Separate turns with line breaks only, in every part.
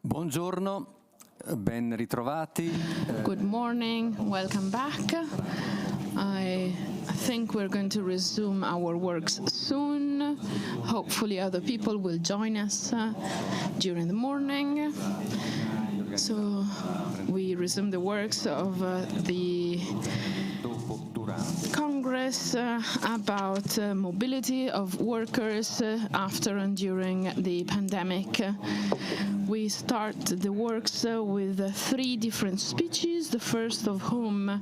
Buongiorno, ben ritrovati.
Good morning, welcome back. I think we're going to resume our works soon. Hopefully other people will join us during the morning. So we resume the works of the Congress about mobility of workers after and during the pandemic. We start the works with 3 different speeches, the first of whom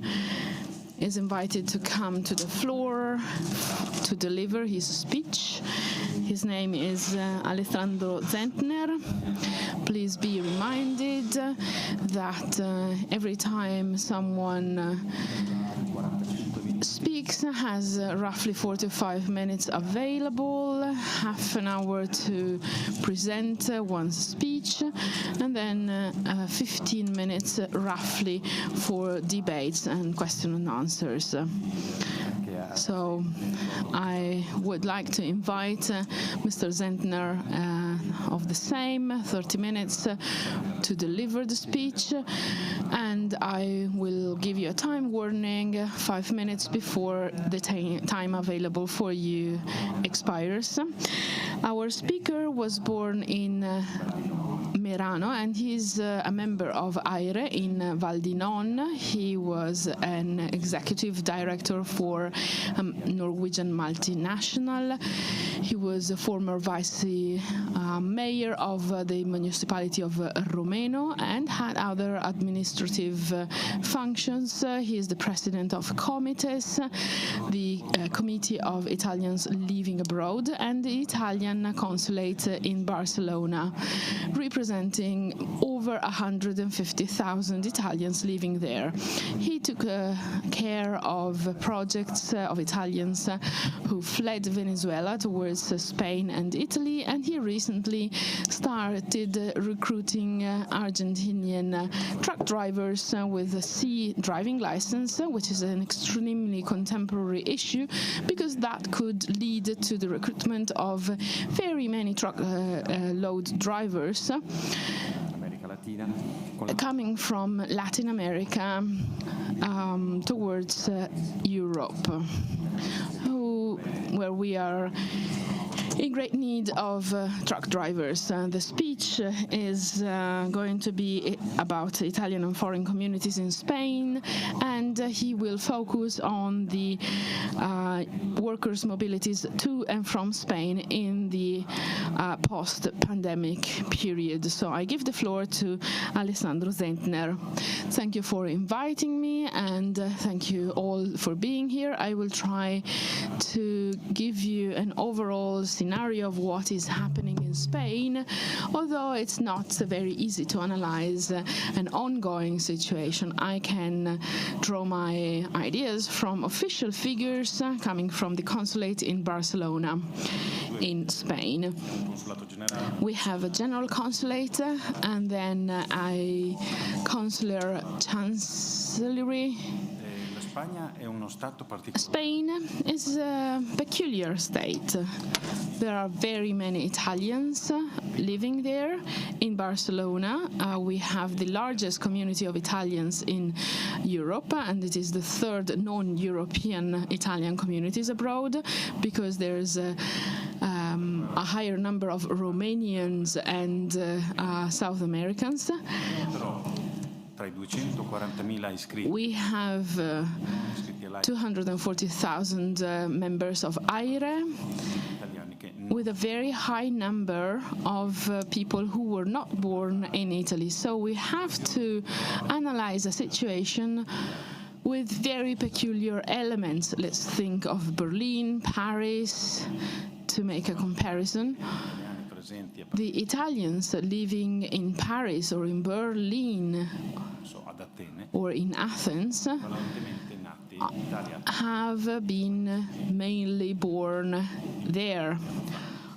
is invited to come to the floor to deliver his speech. His name is Alessandro Zehentner. Please be reminded that every time someone speaks has roughly 45 minutes available, half an hour to present one's speech, and then 15 minutes roughly for debates and question and answers. So I would like to invite Mr. Zehentner of the same 30 minutes to deliver the speech, and I will give you a time warning 5 minutes before the time available for you expires. Our speaker was born in Merano, and he's a member of AIRE in Val di Non. He was an executive director for a Norwegian multinational. He was a former vice mayor of the municipality of Romeno and had other administrative functions. He is the president of Comites, the Committee of Italians Living Abroad, and the Italian Consulate in Barcelona, representing over 150,000 Italians living there. He took care of projects of Italians who fled Venezuela towards Spain and Italy, and he recently started recruiting Argentinian truck drivers with a C driving license, which is an extremely contemporary issue because that could lead to the recruitment of very many truck load drivers coming from Latin America towards Europe, where we are in great need of truck drivers. The speech is going to be about Italian and foreign communities in Spain, and he will focus on the workers' mobilities to and from Spain in the post-pandemic period. So I give the floor to Alessandro Zehentner. Thank you for inviting me, and thank you all for being here. I will try to give you an overall scenario of what is happening in Spain, although it's not very easy to analyze an ongoing situation. I can draw my ideas from official figures coming from the consulate in Barcelona in Spain. We have a general consulate and then a consular chancellery. Spain is a peculiar state. There are very many Italians living there. In Barcelona, we have the largest community of Italians in Europe, and it is the 3rd non-European Italian communities abroad, because there's a higher number of Romanians and South Americans. We have 240,000 members of AIRE, with a very high number of people who were not born in Italy. So we have to analyze a situation with very peculiar elements. Let's think of Berlin, Paris, to make a comparison. The Italians living in Paris or in Berlin or in Athens have been mainly born there,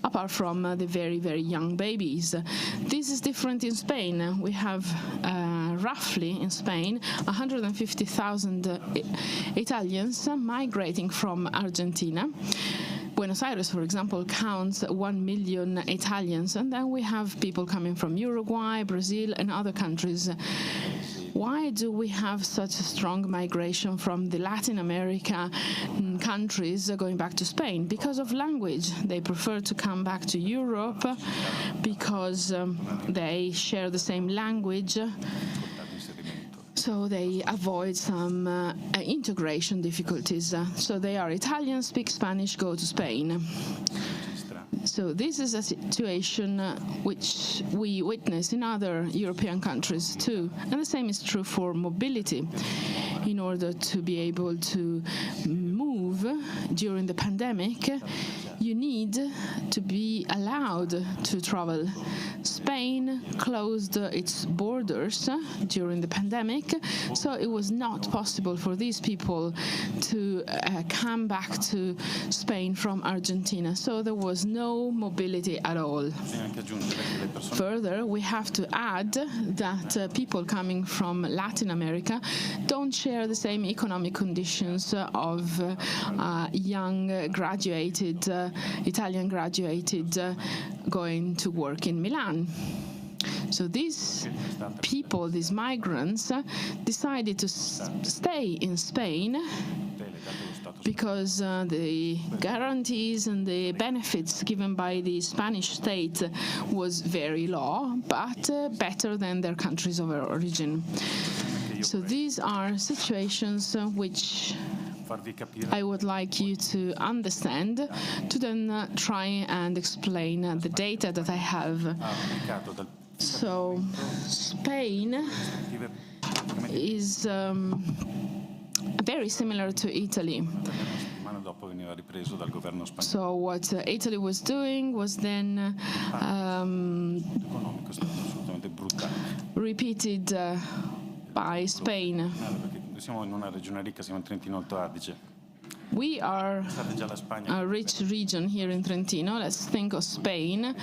apart from the very, very young babies. This is different in Spain. We have roughly in Spain 150,000 Italians migrating from Argentina. Buenos Aires, for example, counts 1 million Italians, and then we have people coming from Uruguay, Brazil, and other countries. Why do we have such a strong migration from the Latin America countries going back to Spain? Because of language. They prefer to come back to Europe because they share the same language, so they avoid some integration difficulties. So they are Italian, speak Spanish, go to Spain. So this is a situation which we witness in other European countries too. And the same is true for mobility. In order to be able to move during the pandemic, you need to be allowed to travel. Spain closed its borders during the pandemic, so it was not possible for these people to come back to Spain from Argentina. So there was no mobility at all. Further, we have to add that people coming from Latin America don't share the same economic conditions of young graduated, Italian graduated going to work in Milan. So these people, these migrants, decided to stay in Spain because the guarantees and the benefits given by the Spanish state was very low, but better than their countries of origin. So these are situations which I would like you to understand, to then try and explain the data that I have. So Spain is very similar to Italy. So what Italy was doing was then repeated by Spain. We are a rich region here in Trentino. Let's think of Spain,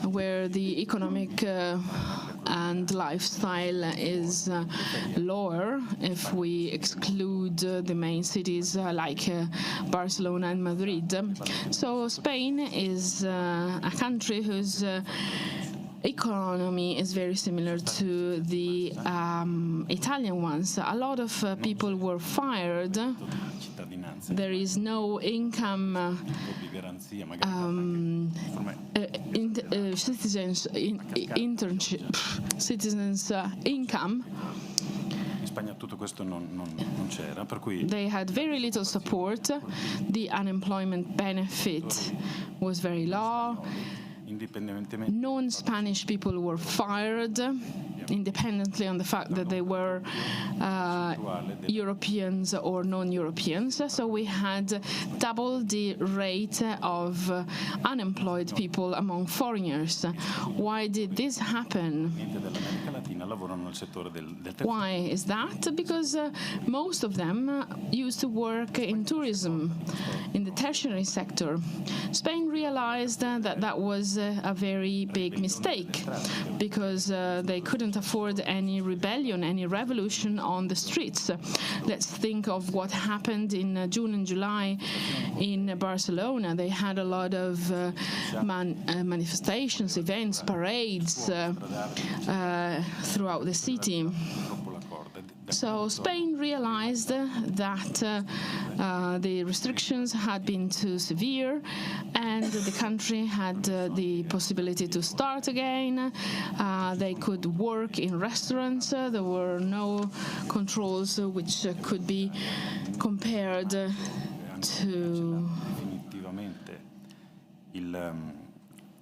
where the economic and lifestyle is lower if we exclude the main cities like Barcelona and Madrid. So Spain is a country whose economy is very similar to the Italian ones. A lot of people were fired. There is no income, citizens income. They had very little support. The unemployment benefit was very low. Non-Spanish people were fired, independently on the fact that they were Europeans or non-Europeans. So we had double the rate of unemployed people among foreigners. Why did this happen? Why is that? Because most of them used to work in tourism, in the tertiary sector. Spain realized that that was a very big mistake, because they couldn't afford any rebellion, any revolution on the streets. Let's think of what happened in June and July in Barcelona. They had a lot of manifestations, events, parades throughout the city. So Spain realized that the restrictions had been too severe, and the country had the possibility to start again. They could work in restaurants. There were no controls which could be compared to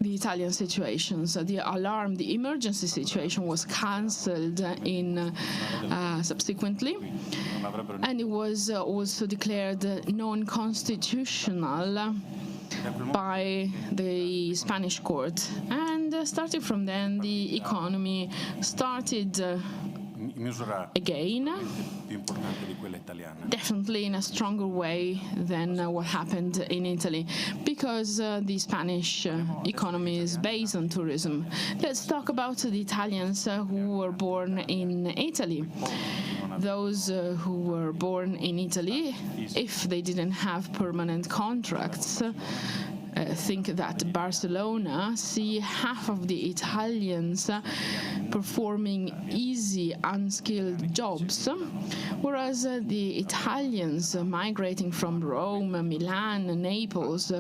the Italian situation. So the alarm, the emergency situation was cancelled in subsequently, and it was also declared non-constitutional by the Spanish court. And starting from then, the economy started again, definitely in a stronger way than what happened in Italy, because the Spanish economy is based on tourism. Let's talk about the Italians who were born in Italy. Those who were born in Italy, if they didn't have permanent contracts, think that Barcelona see half of the Italians performing easy, unskilled jobs, whereas the Italians migrating from Rome, Milan, Naples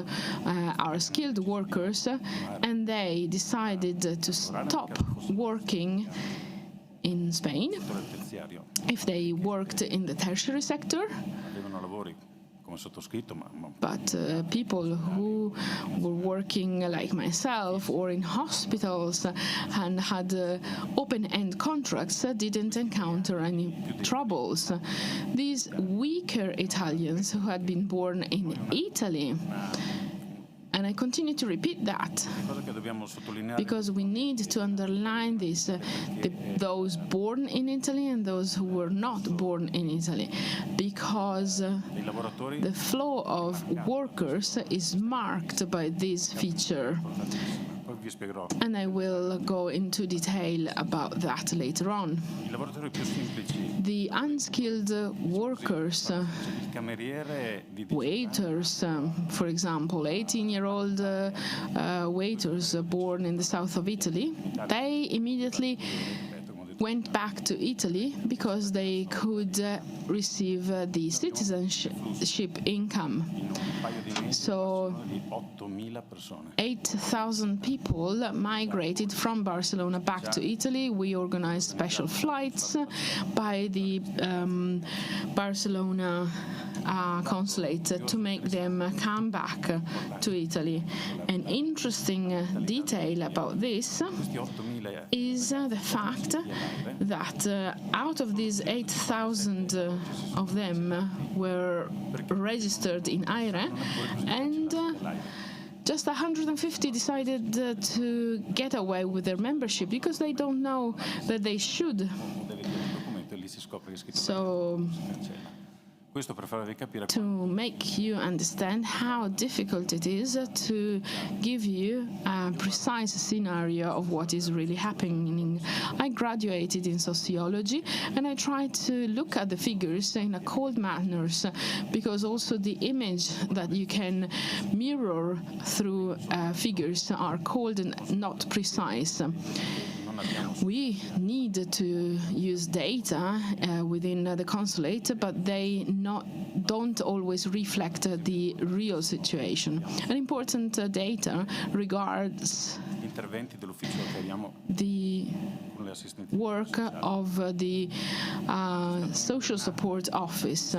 are skilled workers, and they decided to stop working in Spain if they worked in the tertiary sector. But people who were working like myself or in hospitals and had open-end contracts didn't encounter any troubles. These weaker Italians who had been born in Italy, and I continue to repeat that because we need to underline this, those born in Italy and those who were not born in Italy, because the flow of workers is marked by this feature. And I will go into detail about that later on. The unskilled workers, waiters, for example, 18-year-old waiters born in the south of Italy, they immediately went back to Italy because they could receive the citizenship income. So 8,000 people migrated from Barcelona back to Italy. We organized special flights by the Barcelona consulate to make them come back to Italy. An interesting detail about this is the fact that out of these 8,000 of them were registered in IRE, and just 150 decided to get away with their membership because they don't know that they should. So, to make you understand how difficult it is to give you a precise scenario of what is really happening, I graduated in sociology, and I tried to look at the figures in a cold manner, because also the image that you can mirror through figures are cold and not precise. We need to use data within the consulate, but they don't always reflect the real situation. An important data regards the work of the social support office.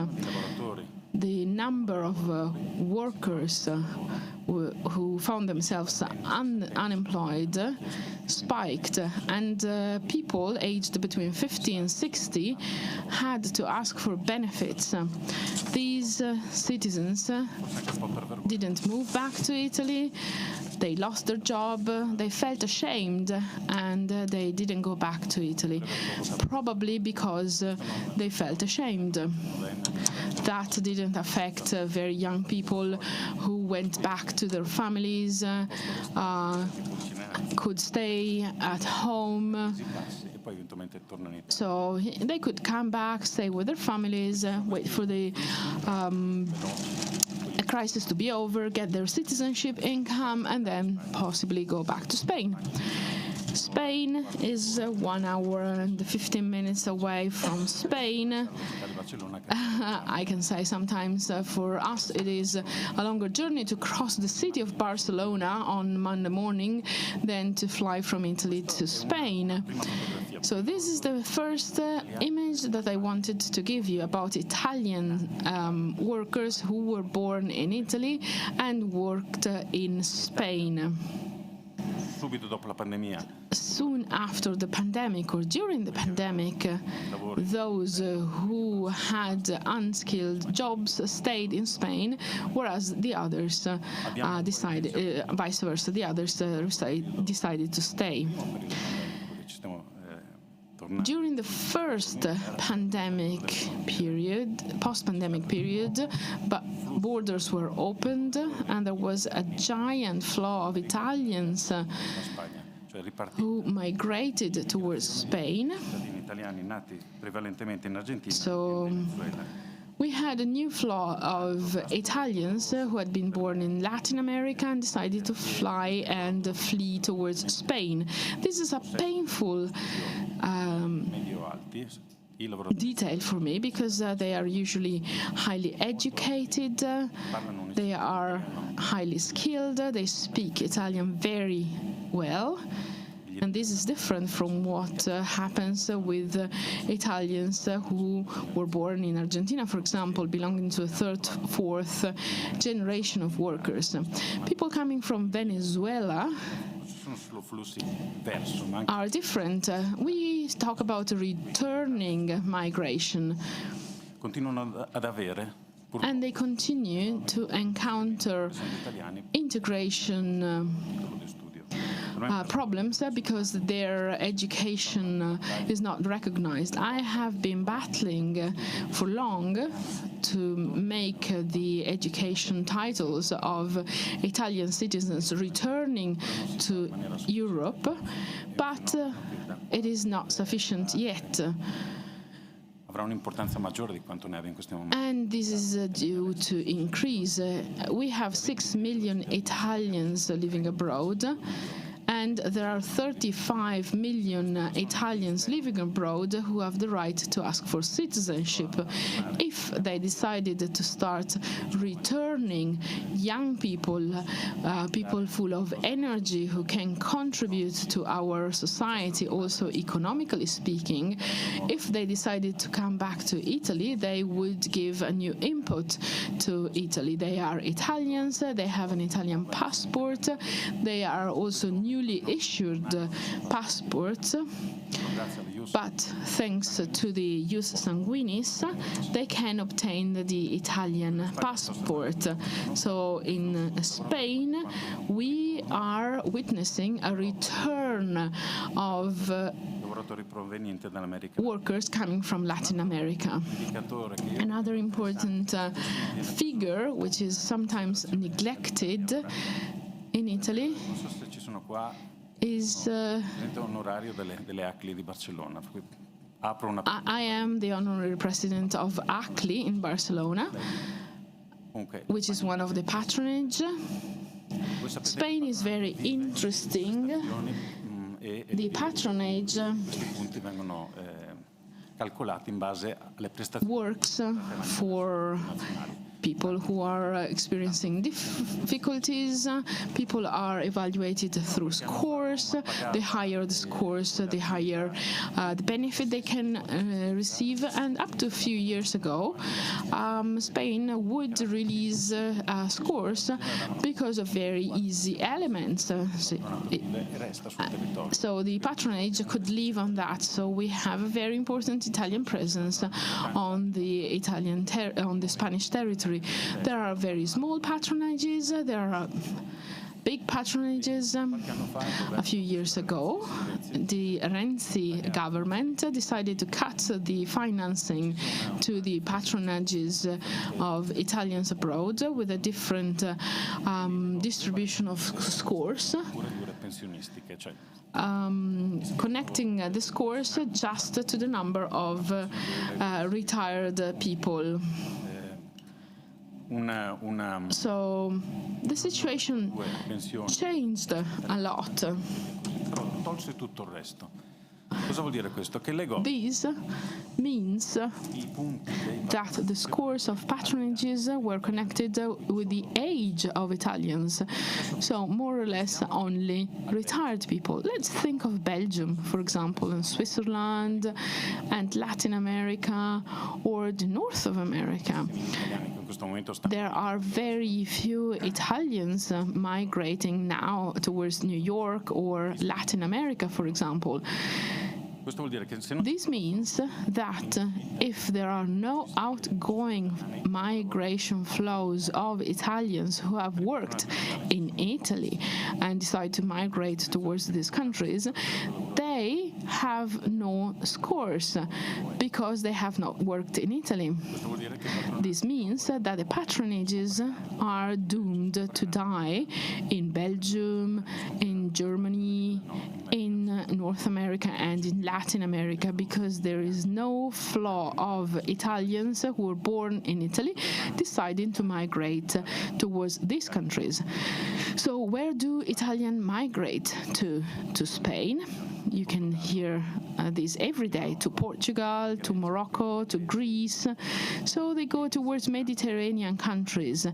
The number of workers who found themselves unemployed spiked, and people aged between 50 and 60 had to ask for benefits. These citizens didn't move back to Italy. They lost their job, they felt ashamed, and they didn't go back to Italy, probably because they felt ashamed. That didn't affect very young people who went back to their families, could stay at home. So they could come back, stay with their families, wait for the crisis to be over, get their citizenship income, and then possibly go back to Spain. Spain is 1 hour and 15 minutes away from Spain. I can say sometimes for us it is a longer journey to cross the city of Barcelona on Monday morning than to fly from Italy to Spain. So this is the first image that I wanted to give you about Italian workers who were born in Italy and worked in Spain. Soon after the pandemic or during the pandemic, those who had unskilled jobs stayed in Spain, whereas the others decided, vice versa, the others decided to stay. During the first post-pandemic period, but borders were opened and there was a giant flow of Italians who migrated towards Spain. So we had a new flow of Italians who had been born in Latin America and decided to fly and flee towards Spain. This is a painful detail for me because they are usually highly educated, they are highly skilled, they speak Italian very well. And this is different from what happens with Italians who were born in Argentina, for example, belonging to a third, fourth generation of workers. People coming from Venezuela are different. We talk about returning migration. And they continue to encounter integration problems because their education is not recognized. I have been battling for long to make the education titles of Italian citizens returning to Europe, but it is not sufficient yet. And this is due to increase. We have 6 million Italians living abroad, and there are 35 million Italians living abroad who have the right to ask for citizenship. If they decided to start returning young people, people full of energy who can contribute to our society, also economically speaking, if they decided to come back to Italy, they would give a new input to Italy. They are Italians, they have an Italian passport, they are also newly issued passports, but thanks to the jus sanguinis, they can obtain the Italian passport. So in Spain, we are witnessing a return of workers coming from Latin America. Another important figure, which is sometimes neglected in Italy, is I am the honorary president of ACLI in Barcelona, which is one of the patronage. Spain is very interesting. The patronage works for people who are experiencing difficulties. People are evaluated through scores. The higher the scores, the higher the benefit they can receive. And up to a few years ago, Spain would release scores because of very easy elements. So the patronage could live on that. So we have a very important Italian presence on the Spanish territory. There are very small patronages, there are big patronages. A few years ago, the Renzi government decided to cut the financing to the patronages of Italians abroad with a different distribution of scores. Connecting the scores just to the number of retired people. So the situation changed a lot. This means that the scores of patronages were connected with the age of Italians, so more or less only retired people. Let's think of Belgium, for example, and Switzerland, and Latin America, or the north of America. There are very few Italians migrating now towards New York or Latin America, for example. This means that if there are no outgoing migration flows of Italians who have worked in Italy and decide to migrate towards these countries, they have no scores because they have not worked in Italy. This means that the patronages are doomed to die in Belgium, in Germany, in North America and in Latin America, because there is no flow of Italians who were born in Italy deciding to migrate towards these countries. So where do Italians migrate to? To Spain. You can hear this every day, to Portugal, to Morocco, to Greece. So they go towards Mediterranean countries.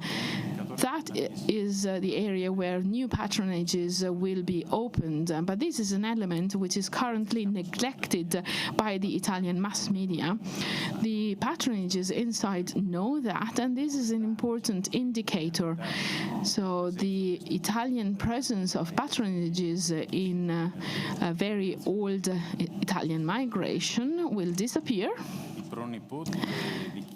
That is the area where new patronages will be opened. But this is an element which is currently neglected by the Italian mass media. The patronages inside know that, and this is an important indicator. So the Italian presence of patronages in a very old Italian migration will disappear.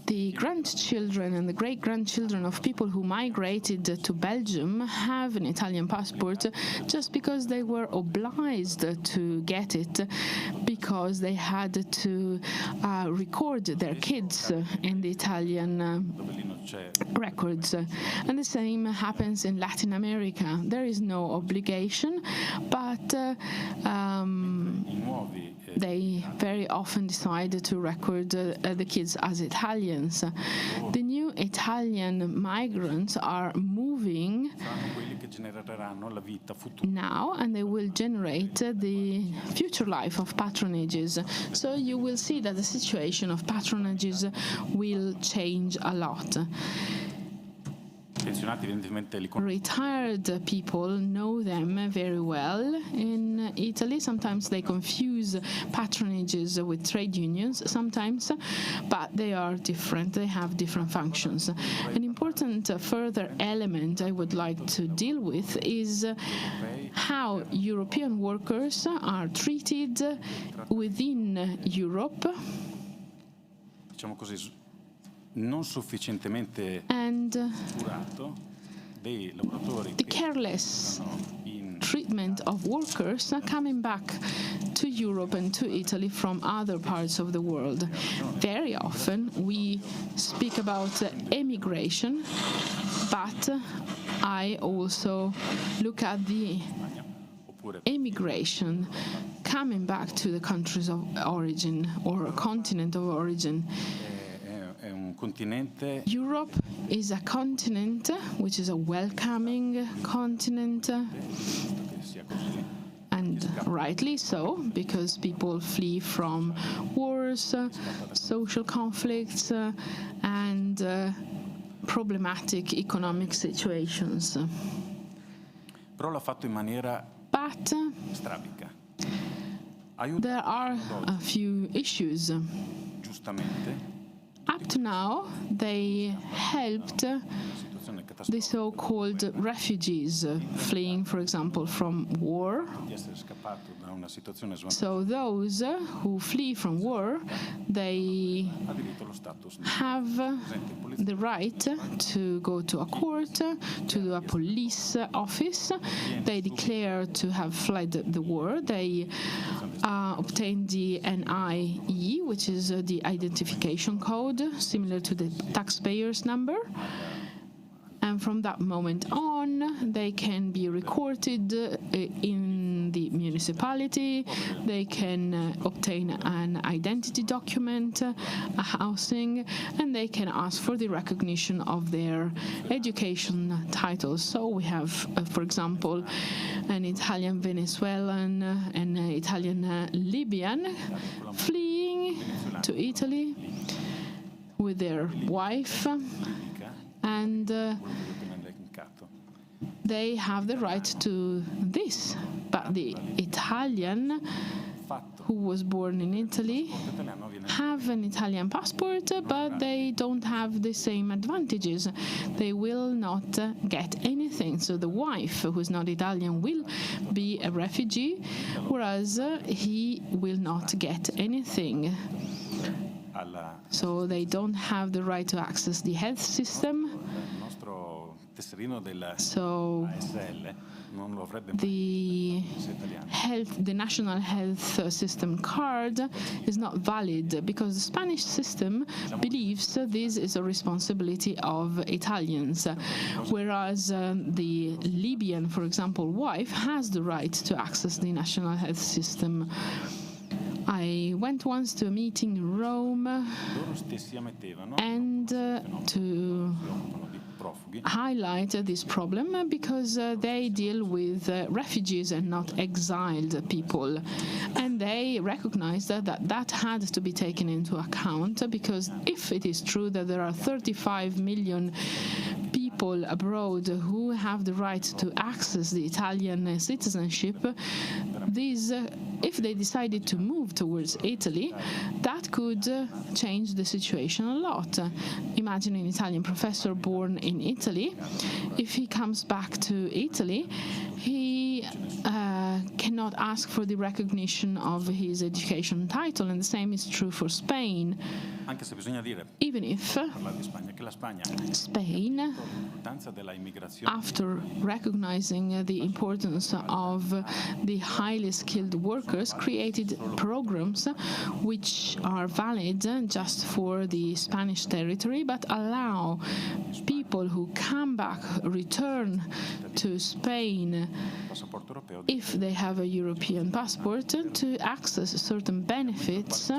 The grandchildren and the great-grandchildren of people who migrated to Belgium have an Italian passport just because they were obliged to get it, because they had to record their kids in the Italian records. And the same happens in Latin America. There is no obligation, but they very often decide to record the kids as Italians. The new Italian migrants are moving now, and they will generate the future life of patronages. So you will see that the situation of patronages will change a lot. Retired people know them very well in Italy. Sometimes they confuse patronages with trade unions, sometimes, but they are different. They have different functions. An important further element I would like to deal with is how European workers are treated within Europe. And the careless treatment of workers coming back to Europe and to Italy from other parts of the world. Very often we speak about emigration, but I also look at the immigration coming back to the countries of origin or continent of origin. Europe is a continent which is a welcoming continent, and rightly so, because people flee from wars, social conflicts, and problematic economic situations. But there are a few issues. Up to now, they helped the so-called refugees fleeing, for example, from war. So those who flee from war, they have the right to go to a court, to a police office. They declare to have fled the war. They obtain the NIE, which is the identification code, similar to the taxpayer's number. And from that moment on, they can be recorded in the municipality. They can obtain an identity document, a housing, and they can ask for the recognition of their education titles. So we have, for example, an Italian Venezuelan and an Italian Libyan fleeing to Italy with their wife, and they have the right to this. But the Italian who was born in Italy have an Italian passport, but they don't have the same advantages. They will not get anything. So the wife, who is not Italian, will be a refugee, whereas he will not get anything. So they don't have the right to access the health system. So the national health system card is not valid because the Spanish system believes this is a responsibility of Italians, whereas the Libyan, for example, wife has the right to access the national health system. I went once to a meeting in Rome and to highlight this problem because they deal with refugees and not exiled people. And they recognized that had to be taken into account, because if it is true that there are 35 million people abroad who have the right to access the Italian citizenship, these, if they decided to move towards Italy, that could change the situation a lot. Imagine an Italian professor born in Italy. If he comes back to Italy, he cannot ask for the recognition of his education title, and the same is true for Spain. Even if Spain, after recognizing the importance of the highly skilled workers, created programs which are valid just for the Spanish territory, but allow people who come back, return to Spain, if they have a European passport, to access certain benefits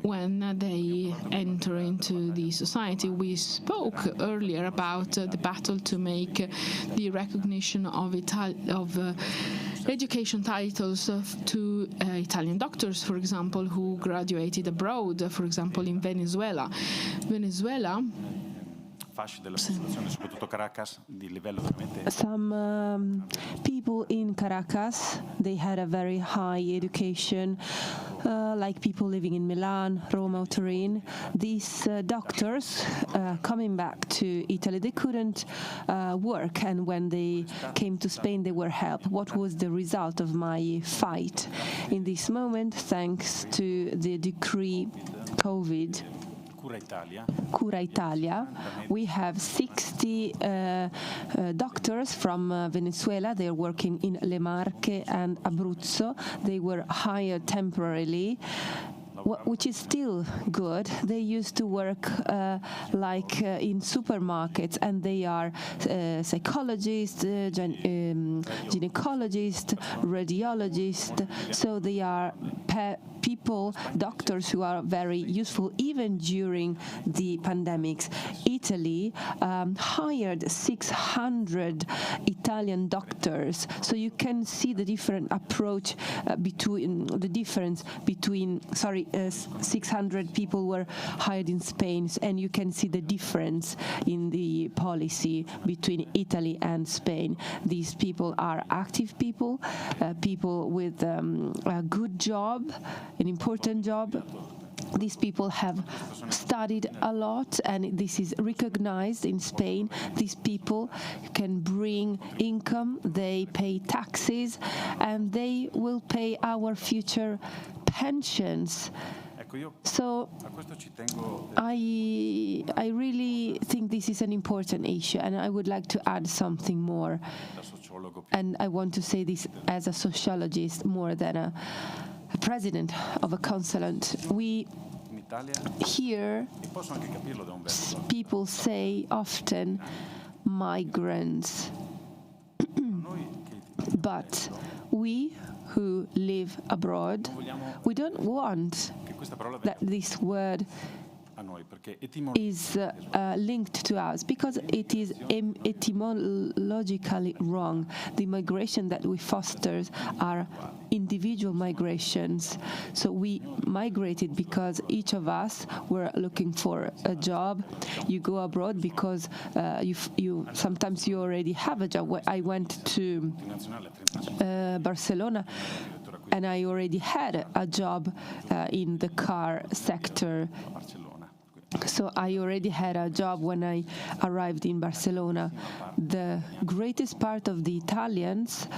when they enter into the society. We spoke earlier about the battle to make the recognition of education titles to Italian doctors, for example, who graduated abroad, for example, in Venezuela.
Some people in Caracas, they had a very high education, like people living in Milan, Roma, Turin. These doctors, coming back to Italy, they couldn't work, and when they came to Spain, they were helped. What was the result of my fight? In this moment, thanks to the decree COVID, Cura Italia, we have 60 doctors from Venezuela. They're working in Le Marche and Abruzzo. They were hired temporarily, which is still good. They used to work in supermarkets, and they are psychologists, gynecologists, radiologists. So they are doctors who are very useful even during the pandemics. Italy hired 600 Italian doctors, so you can see the different approach between 600 people were hired in Spain, and you can see the difference in the policy between Italy and Spain. These people are active people, people with a good job, an important job. These people have studied a lot, and this is recognized in Spain. These people can bring income, they pay taxes, and they will pay our future pensions. So I really think this is an important issue, and I would like to add something more. And I want to say this as a sociologist more than a president of a consulate. We hear people say often migrants, but we who live abroad, we don't want that this word is linked to us, because it is etymologically wrong. The migration that we foster are individual migrations. So we migrated because each of us were looking for a job. You go abroad because you sometimes you already have a job. I went to Barcelona, and I already had a job in the car sector. So I already had a job when I arrived in Barcelona. The greatest part of the Italians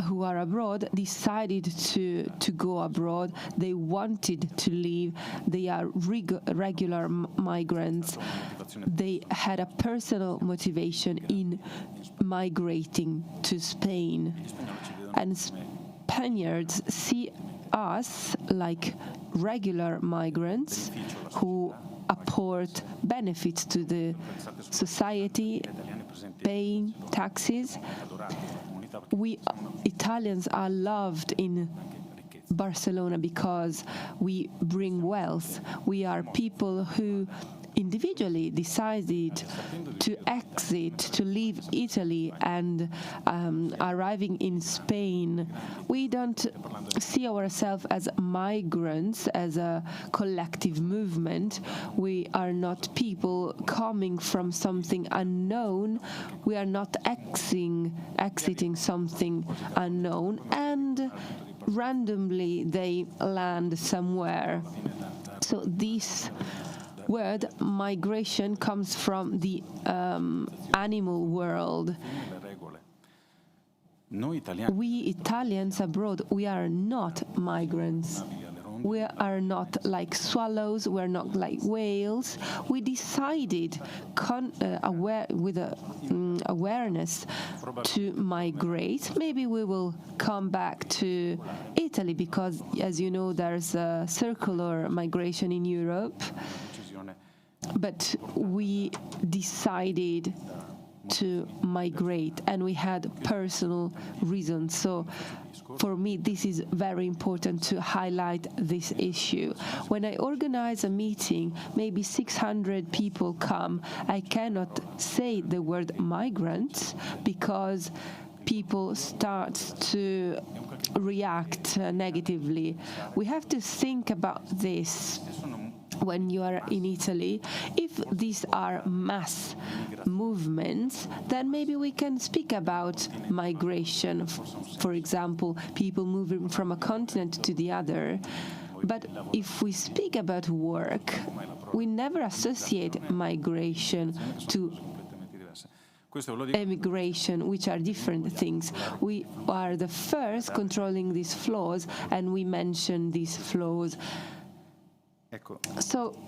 who are abroad decided to go abroad. They wanted to leave. They are regular migrants. They had a personal motivation in migrating to Spain. And Spaniards see us like regular migrants who apport benefits to the society, paying taxes. We Italians are loved in Barcelona because we bring wealth. We are people who individually decided to exit, to leave Italy, and arriving in Spain. We don't see ourselves as migrants, as a collective movement. We are not people coming from something unknown. We are not exiting something unknown, and randomly they land somewhere. So this word migration comes from the animal world. We Italians abroad, we are not migrants. We are not like swallows, we're not like whales. We decided with awareness to migrate. Maybe we will come back to Italy because, as you know, there's a circular migration in Europe. But we decided to migrate, and we had personal reasons. So for me, this is very important to highlight this issue. When I organize a meeting, maybe 600 people come. I cannot say the word migrants because people start to react negatively. We have to think about this. When you are in Italy, if these are mass movements, then maybe we can speak about migration. For example, people moving from a continent to the other. But if we speak about work, we never associate migration to emigration, which are different things. We are the first controlling these flows, and we mention these flows. So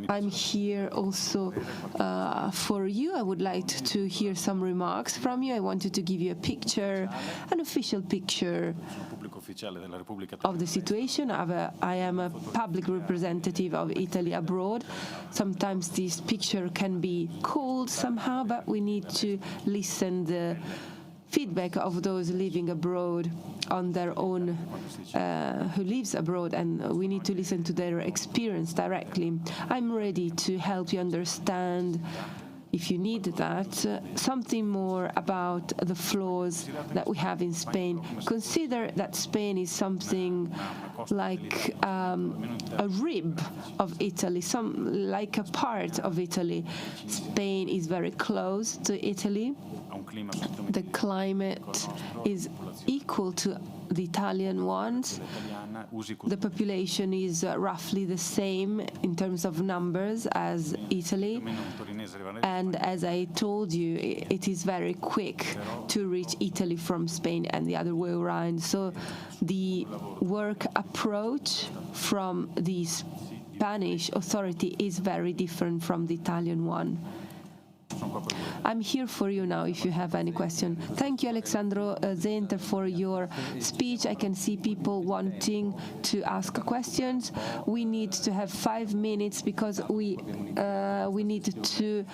I'm here also for you. I would like to hear some remarks from you. I wanted to give you a picture, an official picture of the situation. I am a public representative of Italy abroad. Sometimes this picture can be cold somehow, but we need to listen the feedback of those living abroad on their own, who lives abroad, and we need to listen to their experience directly. I'm ready to help you understand, if you need that, something more about the flaws that we have in Spain. Consider that Spain is something like a rib of Italy, like a part of Italy. Spain is very close to Italy. The climate is equal to the Italian ones. The population is roughly the same in terms of numbers as Italy. And as I told you, it is very quick to reach Italy from Spain and the other way around. So the work approach from the Spanish authority is very different from the Italian one. I'm here for you now if you have any question. Thank you, Alessandro Zehentner, for your speech. I can see people wanting to ask questions. We need to have 5 minutes because we need to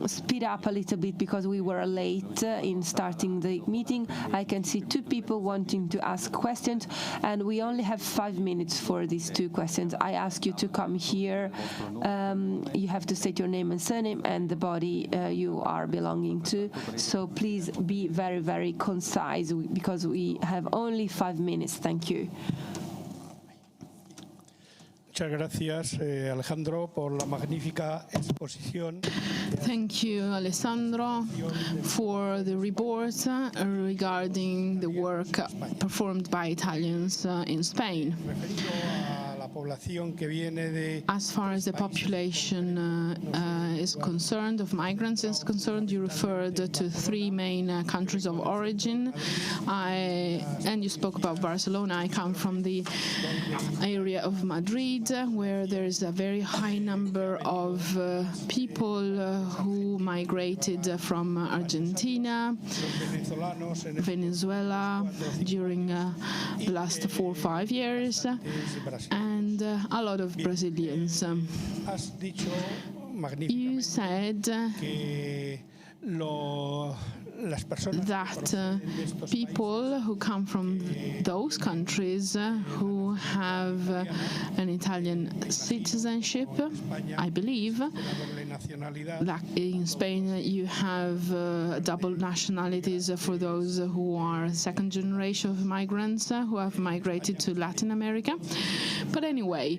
speed up a little bit because we were late in starting the meeting. I can see 2 people wanting to ask questions, and we only have 5 minutes for these 2 questions. I ask you to come here. You have to state your name and surname and the body you are belonging to. So please be very, very concise because we have only 5 minutes. Thank you.
Muchas gracias, Alejandro, por la magnífica exposición.
Thank you, Alessandro, for the report regarding the work performed by Italians in Spain. As far as the population is concerned, of migrants is concerned, you referred to three main countries of origin. And you spoke about Barcelona. I come from the area of Madrid, where there is a very high number of people who migrated from Argentina, Venezuela during the last 4 or 5 years, and a lot of Brazilians. You said that people who come from those countries who have an Italian citizenship, I believe, that in Spain you have double nationalities for those who are second generation of migrants who have migrated to Latin America. But anyway,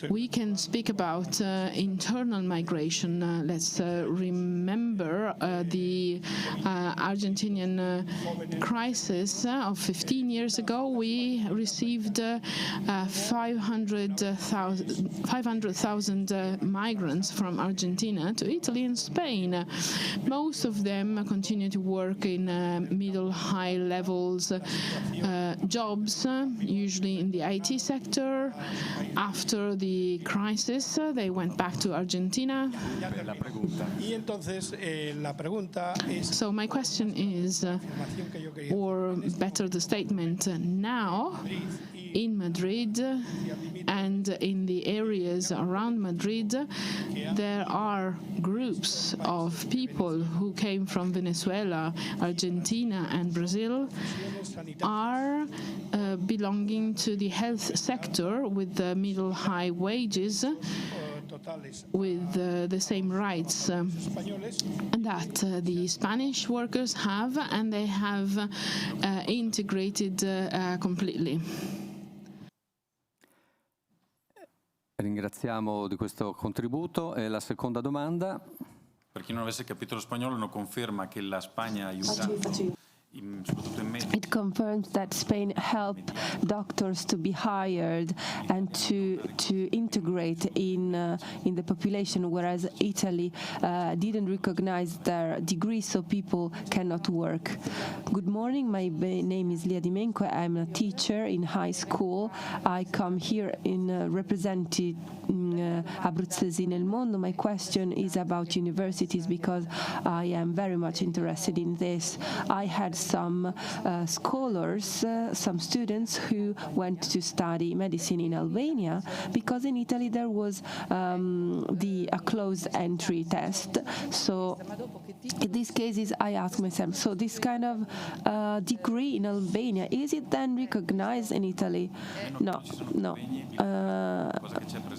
we can speak about internal migration. Let's remember the Argentinian crisis of 15 years ago. We received 500,000 migrants from Argentina to Italy and Spain. Most of them continue to work in middle-high levels jobs, usually in the IT sector. After the crisis, they went back to Argentina. So my question is, or better the statement, now in Madrid and in the areas around Madrid, there are groups of people who came from Venezuela, Argentina and Brazil, are belonging to the health sector with the middle-high wages, with the same rights that the Spanish workers have, and they have integrated completely.
Ringraziamo di questo contributo. E la seconda domanda.
Per chi non avesse capito lo spagnolo, non conferma che la Spagna aiuta.
It confirms that Spain helped doctors to be hired and to integrate in the population, whereas Italy didn't recognize their degree, so people cannot work. Good morning, my name is Lia Dimenco. I'm a teacher in high school. I come here in representing Abruzzesi nel Mondo. My question is about universities because I am very much interested in this. I had some scholars, some students who went to study medicine in Albania because in Italy there was a closed entry test. So in these cases I ask myself, so this kind of degree in Albania, is it then recognized in Italy? No.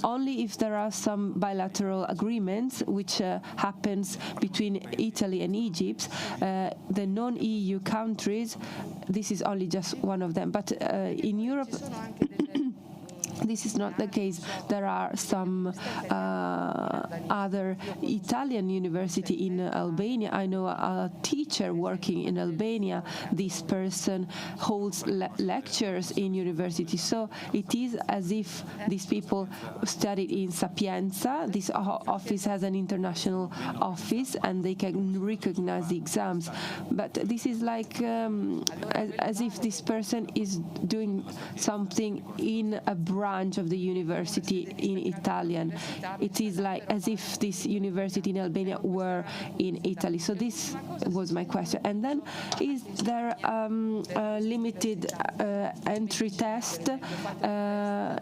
Only if there are some bilateral agreements which happens between Italy and Egypt, the non-EU countries. This is only just one of them, but in Europe this is not the case. There are some other Italian university in Albania. I know a teacher working in Albania. This person holds lectures in university. So it is as if these people studied in Sapienza. This office has an international office and they can recognize the exams. But this is like as if this person is doing something in a branch of the university in Italian. It is like as if this university in Albania were in Italy. So this was my question. And then, is there a limited entry test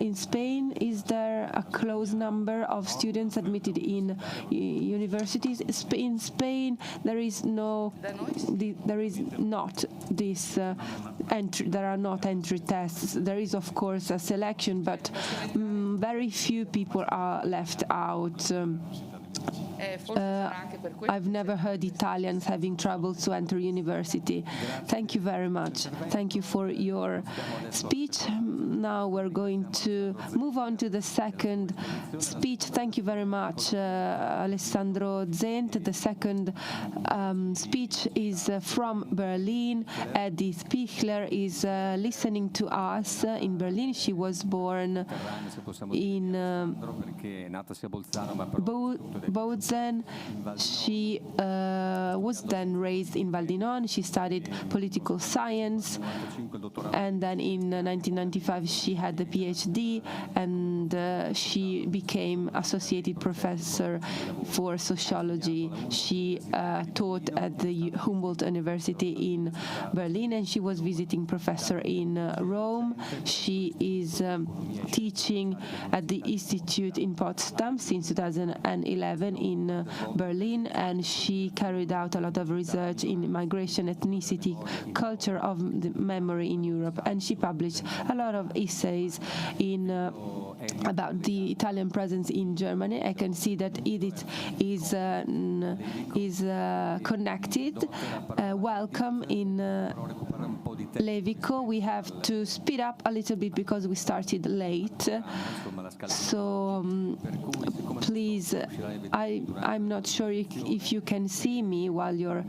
in Spain? Is there a close number of students admitted in universities? In Spain, there is not this entry. There are not entry tests. There is, of course, a selection, but very few people are left out. I've never heard Italians having trouble to enter university. Thank you very much. Thank you for your speech. Now we're going to move on to the second speech. Thank you very much, Alessandro Zehentner. The second speech is from Berlin. Edith Pichler is listening to us in Berlin. She was born in Potsdam. She was then raised in Val di Non. She studied political science, and then in 1995 she had the PhD, and she became associated professor for sociology. She taught at the Humboldt University in Berlin, and she was visiting professor in Rome. She is teaching at the institute in Potsdam since 2011 in Berlin, and she carried out a lot of research in migration, ethnicity, culture of the memory in Europe, and she published a lot of essays in about the Italian presence in Germany. I can see that Edith is connected. Welcome in Levico. We have to speed up a little bit because we started late. So please, I'm not sure if you can see me while you're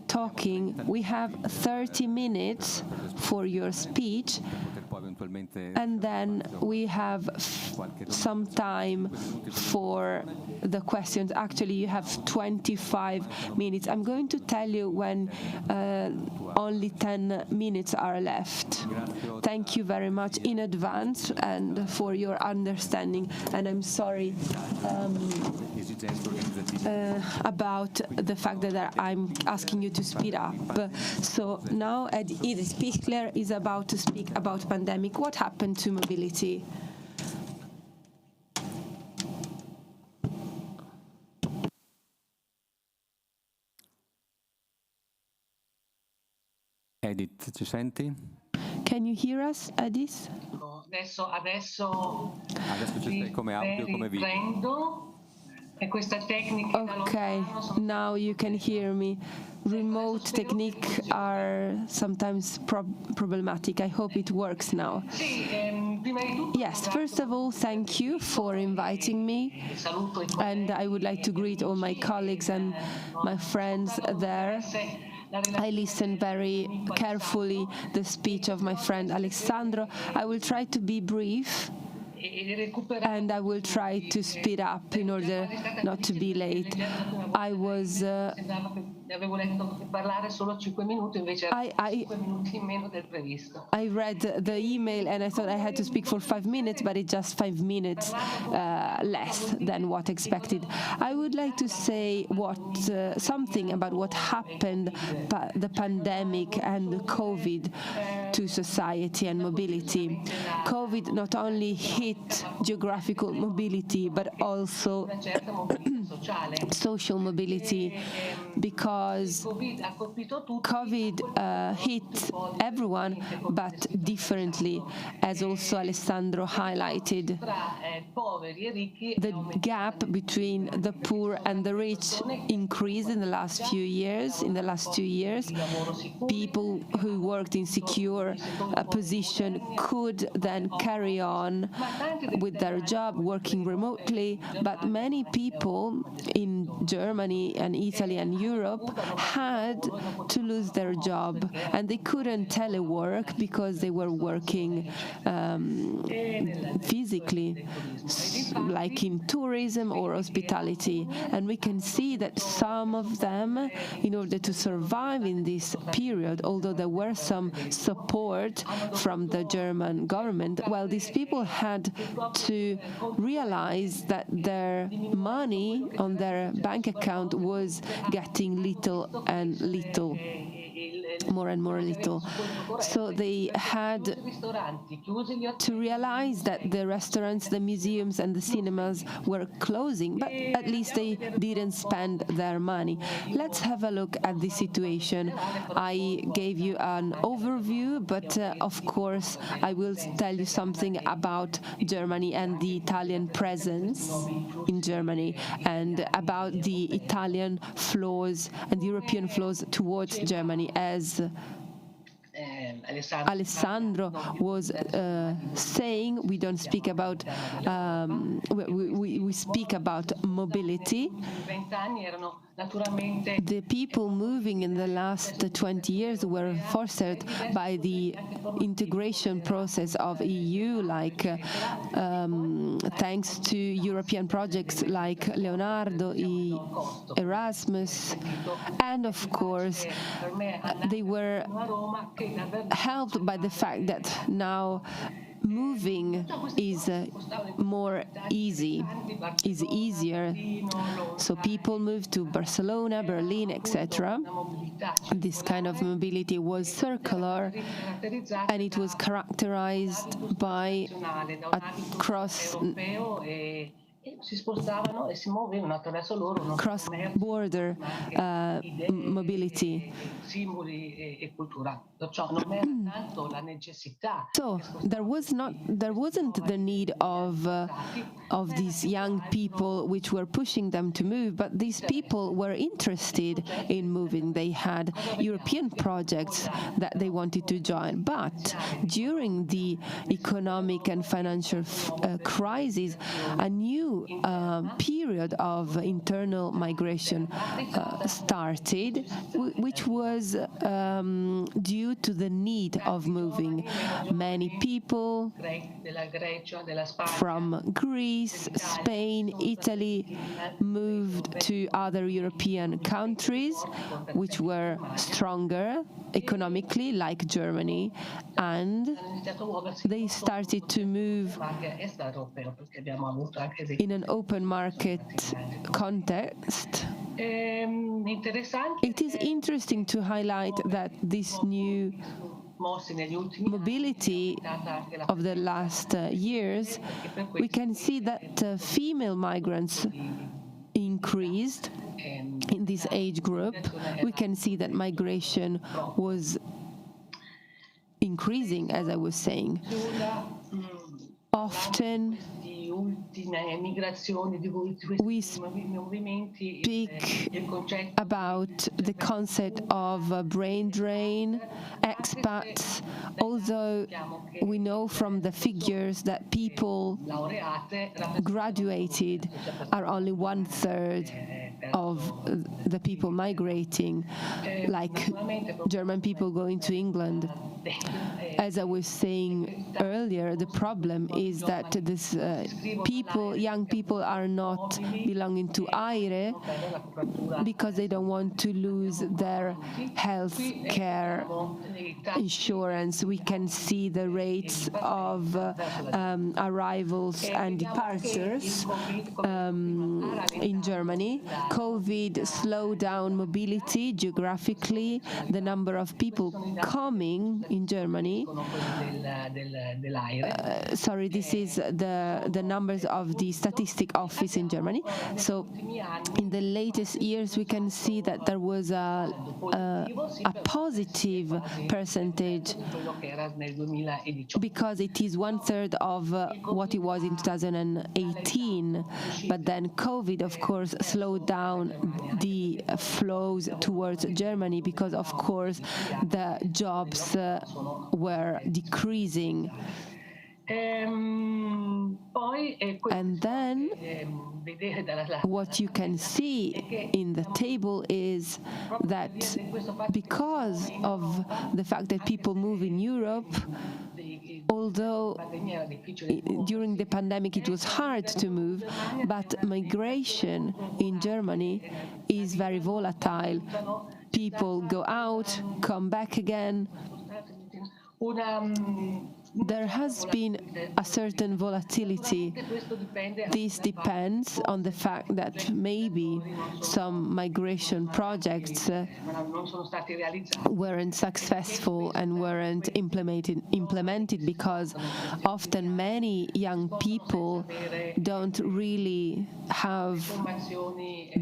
talking. We have 30 minutes for your speech, and then we have some time for the questions. Actually, you have 25 minutes. I'm going to tell you when only 10 minutes are left. Thank you very much in advance and for your understanding. And I'm sorry about the fact that I'm asking you to speed up. So now Edith Pichler is about to speak about pandemic. What happened to mobility?
Edith, ci senti?
Can you hear us, Edith?
Adesso
ci sei come audio, come video.
Riprendo. E questa tecnica
Okay, now you can hear me. Remote techniques are sometimes problematic. I hope it works now. Yes, first of all, thank you for inviting me, and I would like to greet all my colleagues and my friends there. I listened very carefully the speech of my friend Alessandro. I will try to be brief, and I will try to speed up in order not to be late. I was
avevo letto che parlare solo 5 minuti, invece erano 5 minuti in meno del previsto.
I read the email and I thought I had to speak for 5 minutes, but it's just 5 minutes less than what expected. I would like to say something about what happened, the pandemic and COVID to society and mobility. COVID not only hit geographical mobility, but also social mobility, because COVID hit everyone, but differently, as also Alessandro highlighted. The gap between the poor and the rich increased in the last few years. In the last 2 years, people who worked in secure position could then carry on with their job working remotely, but many people in Germany and Italy and Europe had to lose their job, and they couldn't telework because they were working physically, like in tourism or hospitality. And we can see that some of them, in order to survive in this period, although there were some support from the German government, well, these people had to realize that their money on their bank account was getting little and little. more and more little. So they had to realize that the restaurants, the museums, and the cinemas were closing, but at least they didn't spend their money. Let's have a look at the situation. I gave you an overview, but of course I will tell you something about Germany and the Italian presence in Germany, and about the Italian flows and European flows towards Germany. As Alessandro was saying, we don't speak about we speak about mobility. The people moving in the last 20 years were forced by the integration process of EU, like thanks to European projects like Leonardo, Erasmus, and of course they were helped by the fact that now moving is easier. So people moved to Barcelona, Berlin, etc. This kind of mobility was circular, and it was characterized by cross-border mobility. So there wasn't the need of these young people which were pushing them to move, but these people were interested in moving. They had European projects that they wanted to join, but during the economic and financial crisis, a new period of internal migration started, which was due to the need of moving. Many people from Greece, Spain, Italy moved to other European countries which were stronger economically, like Germany, and they started to move in an open market context. It is interesting to highlight that this new mobility of the last years, we can see that female migrants increased in this age group. We can see that migration was increasing, as I was saying. Often we speak about the concept of brain drain, expats, although we know from the figures that people graduated are only 1/3 of the people migrating, like German people going to England. As I was saying earlier, the problem is that this young people are not belonging to IRE because they don't want to lose their health care insurance. We can see the rates of arrivals and departures in Germany. COVID slowed down mobility geographically. The number of people coming in Germany, sorry, this is the numbers of the statistic office in Germany. So in the latest years we can see that there was a positive percentage, because it is 1/3 of what it was in 2018. But then COVID, of course, slowed down the flows towards Germany, because of course the jobs were decreasing. And then what you can see in the table is that because of the fact that people move in Europe, although during the pandemic it was hard to move, but migration in Germany is very volatile. People go out, come back again. there has been a certain volatility. This depends on the fact that maybe some migration projects weren't successful and weren't implemented because often many young people don't really have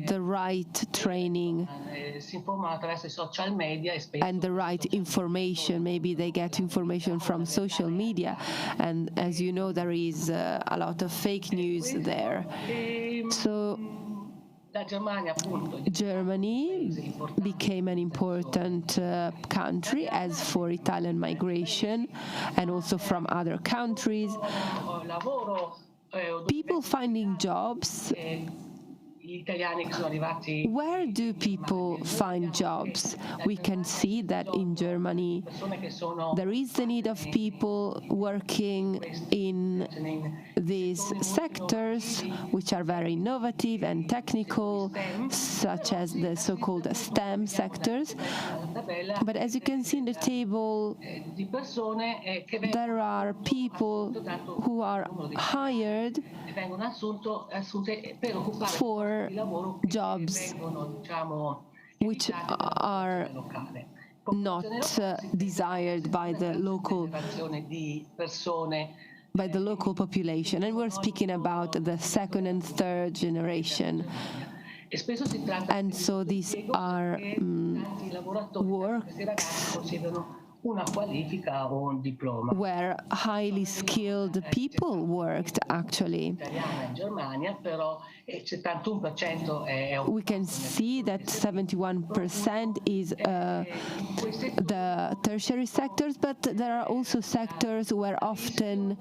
the right training and the right information. Maybe they get information from social media, and as you know, there is a lot of fake news there. So Germany became an important country as for Italian migration, and also from other countries. People finding jobs. Where do people find jobs? We can see that in Germany there is the need of people working in these sectors which are very innovative and technical, such as the so-called STEM sectors. But as you can see in the table, there are people who are hired for jobs which are not desired by the local population, and we're speaking about the second and third generation. And so these are works where highly skilled people worked, actually. We can see that 71% is the tertiary sectors, but there are also sectors where often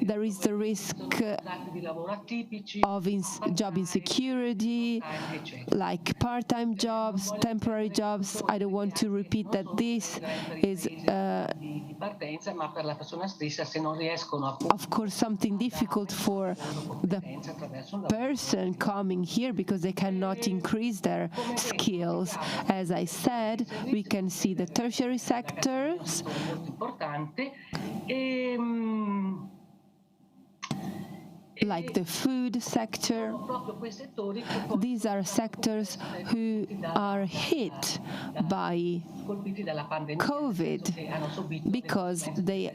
there is the risk of job insecurity, like part-time jobs, temporary jobs. I don't want to repeat that this is of course something difficult for the person coming here because they cannot increase their skills. As I said, we can see the tertiary sectors, like the food sector. These are sectors who are hit by COVID because they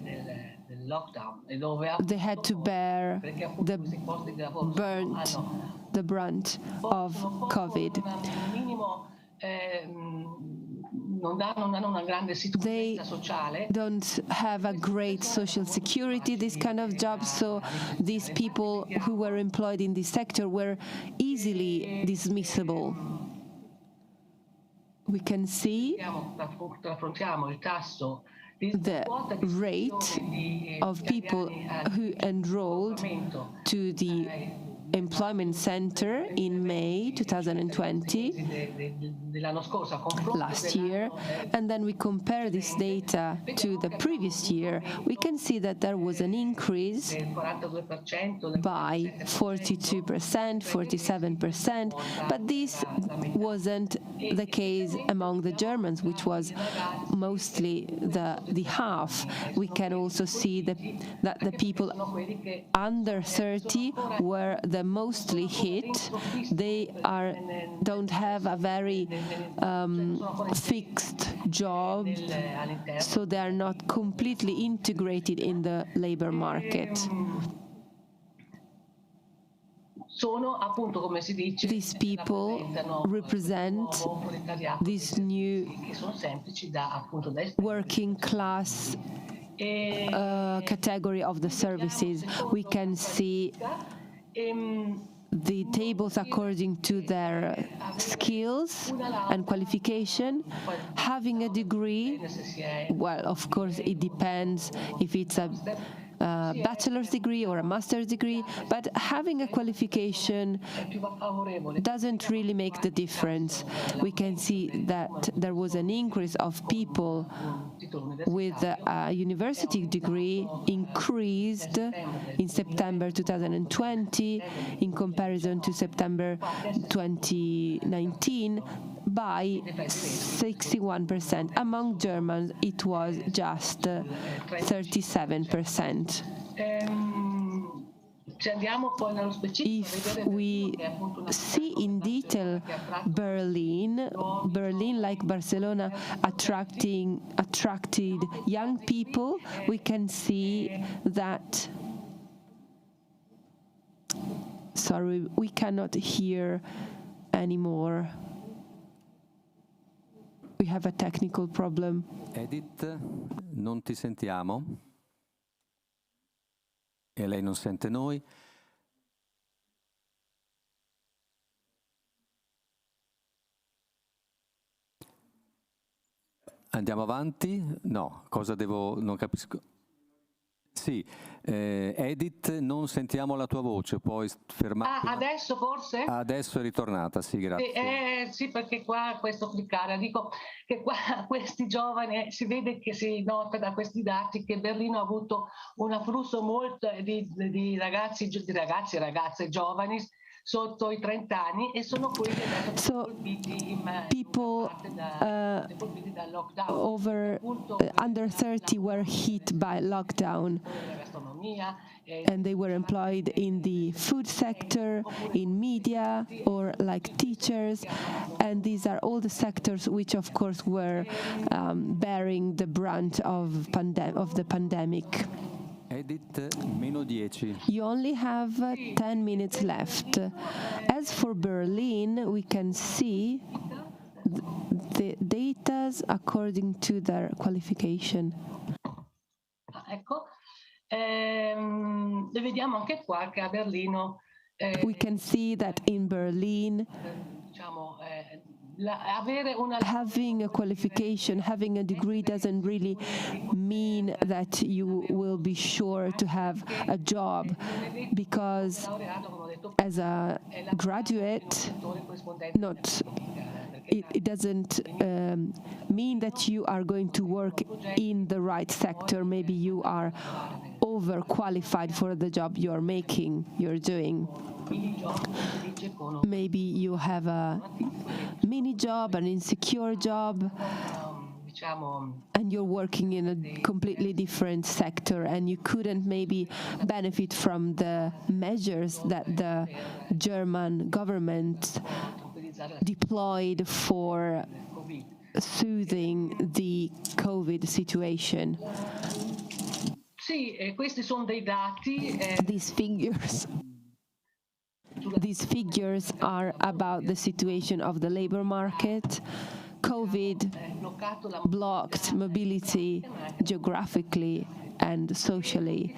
had to bear the brunt of COVID. They don't have a great social security, this kind of jobs, so these people who were employed in this sector were easily dismissible. We can see the rate of people who enrolled to the employment center in May 2020, last year, and then we compare this data to the previous year, we can see that there was an increase by 42%, 47%, but this wasn't the case among the Germans, which was mostly the half. We can also see that the people under 30 were the mostly hit. They don't have a very fixed job, so they are not completely integrated in the labor market. These people represent this new working class category of the services. We can see the tables according to their skills and qualification. Having a degree, well, of course, it depends if it's a bachelor's degree or a master's degree, but having a qualification doesn't really make the difference. We can see that there was an increase of people with a university degree increased in September 2020 in comparison to September 2019, by 61%. Among Germans, it was just 37%. If we see in detail Berlin, like Barcelona, attracted young people, we can see that. Sorry, we cannot hear anymore. We have a technical problem.
Edith, non ti sentiamo. E lei non sente noi. Andiamo avanti? No, cosa devo... non capisco. Sì, Edith, non sentiamo la tua voce, puoi fermarti?
Adesso forse?
Adesso è ritornata, sì, grazie.
Sì, perché qua questo cliccare, dico che qua questi giovani, si vede che si nota da questi dati che Berlino ha avuto un afflusso molto di ragazzi e ragazze giovani sotto i 30 anni e sono quelli che sono colpiti dal lockdown.
Over under 30 were hit by lockdown, and they were employed in the food sector, in media, or like teachers, and these are all the sectors which of course were bearing the brunt of the pandemic.
Edith, meno 10.
You only have 10 minutes left. As for Berlin, we can see the data according to their qualification.
Ecco, vediamo anche qua che a Berlino
we can see that in Berlin, having a qualification, having a degree doesn't really mean that you will be sure to have a job, because as a graduate, it doesn't mean that you are going to work in the right sector. Maybe you are overqualified for the job you're doing. Maybe you have a mini job, an insecure job, and you're working in a completely different sector, and you couldn't maybe benefit from the measures that the German government deployed for soothing the COVID situation.
Sì, questi sono dei dati.
These figures are about the situation of the labor market. COVID blocked mobility geographically and socially.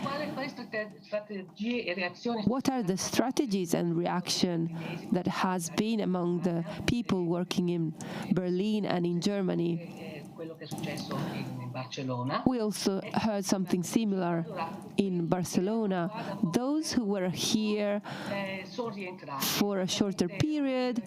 What are the strategies and reaction that has been among the people working in Berlin and in Germany? We also heard something similar in Barcelona. Those who were here for a shorter period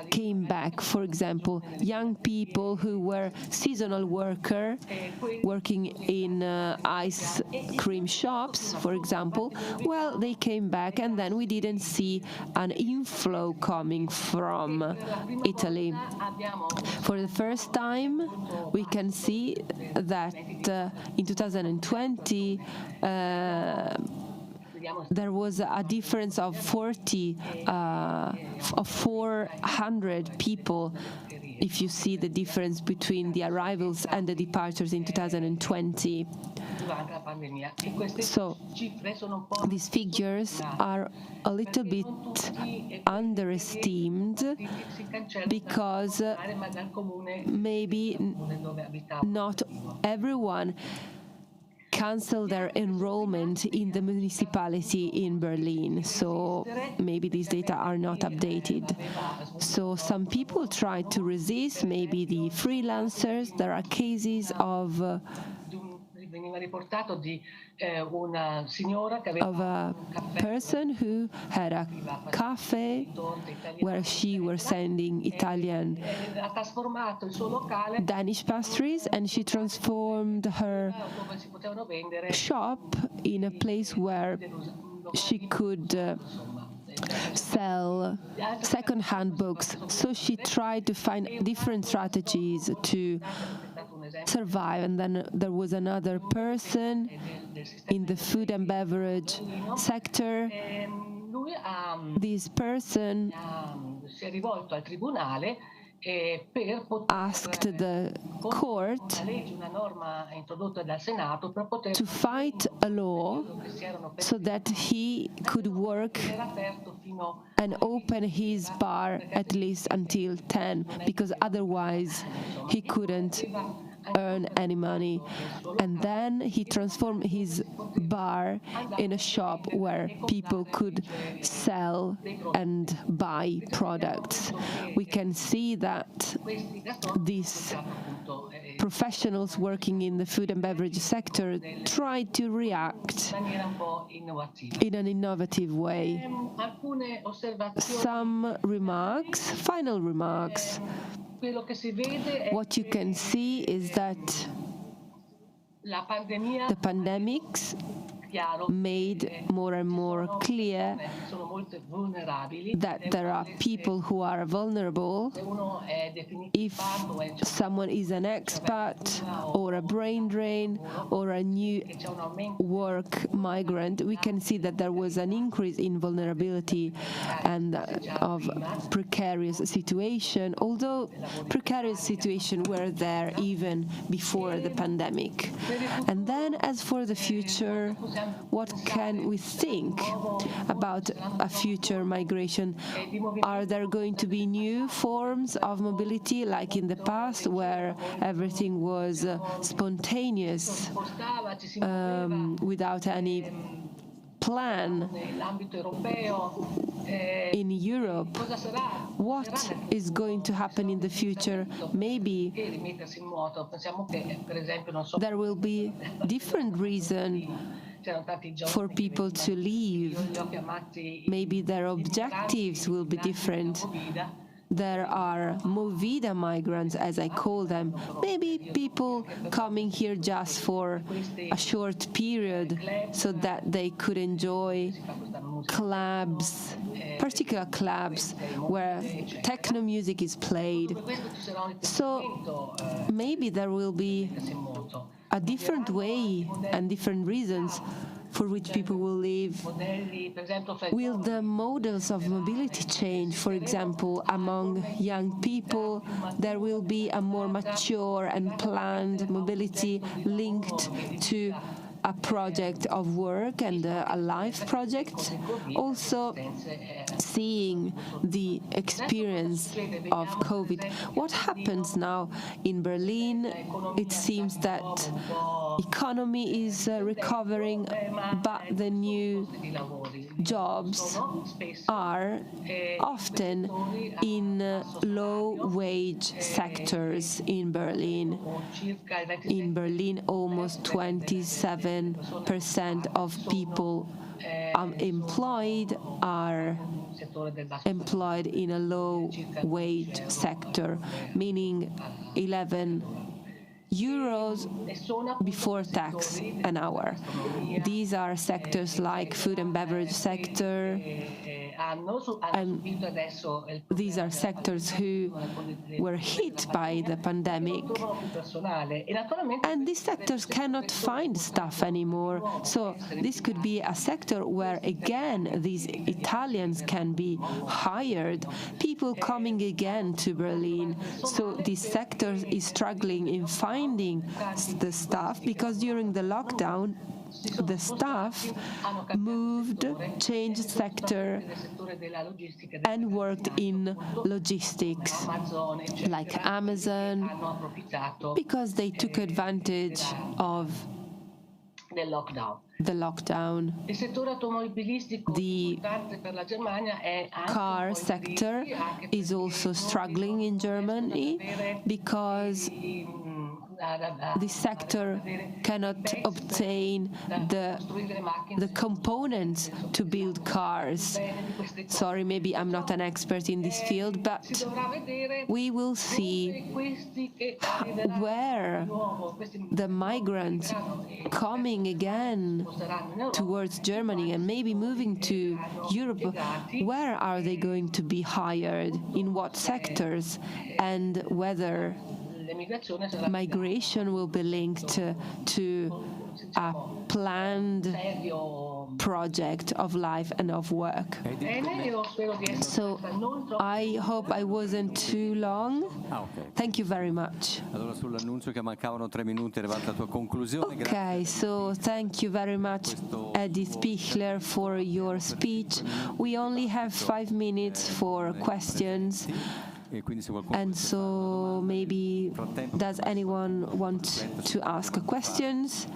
came back. For example, young people who were seasonal working in ice cream shops, for example, well, they came back, and then we didn't see an inflow coming from Italy. For the first time, we can see that in 2020 there was a difference of 400 people if you see the difference between the arrivals and the departures in 2020. So these figures are a little bit underestimated because maybe not everyone cancelled their enrollment in the municipality in Berlin, so maybe these data are not updated. So some people tried to resist, maybe the freelancers. There are cases of a person who had a cafe where she was sending Italian Danish pastries, and she transformed her shop in a place where she could sell second-hand books. So she tried to find different strategies to survive. And then there was another person in the food and beverage sector. This person asked the court to fight a law so that he could work and open his bar at least until 10, because otherwise he couldn't earn any money. And then he transformed his bar in a shop where people could sell and buy products. We can see that these professionals working in the food and beverage sector tried to react in an innovative way. Some remarks, final remarks. What you can see is that the pandemics made more and more clear that there are people who are vulnerable. If someone is an expat or a brain drain or a new work migrant, we can see that there was an increase in vulnerability and of precarious situation, although precarious situations were there even before the pandemic. And then as for the future, what can we think about a future migration? Are there going to be new forms of mobility like in the past where everything was spontaneous without any plan in Europe? What is going to happen in the future? Maybe there will be different reasons for people to leave. Maybe their objectives will be different. There are Movida migrants, as I call them. Maybe people coming here just for a short period so that they could enjoy clubs, particular clubs where techno music is played. So maybe there will be a different way and different reasons for which people will live. Will the models of mobility change? For example, among young people, there will be a more mature and planned mobility linked to a project of work and a life project. Also, seeing the experience of COVID. What happens now in Berlin? It seems that economy is recovering, but the new jobs are often in low-wage sectors in Berlin. In Berlin, almost 27% of people employed are employed in a low-wage sector, meaning 11 euros before tax an hour. These are sectors like food and beverage sector, and these are sectors who were hit by the pandemic, and these sectors cannot find staff anymore. So this could be a sector where again these Italians can be hired, people coming again to Berlin. So this sector is struggling in finding the staff, because during the lockdown the staff moved, changed sector, and worked in logistics, like Amazon, because they took advantage of the lockdown. The car sector is also struggling in Germany because this sector cannot obtain the components to build cars. Sorry, maybe I'm not an expert in this field, but we will see where the migrants coming again towards Germany and maybe moving to Europe, where are they going to be hired, in what sectors, and whether migration will be linked to a planned project of life and of work. So I hope I wasn't too long. Thank you very much. Okay, so thank you very much, Edith Pichler, for your speech. We only have 5 minutes for questions. And so maybe does anyone want to ask questions?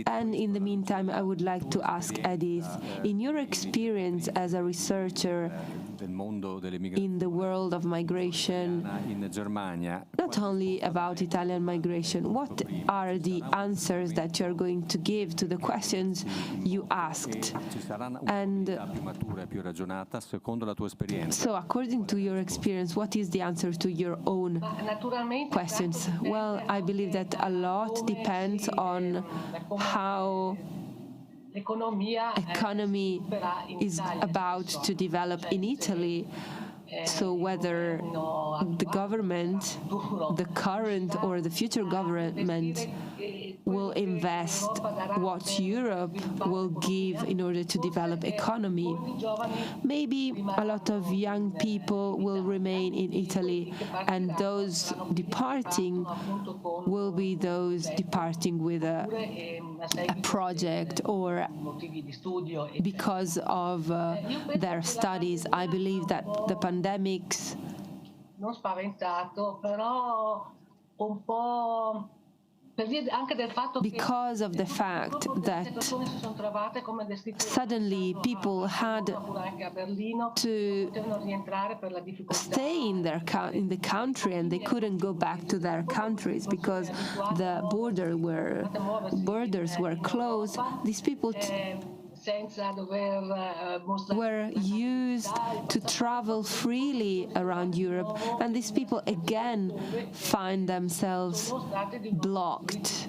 And in the meantime, I would like to ask Edith, in your experience as a researcher in the world of migration, not only about Italian migration, what are the answers that you're going to give to the questions you asked? And so according to your experience, what is the answer to your own questions? Well, I believe that a lot depends on how economy is about to develop in Italy. So whether the government, the current or the future government, will invest what Europe will give in order to develop economy. Maybe a lot of young people will remain in Italy, and those departing will be those departing with a project or because of their studies. I believe that the pandemics because of the fact that suddenly people had to stay in the country and they couldn't go back to their countries because the borders were closed. These people were used to travel freely around Europe, and these people again find themselves blocked,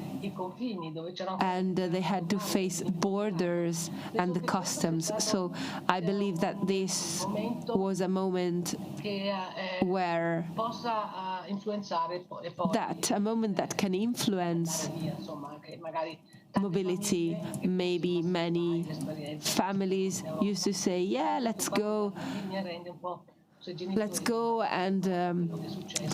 and they had to face borders and the customs. So I believe that this was a moment where a moment that can influence mobility. Maybe many families used to say, yeah, let's go and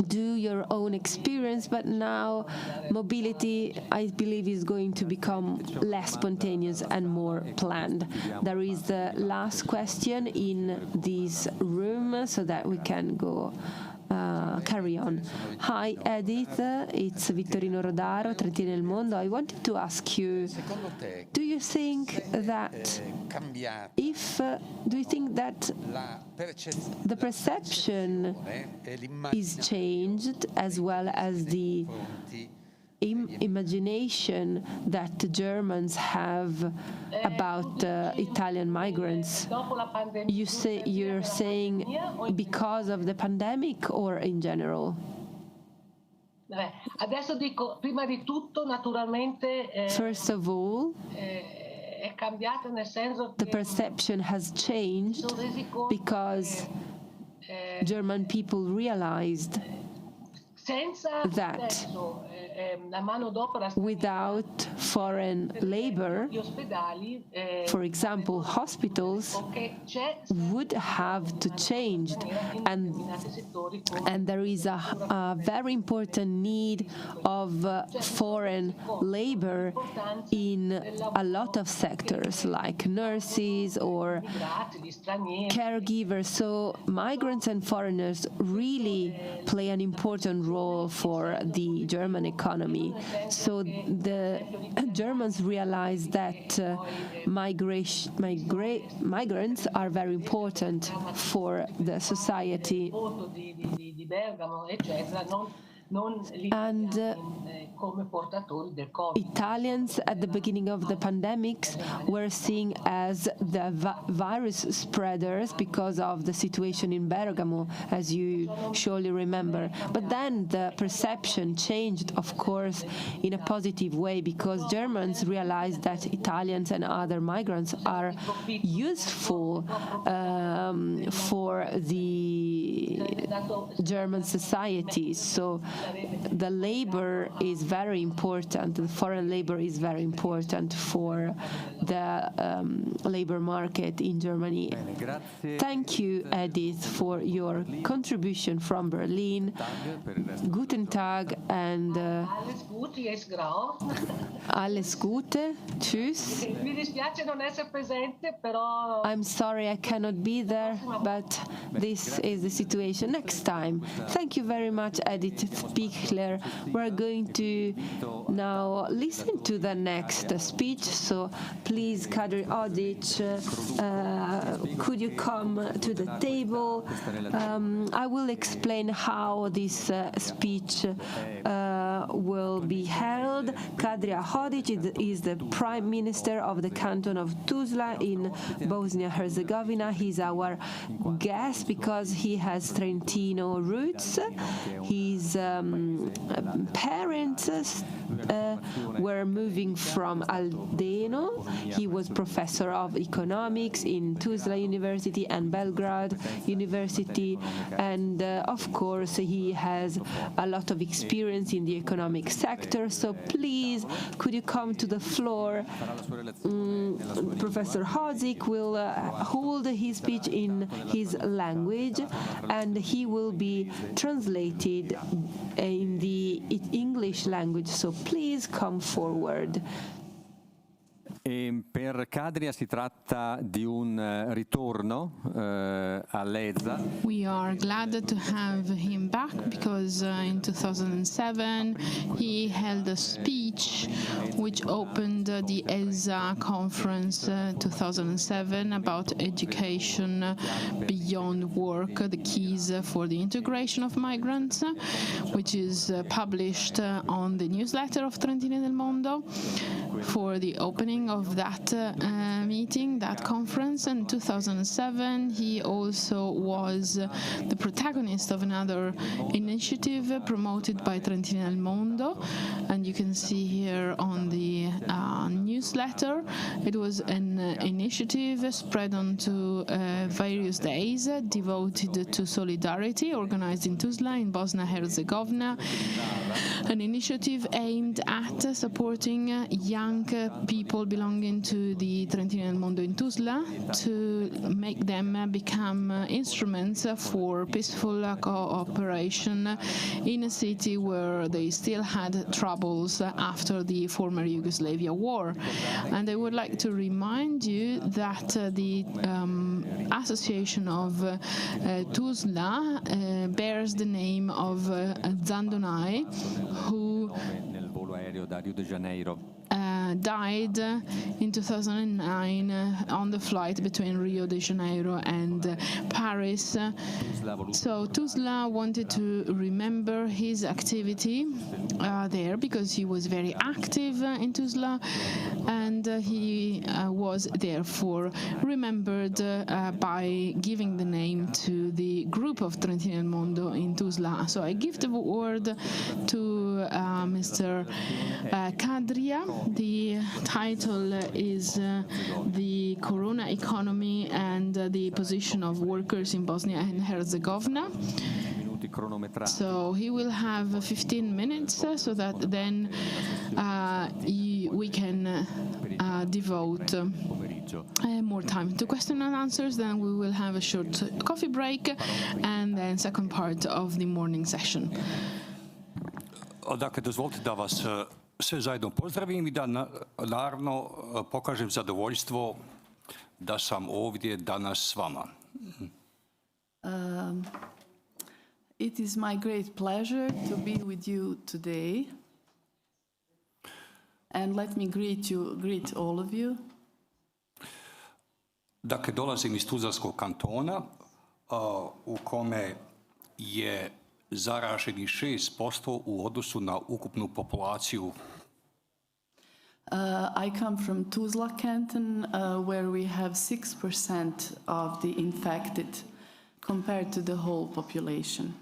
do your own experience, but now mobility, I believe, is going to become less spontaneous and more planned. There is the last question in this room so that we can go carry on. Hi Edith, it's Vittorino Rodaro, Trentino nel Mondo. I wanted to ask you, do you think that the perception is changed as well as the imagination that the Germans have about Italian migrants? You're saying because of the pandemic or in general? First of all, the perception has changed because German people realized that without foreign labor, for example, hospitals would have to change, and there is a very important need of foreign labor in a lot of sectors, like nurses or caregivers. So migrants and foreigners really play an important role for the German economy. So the Germans realize that migrants are very important for the society. And Italians at the beginning of the pandemics were seen as the virus spreaders because of the situation in Bergamo, as you surely remember. But then the perception changed, of course, in a positive way, because Germans realized that Italians and other migrants are useful for the German society. So the labor is very important, the foreign labor is very important for the labor market in Germany. Thank you, Edith, for your contribution from Berlin. Guten Tag and alles Gute. Tschüss.
Mi dispiace non essere presente, però
I'm sorry I cannot be there, but this is the situation. Next time. Thank you very much, Edith Pichler. We're going to now listen to the next speech. So please, Kadrija Hodžić, could you come to the table? I will explain how this speech will be held. Kadrija Hodžić is the Prime Minister of the Canton of Tuzla in Bosnia and Herzegovina. He's our guest because he has Trentino roots. His parents were moving from Aldeno. He was professor of economics in Tuzla University and Belgrade University, and of course he has a lot of experience in the economic sector. So please, could you come to the floor? Professor Hodžić will hold his speech in his language, and he will be translated in the English language. So please come forward.
Per Kadrija si tratta di un ritorno all'ETSA.
We are glad to have him back because in 2007 he held a speech which opened the ETSA conference 2007 about education beyond work, the keys for the integration of migrants, which is published on the newsletter of Trentino del Mondo. For the opening of that meeting, that conference in 2007, he also was the protagonist of another initiative promoted by Trentino del Mondo, and you can see here on the newsletter. It was an initiative spread onto various days devoted to solidarity, organized in Tuzla in Bosnia and Herzegovina, an initiative aimed at supporting young people belonging to the Trentino del Mondo in Tuzla to make them become instruments for peaceful cooperation in a city where they still had troubles after the former Yugoslavia war. And I would like to remind you that the association of Tuzla bears the name of Zandonai, who died in 2009 on the flight between Rio de Janeiro and Paris. So Tuzla wanted to remember his activity there because he was very active in Tuzla, and he was therefore remembered by giving the name to the group of Trentino del Mondo in Tuzla. So I give the word to Mr. Kadrija. The title is The Corona Economy and the Position of Workers in Bosnia and Herzegovina. So he will have 15 minutes so that then we can devote more time to question and answers. Then we will have a short coffee break and then second part of the morning session.
Dakle, dozvolite da vas sve zajedno pozdravim i da naravno pokažem zadovoljstvo da sam ovdje danas s vama.
It is my great pleasure to be with you today. And let me greet all of you.
Dakle, dolazim iz Tuzlanskog kantona u kome je zaraženih 6% u odnosu na ukupnu populaciju.
I come from Tuzla, Canton, where we have 6% of the infected compared to the whole population.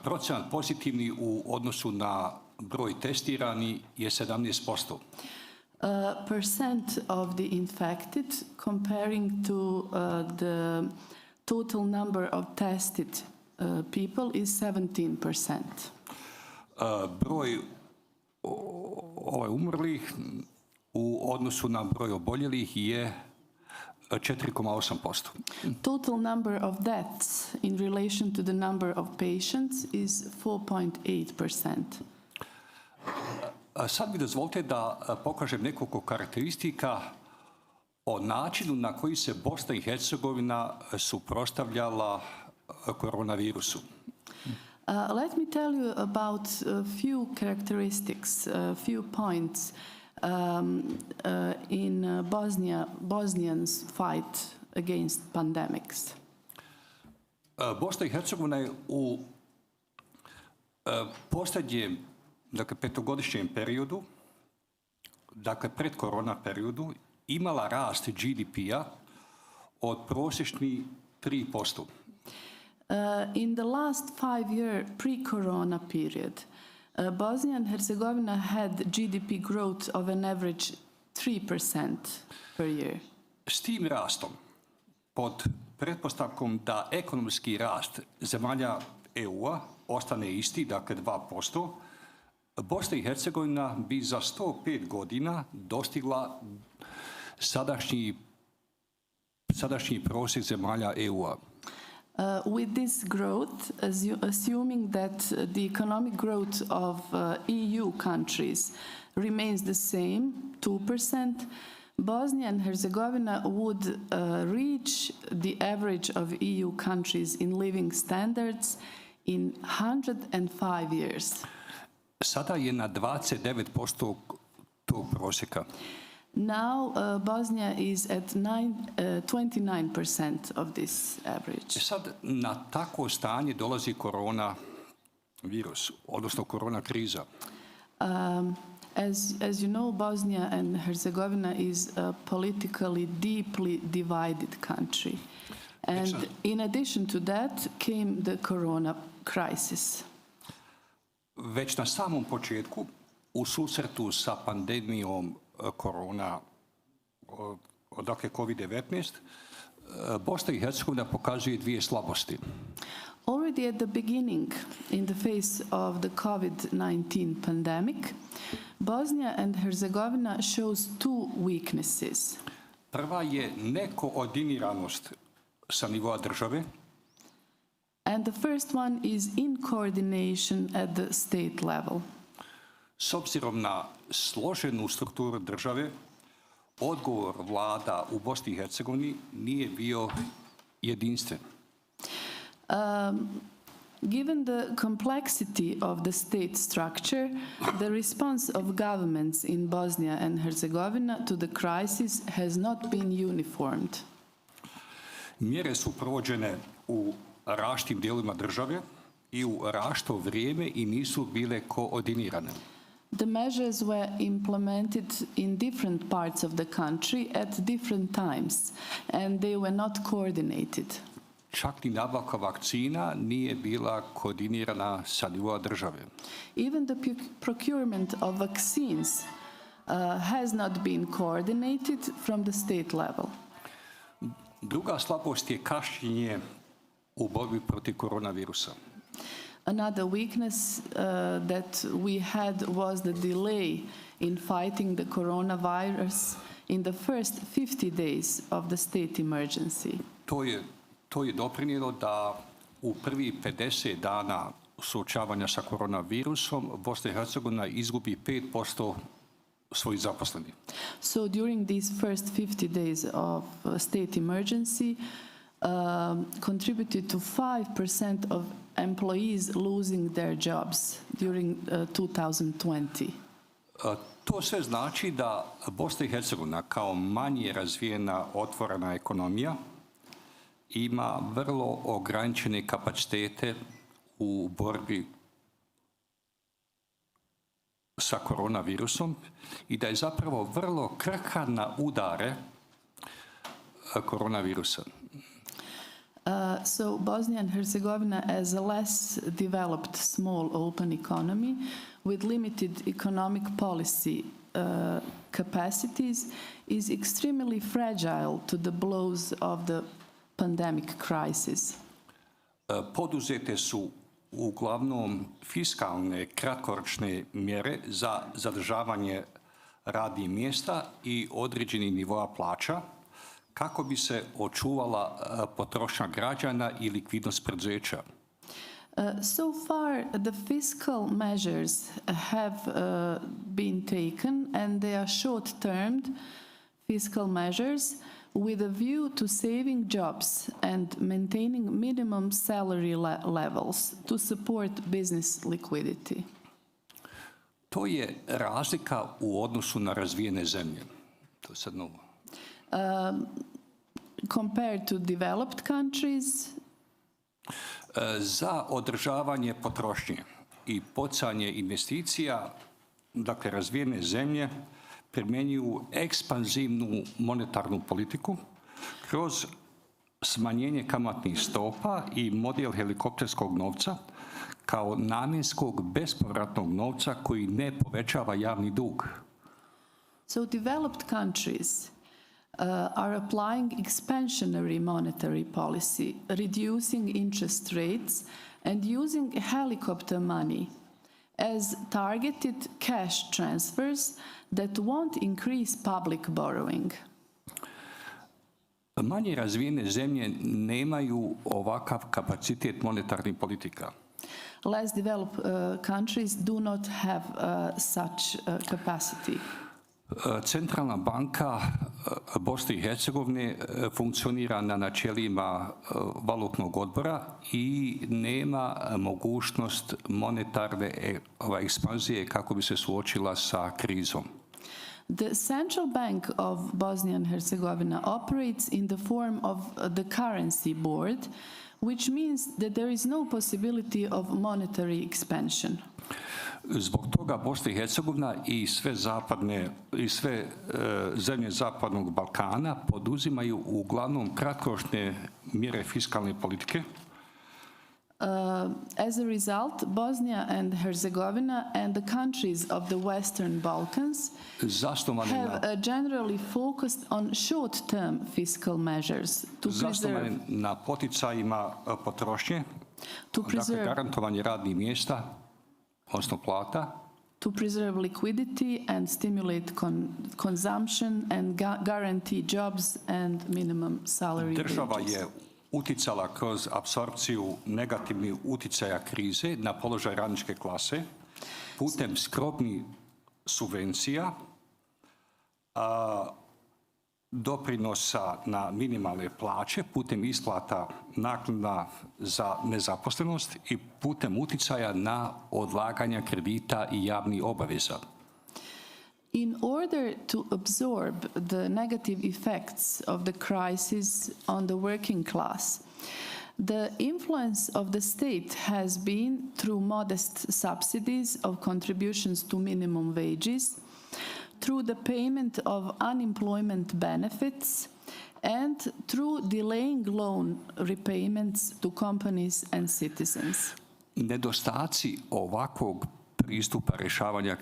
Procenat pozitivni u odnosu na broj testirani je 17%.
Percent of the infected comparing to the total number of tested people is 17%.
Broj umrlih u odnosu na broj oboljelih je 4,8%.
Total number of deaths in relation to the number of patients is 4.8%.
Sad mi dozvolite da pokažem nekoliko karakteristika o načinu na koji se Bosna i Hercegovina suprotstavljala koronavirusu.
Let me tell you about a few characteristics, a few points in Bosnians' fight against pandemics.
Bosna i Hercegovina je u posljednjem, dakle, petogodišnjem periodu, dakle, pred korona periodu, imala rast GDP-a od prosječni 3%.
In the last 5-year pre-corona period, Bosnia and Herzegovina had GDP growth of an average 3% per year.
S tim rastom, pod pretpostavkom da ekonomski rast zemalja EU-a ostane isti, dakle 2%, Bosna i Hercegovina bi za 105 godina dostigla sadašnji prosjek zemalja EU-a.
With this growth, assuming that the economic growth of EU countries remains the same, 2%, Bosnia and Herzegovina would reach the average of EU countries in living standards in 105 years.
Sada je na 29% tog prosjeka.
Now Bosnia is at 29% of this average.
Sad na takvo stanje dolazi korona virus, odnosno korona kriza.
As you know, Bosnia and Herzegovina is a politically deeply divided country. And in addition to that came the corona crisis.
Već na samom početku, u susretu sa pandemijom korona, dakle COVID-19, Bosna i Hercegovina pokazuje dvije slabosti.
Already at the beginning, in the face of the COVID-19 pandemic, Bosnia and Herzegovina shows two weaknesses.
Prva je nekoordiniranost sa nivoa države.
And the first one is incoordination at the state level.
S obzirom na složenu strukturu države, odgovor vlada u Bosni i Hercegovini nije bio jedinstven.
Given the complexity of the state structure, the response of governments in Bosnia and Herzegovina to the crisis has not been uniformed.
Mjere su provođene u različitim dijelovima države i u različito vrijeme i nisu bile koordinirane.
The measures were implemented in different parts of the country at different times, and they were not coordinated.
Čak ni nabavka vakcina nije bila koordinirana sa nivoa države.
Even the procurement of vaccines has not been coordinated from the state level.
Druga slabost je kašnjenje u borbi protiv koronavirusa.
Another weakness that we had was the delay in fighting the coronavirus in the first 50 days of the state emergency.
To je doprinijelo da u prvi 50 dana suočavanja sa koronavirusom Bosna i Hercegovina izgubi 5% svojih zaposlenih.
So during these first 50 days of state emergency contributed to 5% of employees losing their jobs during 2020.
To sve znači da Bosna i Hercegovina kao manje razvijena otvorena ekonomija ima vrlo ograničene kapacitete u borbi sa koronavirusom i da je zapravo vrlo krhka na udare koronavirusa.
So Bosnia and Herzegovina, as a less developed small open economy with limited economic policy capacities, is extremely fragile to the blows of the pandemic crisis.
Poduzete su uglavnom fiskalne kratkoročne mjere za zadržavanje radnih mjesta i određenih nivoa plaća kako bi se očuvala potrošnja građana i likvidnost preduzeća.
So far, the fiscal measures have been taken, and they are short-term fiscal measures with a view to saving jobs and maintaining minimum salary levels to support business liquidity.
To je razlika u odnosu na razvijene zemlje. To je sad novo.
Compared to developed countries,
za održavanje potrošnje i poticanje investicija, dakle razvijene zemlje primjenjuju ekspanzivnu monetarnu politiku kroz smanjenje kamatnih stopa i model helikopterskog novca kao namjenskog bespovratnog novca koji ne povećava javni dug.
So developed countries are applying expansionary monetary policy, reducing interest rates and using helicopter money as targeted cash transfers that won't increase public borrowing.
Manje razvijene zemlje nemaju ovakav kapacitet monetarnih politika.
Less developed countries do not have such capacity.
Centralna banka Bosne i Hercegovine funkcionira na načelima valutnog odbora i nema mogućnost monetarne ekspanzije kako bi se suočila sa krizom.
The Central Bank of Bosnia and Herzegovina operates in the form of the currency board, which means that there is no possibility of monetary expansion.
Zbog toga Bosna i Hercegovina i sve zemlje Zapadnog Balkana poduzimaju uglavnom kratkoročne mjere fiskalne politike.
As a result, Bosnia and Herzegovina and the countries of the Western Balkans have generally focused on short-term fiscal measures to preserve
na poticajima potrošnje, dakle garantovanje radnih mjesta, odnosno plata,
to preserve liquidity and stimulate consumption and guarantee jobs and minimum salary wages.
Država je uticala kroz apsorpciju negativnih uticaja krize na položaj radničke klase putem skromnih subvencija, doprinosa na minimalne plaće, putem isplata naknada za nezaposlenost i putem uticaja na odlaganja kredita i javnih obaveza.
In order to absorb the negative effects of the crisis on the working class, the influence of the state has been through modest subsidies of contributions to minimum wages, through the payment of unemployment benefits, and through delaying loan repayments to companies and citizens.
Nedostaci ovakvog pristupa rješavanja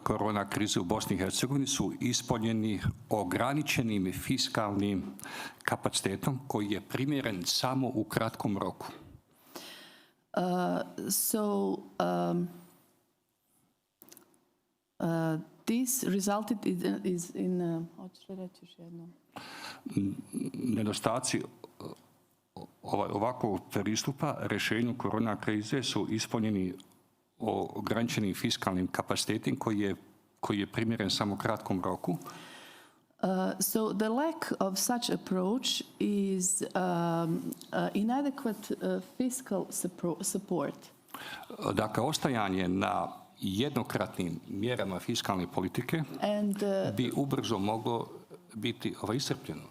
korona krize u Bosni i Hercegovini su ispunjeni ograničenim fiskalnim kapacitetom koji je primjeren samo u kratkom roku.
This resulted in
nedostaci ovakvog pristupa rješenju korona krize su ispunjeni ograničenim fiskalnim kapacitetom koji je primjeren samo kratkom roku.
So the lack of such approach is inadequate fiscal support.
Dakle, ostajanje na jednokratnim mjerama fiskalne politike bi ubrzo moglo biti iscrpljeno.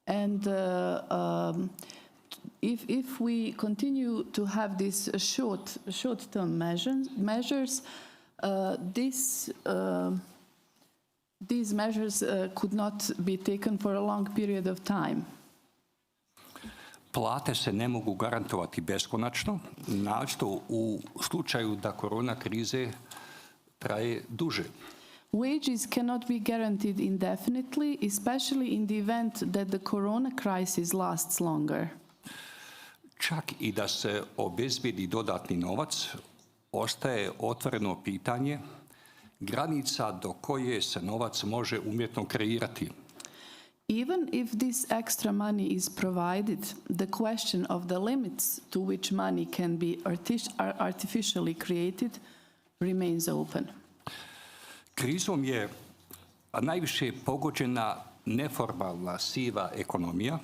And if we continue to have these short-term measures, these measures could not be taken for a long period of time.
Plate se ne mogu garantovati beskonačno, naročito u slučaju da korona krize traje duže.
Wages cannot be guaranteed indefinitely, especially in the event that the corona crisis lasts longer.
Čak i da se obezbijedi dodatni novac, ostaje otvoreno pitanje granica do koje se novac može umjetno kreirati.
Even if this extra money is provided, the question of the limits to which money can be artificially created remains open.
Krizom je najviše pogođena neformalna siva ekonomija,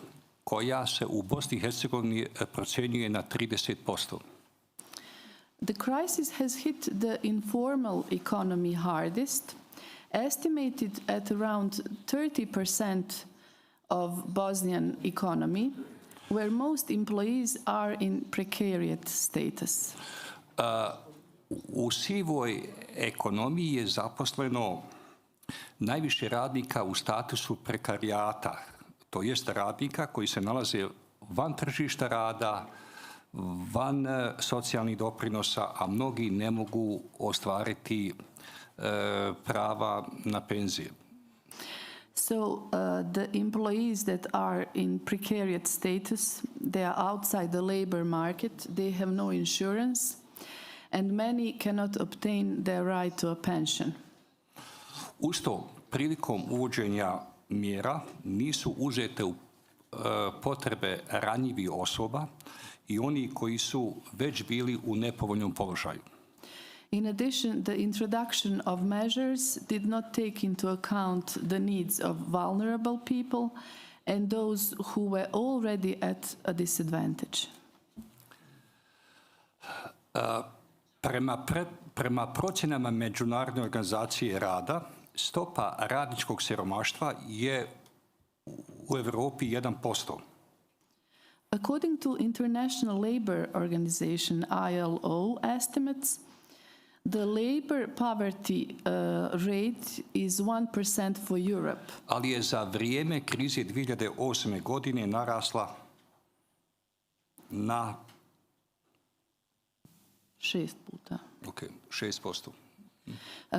koja se u Bosni i Hercegovini procjenjuje na 30%.
The crisis has hit the informal economy hardest, estimated at around 30% of Bosnian economy, where most employees are in precariat status.
U sivoj ekonomiji je zaposleno najviše radnika u statusu prekarijata, to jest radnika koji se nalaze van tržišta rada, van socijalnih doprinosa, a mnogi ne mogu ostvariti prava na penzije.
So the employees that are in precariat status, they are outside the labor market, they have no insurance, and many cannot obtain their right to a pension.
Usto, prilikom uvođenja mjera nisu uzete u potrebe ranjivih osoba i oni koji su već bili u nepovoljnom položaju.
In addition, the introduction of measures did not take into account the needs of vulnerable people and those who were already at a disadvantage.
Prema procjenama Međunarodne organizacije rada, stopa radničkog siromaštva je u Europi 1%.
According to International Labour Organization ILO estimates, the labor poverty rate is 1% for Europe.
Ali je za vrijeme krize 2008. godine narasla na
6 puta.
Okay, 6%.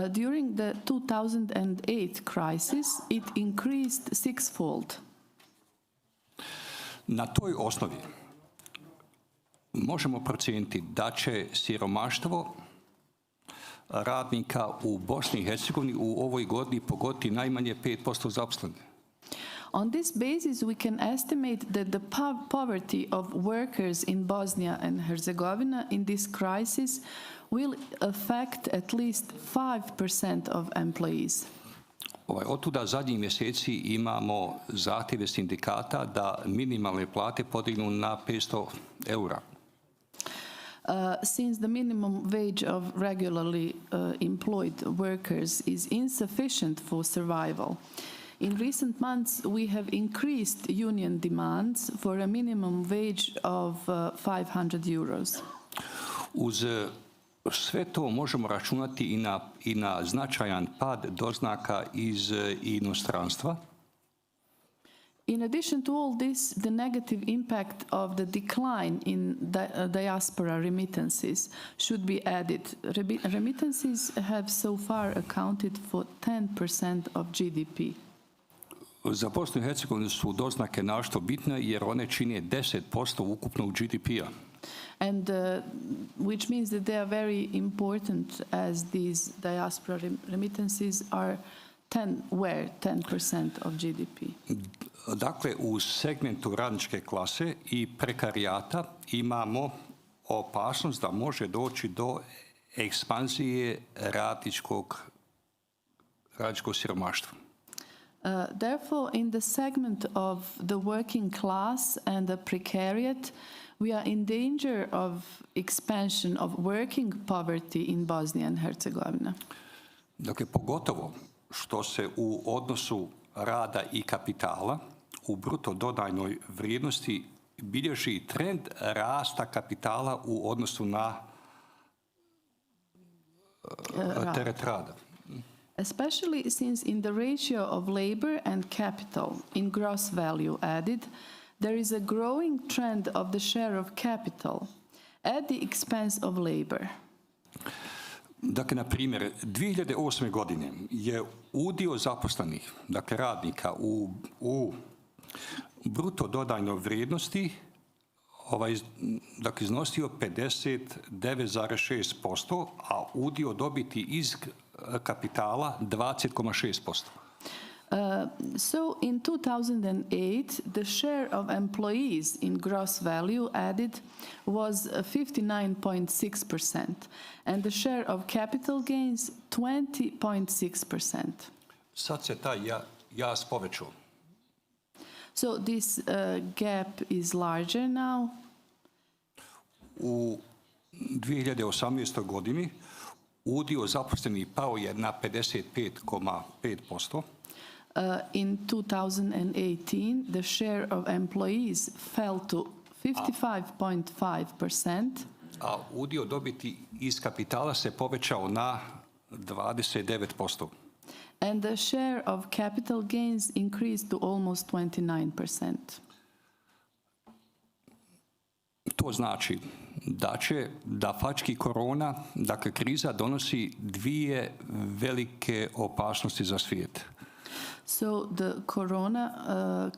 During the 2008 crisis, it increased sixfold.
Na toj osnovi možemo procijeniti da će siromaštvo radnika u Bosni i Hercegovini u ovoj godini pogoditi najmanje 5% zaposlenih.
On this basis, we can estimate that the poverty of workers in Bosnia and Herzegovina in this crisis will affect at least 5% of employees.
Otuda zadnjih mjeseci imamo zahtjeve sindikata da minimalne plate podignu na 500 eura.
Since the minimum wage of regularly employed workers is insufficient for survival, in recent months we have increased union demands for a minimum wage of 500 euros.
Uz sve to možemo računati i na značajan pad doznaka iz inostranstva.
In addition to all this, the negative impact of the decline in diaspora remittances should be added. Remittances have so far accounted for 10% of GDP.
Za Bosnu i Hercegovinu su doznake našto bitne jer one čine 10% ukupnog GDP-a.
And which means that they are very important as these diaspora remittances are 10% of GDP.
Dakle, u segmentu radničke klase i prekarijata imamo opasnost da može doći do ekspanzije radničkog siromaštva.
Therefore, in the segment of the working class and the precariat, we are in danger of expansion of working poverty in Bosnia and Herzegovina.
Dakle, pogotovo što se u odnosu rada i kapitala u bruto dodajnoj vrijednosti bilježi trend rasta kapitala u odnosu na teret rada.
Especially since in the ratio of labor and capital in gross value added, there is a growing trend of the share of capital at the expense of labor.
Dakle, na primjer, 2008. godine je udio zaposlenih, dakle radnika u bruto dodajnoj vrijednosti dakle, iznosio 59,6%, a udio dobiti iz kapitala 20,6%.
So in 2008, the share of employees in gross value added was 59.6%, and the share of capital gains 20.6%.
Sad se taj jaz povećao.
So this gap is larger now.
U 2018. godini udio zaposlenih pao je na 55,5%.
In 2018, the share of employees fell to 55.5%.
A udio dobiti iz kapitala se povećao na 29%.
And the share of capital gains increased to almost 29%.
To znači da fački korona, dakle kriza, donosi dvije velike opasnosti za svijet.
So the corona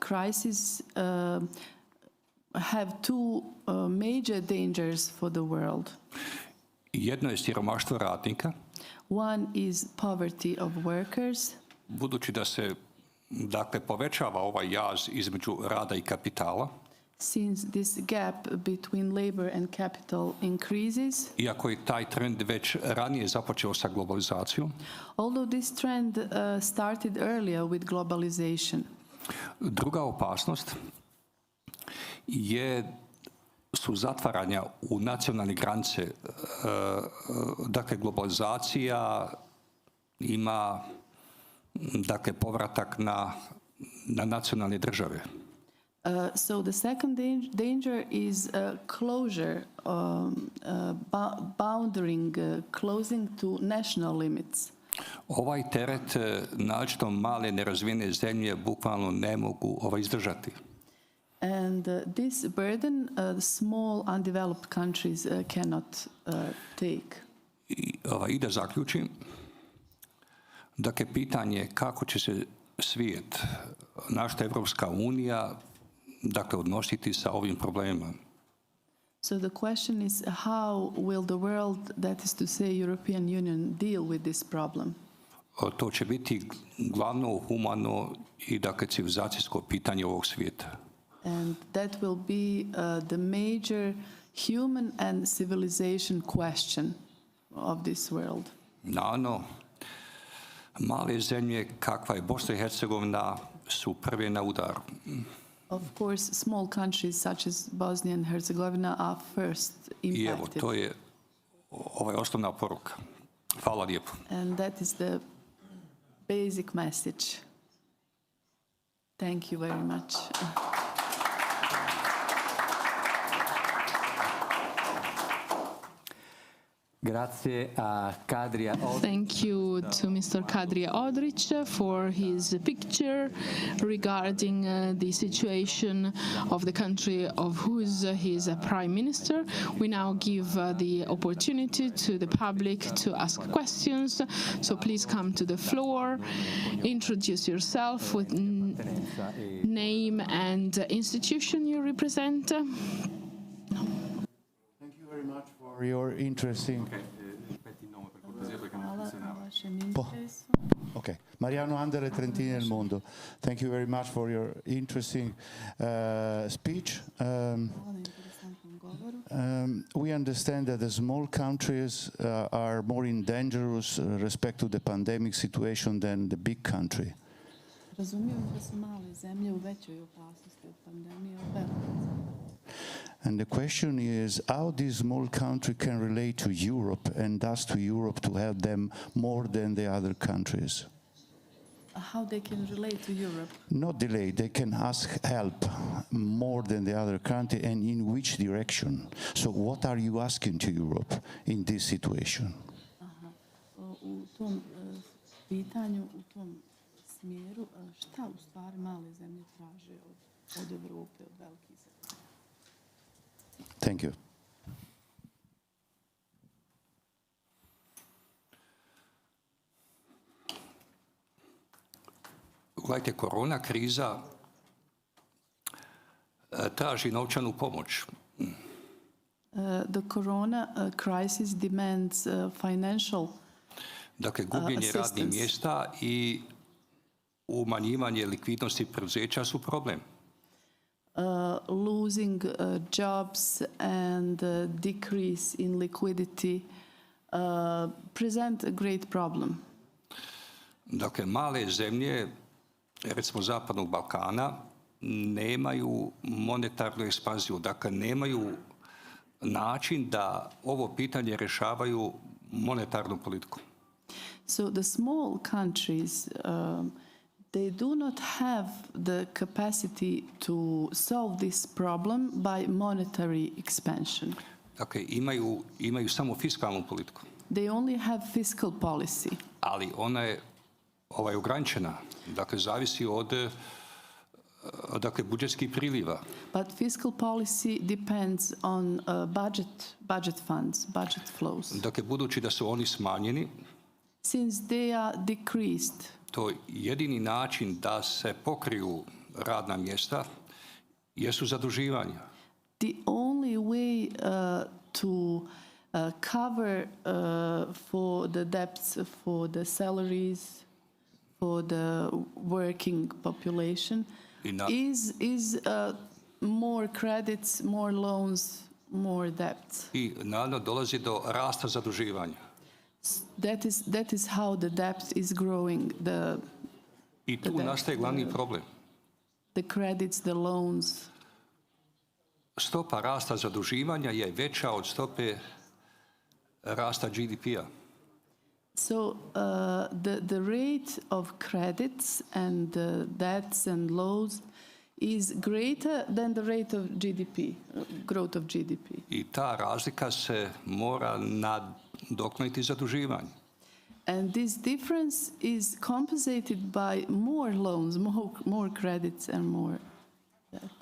crisis have two major dangers for the world.
Jedno je siromaštvo radnika.
One is poverty of workers.
Budući da se dakle povećava ovaj jaz između rada i kapitala.
Since this gap between labor and capital increases.
Iako je taj trend već ranije započeo sa globalizacijom.
Although this trend started earlier with globalization.
Druga opasnost su zatvaranja u nacionalne granice. Dakle, globalizacija ima dakle povratak na nacionalne države.
So the second danger is closure, closing to national limits.
Ovaj teret naročito male nerazvijene zemlje bukvalno ne mogu izdržati.
And this burden small undeveloped countries cannot take.
I da zaključim, dakle pitanje kako će se svijet, naša Evropska unija, dakle odnositi sa ovim problemima.
So the question is how will the world, that is to say European Union, deal with this problem?
To će biti glavno humano i dakle civilizacijsko pitanje ovog svijeta.
And that will be the major human and civilization question of this world.
Naravno, male zemlje kakva je Bosna i Hercegovina su prve na udaru.
Of course, small countries such as Bosnia and Herzegovina are first impacted.
I evo, to je osnovna poruka. Hvala lijepo.
And that is the basic message. Thank you very much.
Grazie a Kadrija Hodžić.
Thank you to Mr. Kadrija Hodžić for his picture regarding the situation of the country of whose he is a prime minister. We now give the opportunity to the public to ask questions. So please come to the floor, introduce yourself with name and institution you represent.
For your interesting... Okay. Mariano Andere, Trentini nel Mondo. Thank you very much for your interesting speech. We understand that the small countries are more in dangerous respect to the pandemic situation than the big country. And the question is how this small country can relate to Europe and thus to Europe to help them more than the other countries.
how they can relate to Europe?
Not delay, they can ask help more than the other country, and in which direction. So what are you asking to Europe in this situation?
U tom pitanju, u tom smjeru, šta u stvari male zemlje traže od Evrope, od velikih zemalja?
Thank you.
Gledajte, korona kriza traži novčanu pomoć.
The corona crisis demands financial
Dakle, gubljenje radnih mjesta i umanjivanje likvidnosti preduzeća su problem.
Losing jobs and decrease in liquidity present a great problem.
Dakle, male zemlje, recimo Zapadnog Balkana, nemaju monetarnu ekspanziju, dakle nemaju način da ovo pitanje rješavaju monetarnom politikom.
So the small countries, they do not have the capacity to solve this problem by monetary expansion.
Dakle, imaju samo fiskalnu politiku.
They only have fiscal policy.
Ali ona je ograničena, dakle zavisi od budžetskih priliva.
But fiscal policy depends on budget funds, budget flows.
Dakle, budući da su oni smanjeni,
since they are decreased,
to jedini način da se pokriju radna mjesta jesu zaduživanja.
The only way to cover for the debts, for the salaries, for the working population is more credits, more loans, more debts.
I naravno dolazi do rasta zaduživanja.
That is how the debt is growing.
I tu nastaje glavni problem.
The credits, the loans.
Stopa rasta zaduživanja je veća od stope rasta GDP-a.
So the rate of credits and debts and loans is greater than the rate of GDP, growth of GDP.
I ta razlika se mora nadoknaditi zaduživanje.
And this difference is compensated by more loans, more credits and more debts.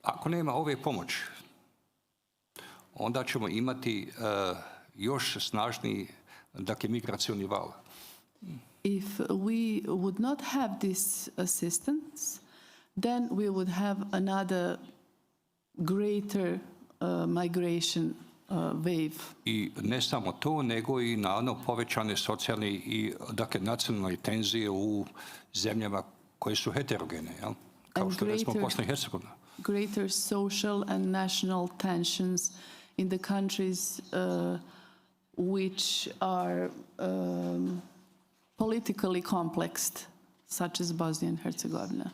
Ako nema ove pomoći, onda ćemo imati još snažniji migracioni val.
If we would not have this assistance, then we would have another greater migration wave.
I ne samo to, nego i naravno povećane socijalne i nacionalne tenzije u zemljama koje su heterogene, jel? Kao što recimo Bosna i Hercegovina.
Greater social and national tensions in the countries which are politically complex, such as Bosnia and Herzegovina.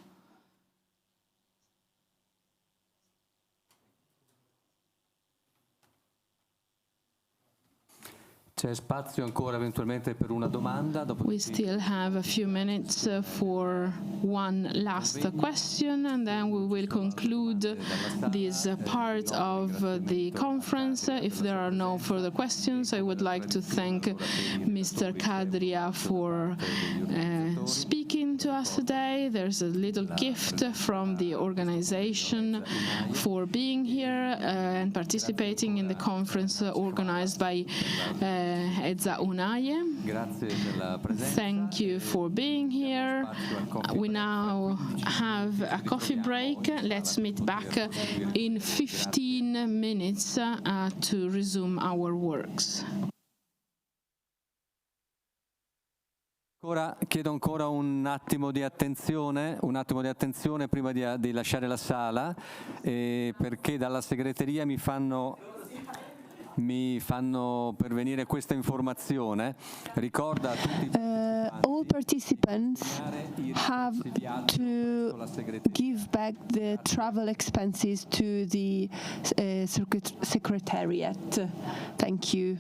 C'è spazio ancora eventualmente per una domanda?
We still have a few minutes for one last question, and then we will conclude this part of the conference. If there are no further questions, I would like to thank Mr. Kadrija for speaking to us today. There's a little gift from the organization for being here and participating in the conference organized by ETUC YC. Thank you for being here. We now have a coffee break. Let's meet back in 15 minutes to resume our works.
Chiedo ancora un attimo di attenzione prima di lasciare la sala, perché dalla segreteria mi fanno pervenire questa informazione. Ricorda a tutti
all participants have to give back the travel expenses to the secretariat. Thank you.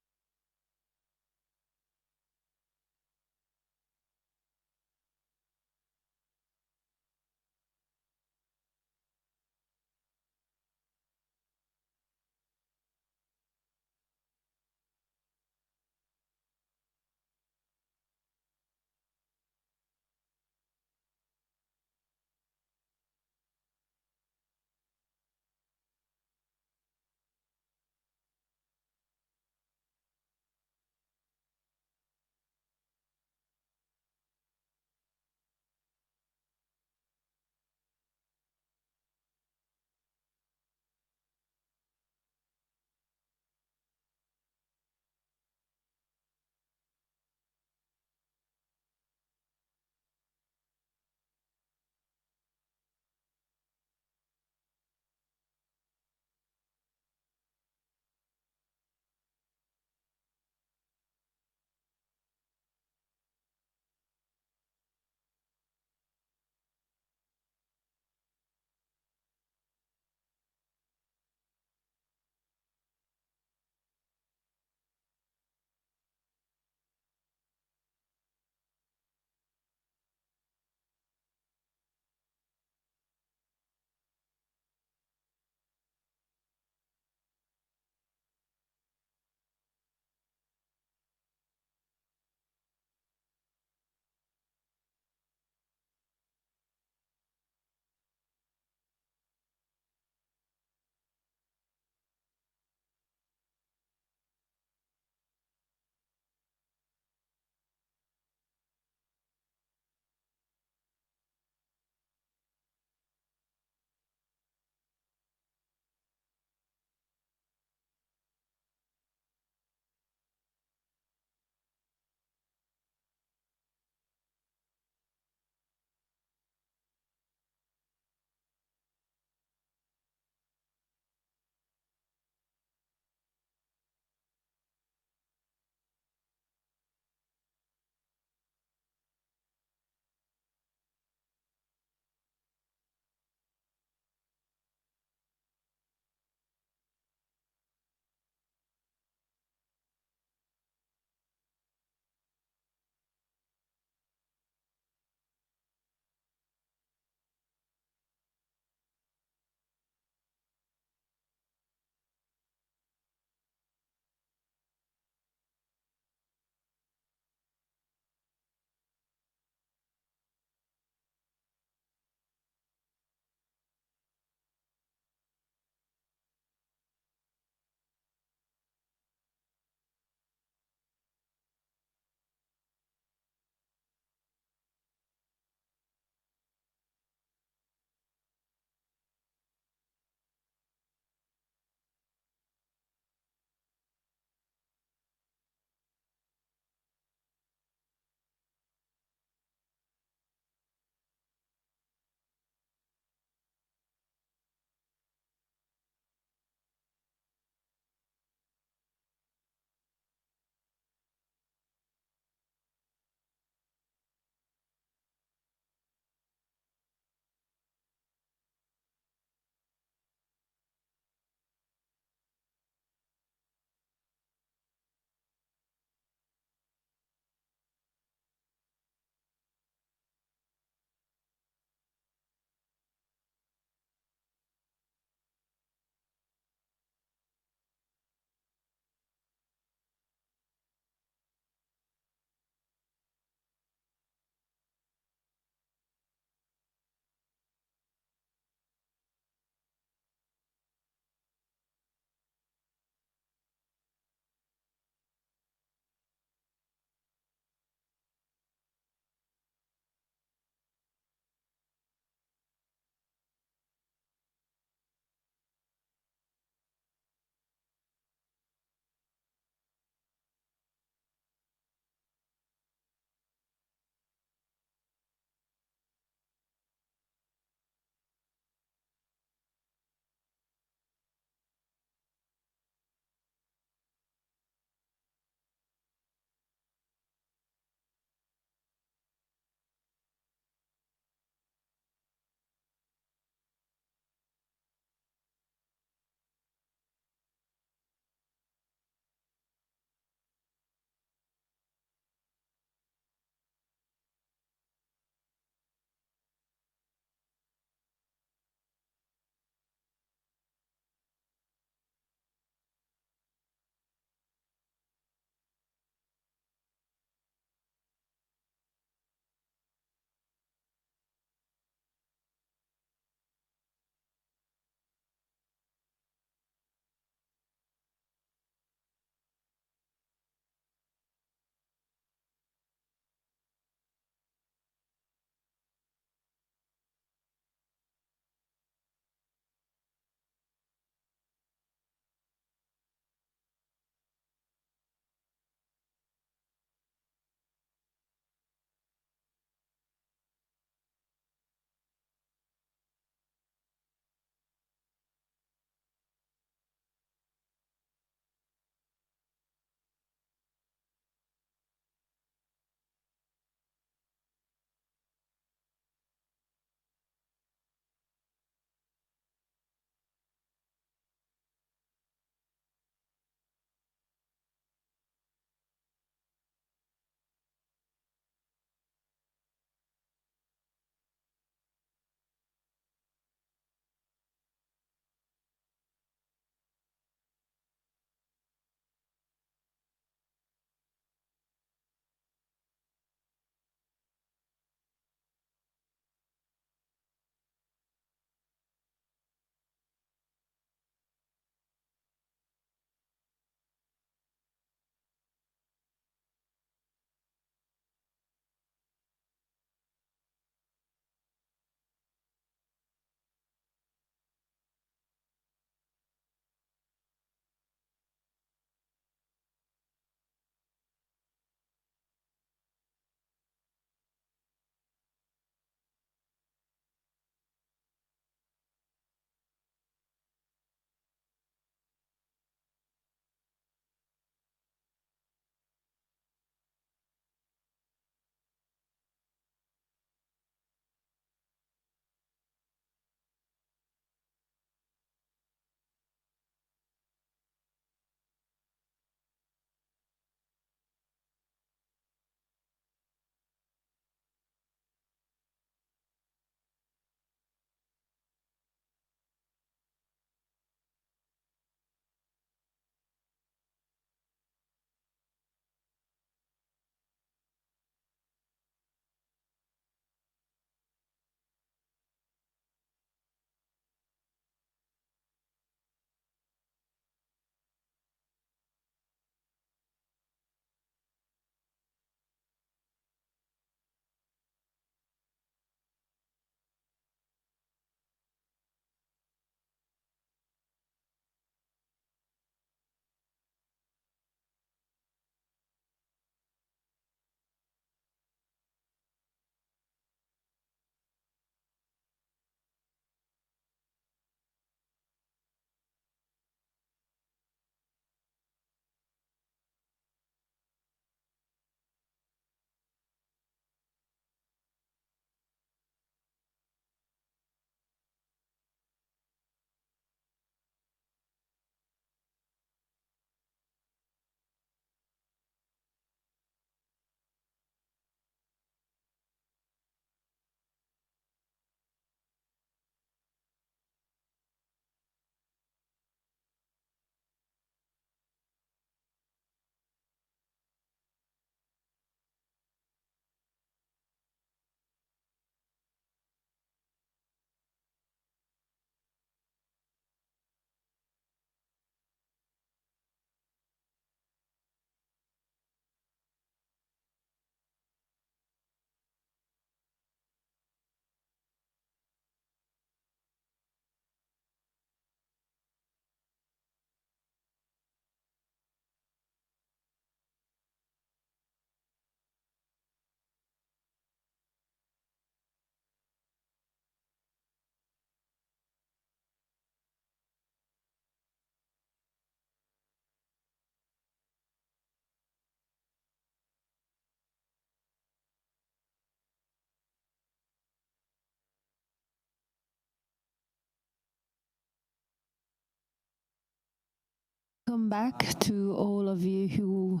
Welcome back to all of you who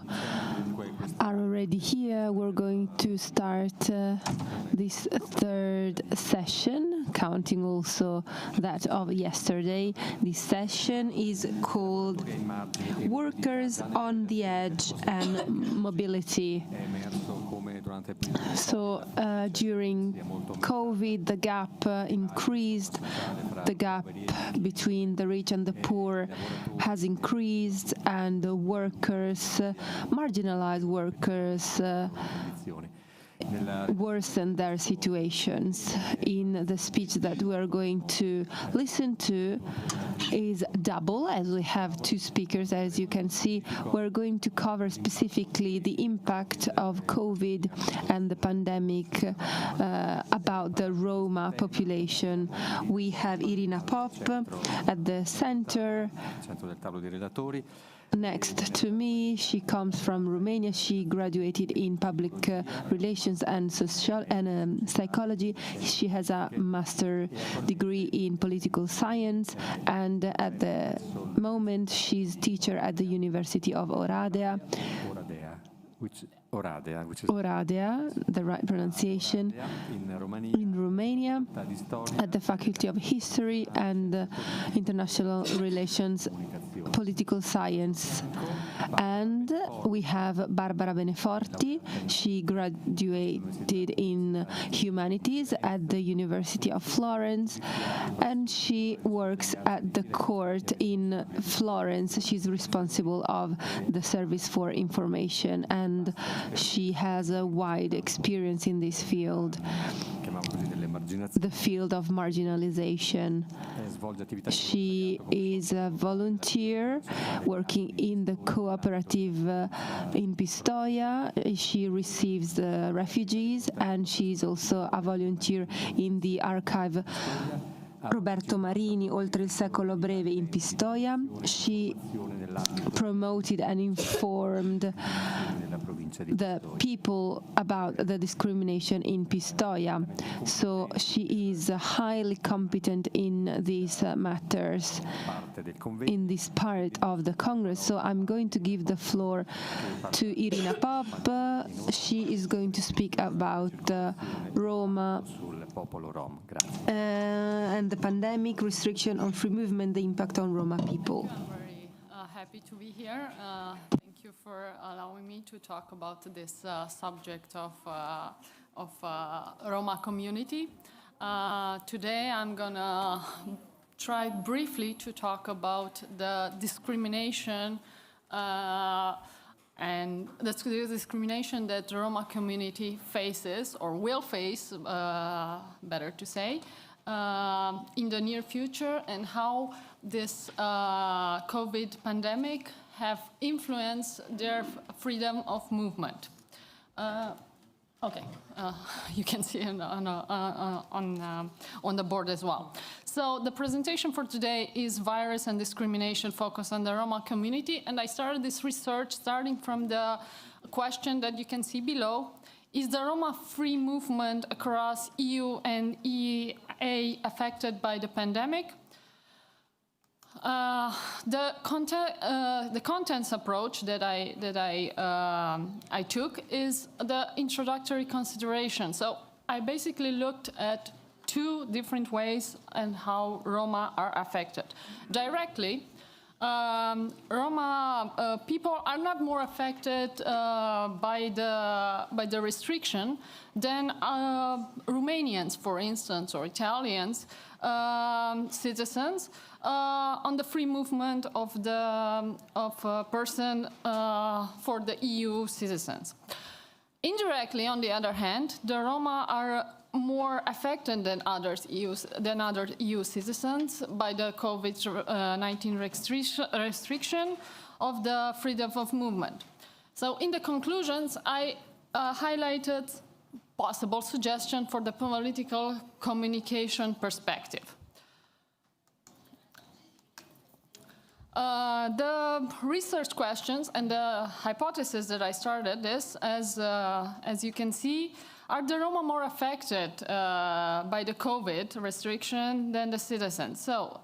are already here. We're going to start this third session, counting also that of yesterday. This session is called Workers on the Edge and Mobility. So during COVID, the gap increased. The gap between the rich and the poor has increased, and the workers, marginalized workers, worsen their situations. In the speech that we are going to listen to is double, as we have two speakers. As you can see, we're going to cover specifically the impact of COVID and the pandemic about the Roma population. We have Irina Pop at the center. Next to me, she comes from Romania. She graduated in public relations and psychology. She has a master's degree in political science, and at the moment she's teacher at the University of Oradea. Oradea, the right pronunciation, in Romania, at the Faculty of History and International Relations, Political Science. And we have Barbara Beneforti. She graduated in Humanities at the University of Florence, and she works at the court in Florence. She's responsible of the Service for Information, and she has a wide experience in this field, the field of marginalization. She is a volunteer working in the cooperative in Pistoia. She receives the refugees, and she is also a volunteer in the Archivio Roberto Marini, Oltre il secolo breve in Pistoia. She promoted and informed the people about the discrimination in Pistoia. So she is highly competent in these matters, in this part of the Congress. So I'm going to give the floor to Irina Pop. She is going to speak about Roma and the pandemic, restriction on free movement, the impact on Roma people.
I'm very happy to be here. Thank you for allowing me to talk about this subject of Roma community. Today I'm gonna try briefly to talk about the discrimination and the discrimination that the Roma community faces, or will face, better to say, in the near future, and how this COVID pandemic have influenced their freedom of movement. You can see it on the board as well. So the presentation for today is Virus and Discrimination Focused on the Roma Community, and I started this research starting from the question that you can see below. Is the Roma free movement across EU and EEA affected by the pandemic? The contents approach that I took is the introductory consideration. So I basically looked at two different ways and how Roma are affected. Directly, Roma people are not more affected by the restriction than Romanians, for instance, or Italians citizens on the free movement of a person for the EU citizens. Indirectly, on the other hand, the Roma are more affected than other EU citizens by the COVID-19 restriction of the freedom of movement. So in the conclusions, I highlighted possible suggestion for the political communication perspective. The research questions and the hypothesis that I started this, as you can see, are the Roma more affected by the COVID restriction than the citizens? So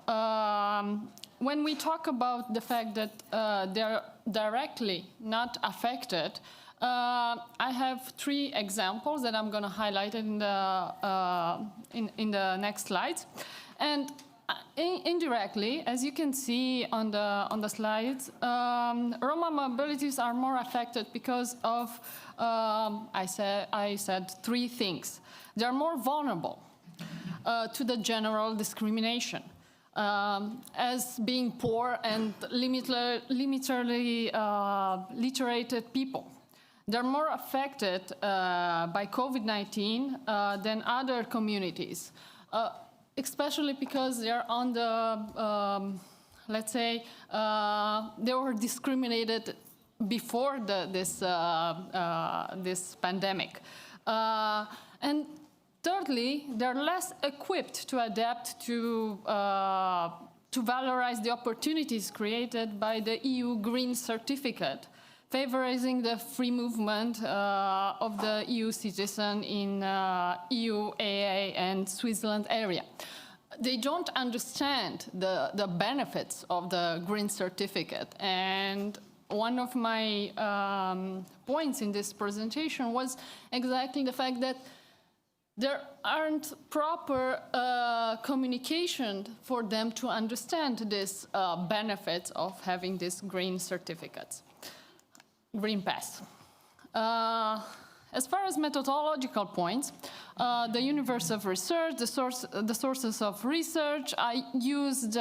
when we talk about the fact that they're directly not affected, I have 3 examples that I'm going to highlight in the next slides. And indirectly, as you can see on the slides, Roma mobilities are more affected because of, I said 3 things. They're more vulnerable to the general discrimination. As being poor and limitedly literated people. They're more affected by COVID-19 than other communities, especially because they're on the, let's say, they were discriminated before this pandemic. And thirdly, they're less equipped to adapt to valorize the opportunities created by the EU Green Certificate, favoring the free movement of the EU citizen in EU, AA, and Switzerland area. They don't understand the benefits of the Green Certificate. And one of my points in this presentation was exactly the fact that there aren't proper communication for them to understand this benefits of having these green certificates. Green Pass. As far as methodological points, the universe of research, the sources of research, I used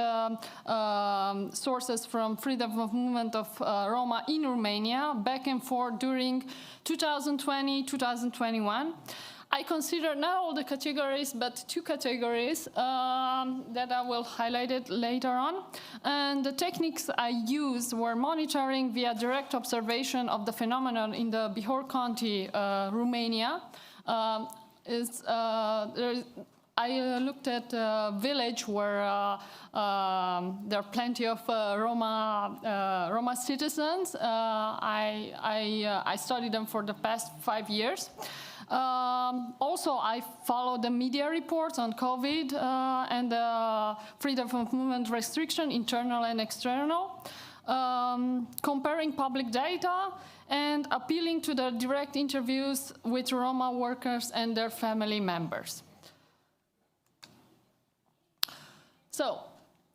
sources from freedom of movement of Roma in Romania back and forth during 2020, 2021. I consider not all the categories, but 2 categories that I will highlight it later on. And the techniques I used were monitoring via direct observation of the phenomenon in the Bihor County, Romania. I looked at a village where there are plenty of Roma citizens. I studied them for the past 5 years. Also, I follow the media reports on COVID and the freedom of movement restriction, internal and external, comparing public data and appealing to the direct interviews with Roma workers and their family members. So,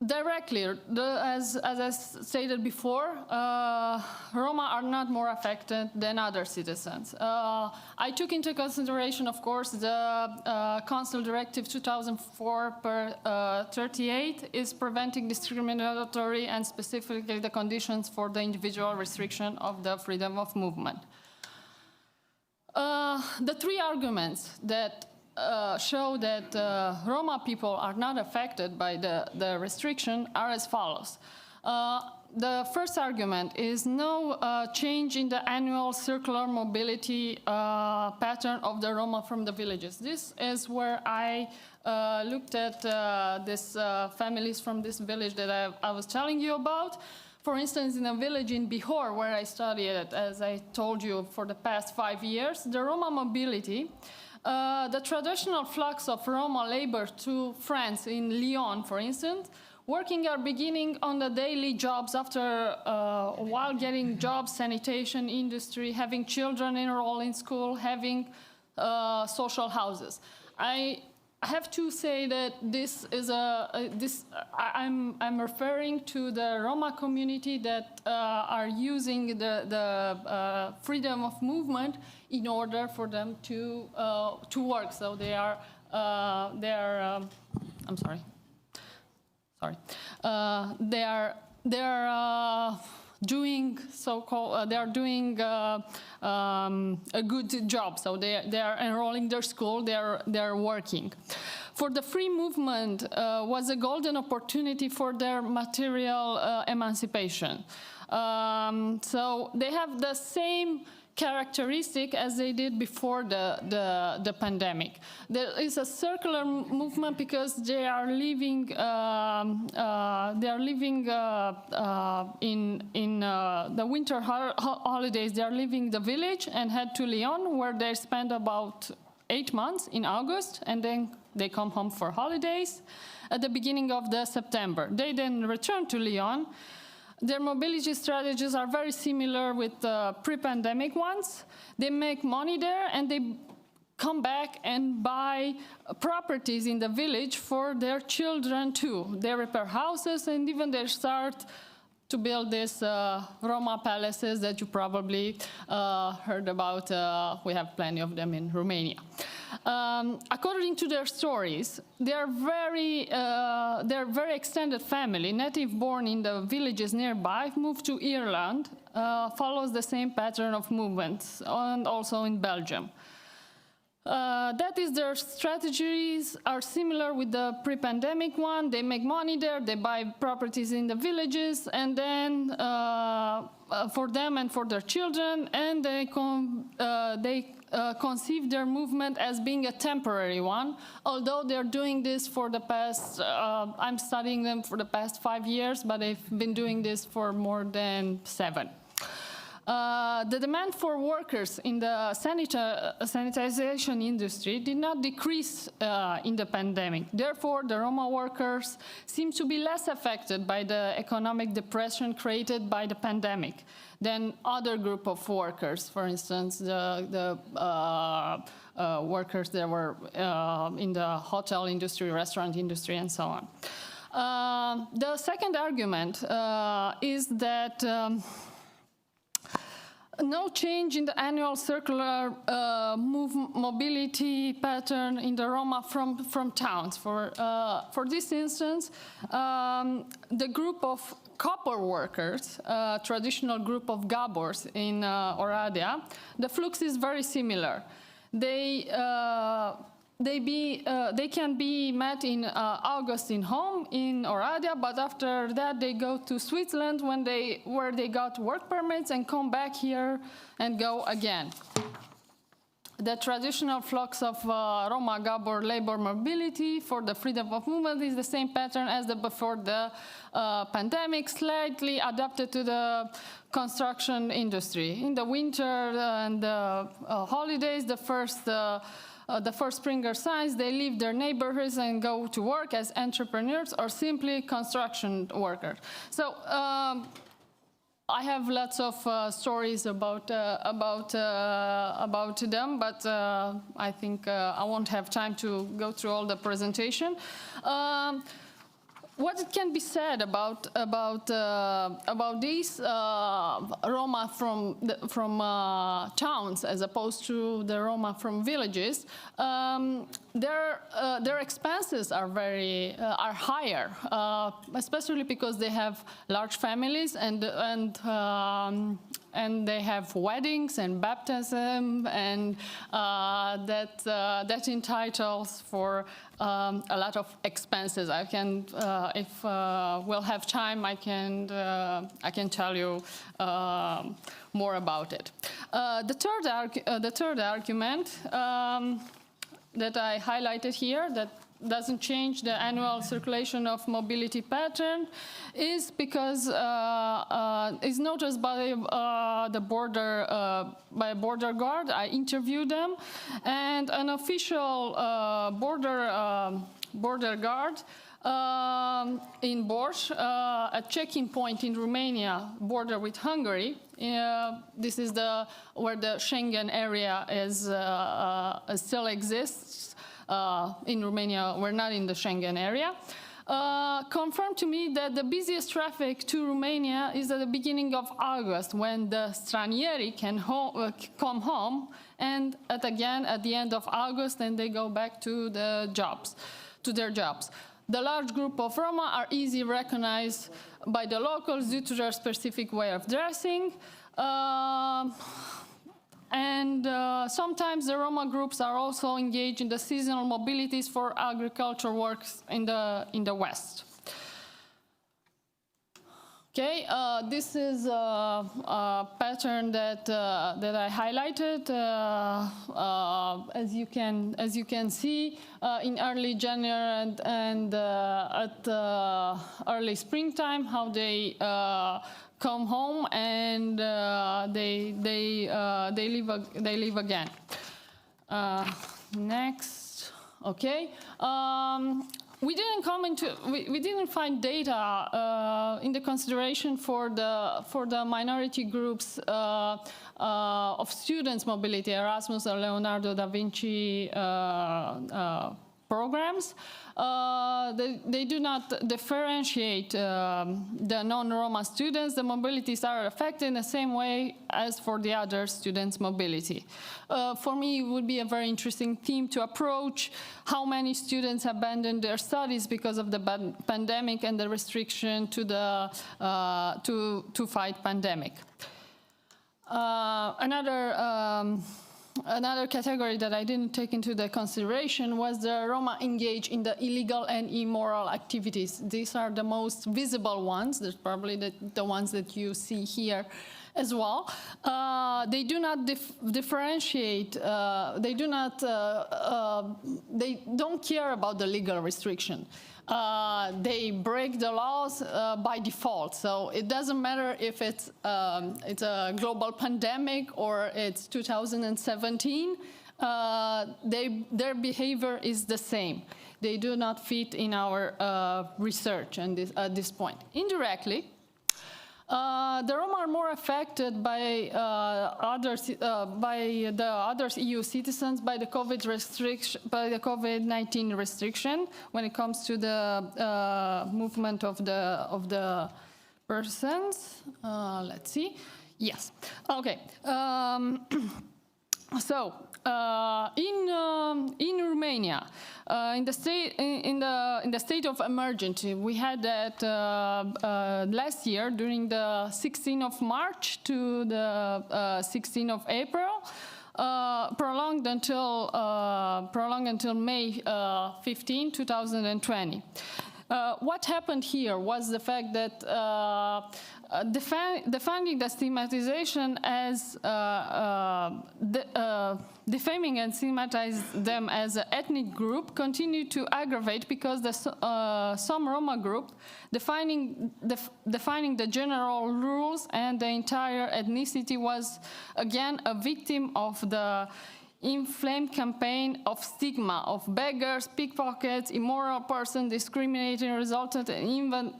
directly, as I stated before, Roma are not more affected than other citizens. I took into consideration, of course, the Council Directive 2004/38 is preventing discriminatory and specifically the conditions for the individual restriction of the freedom of movement. The 3 arguments that show that Roma people are not affected by the restriction are as follows. The first argument is no change in the annual circular mobility pattern of the Roma from the villages. This is where I looked at these families from this village that I was telling you about. For instance, in a village in Bihor, where I studied, as I told you, for the past 5 years, the Roma mobility, the traditional flux of Roma labor to France in Lyon, for instance, working are beginning on the daily jobs after a while getting jobs, sanitation, industry, having children enroll in school, having social houses. I have to say that this is I'm referring to the Roma community that are using the freedom of movement in order for them to work. So they are I'm sorry. They are doing so-called. They are doing a good job. So they are enrolling their school. They are working. For the free movement was a golden opportunity for their material emancipation. So they have the same characteristic as they did before the pandemic. There is a circular movement because they are living in the winter holidays. They are leaving the village and head to Lyon, where they spend about 8 months in August, and then they come home for holidays at the beginning of September. They then return to Lyon. Their mobility strategies are very similar with the pre-pandemic ones. They make money there, and they come back and buy properties in the village for their children too. They repair houses, and even they start to build these Roma palaces that you probably heard about. We have plenty of them in Romania. According to their stories, they're very extended family, native born in the villages nearby, moved to Ireland, follows the same pattern of movements, and also in Belgium. That is, their strategies are similar with the pre-pandemic one. They make money there, they buy properties in the villages, and then for them and for their children, and they conceive their movement as being a temporary one, although they're doing this for the past, I'm studying them for the past 5 years, but they've been doing this for more than 7. The demand for workers in the sanitization industry did not decrease in the pandemic. Therefore, the Roma workers seem to be less affected by the economic depression created by the pandemic than other group of workers. For instance, the workers that were in the hotel industry, restaurant industry, and so on. The second argument is that no change in the annual circular mobility pattern in the Roma from towns. For this instance, the group of copper workers, traditional group of Gabors in Oradea, the flux is very similar. They can be met in August in home in Oradea, but after that they go to Switzerland where they got work permits and come back here and go again. The traditional flux of Roma Gabor labor mobility for the freedom of movement is the same pattern as before the pandemic, slightly adapted to the construction industry. In the winter and the holidays, the first Springer signs, they leave their neighborhoods and go to work as entrepreneurs or simply construction workers. So I have lots of stories about them, but I think I won't have time to go through all the presentation. What can be said about these Roma from towns as opposed to the Roma from villages? Their expenses are higher, especially because they have large families and they have weddings and baptism, and that entitles for a lot of expenses. I can, if we'll have time, I can tell you more about it. The third argument that I highlighted here, that doesn't change the annual circulation of mobility pattern, is because is noticed by the border by a border guard. I interviewed them, and an official border guard in Borj, a checking point in Romania, border with Hungary. This is where the Schengen area is still exists. In Romania, we're not in the Schengen area. Confirmed to me that the busiest traffic to Romania is at the beginning of August, when the stranieri can come home, and again at the end of August, and they go back to their jobs. The large group of Roma are easily recognized by the locals due to their specific way of dressing. And sometimes the Roma groups are also engaged in the seasonal mobilities for agriculture works in the West. Okay, this is a pattern that I highlighted. As you can see, in early January and at early springtime, how they come home and they leave again. Next, okay. We didn't find data in the consideration for the minority groups of students' mobility, Erasmus and Leonardo da Vinci programs. They do not differentiate the non-Roma students. The mobilities are affected in the same way as for the other students' mobility. For me, it would be a very interesting theme to approach how many students abandoned their studies because of the pandemic and the restriction to the to fight pandemic. Another category that I didn't take into the consideration was the Roma engaged in the illegal and immoral activities. These are the most visible ones. There's probably the ones that you see here as well. They do not differentiate. They don't care about the legal restriction. They break the laws by default. So it doesn't matter if it's a global pandemic or it's 2017. Their behavior is the same. They do not fit in our research at this point. Indirectly, the Roma are more affected by the other EU citizens by the COVID-19 restriction when it comes to the movement of the persons. Let's see. Yes. Okay. So in Romania, in the state of emergency, we had that last year during the 16th of March to the 16th of April, prolonged until May 15, 2020. What happened here was the fact that defining the stigmatization as defaming and stigmatize them as an ethnic group continued to aggravate because some Roma group defining the general rules and the entire ethnicity was again a victim of the inflamed campaign of stigma of beggars, pickpockets, immoral person, discriminating resulted in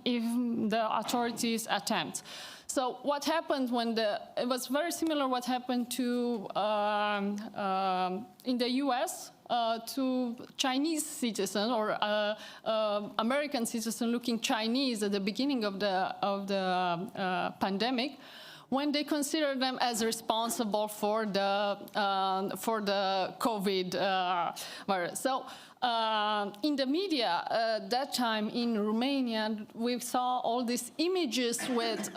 even the authorities' attempts. So what happened it was very similar what happened to in the US to Chinese citizen or American citizen looking Chinese at the beginning of the pandemic, when they consider them as responsible for the COVID virus. So in the media that time in Romania, we saw all these images with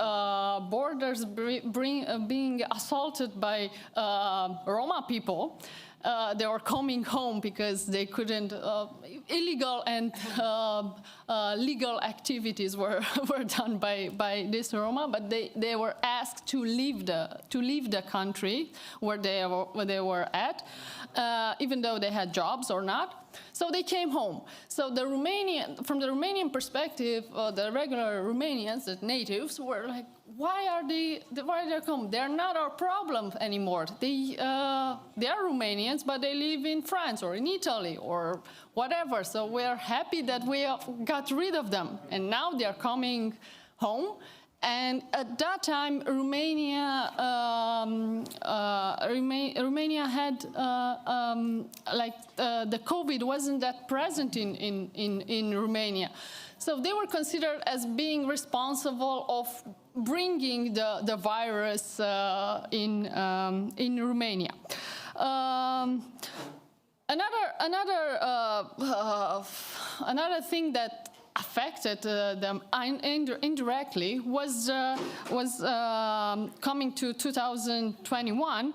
borders being assaulted by Roma people. They were coming home because they couldn't, illegal and legal activities were done by this Roma, but they were asked to leave the country where they were at, even though they had jobs or not. So they came home. So from the Romanian perspective, the regular Romanians, the natives, were like, why are they come? They're not our problem anymore. They are Romanians, but they live in France or in Italy or whatever. So we're happy that we got rid of them, and now they're coming home. And at that time, Romania had the COVID wasn't that present in Romania, so they were considered as being responsible of bringing the virus in Romania. Another thing that affected them indirectly was coming to 2021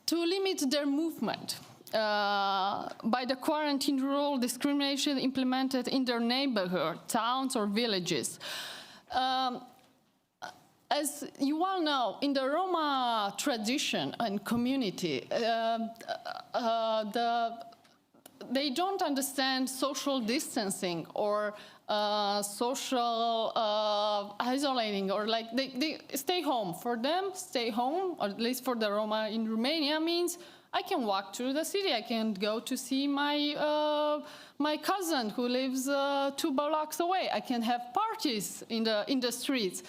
to limit their movement by the quarantine rule, discrimination implemented in their neighborhood, towns or villages. As you all know, in the Roma tradition and community, they don't understand social distancing or social isolating, or like they stay home. For them, stay home, or at least for the Roma in Romania, means I can walk through the city. I can go to see my my cousin who lives 2 blocks away. I can have parties in the streets.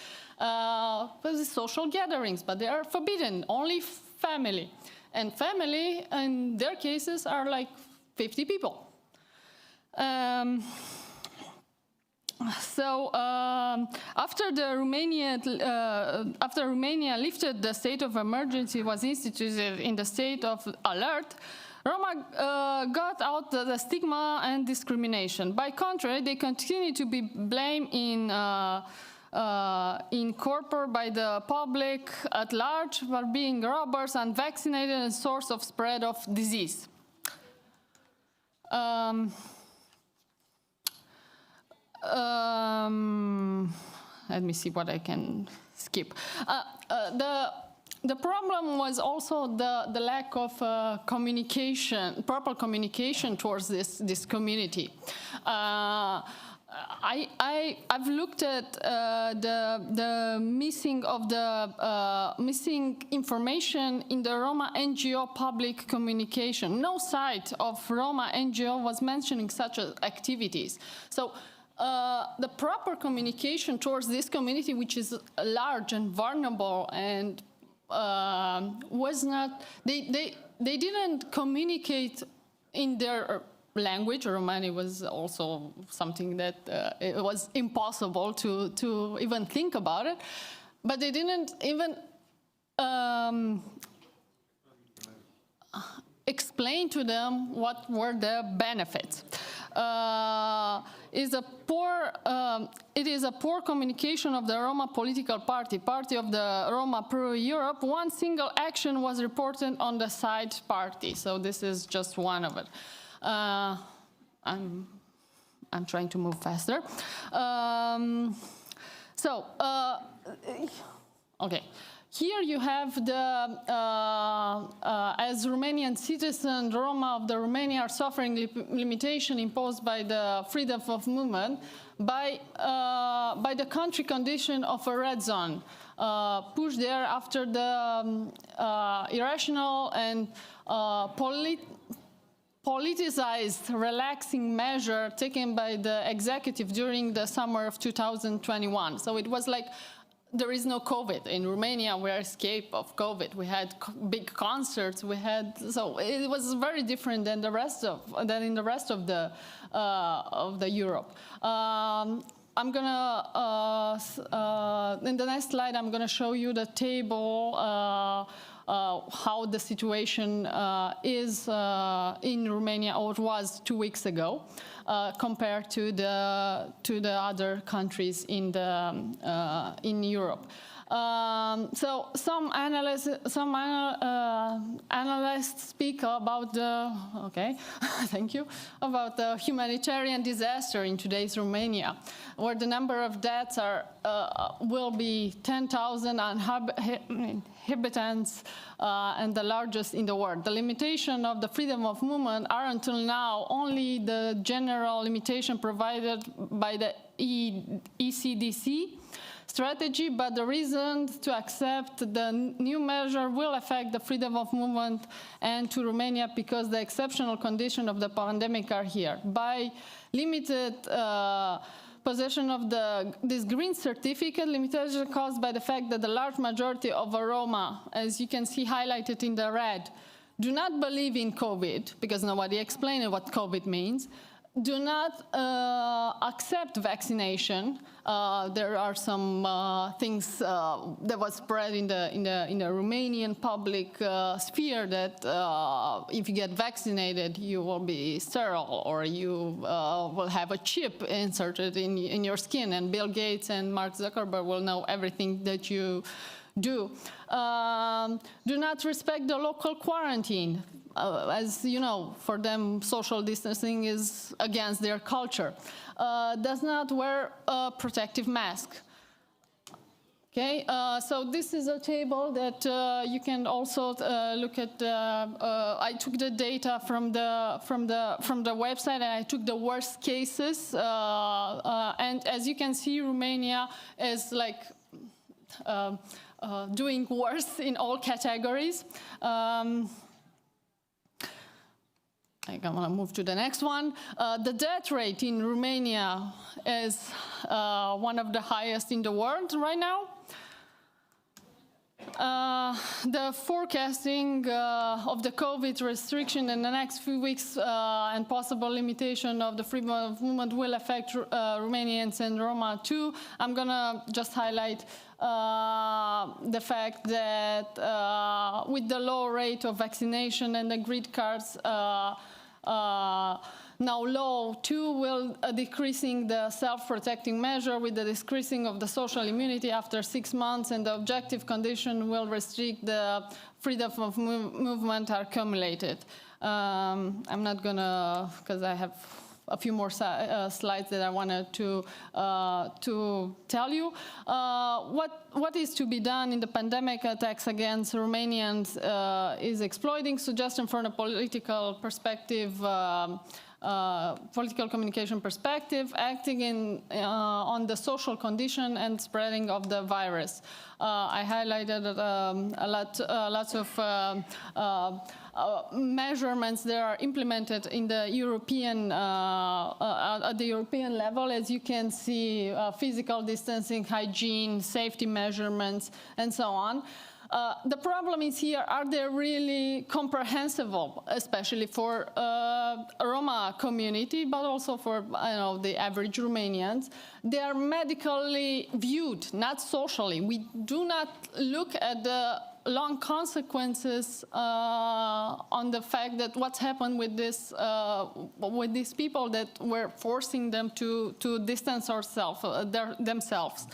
There's social gatherings, but they are forbidden. Only family, and family in their cases are like 50 people. So after Romania lifted the state of emergency, was instituted in the state of alert, Roma got out the stigma and discrimination. By contrary, they continue to be blamed in corporate by the public at large for being robbers, unvaccinated, and source of spread of disease. Let me see what I can skip. The problem was also the lack of communication, proper communication towards this community. I've looked at the missing information in the Roma NGO public communication. No site of Roma NGO was mentioning such activities. So the proper communication towards this community, which is large and vulnerable, and was not, they didn't communicate in their language. Romani was also something that it was impossible to even think about it, but they didn't even explain to them what were the benefits. It is a poor communication of the Roma political party of the Roma pro-Europe. One single action was reported on the side party, so this is just one of it. I'm trying to move faster. Okay. Here you have the, as Romanian citizens, Roma of the Romania are suffering limitation imposed by the freedom of movement by the country condition of a red zone, pushed there after the irrational and politicized relaxing measure taken by the executive during the summer of 2021. So it was like, there is no COVID. In Romania, we escaped of COVID. We had big concerts. We had, so it was very different than in the rest of the Europe. I'm gonna in the next slide, I'm gonna show you the table how the situation is in Romania, or it was 2 weeks ago, compared to the other countries in Europe. So some analysts speak about the thank you, about the humanitarian disaster in today's Romania, where the number of deaths will be 10,000 inhabitants and the largest in the world. The limitation of the freedom of movement are until now only the general limitation provided by the ECDC strategy, but the reason to accept the new measure will affect the freedom of movement and to Romania because the exceptional conditions of the pandemic are here. By limited possession of this green certificate, limitation caused by the fact that the large majority of Roma, as you can see highlighted in the red, do not believe in COVID, because nobody explained what COVID means, do not accept vaccination. There are some things that was spread in the Romanian public sphere that if you get vaccinated, you will be sterile, or you will have a chip inserted in your skin, and Bill Gates and Mark Zuckerberg will know everything that you do. Do not respect the local quarantine. As you know, for them, social distancing is against their culture. Does not wear a protective mask. Okay, so this is a table that you can also look at. I took the data from the website, and I took the worst cases. And as you can see, Romania is like doing worse in all categories. I'm gonna move to the next one. The death rate in Romania is one of the highest in the world right now. The forecasting of the COVID restriction in the next few weeks and possible limitation of the freedom of movement will affect Romanians and Roma too. I'm gonna just highlight the fact that with the low rate of vaccination and the grid cards now low too, will decreasing the self-protecting measure with the decreasing of the social immunity after 6 months, and the objective condition will restrict the freedom of movement are accumulated. I'm not gonna, because I have a few more slides that I wanted to tell you. What is to be done in the pandemic attacks against Romanians is exploiting suggestion from a political perspective, political communication perspective, acting on the social condition and spreading of the virus. I highlighted lots of measurements that are implemented in the European, at the European level. As you can see, physical distancing, hygiene, safety measurements, and so on. The problem is here, are they really comprehensible, especially for Roma community, but also for the average Romanians? They are medically viewed, not socially. We do not look at the long consequences on the fact that what's happened with this with these people that we're forcing them to distance themselves.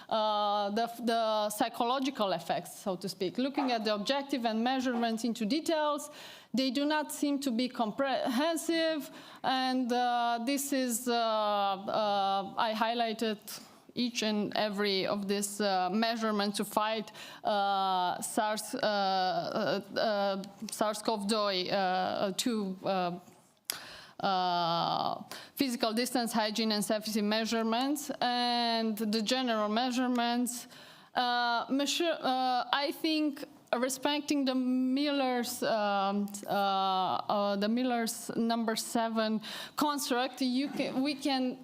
The psychological effects, so to speak. Looking at the objective and measurements into details, they do not seem to be comprehensive, and this is, I highlighted each and every of these measurements to fight SARS-CoV-2 physical distance, hygiene, and safety measurements, and the general measurements. I think respecting the Miller's number 7 construct, we can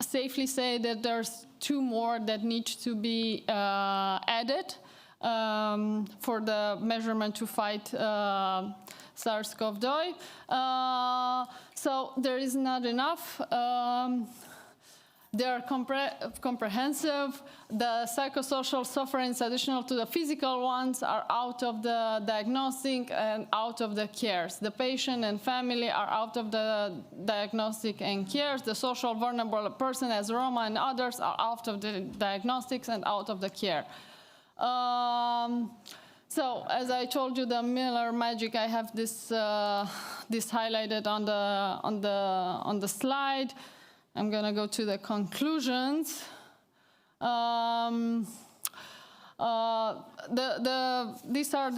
safely say that there's 2 more that need to be added for the measurement to fight SARS-CoV-2. So there is not enough. They are comprehensive. The psychosocial sufferings additional to the physical ones are out of the diagnostic and out of the cares. The patient and family are out of the diagnostic and cares. The social vulnerable person as Roma and others are out of the diagnostics and out of the care. So, as I told you, the Miller magic, I have this highlighted on the slide. I'm going to go to the conclusions. These are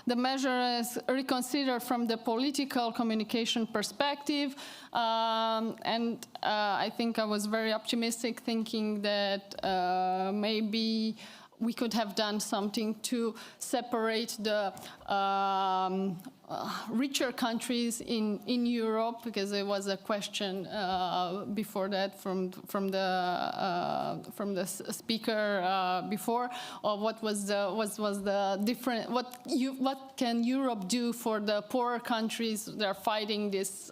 the measures reconsidered from the political communication perspective, and I think I was very optimistic, thinking that maybe we could have done something to separate the richer countries in Europe, because there was a question before that from the speaker before, of what was the different, what can Europe do for the poorer countries that are fighting this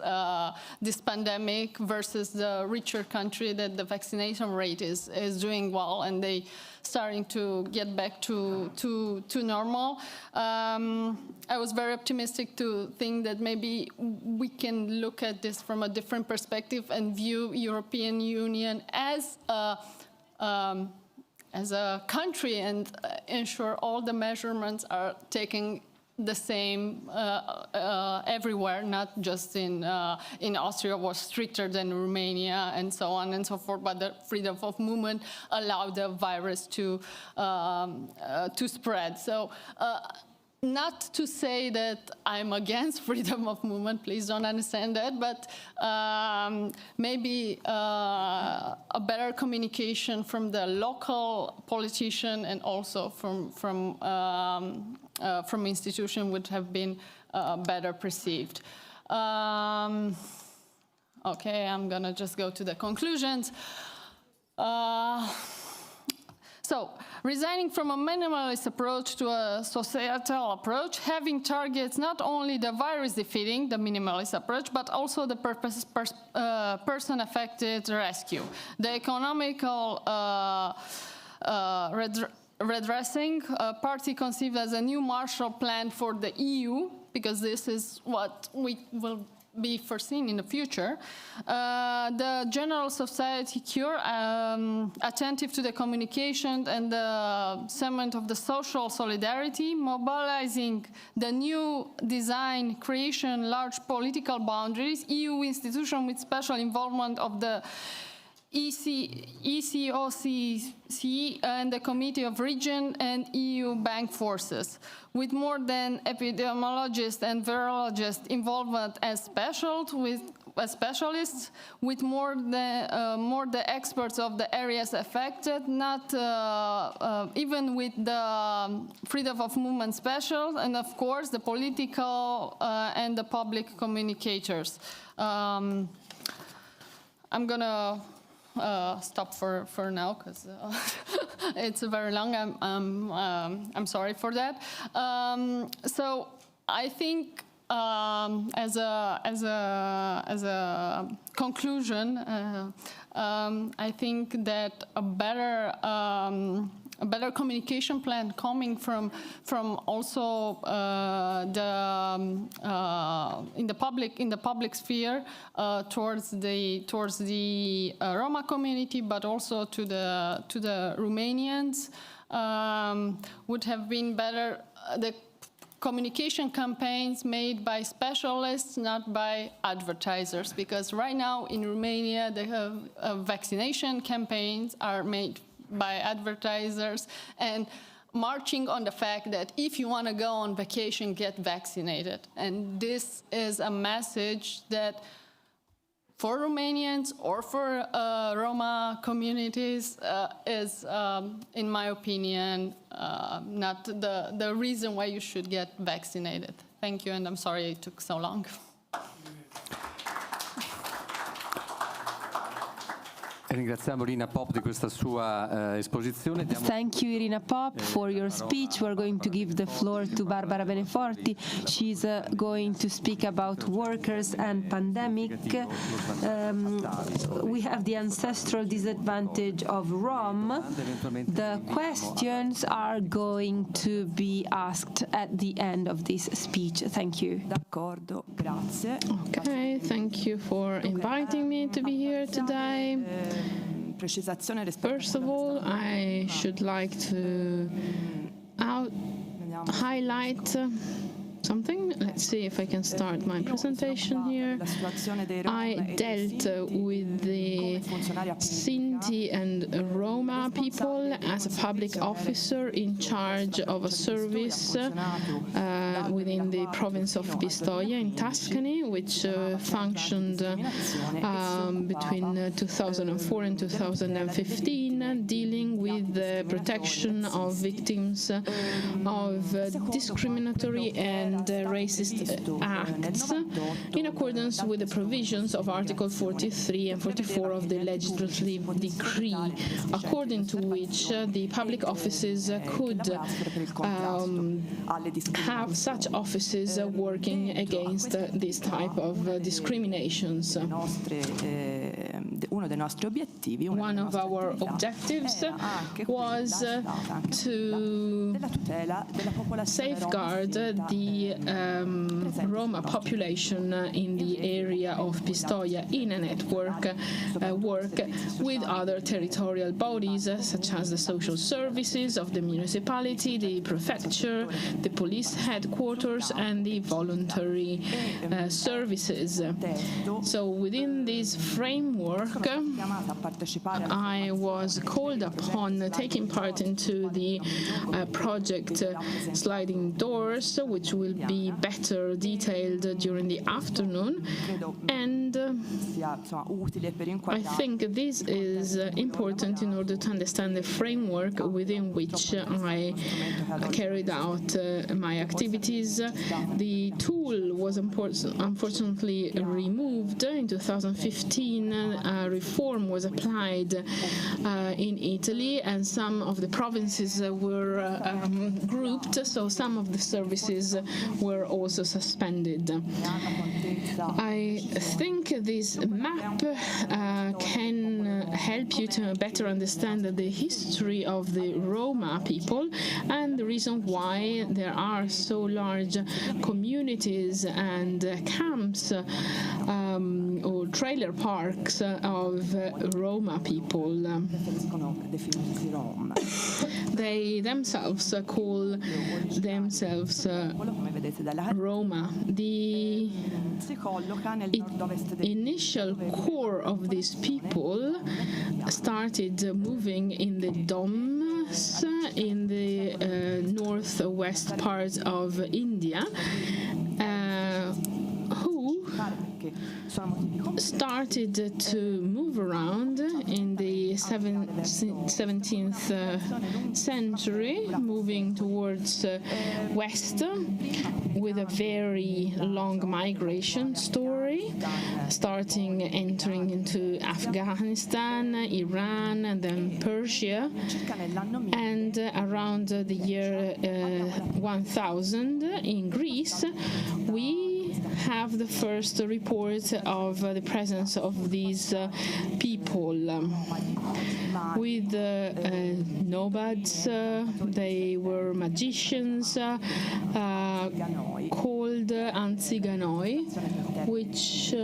pandemic versus the richer country that the vaccination rate is doing well and they starting to get back to normal. I was very optimistic to think that maybe we can look at this from a different perspective and view European Union as a country and ensure all the measurements are taken the same everywhere, not just in Austria was stricter than Romania and so on and so forth, but the freedom of movement allowed the virus to spread. So not to say that I'm against freedom of movement, please don't understand that, but maybe a better communication from the local politician and also from institution would have been better perceived. Okay, I'm gonna just go to the conclusions. So, resigning from a minimalist approach to a societal approach, having targets not only the virus defeating, the minimalist approach, but also the person affected rescue. The economical redressing, partly conceived as a new Marshall Plan for the EU, because this is what we will be foreseen in the future. The general society cure, attentive to the communication and the cement of the social solidarity, mobilizing the new design, creation, large political boundaries, EU institution with special involvement of the ECOCC and the Committee of Region and EU bank forces, with more than epidemiologists and virologists involvement as specialists, with more the experts of the areas affected, not even with the freedom of movement specialists, and of course the political and the public communicators. I'm gonna stop for now because it's very long. I'm sorry for that. So I think as a conclusion, I think that a better communication plan coming from also in the public sphere towards the Roma community, but also to the Romanians would have been better. The communication campaigns made by specialists, not by advertisers, because right now in Romania they have vaccination campaigns are made by advertisers and marching on the fact that if you want to go on vacation, get vaccinated. And this is a message that for Romanians or for Roma communities is, in my opinion, not the reason why you should get vaccinated. Thank you, and I'm sorry it took so long.
Ringraziamo Irina Pop di questa sua esposizione.
Thank you, Irina Pop, for your speech. We're going to give the floor to Barbara Beneforti. She's going to speak about workers and pandemic. We have the ancestral disadvantage of Rome. The questions are going to be asked at the end of this speech. Thank you.
D'accordo, grazie. Okay, thank you for inviting me to be here today. First of all, I should like to highlight something. Let's see if I can start my presentation here. I dealt with the Sinti and Roma people as a public officer in charge of a service within the province of Pistoia in Tuscany, which functioned between 2004 and 2015, dealing with the protection of victims of discriminatory and racist acts in accordance with the provisions of Article 43 and 44 of the legislative decree, according to which the public offices could have such offices working against this type of discriminations. One of our objectives was to safeguard the the Roma population in the area of Pistoia in a network work with other territorial bodies such as the social services of the municipality, the prefecture, the police headquarters, and the voluntary services. So within this framework, I was called upon taking part into the project Sliding Doors, which will be better detailed during the afternoon, and I think this is important in order to understand the framework within which I carried out my activities. The tool was unfortunately removed in 2015. A reform was applied in Italy, and some of the provinces were grouped, so some of the services were also suspended. I think this map can help you to better understand the history of the Roma people and the reason why there are so large communities and camps or trailer parks of Roma people. They themselves call themselves Roma. The initial core of these people started moving in the Doms in the northwest part of India, who started to move around in the 17th century, moving towards west with a very long migration story, entering into Afghanistan, Iran, and then Persia. And around the year 1000 in Greece, we have the first report of the presence of these people with nomads. They were magicians called Anziganoi, which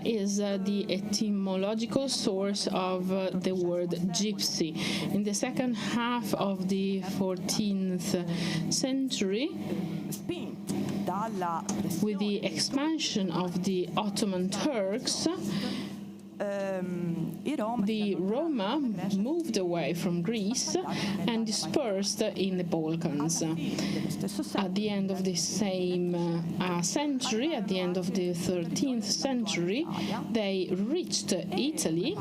is the etymological source of the word gypsy. In the second half of the 14th century, with the expansion of the Ottoman Turks, the Roma moved away from Greece and dispersed in the Balkans. At the end of the same century, at the end of the 13th century, they reached Italy,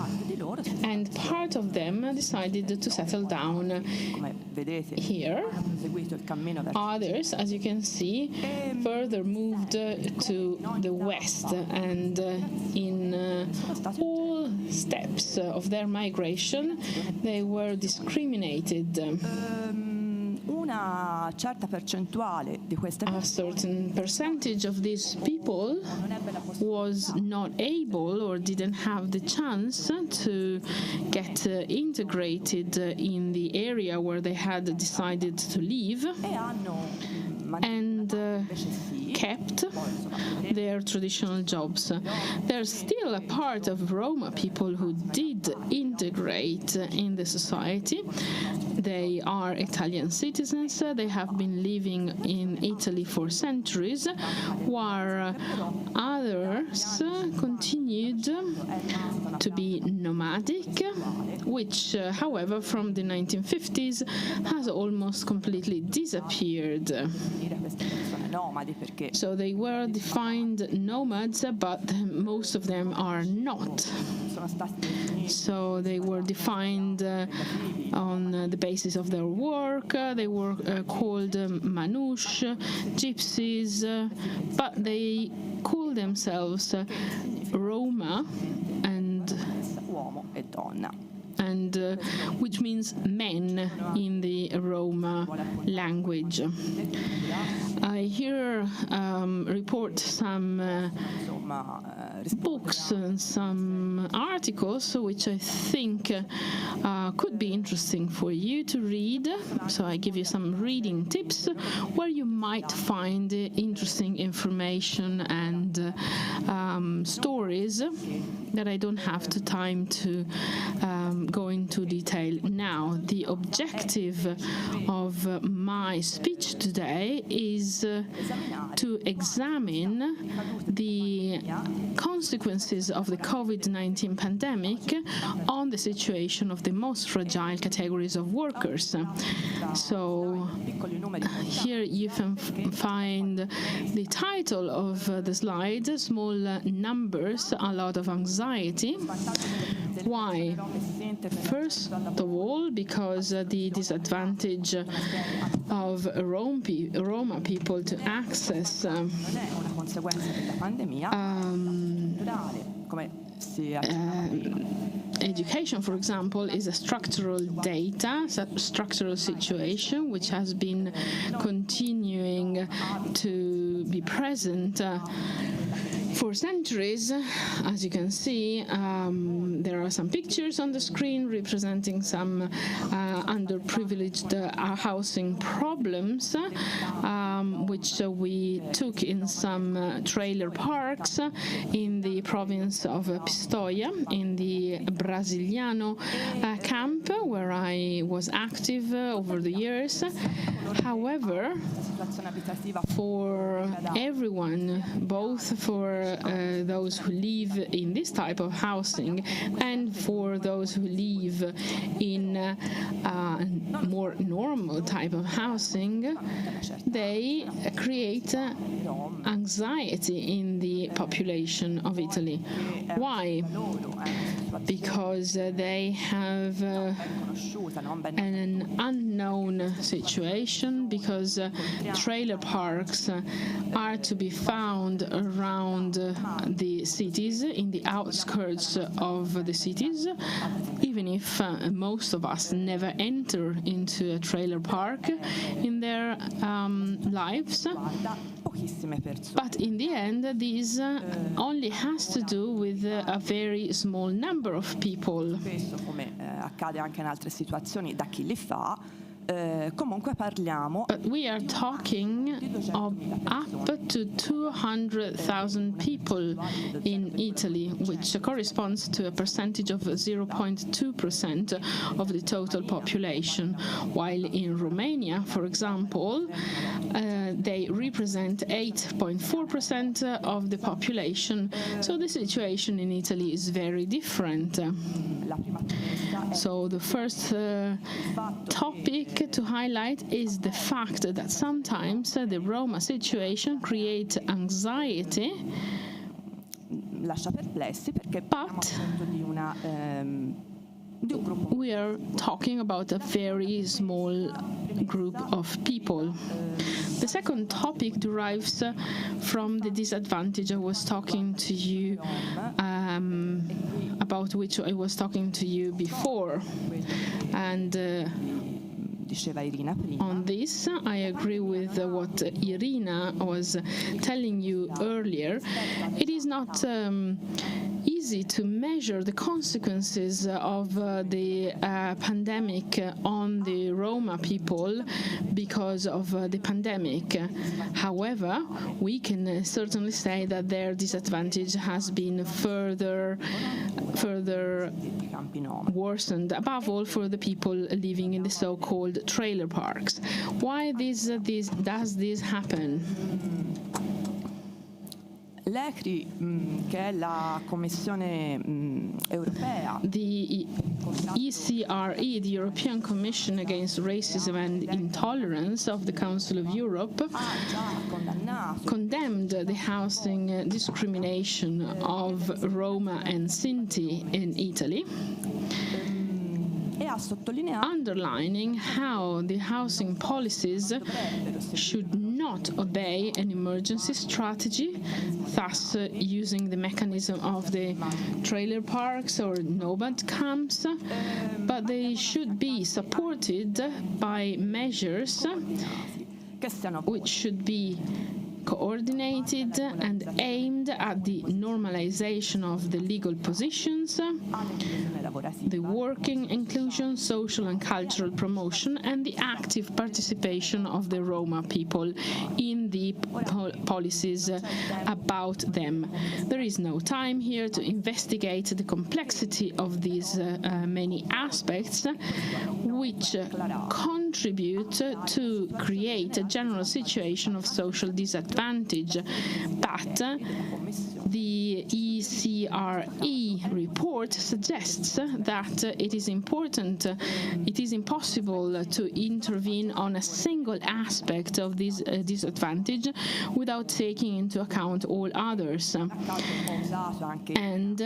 and part of them decided to settle down here. Others, as you can see, further moved to the west, and in all steps of their migration, they were discriminated. A certain percentage of these people was not able or didn't have the chance to get integrated in the area where they had decided to live, and kept their traditional jobs. There's still a part of Roma people who did integrate in the society. They are Italian citizens. They have been living in Italy for centuries, while others continued to be nomadic, which, however, from the 1950s has almost completely disappeared. So they were defined nomads, but most of them are not. So they were defined on the basis of their work. They were called manouche, gypsies, but they call themselves Roma, and and which means men in the Roma language. I here report some books and some articles which I think could be interesting for you to read. So I give you some reading tips where you might find interesting information and stories that I don't have the time to go into detail now. The objective of my speech today is to examine the consequences of the COVID-19 pandemic on the situation of the most fragile categories of workers. So here you can find the title of the slide, Small Numbers, A Lot of Anxiety. Why? First of all, because the disadvantage of Roma people to access education, for example, is a structural structural situation which has been continuing to be present for centuries. As you can see, there are some pictures on the screen representing some underprivileged housing problems, which we took in some trailer parks in the province of Pistoia, in the Brasiliano camp, where I was active over the years. However, for everyone, both for those who live in this type of housing and for those who live in more normal type of housing, they create anxiety in the population of Italy. Why? Because they have an unknown situation, because trailer parks are to be found around the cities, in the outskirts of the cities, even if most of us never enter into a trailer park in their lives. But in the end, this only has to do with a very small number of people. But we are talking of up to 200,000 people in Italy, which corresponds to a percentage of 0.2% of the total population, while in Romania, for example, they represent 8.4% of the population. So the situation in Italy is very different. So the first topic to highlight is the fact that sometimes the Roma situation creates anxiety, but we are talking about a very small group of people. The second topic derives from the disadvantage I was talking to you about, which I was talking to you before. And on this, I agree with what Irina was telling you earlier. It is not easy to measure the consequences of the pandemic on the Roma people because of the pandemic. However, we can certainly say that their disadvantage has been further worsened, above all for the people living in the so-called trailer parks. Why does this happen?
L'ECRI, che è la Commissione europea.
The ECRE, the European Commission Against Racism and Intolerance of the Council of Europe, condemned the housing discrimination of Roma and Sinti in Italy. underlining how the housing policies should not obey an emergency strategy, thus using the mechanism of the trailer parks or nomad camps, but they should be supported by measures which should be coordinated and aimed at the normalization of the legal positions, the working inclusion, social and cultural promotion, and the active participation of the Roma people in the policies about them. There is no time here to investigate the complexity of these many aspects which contribute to create a general situation of social disadvantage, but the ECRE report suggests that it is impossible to intervene on a single aspect of this disadvantage without taking into account all others. And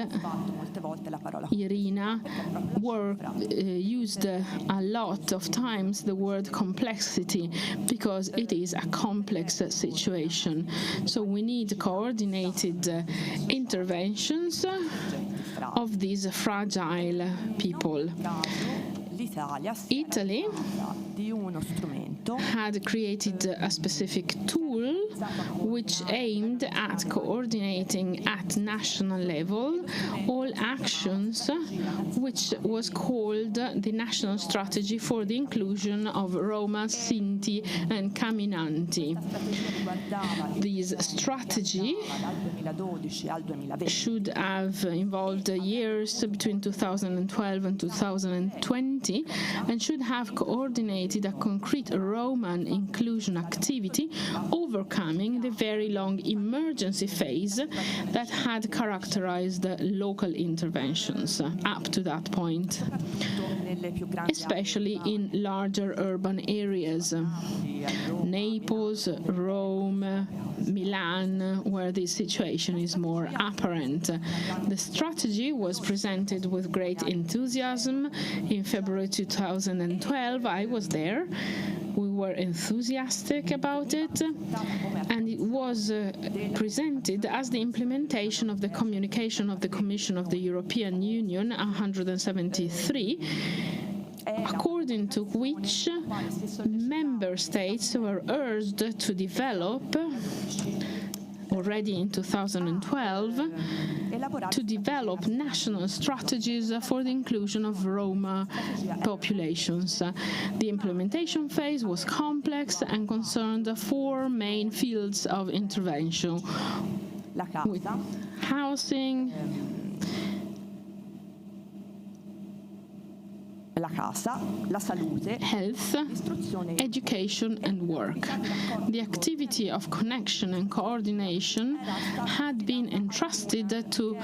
Irina used a lot of times the word complexity because it is a complex situation. So we need coordinated interventions of these fragile people. Italy had created a specific tool which aimed at coordinating at national level all actions, which was called the National Strategy for the Inclusion of Roma, Sinti and Caminanti. This strategy should have involved years between 2012 and 2020 and should have coordinated a concrete Roman inclusion activity, overcoming the very long emergency phase that had characterized local interventions up to that point, especially in larger urban areas. Naples, Rome, Milan, where this situation is more apparent. The strategy was presented with great enthusiasm in February 2012. I was there. We were enthusiastic about it, and it was presented as the implementation of the communication of the Commission of the European Union 173, according to which member states were urged to develop, already in 2012, to develop national strategies for the inclusion of Roma populations. The implementation phase was complex and concerned 4 main fields of intervention: with housing, health, education and work. The activity of connection and coordination had been entrusted to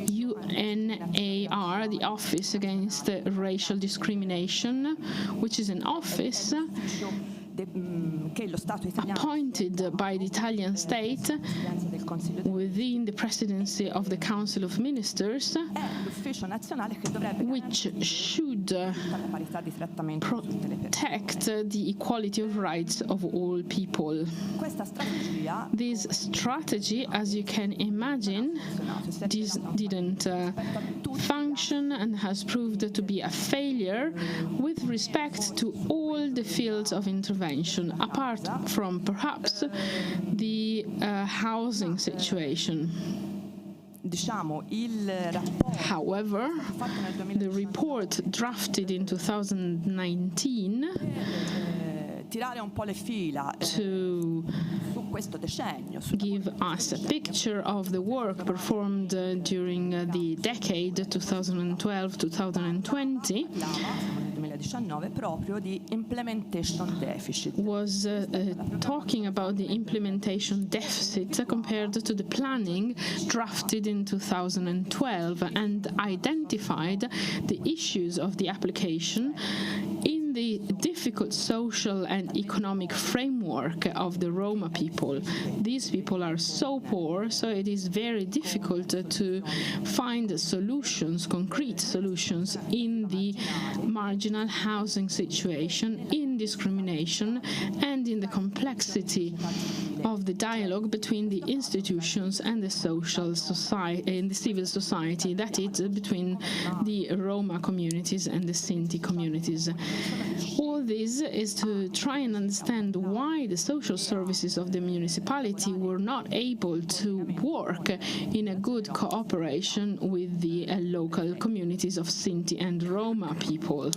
UNAR, the Office Against Racial Discrimination, which is an office appointed by the Italian state within the presidency of the Council of Ministers, which should protect the equality of rights of all people. This strategy, as you can imagine, didn't function and has proved to be a failure with respect to all the fields of intervention, apart from perhaps the housing situation. However, the report drafted in 2019 to give us a picture of the work performed during the decade 2012-2020 was talking about the implementation deficit compared to the planning drafted in 2012 and identified the issues of the application in in the difficult social and economic framework of the Roma people. These people are so poor, so it is very difficult to find solutions, concrete solutions, in the marginal housing situation, in discrimination, and in the complexity of the dialogue between the institutions and the social society and the civil society, that is, between the Roma communities and the Sinti communities. All this is to try and understand why the social services of the municipality were not able to work in a good cooperation with the local communities of Sinti and Roma people.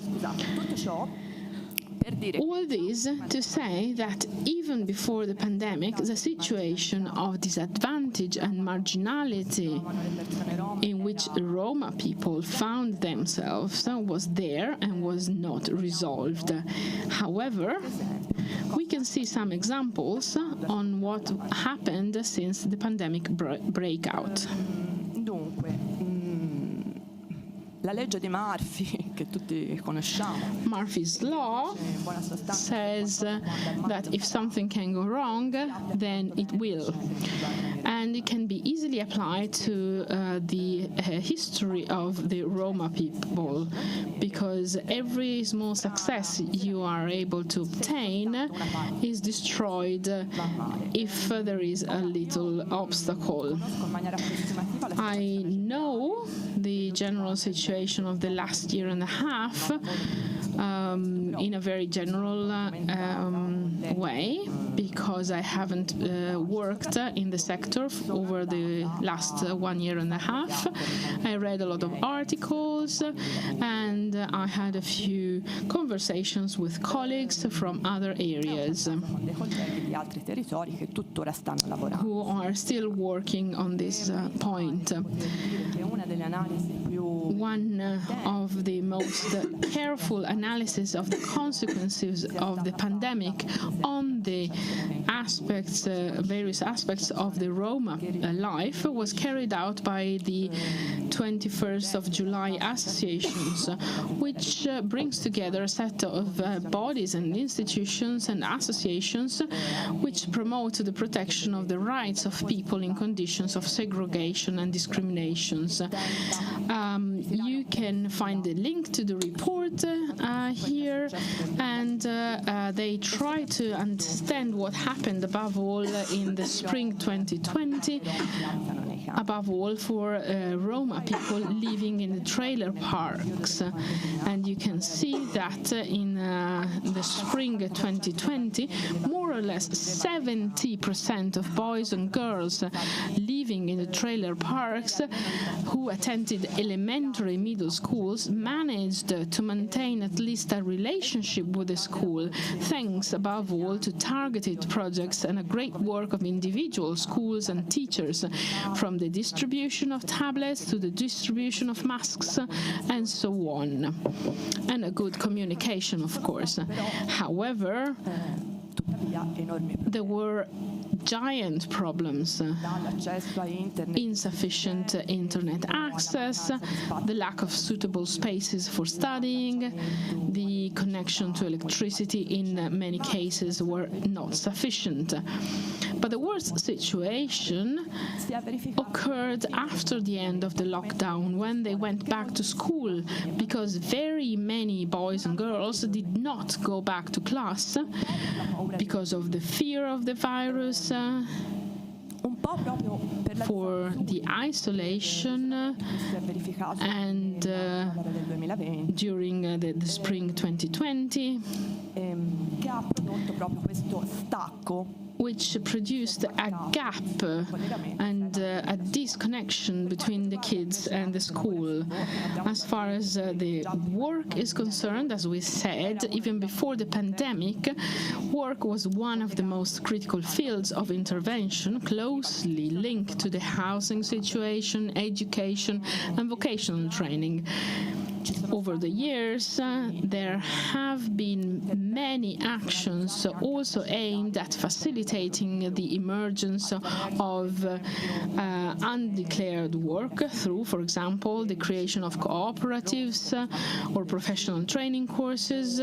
All this to say that even before the pandemic, the situation of disadvantage and marginality in which Roma people found themselves was there and was not resolved. However, we can see some examples on what happened since the pandemic breakout.
La legge di Murphy, che tutti conosciamo.
Murphy's law says that if something can go wrong, then it will. And it can be easily applied to the history of the Roma people, because every small success you are able to obtain is destroyed if there is a little obstacle. I know the general situation of the last year and a half in a very general way, because I haven't worked in the sector over the last 1 year and a half. I read a lot of articles and I had a few conversations with colleagues from other areas who are still working on this point. One of the most careful analysis of the consequences of the pandemic on the aspects, various aspects of the Roma life was carried out by the 21st of July associations, which brings together a set of bodies and institutions and associations which promote the protection of the rights of people in conditions of segregation and discriminations. You can find the link to the report here, and they try to understand what happened above all in the spring 2020, above all for Roma people living in the trailer parks. And you can see that in the spring 2020, more or less 70% of boys and girls living in the trailer parks who attended elementary, middle schools managed to maintain at least a relationship with the school, thanks above all to targeted projects and a great work of individual schools and teachers, from the distribution of tablets to the distribution of masks and so on, and a good communication, of course. However, there were giant problems: insufficient internet access, the lack of suitable spaces for studying, the connection to electricity in many cases were not sufficient. But the worst situation occurred after the end of the lockdown, when they went back to school, because very many boys and girls did not go back to class because of the fear of the virus, for the isolation, and during the spring 2020, which produced a gap and a disconnection between the kids and the school. As far as the work is concerned, as we said, even before the pandemic, work was one of the most critical fields of intervention, closely linked to the housing situation, education, and vocational training. Over the years, there have been many actions also aimed at facilitating the emergence of undeclared work through, for example, the creation of cooperatives or professional training courses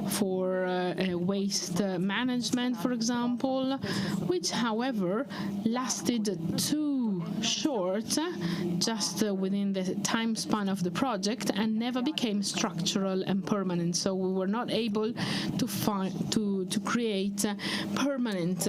for waste management, for example, which, however, lasted too short, just within the time span of the project, and never became structural and permanent. So we were not able to create permanent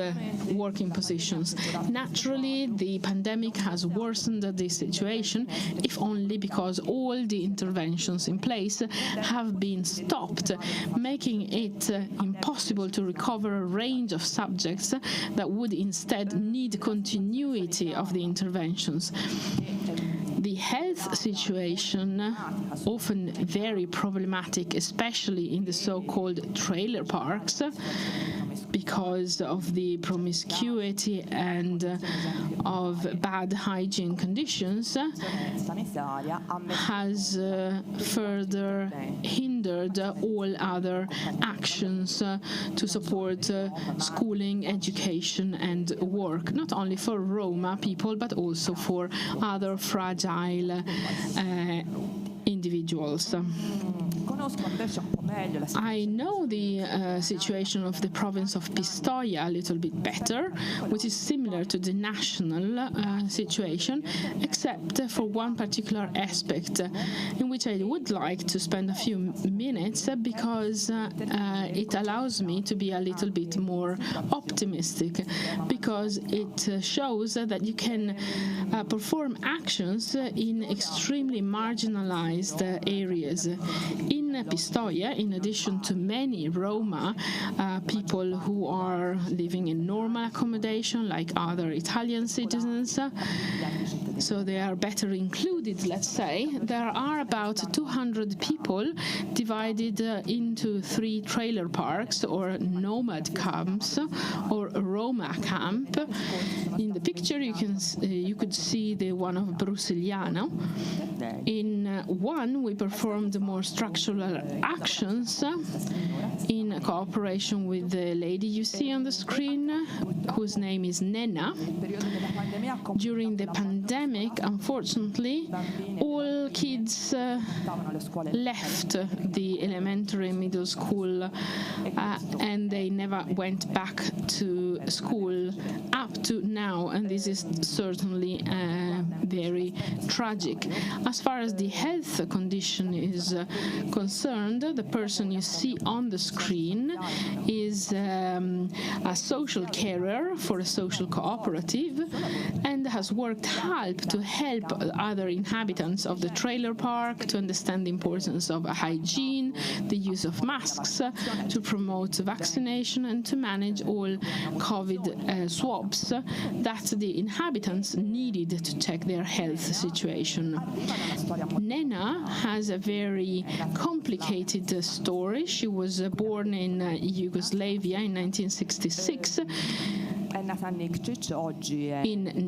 working positions. Naturally, the pandemic has worsened this situation, if only because all the interventions in place have been stopped, making it impossible to recover a range of subjects that would instead need continuity of the interventions. The health situation, often very problematic, especially in the so-called trailer parks, because of the promiscuity and of bad hygiene conditions, has further hindered all other actions to support schooling, education and work, not only for Roma people, but also for other fragile individuals. I know the situation of the province of Pistoia a little bit better, which is similar to the national situation, except for one particular aspect in which I would like to spend a few minutes, because it allows me to be a little bit more optimistic, because it shows that you can perform actions in extremely marginalized areas. In Pistoia, in addition to many Roma people who are living in normal accommodation like other Italian citizens, so they are better included, let's say, there are about 200 people divided into 3 trailer parks or nomad camps or Roma camp. In the picture you could see the one of Brusigliano. In one we performed more structural actions in cooperation with the lady you see on the screen, whose name is Nena. During the pandemic, unfortunately, all kids left the elementary and middle school and they never went back to school up to now, and this is certainly very tragic. As far as the health condition is concerned, the person you see on the screen is a social carer for a social cooperative and has worked hard to help other inhabitants of the trailer park to understand the importance of hygiene, the use of masks, to promote vaccination and to manage all COVID swabs that the inhabitants needed to check their health situation. Nena has a very complicated story. She was born in Yugoslavia in 1966. In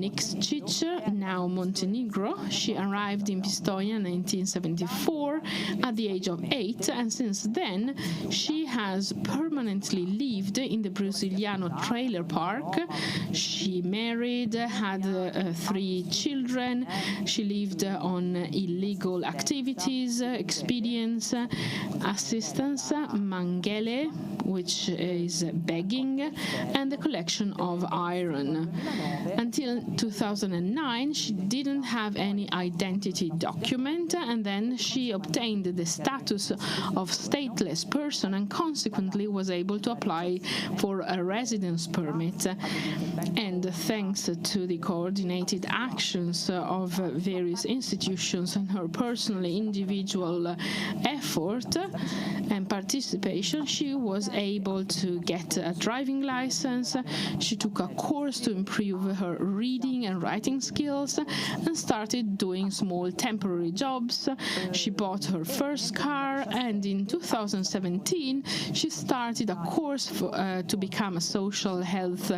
Nikšić, now Montenegro. She arrived in Pistoia in 1974 at the age of 8, and since then she has permanently lived in the Brusigliano trailer park. She married, had 3 children. She lived on illegal activities, expedience, assistance, mangele, which is begging, and the collection of iron. Until 2009, she didn't have any identity document, and then she obtained the status of stateless person and consequently was able to apply for a residence permit. And thanks to the coordinated actions of various institutions and her personally individual effort and participation, she was able to get a driving license. She took took a course to improve her reading and writing skills and started doing small temporary jobs. She bought her first car, and in 2017 she started a course to become a social health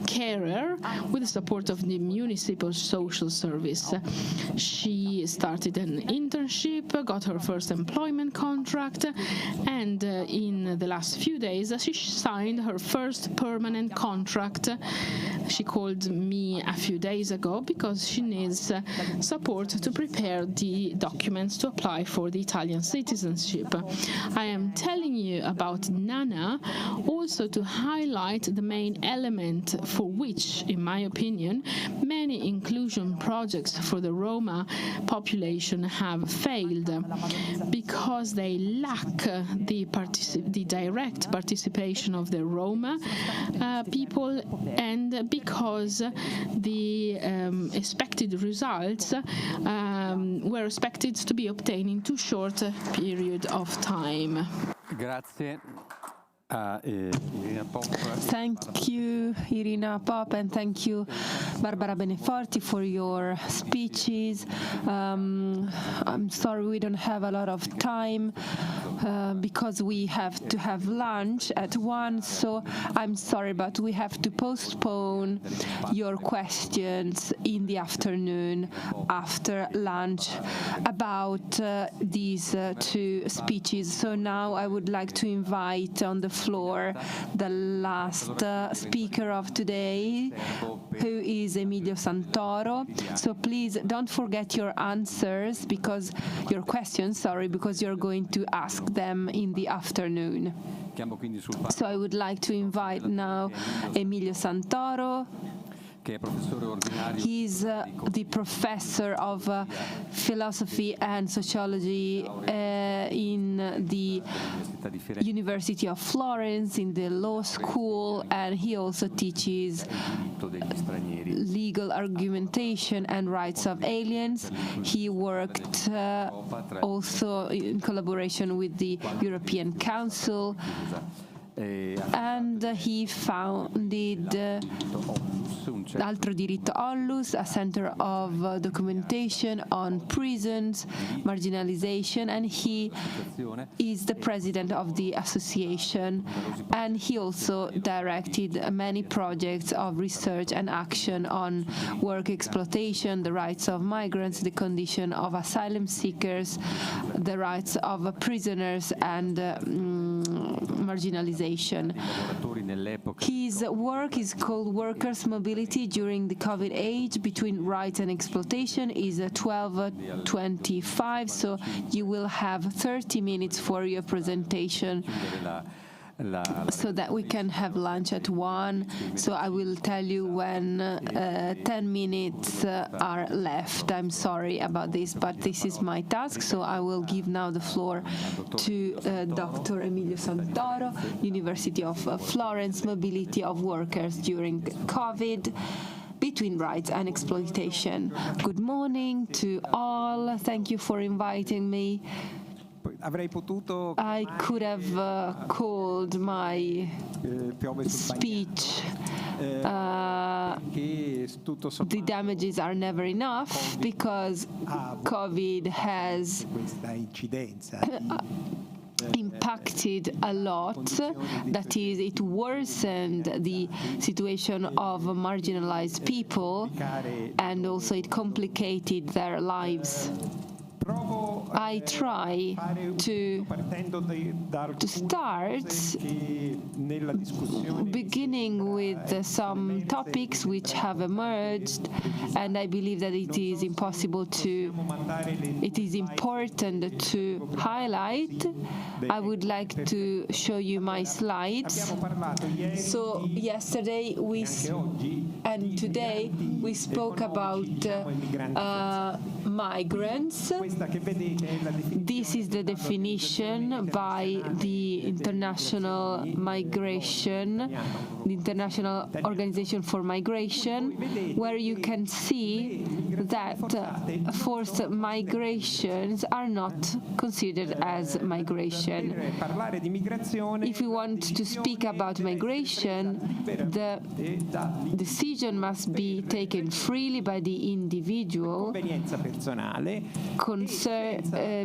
carer with the support of the municipal social service. She started an internship, got her first employment contract, and in the last few days she signed her first permanent contract. She called me a few days ago because she needs support to prepare the documents to apply for the Italian citizenship. I am telling you about Nana also to highlight the main element for which, in my opinion, many inclusion projects for the Roma population have failed, because they lack the direct participation of the Roma people, and because the expected results were expected to be obtained in too short a period of time.
Grazie.
Thank you, Irina Pop, and thank you, Barbara Beneforti, for your speeches. I'm sorry we don't have a lot of time because we have to have lunch at 1, so I'm sorry, but we have to postpone your questions in the afternoon after lunch about these two speeches. So now I would like to invite on the floor the last speaker of today, who is Emilio Santoro. So please don't forget your answers, because your questions, because you're going to ask them in the afternoon. So I would like to invite now Emilio Santoro. He's the professor of philosophy and sociology in the University of Florence, in the law school, and he also teaches legal argumentation and rights of aliens. He worked also in collaboration with the European Council, and he founded Altro Diritto Onlus, a center of documentation on prisons, marginalization, and he is the president of the association, and he also directed many projects of research and action on work exploitation, the rights of migrants, the condition of asylum seekers, the rights of prisoners, and marginalization. His work is called Workers' Mobility During the COVID Age, Between Rights and Exploitation, is 12:25, so you will have 30 minutes for your presentation, so that we can have lunch at 1. So I will tell you when 10 minutes are left. I'm sorry about this, but this is my task. So I will give now the floor to Dr. Emilio Santoro, University of Florence, Mobility of Workers During COVID, Between Rights and Exploitation. Good morning to all. Thank you for inviting me. I could have called my speech the damages are never enough, because COVID has impacted a lot. That is, it worsened the situation of marginalized people, and also it complicated their lives. I try to start beginning with some topics which have emerged, and I believe that it is important to highlight. I would like to show you my slides. So yesterday and today we spoke about migrants. This is the definition by the International Organization for Migration, where you can see that forced migrations are not considered as migration. If we want to speak about migration, the decision must be taken freely by the individual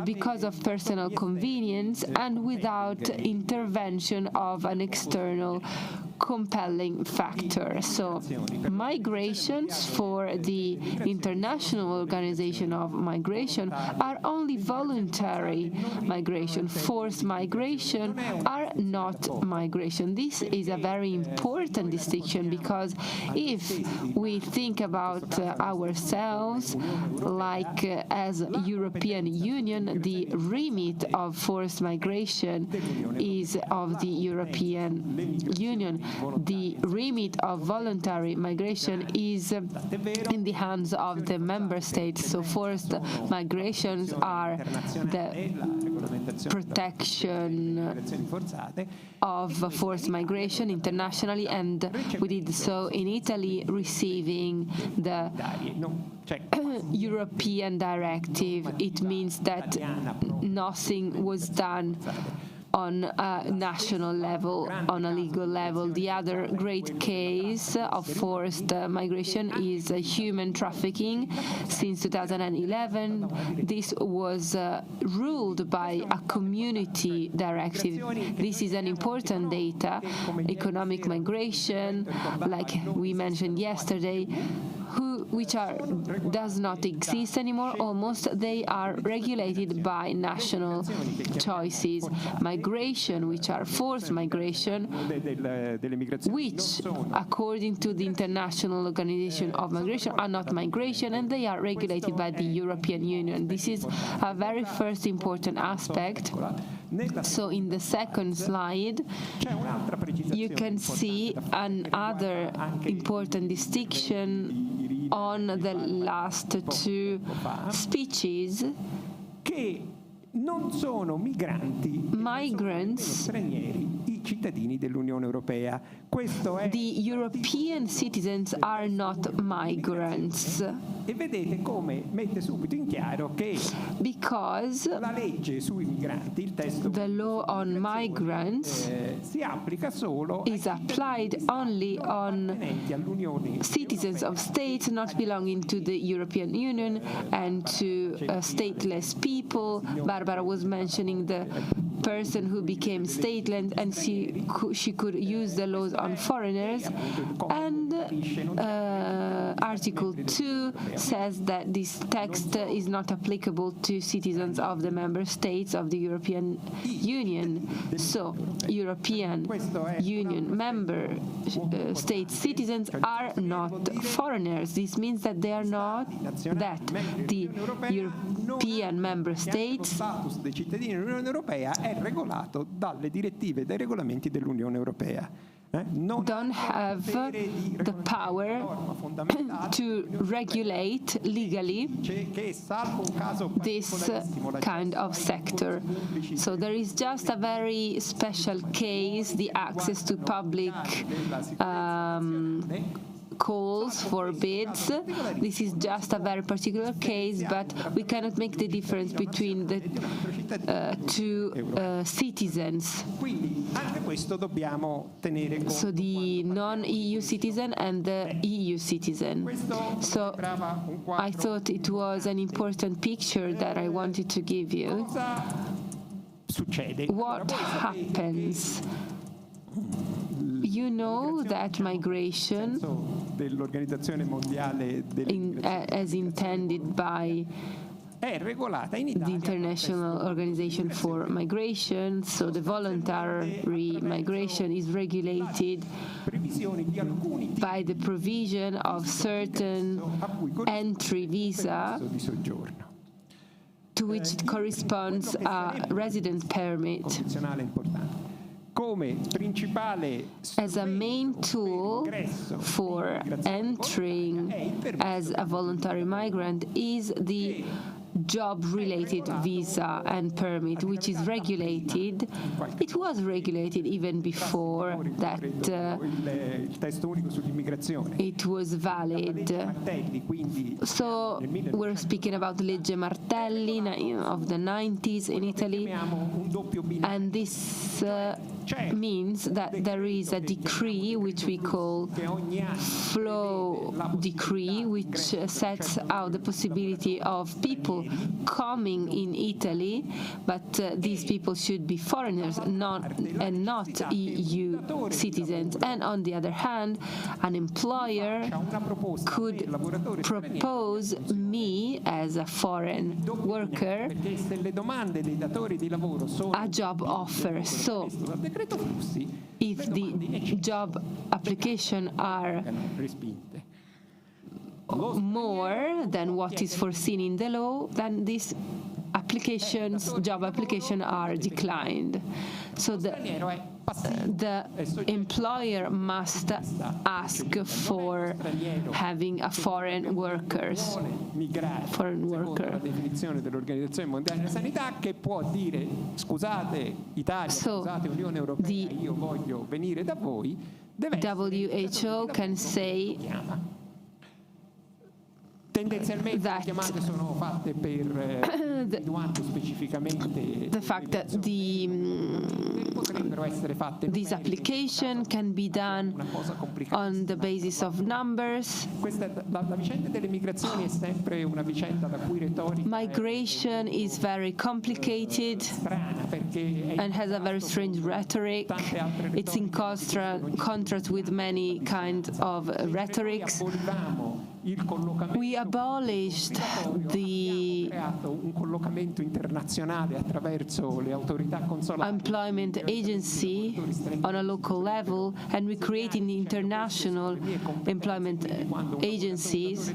because of personal convenience and without intervention of an external compelling factor. So migrations for the International Organization of Migration are only voluntary migration. Forced migration are not migration. This is a very important distinction, because if we think about ourselves like as European Union, the remit of forced migration is of the European Union. The remit of voluntary migration is in the hands of the member states. So forced migrations are the protection of forced migration internationally, and we did so in Italy, receiving the European directive. It means that nothing was done on a national level, on a legal level. The other great case of forced migration is human trafficking. Since 2011, this was ruled by a community directive. This is an important data. Economic migration, like we mentioned yesterday, which does not exist anymore almost. They are regulated by national choices. Migration, which are forced migration, which according to the International Organization of Migration are not migration, and they are regulated by the European Union. This is a very first important aspect. So in the second slide, you can see another important distinction on the last two speeches.
Non sono migranti,
migrants,
stranieri, i cittadini dell'Unione Europea. Questo è
the European citizens are not migrants.
E vedete come mette subito in chiaro che
because
la legge sui migranti, il testo
the law on migrants
si applica solo
is applied only on citizens of states not belonging to the European Union and to stateless people. Barbara was mentioning the person who became stateless, and she could use the laws on foreigners. And Article 2 says that this text is not applicable to citizens of the member states of the European Union. So European Union member state citizens are not foreigners. This means that they are not, that the European member states
dei cittadini dell'Unione Europea è regolato dalle direttive e dai regolamenti dell'Unione Europea.
Don't have the power to regulate legally this kind of sector. So there is just a very special case, the access to public calls for bids. This is just a very particular case, but we cannot make the difference between the two citizens. So the non-EU citizen and the EU citizen. So I thought it was an important picture that I wanted to give you. What happens? You know that migration, as intended by the International Organization for Migration, so the voluntary migration is regulated by the provision of certain entry visa to which it corresponds a residence permit. As a main tool for entering as a voluntary migrant is the job-related visa and permit, which is regulated. It was regulated even before that it was valid. So we're speaking about Legge Martelli of the 90s in Italy, and this means that there is a decree which we call flow decree, which sets out the possibility of people coming in Italy, but these people should be foreigners and not EU citizens. And on the other hand, an employer could propose me as a foreign worker a job offer. So if the job application are more than what is foreseen in the law, then these job applications are declined. So the employer must ask for having a foreign worker. So the WHO can say that the fact that this application can be done on the basis of numbers. Migration is very complicated and has a very strange rhetoric. It's in contrast with many kinds of rhetorics. We abolished the employment agency on a local level, and we created international employment agencies.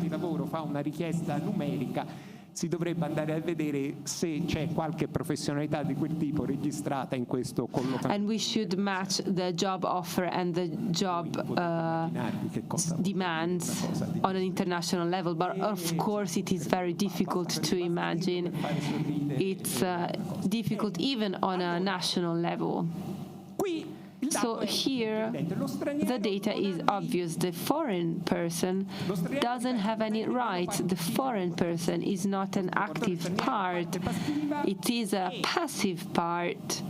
Si dovrebbe andare a vedere se c'è qualche professionalità di quel tipo registrata in questo collocamento.
And we should match the job offer and the job demands on an international level. But of course it is very difficult to imagine. It's difficult even on a national level. So here, the data is obvious. The foreign person doesn't have any rights. The foreign person is not an active part. It is a passive part,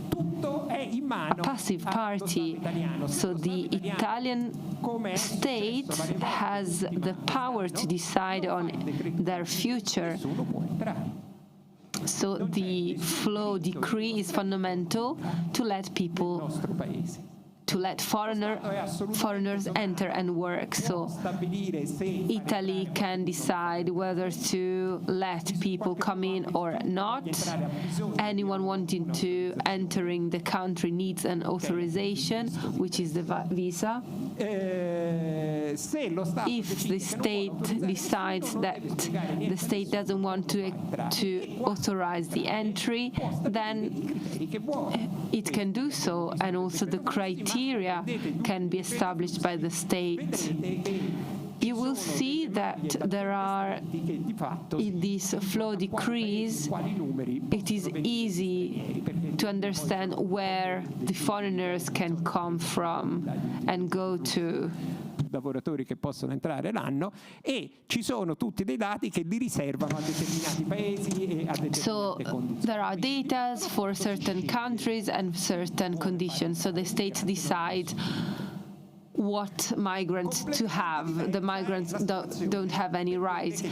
a passive party. So the Italian state has the power to decide on their future. So the flow decree is fundamental to let foreigners enter and work. So Italy can decide whether to let people come in or not. Anyone wanting to entering the country needs an authorization, which is the visa. If the state decides that the state doesn't want to authorize the entry, then it can do so, and also the criteria can be established by the state. You will see that there are, in these flow decrees, it is easy to understand where the foreigners can come from and go to.
Lavoratori che possono entrare l'anno, e ci sono tutti dei dati che li riservano a determinati paesi e a determinate condizioni.
There are data for certain countries and certain conditions. So the states decide what migrants to have. The migrants don't have any rights.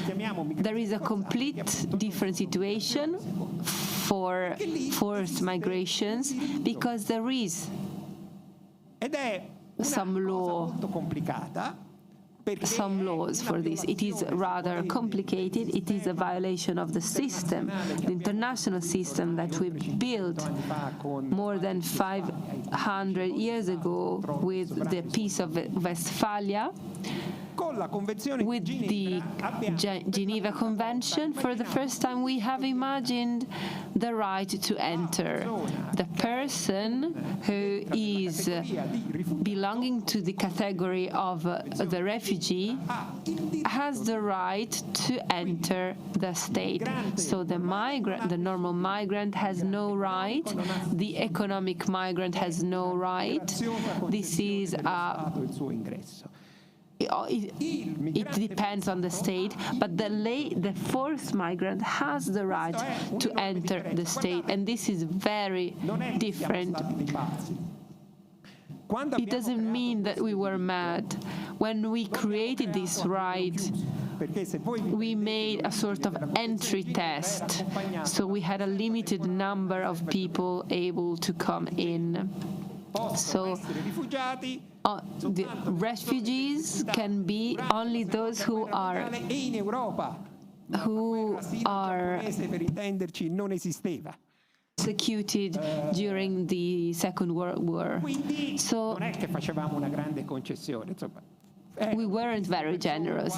There is a complete different situation for forced migrations because there is some laws for this. It is rather complicated. It is a violation of the system, the international system that we built more than 500 years ago with the Peace of Westphalia. with the Geneva Convention, for the first time we have imagined the right to enter. The person who is belonging to the category of the refugee has the right to enter the state. So the migrant, the normal migrant, has no right. The economic migrant has no right. This is it depends on the state, but the forced migrant has the right to enter the state, and this is very different. It doesn't mean that we were mad. When we created this right, we made a sort of entry test, so we had a limited number of people able to come in. So the refugees can be only those who are executed during the Second World War. So we weren't very generous.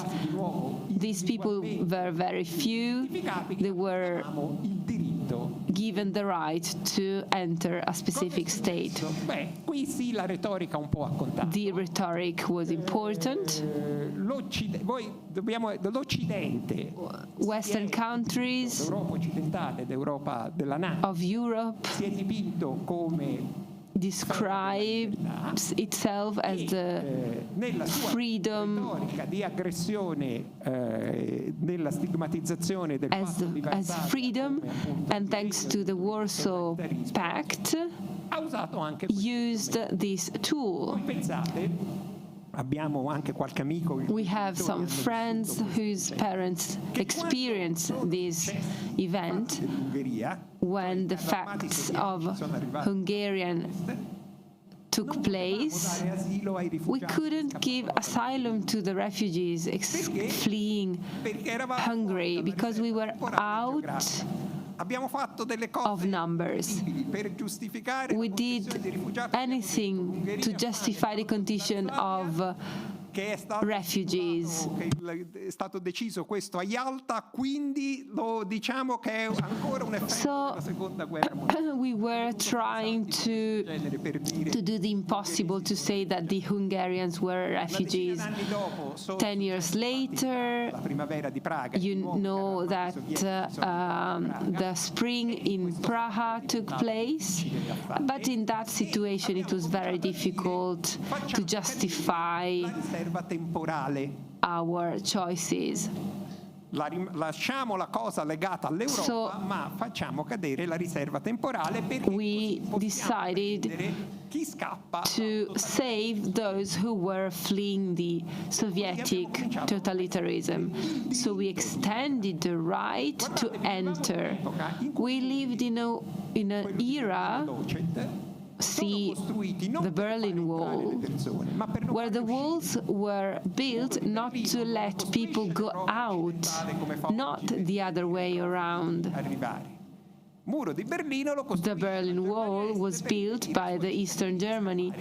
These people were very few. They were given the right to enter a specific state. The rhetoric was important. Western countries of Europe describes itself as the freedom, as freedom, and thanks to the Warsaw Pact, used this tool. We have some friends whose parents experienced this event when the facts of Hungarian took place. We couldn't give asylum to the refugees fleeing Hungary because we were out of numbers. We did anything to justify the condition of refugees.
Stato deciso questo a Yalta, quindi lo diciamo che è ancora un effetto della seconda guerra mondiale.
We were trying to do the impossible to say that the Hungarians were refugees. 10 years later, you know that the spring in Prague took place, but in that situation it was very difficult to justify our choices.
Lasciamo la cosa legata all'Europa, ma facciamo cadere la riserva temporale perché
we decided to save those who were fleeing the Soviet totalitarianism. So we extended the right to enter. We lived in an era, see the Berlin Wall, where the walls were built not to let people go out, not the other way around. The Berlin Wall was built by the Eastern Germany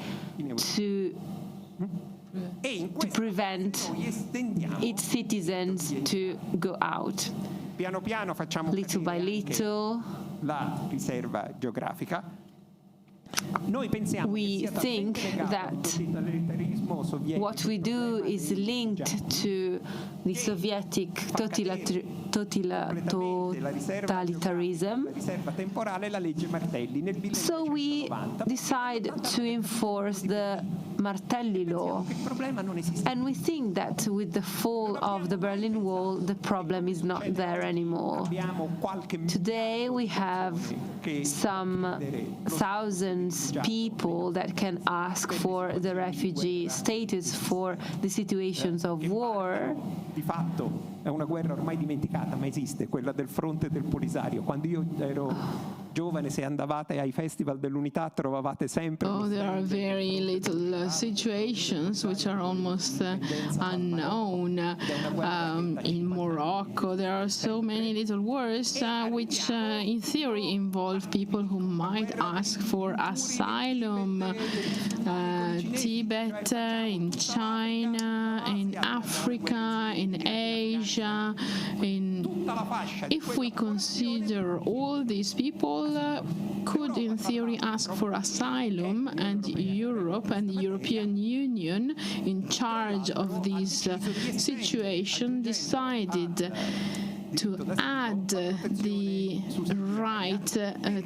to prevent its citizens to go out. Little by little, we think that what we do is linked to the Soviet totalitarianism. So we decide to enforce the Martelli law. And we think that with the fall of the Berlin Wall, the problem is not there anymore. Today we have some thousands people that can ask for the refugee status for the situations of war.
Di fatto è una guerra ormai dimenticata, ma esiste, quella del fronte del Polisario. Quando io ero giovane, se andavate ai festival dell'Unità trovavate sempre...
Oh, there are very little situations which are almost unknown. In Morocco, there are so many little words which in theory involve people who might ask for asylum. Tibet, in China, in Africa, in Asia, if we consider all these people could in theory ask for asylum, and Europe and the European Union in charge of this situation decided to add the right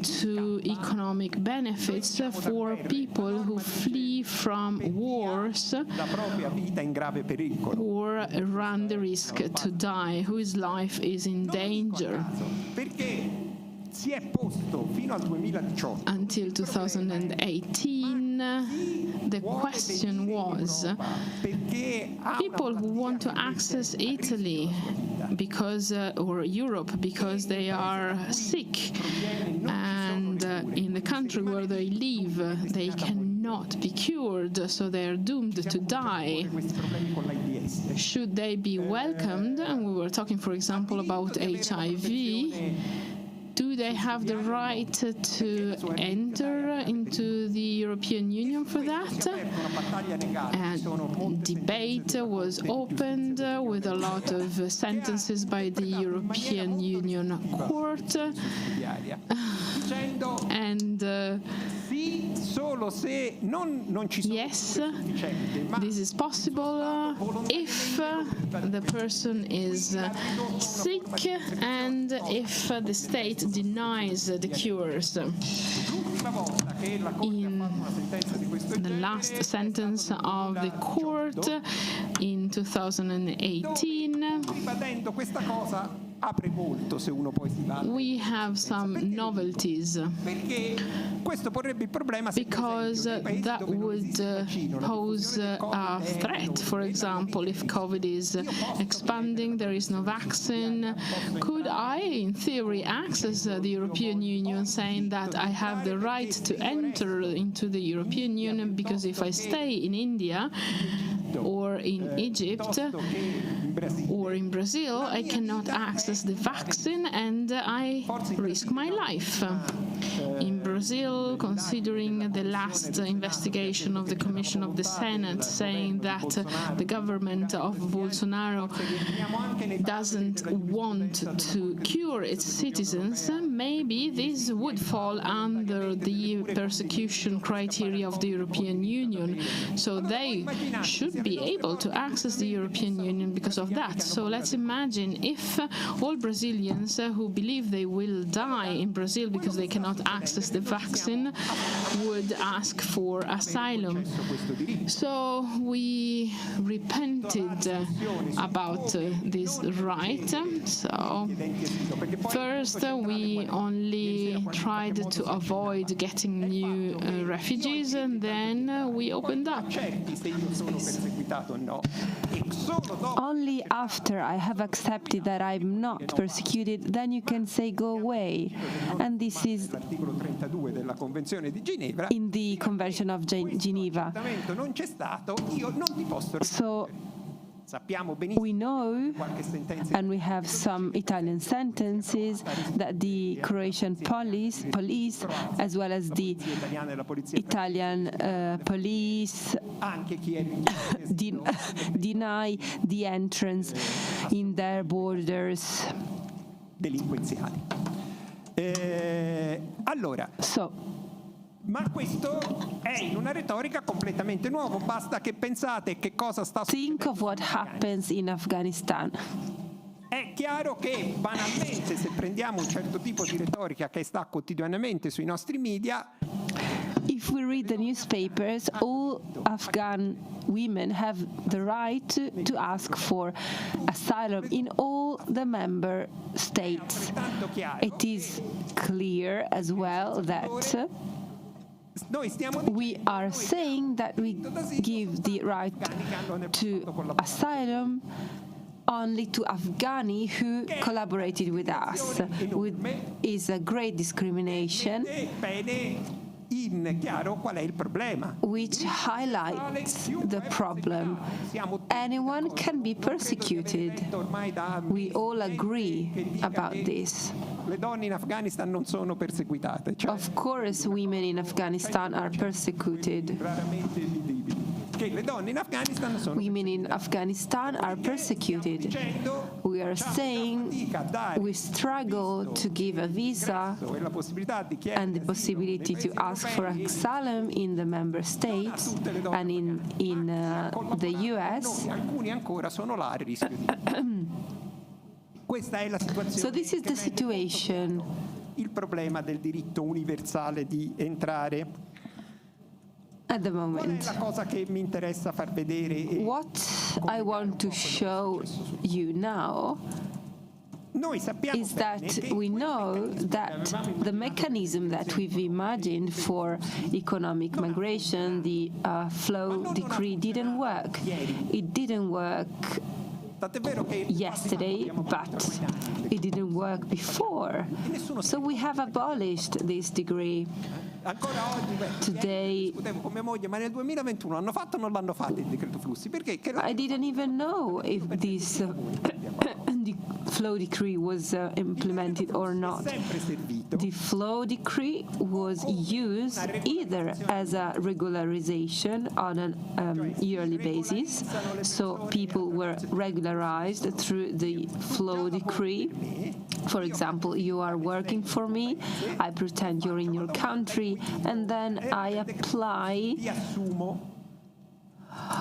to economic benefits for people who flee from wars or run the risk to die, whose life is in danger. Until 2018, the question was, people who want to access Italy because or Europe because they are sick, and in the country where they live they cannot be cured, so they are doomed to die. Should they be welcomed? And we were talking, for example, about HIV. Do they have the right to enter into the European Union for that? And debate was opened with a lot of sentences by the European Union Court. And yes, this is possible if the person is sick and if the state denies the cures. In the last sentence of the court in 2018, we have some novelties, because that would pose a threat. For example, if COVID is expanding, there is no vaccine, could I, in theory, access the European Union saying that I have the right to enter into the European Union because if I stay in India or in Egypt or in Brazil, I cannot access the vaccine and I risk my life. In Brazil, considering the last investigation of the Commission of the Senate saying that the government of Bolsonaro doesn't want to cure its citizens, maybe this would fall under the persecution criteria of the European Union. So they should be able to access the European Union because of that. So let's imagine if all Brazilians who believe they will die in Brazil because they cannot access the vaccine would ask for asylum. So we repented about this right. So first we only tried to avoid getting new refugees, and then we opened up.
Only after I have accepted that I'm not persecuted, then you can say go away. And this is in the Convention of Geneva. So we know, and we have some Italian sentences, that the Croatian police, as well as the Italian police, deny the entrance in their borders. So,
ma questo è in una retorica completamente nuova, basta che pensate che cosa sta succedendo.
Think of what happens in Afghanistan.
È chiaro che banalmente, se prendiamo un certo tipo di retorica che sta quotidianamente sui nostri media,
if we read the newspapers, all Afghan women have the right to ask for asylum in all the member states. It is clear as well that we are saying that we give the right to asylum only to Afghani who collaborated with us. Is a great discrimination, which highlights the problem. Anyone can be persecuted. We all agree about this. Of course, women in Afghanistan are persecuted. Women in Afghanistan are persecuted. We are saying we struggle to give a visa and the possibility to ask for asylum in the member states and in the US. So this is the situation.
Il problema del diritto universale di entrare.
At the moment, what I want to show you now is that we know that the mechanism that we've imagined for economic migration, the flow decree, didn't work. It didn't work yesterday, but it didn't work before. So we have abolished this decree. Today, I didn't even know if this flow decree was implemented or not. The flow decree was used either as a regularization on a yearly basis, so people were regularized through the flow decree. For example, you are working for me, I pretend you're in your country, and then I apply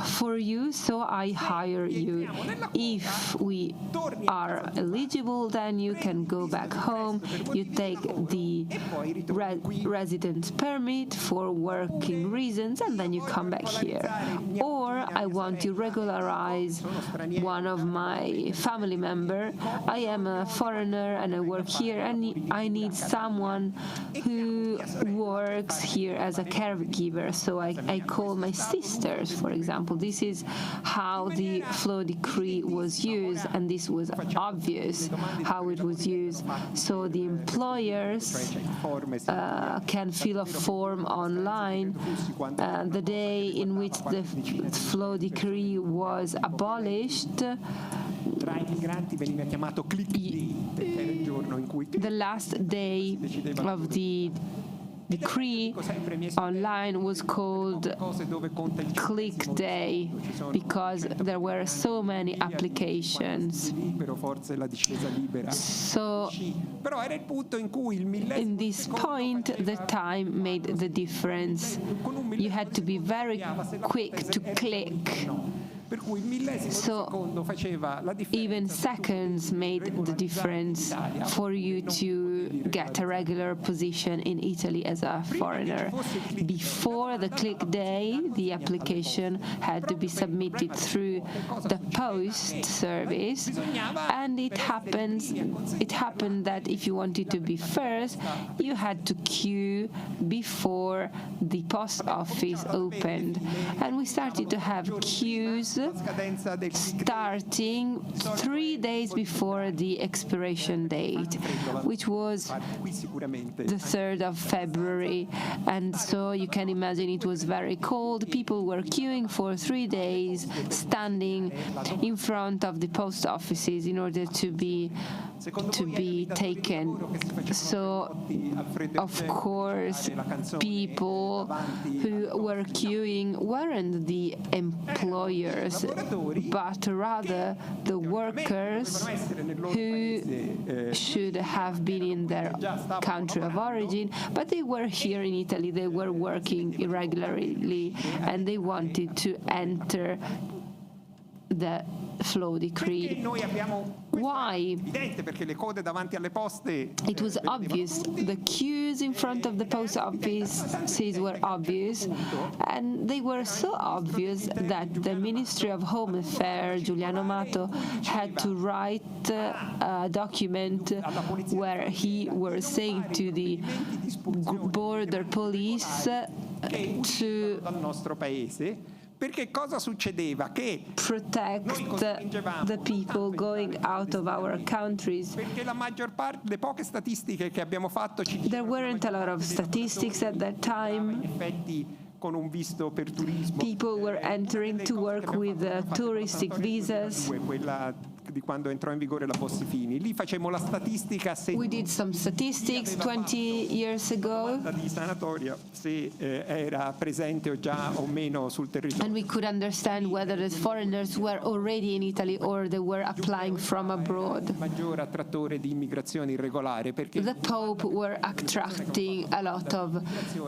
for you, so I hire you. If we are eligible, then you can go back home. You take the residence permit for working reasons, and then you come back here. Or I want to regularize one of my family member. I am a foreigner and I work here, and I need someone who works here as a caregiver. So I call my sisters, for example. This is how the flow decree was used, and this was obvious how it was used. So the employers can fill a form online. The day in which the flow decree was abolished, the last day of the decree online was called Click Day because there were so many applications. So in this point, the time made the difference. You had to be very quick to click. So even seconds made the difference for you to get a regular position in Italy as a foreigner. Before the click day, the application had to be submitted through the post service, and it happened that if you wanted to be first, you had to queue before the post office opened. And we started to have queues starting 3 days before the expiration date, which was the 3rd of February. And so you can imagine it was very cold. People were queuing for 3 days, standing in front of the post offices in order to be taken. So, of course, people who were queuing weren't the employers, but rather the workers who should have been in their country of origin, but they were here in Italy, they were working irregularly, and they wanted to enter the flow decree. Why? It was obvious. The queues in front of the post offices were obvious, and they were so obvious that the Ministry of Home Affairs, Giuliano Amato, had to write a document where he was saying to the border police to
Perché cosa succedeva? Che
protect the people going out of our countries.
Perché la maggior parte, le poche statistiche che abbiamo fatto ci
There weren't a lot of statistics at that time.
Con un visto per turismo.
People were entering to work with touristic visas.
Quella di quando entrò in vigore la Bossi-Fini. Lì facemmo la statistica se
We did some statistics 20 years ago.
Di sanatoria se era presente o già o meno sul territorio.
And we could understand whether the foreigners were already in Italy or they were applying from abroad.
Maggiore attrattore di immigrazione irregolare perché
the Pope were attracting a lot of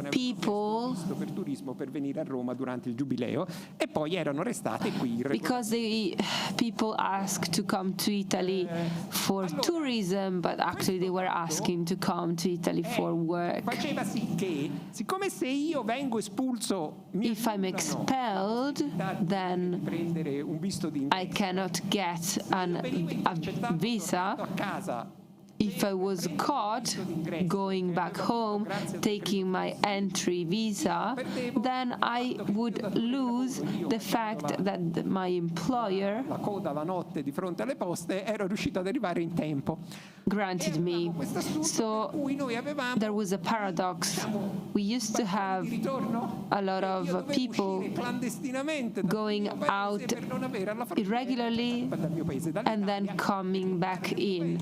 people
per turismo per venire a Roma durante il Giubileo e poi erano restate qui
because the people asked to come to Italy for tourism, but actually they were asking to come to Italy for work.
Faceva sì che, siccome se io vengo espulso,
if I'm expelled, then I cannot get a visa. If I was caught going back home, taking my entry visa, then I would lose the fact that my employer
la coda la notte di fronte alle poste ero riuscito ad arrivare in tempo.
Granted me. So there was a paradox. We used to have a lot of people going out irregularly and then coming back in.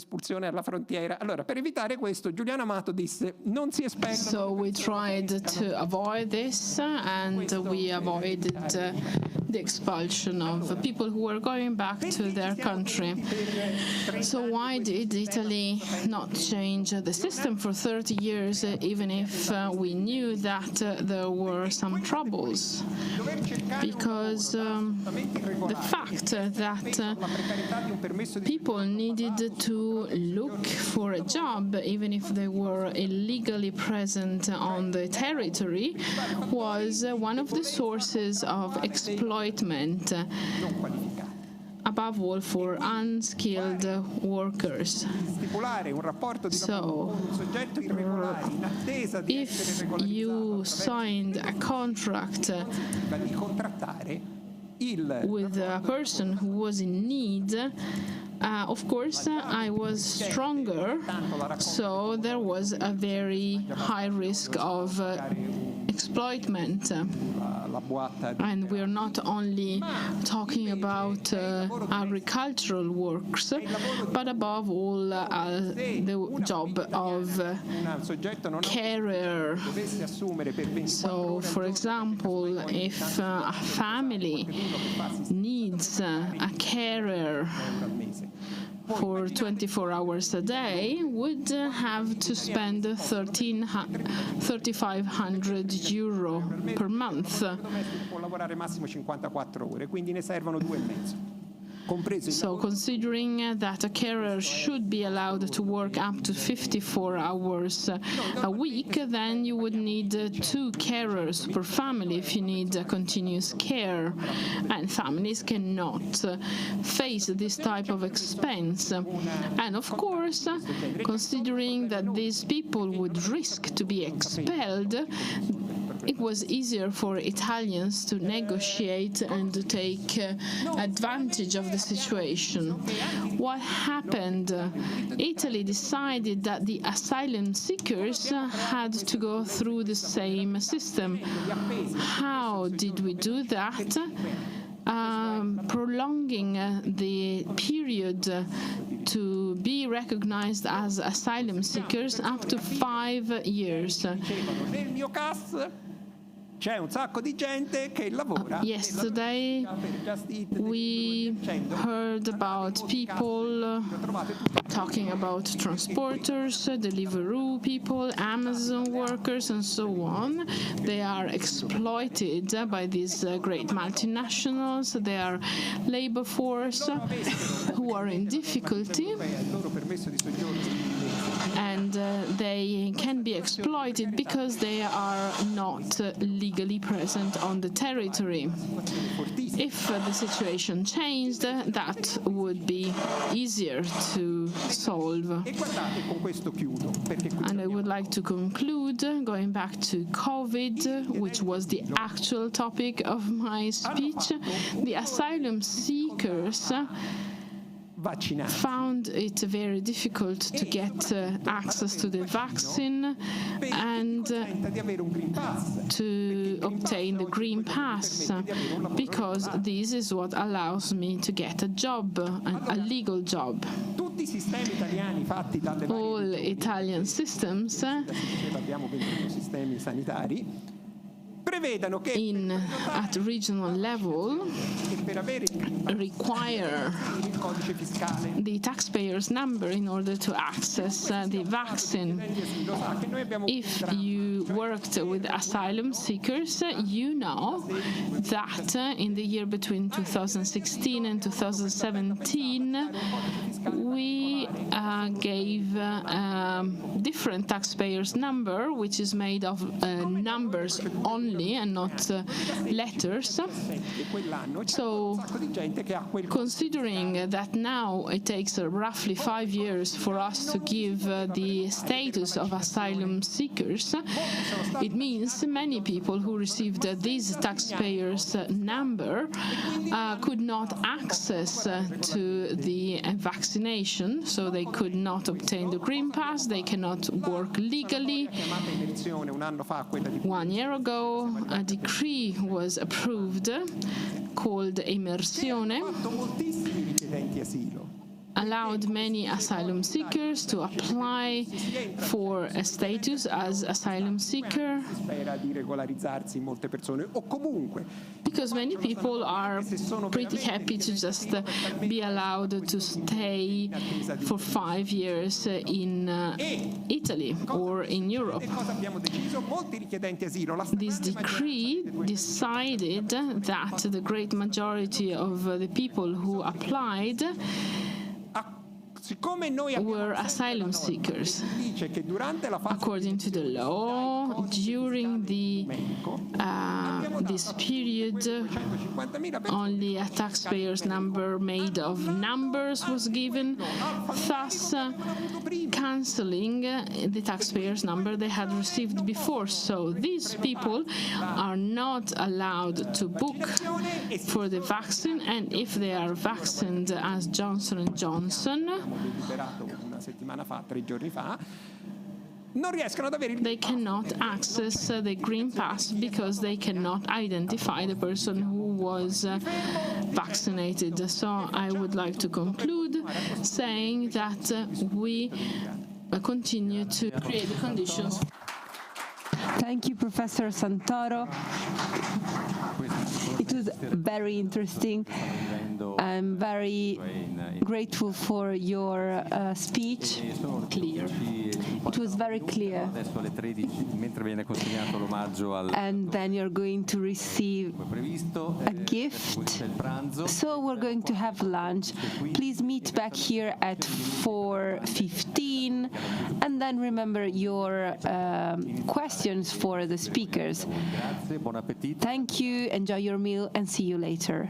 Espulsione alla frontiera. Allora, per evitare questo, Giuliano Amato disse: non si espellano.
So we tried to avoid this, and we avoided the expulsion of people who were going back to their country. So why did Italy not change the system for 30 years, even if we knew that there were some troubles? Because the fact that people needed to look for a job, even if they were illegally present on the territory, was one of the sources of exploitment, above all for unskilled workers. So, if you signed a contract with a person who was in need, of course, I was stronger, so there was a very high risk of exploitment. And we're not only talking about agricultural works, but above all the job of carer. So, for example, if a family needs a carer for 24 hours a day, would have to spend 3,500 euro per month.
Può lavorare massimo 54 ore, quindi ne servono 2,5.
So considering that a carer should be allowed to work up to 54 hours a week, then you would need 2 carers per family if you need continuous care. And families cannot face this type of expense. And of course, considering that these people would risk to be expelled, it was easier for Italians to negotiate and to take advantage of the situation. What happened? Italy decided that the asylum seekers had to go through the same system. How did we do that? Prolonging the period to be recognized as asylum seekers up to 5 years.
C'è un sacco di gente che lavora.
Yesterday we heard about people talking about transporters, Deliveroo people, Amazon workers, and so on. They are exploited by these great multinationals. They are labor force who are in difficulty. And they can be exploited because they are not legal legally present on the territory. If the situation changed, that would be easier to solve. And I would like to conclude going back to COVID, which was the actual topic of my speech. The asylum seekers found it very difficult to get access to the vaccine and to obtain the green pass, because this is what allows me to get a job, a legal job. All Italian systems at regional level require the taxpayer's number in order to access the vaccine. If you worked with asylum seekers, you know that in the year between 2016 and 2017, we gave different taxpayers' number, which is made of numbers only and not letters. So, considering that now it takes roughly 5 years for us to give the status of asylum seekers, it means many people who received this taxpayers' number could not access to the vaccination, so they could not obtain the green pass, they cannot work legally. 1 year ago, a decree was approved called Immersione, allowed many asylum seekers to apply for a status as asylum seeker, because many people are pretty happy to just be allowed to stay for 5 years in Italy or in Europe. This decree decided that the great majority of the people who applied were asylum seekers. According to the law, during this period, only a taxpayer's number made of numbers was given, thus cancelling the taxpayer's number they had received before. So these people are not allowed to book for the vaccine, and if they are vaccinated as Johnson & Johnson, they cannot access the green pass because they cannot identify the person who was vaccinated. So I would like to conclude saying that we continue to create the conditions.
Thank you, Professor Santoro. It was very interesting. I'm very grateful for your speech.
Clear.
It was very clear. And then you're going to receive a gift. So we're going to have lunch. Please meet back here at 4:15. And then remember your questions for the speakers. Thank you. Enjoy your meal and see you later.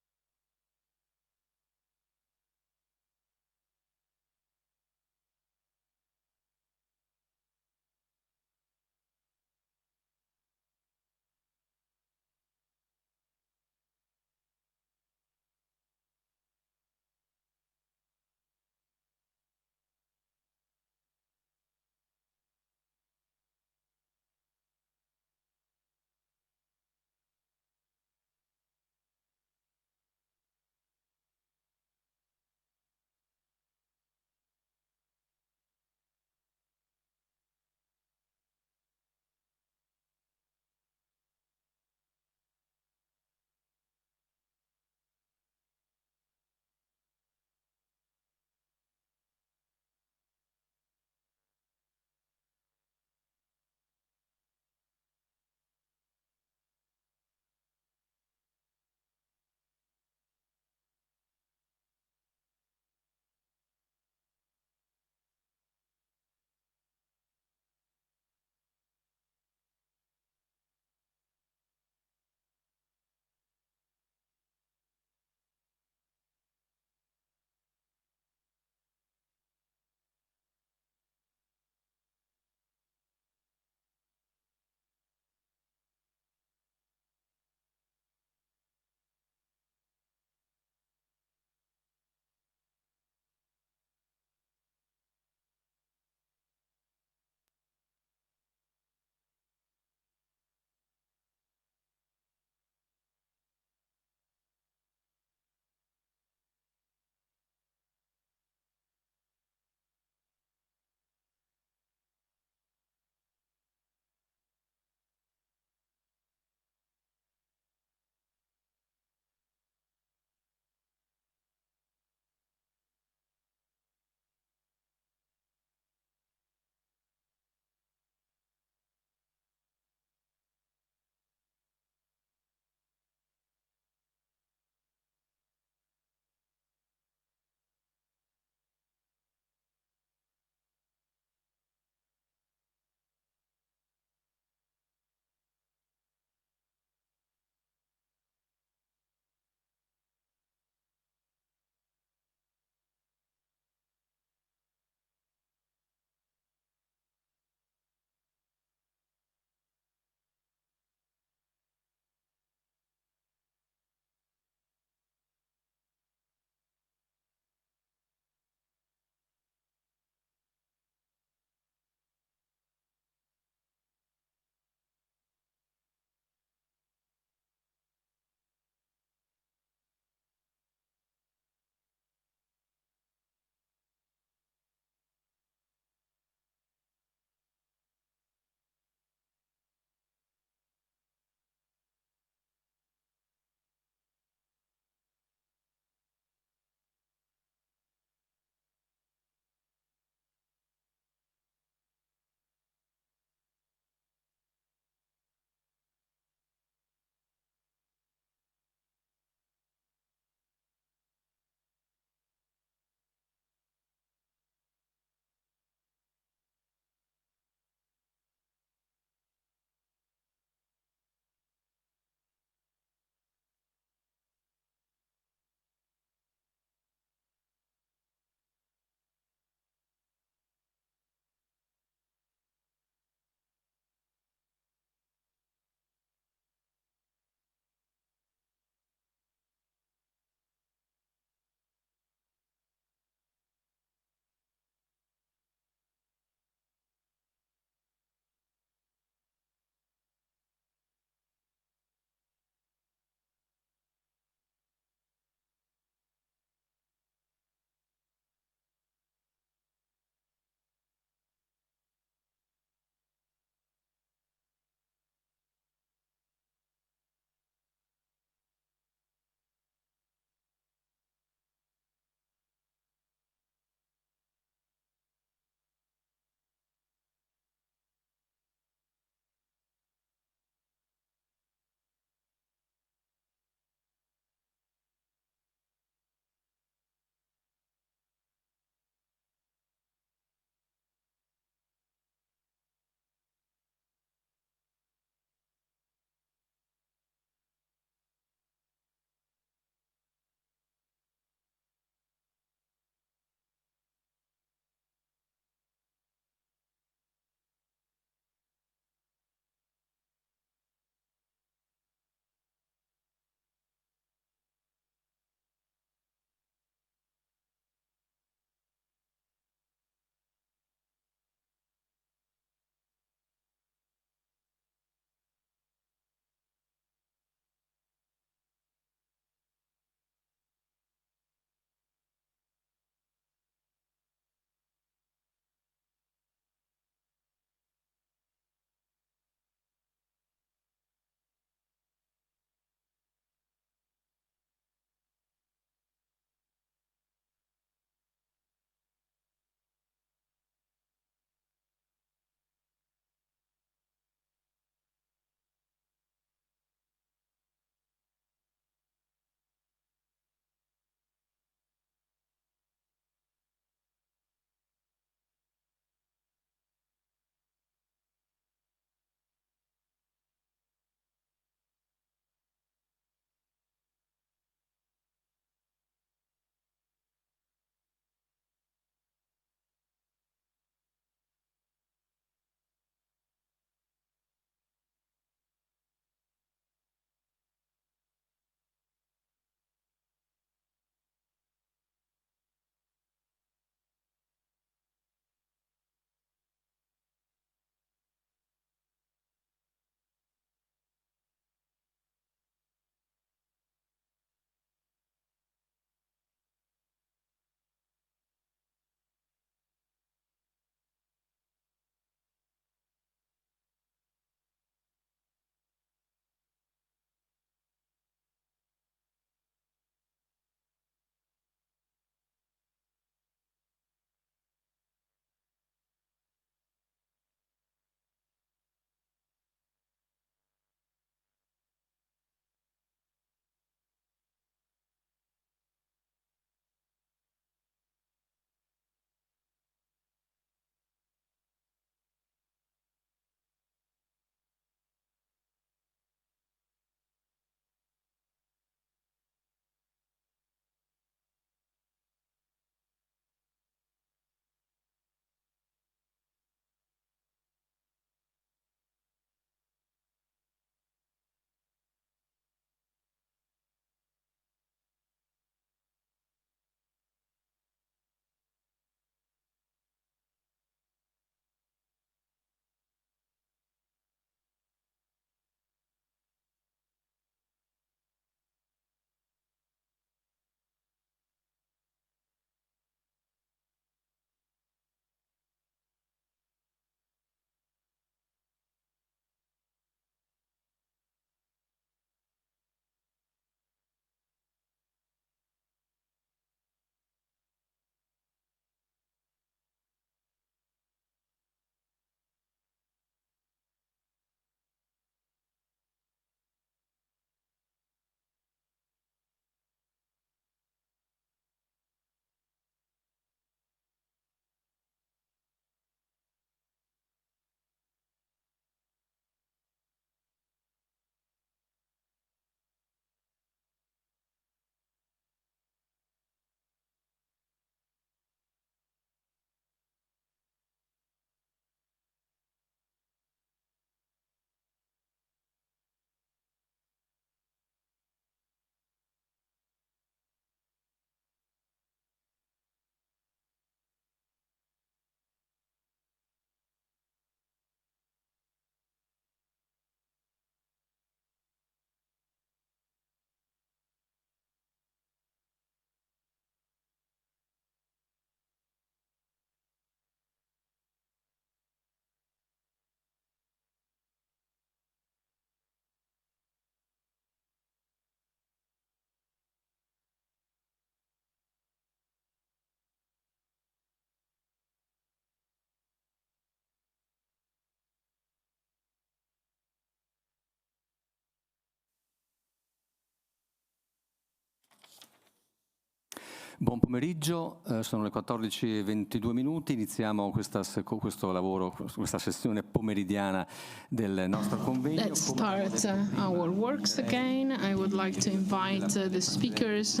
Buon pomeriggio, sono le 14:22, iniziamo questo lavoro, questa sessione pomeridiana del nostro convegno.
Let's start our works again. I would like to invite the speakers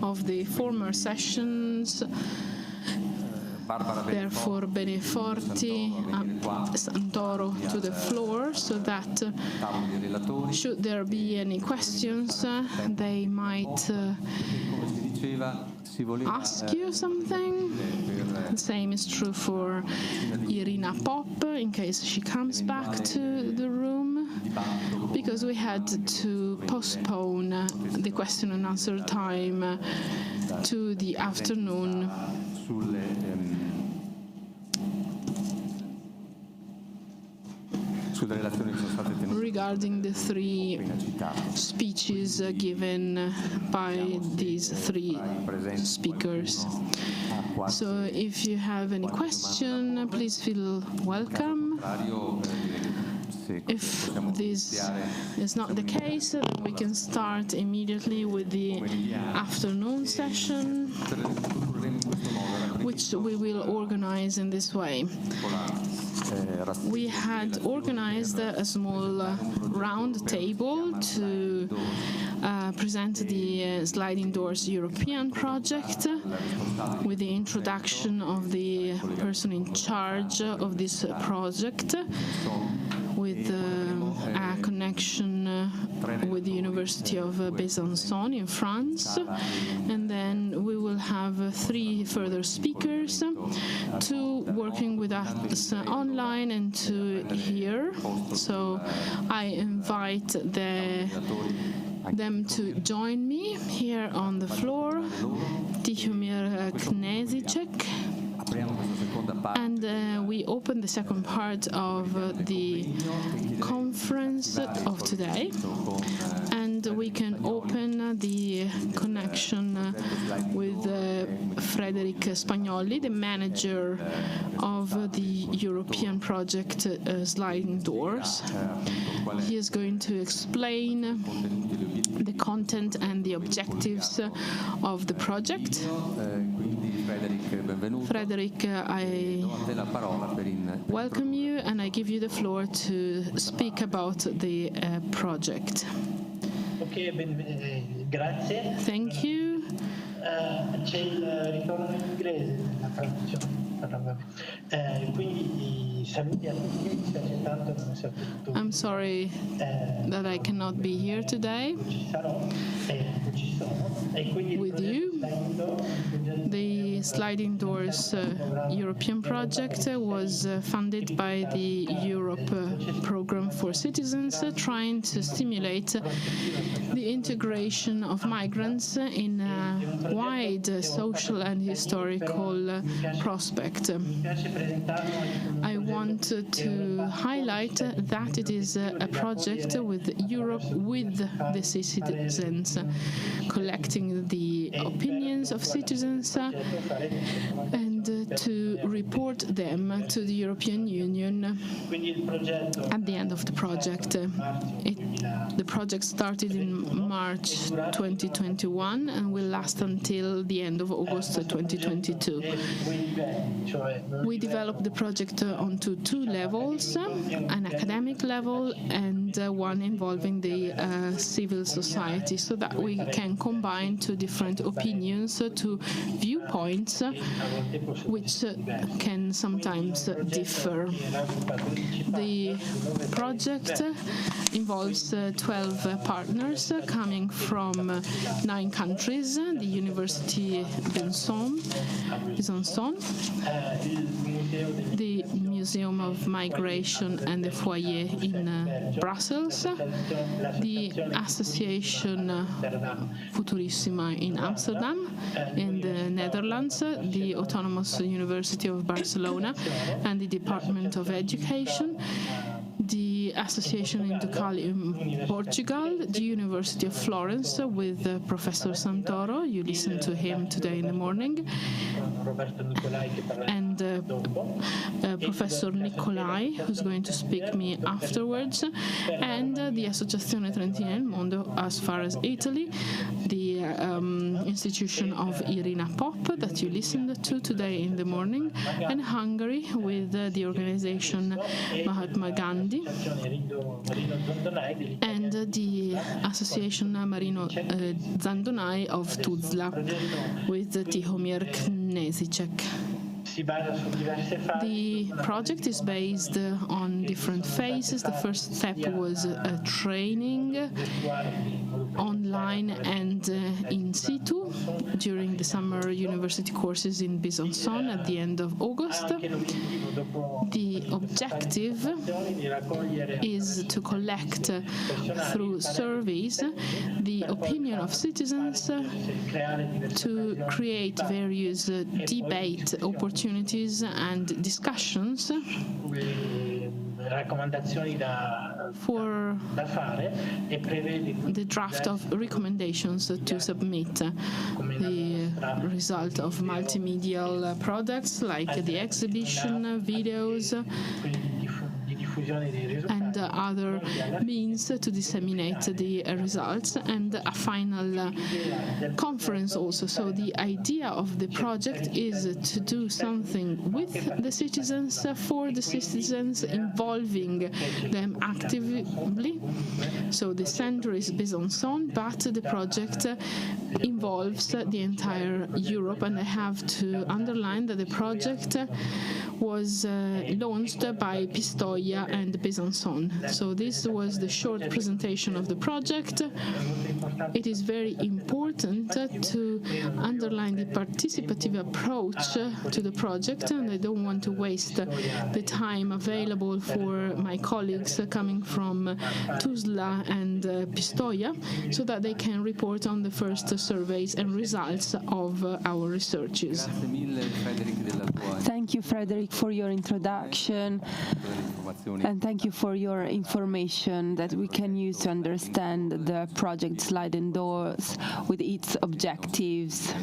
of the former sessions, therefore Beneforti and Santoro to the floor, so that should there be any questions, they might ask you something. The same is true for Irina Pop, in case she comes back to the room, because we had to postpone the question and answer time to the afternoon. Regarding the three speeches given by these three speakers. So if you have any question, please feel welcome. If this is not the case, then we can start immediately with the afternoon session, which we will organize in this way. We had organized a small round table to present the Sliding Doors European project with the introduction of the person in charge of this project, with a connection with the University of Besançon in France. And then we will have three further speakers, two working with us online and two here. So I invite them to join me here on the floor. Tihomir Knezicek. And we open the second part of the conference of today, and we can open the connection with Frédéric Spagnoli, the manager of the European project Sliding Doors. He is going to explain the content and the objectives of the project. Frédéric, I welcome you and I give you the floor to speak about the project.
Ok, grazie.
Thank you.
C'è il ritorno in inglese, la traduzione. Quindi saluti a tutti, mi spiace tanto non essere potuto.
I'm sorry that I cannot be here today with you. The Sliding Doors European project was funded by the Europe Programme for Citizens, trying to stimulate the integration of migrants in a wide social and historical prospect. I want to highlight that it is a project with Europe with the citizens, collecting the opinions of citizens and to report them to the European Union at the end of the project. The project started in March 2021 and will last until the end of August 2022. We developed the project onto two levels, an academic level and one involving the civil society, so that we can combine two different opinions, two viewpoints, which can sometimes differ. The project involves 12 partners coming from 9 countries, the University Besançon, the Museum of Migration and the Foyer in Brussels, the Association Futurissima in Amsterdam, in the Netherlands, the Autonomous University of Barcelona and the Department of Education, the Association in Ducal in Portugal, the University of Florence with Professor Santoro, you listened to him today in the morning, and Professor Niccolai, who's going to speak me afterwards, and the Associazione Trentina del Mondo as far as Italy, the institution of Irina Pop that you listened to today in the morning, and Hungary with the organization Mahatma Gandhi, and the association Marino Zandonai of Tuzla with Tihomir Knezicek. The project is based on different phases. The first step was a training online and in situ during the summer university courses in Besançon at the end of August. The objective is to collect through surveys the opinion of citizens, to create various debate opportunities and discussions for the draft of recommendations to submit, the result of multimedial products like the exhibition, videos, and other means to disseminate the results, and a final conference also. So the idea of the project is to do something with the citizens, for the citizens, involving them actively. So the center is Besançon, but the project involves the entire Europe, and I have to underline that the project was launched by Pistoia and Besançon. So this was the short presentation of the project. It is very important to underline the participative approach to the project, and I don't want to waste the time available for my colleagues coming from Tuzla and Pistoia, so that they can report on the first surveys and results of our researches.
Thank you, Frédéric, for your introduction, and thank you for your information that we can use to understand the project Sliding Doors with its objectives.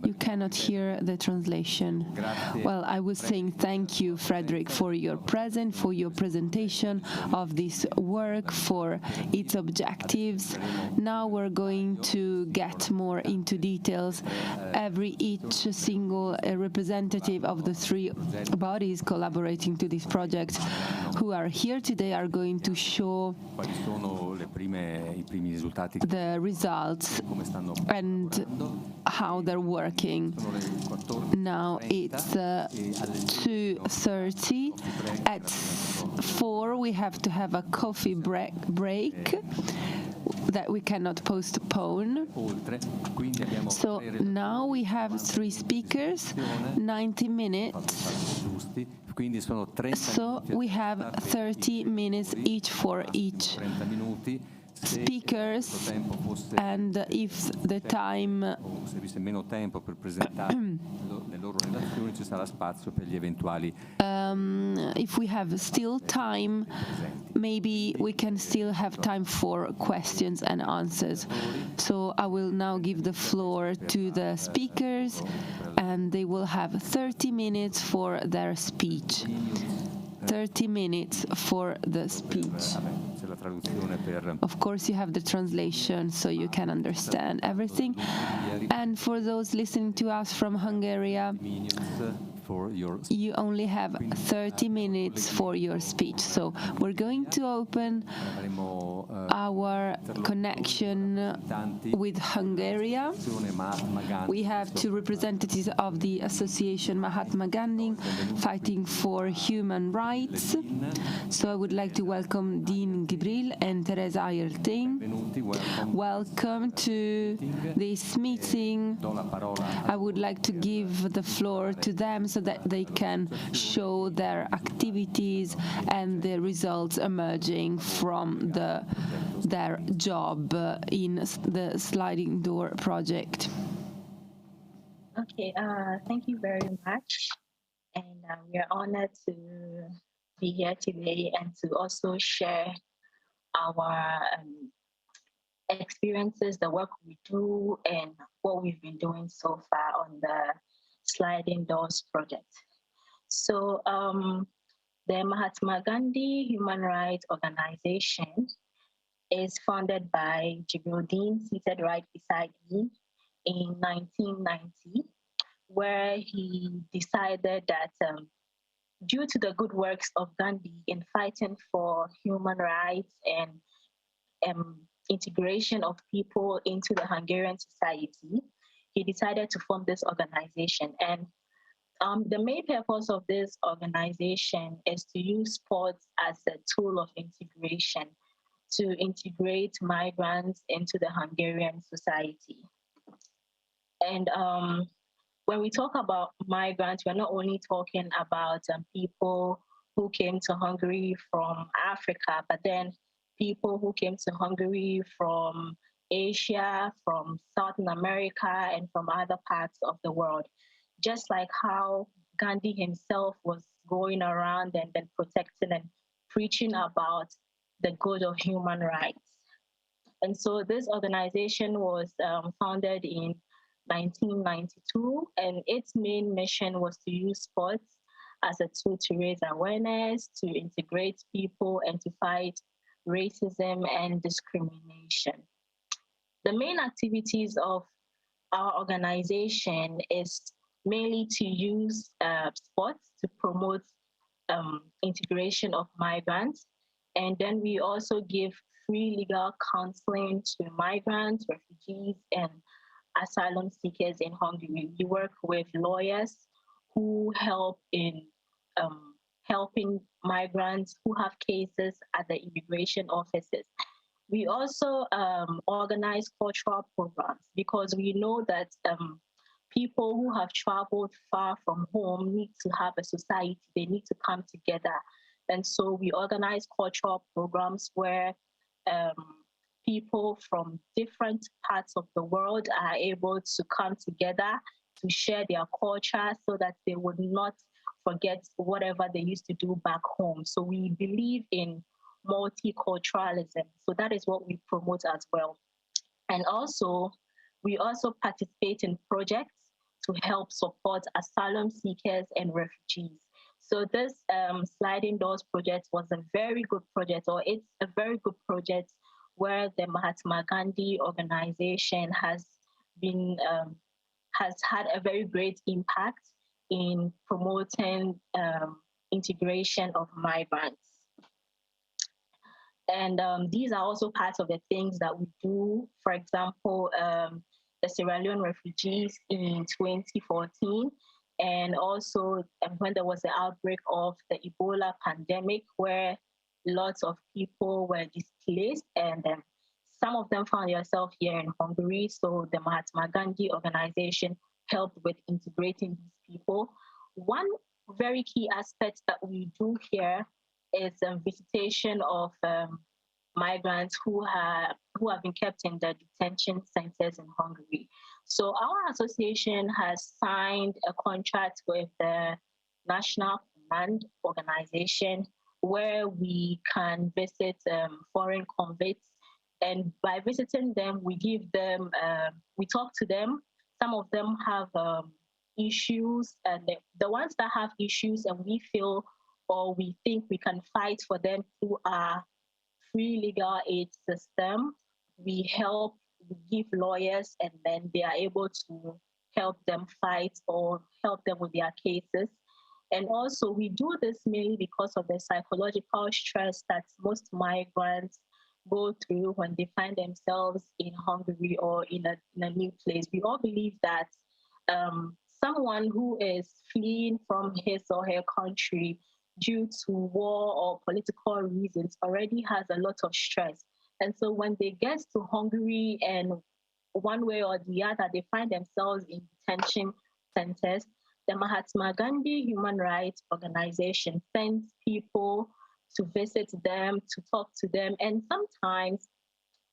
You cannot hear the translation. Well, I was saying thank you, Frédéric, for your presentation of this work, for its objectives. Now we're going to get more into details. Each single representative of the three bodies collaborating to this project who are here today are going to show the results and how they're working. Now it's 2:30. At 4 we have to have a coffee break that we cannot postpone. So now we have 3 speakers, 90 minutes. So we have 30 minutes each for each speakers, and if the time if we have still time, maybe we can still have time for questions and answers. So I will now give the floor to the speakers, and they will have 30 minutes for their speech. 30 minutes for the speech. Of course, you have the translation, so you can understand everything. And for those listening to us from Hungary, you only have 30 minutes for your speech. So we're going to open our connection with Hungary. We have 2 representatives of the association Mahatma Gandhi, fighting for human rights. So I would like to welcome Deen Gibril and Teresa Ayerting. Welcome to this meeting. I would like to give the floor to them so that they can show their activities and the results emerging from their job in the Sliding Door project.
Okay, thank you very much. And we are honored to be here today and to also share our experiences, the work we do, and what we've been doing so far on the Sliding Doors project. So the Mahatma Gandhi Human Rights Organization is founded by Gibril, seated right beside me, in 1990, where he decided that due to the good works of Gandhi in fighting for human rights and integration of people into the Hungarian society, he decided to form this organization. And the main purpose of this organization is to use sports as a tool of integration, to integrate migrants into the Hungarian society. And when we talk about migrants, we're not only talking about people who came to Hungary from Africa, but then people who came to Hungary from Asia, from Southern America, and from other parts of the world. Just like how Gandhi himself was going around and then protecting and preaching about the good of human rights. And so this organization was founded in 1992, and its main mission was to use sports as a tool to raise awareness, to integrate people, and to fight racism and discrimination. The main activities of our organization is mainly to use sports to promote integration of migrants. And then we also give free legal counseling to migrants, refugees, and asylum seekers in Hungary. We work with lawyers who help in helping migrants who have cases at the immigration offices. We also organize cultural programs because we know that people who have traveled far from home need to have a society. They need to come together. And so we organize cultural programs where people from different parts of the world are able to come together to share their culture so that they would not forget whatever they used to do back home. So we believe in multiculturalism. So that is what we promote as well. And also, we also participate in projects to help support asylum seekers and refugees. So this Sliding Doors project was a very good project, or it's a very good project where the Mahatma Gandhi organization has had a very great impact in promoting integration of migrants. And these are also parts of the things that we do. For example, the Sierra Leone refugees in 2014, and also when there was the outbreak of the Ebola pandemic, where lots of people were displaced, and some of them found themselves here in Hungary. So the Mahatma Gandhi organization helped with integrating these people. One very key aspect that we do here is visitation of migrants who have been kept in the detention centers in Hungary. So our association has signed a contract with the National Command Organization where we can visit foreign convicts. And by visiting them, we give them, we talk to them. Some of them have issues, and the ones that have issues and we feel or we think we can fight for them through our free legal aid system, we give lawyers, and then they are able to help them fight or help them with their cases. And also we do this mainly because of the psychological stress that most migrants go through when they find themselves in Hungary or in a new place. We all believe that someone who is fleeing from his or her country due to war or political reasons already has a lot of stress. And so when they get to Hungary and one way or the other, they find themselves in detention centers, the Mahatma Gandhi Human Rights Organization sends people to visit them, to talk to them. And sometimes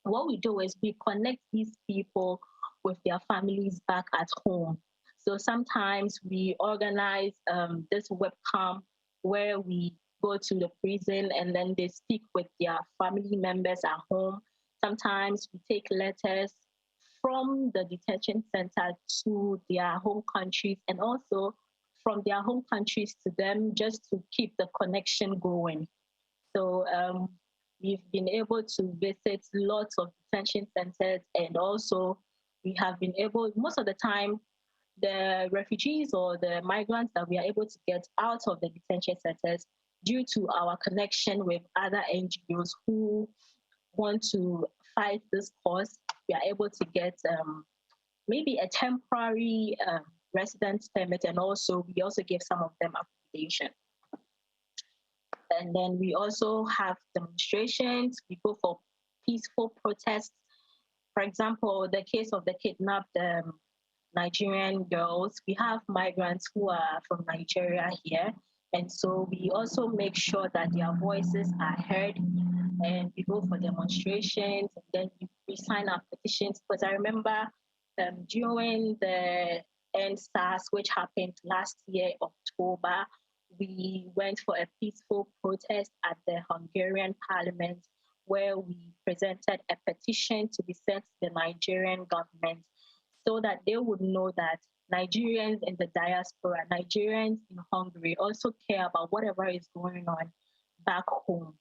what we do is we connect these people with their families back at home. So sometimes we organize this webcam where we go to the prison and then they speak with their family members at home. Sometimes we take letters from the detention center to their home countries and also from their home countries to them, just to keep the connection going. So we've been able to visit lots of detention centers, and also we have been able, most of the time, the refugees or the migrants that we are able to get out of the detention centers, due to our connection with other NGOs who want to fight this cause, we are able to get maybe a temporary residence permit, and also we also give some of them accommodation. And then we also have demonstrations. We go for peaceful protests. For example, the case of the kidnapped Nigerian girls, we have migrants who are from Nigeria here. And so we also make sure that their voices are heard, and we go for demonstrations, and then we sign our petitions. Because I remember during the EndSARS, which happened last year, October, we went for a peaceful protest at the Hungarian parliament, where we presented a petition to be sent to the Nigerian government so that they would know that Nigerians in the diaspora, Nigerians in Hungary also care about whatever is going on back home.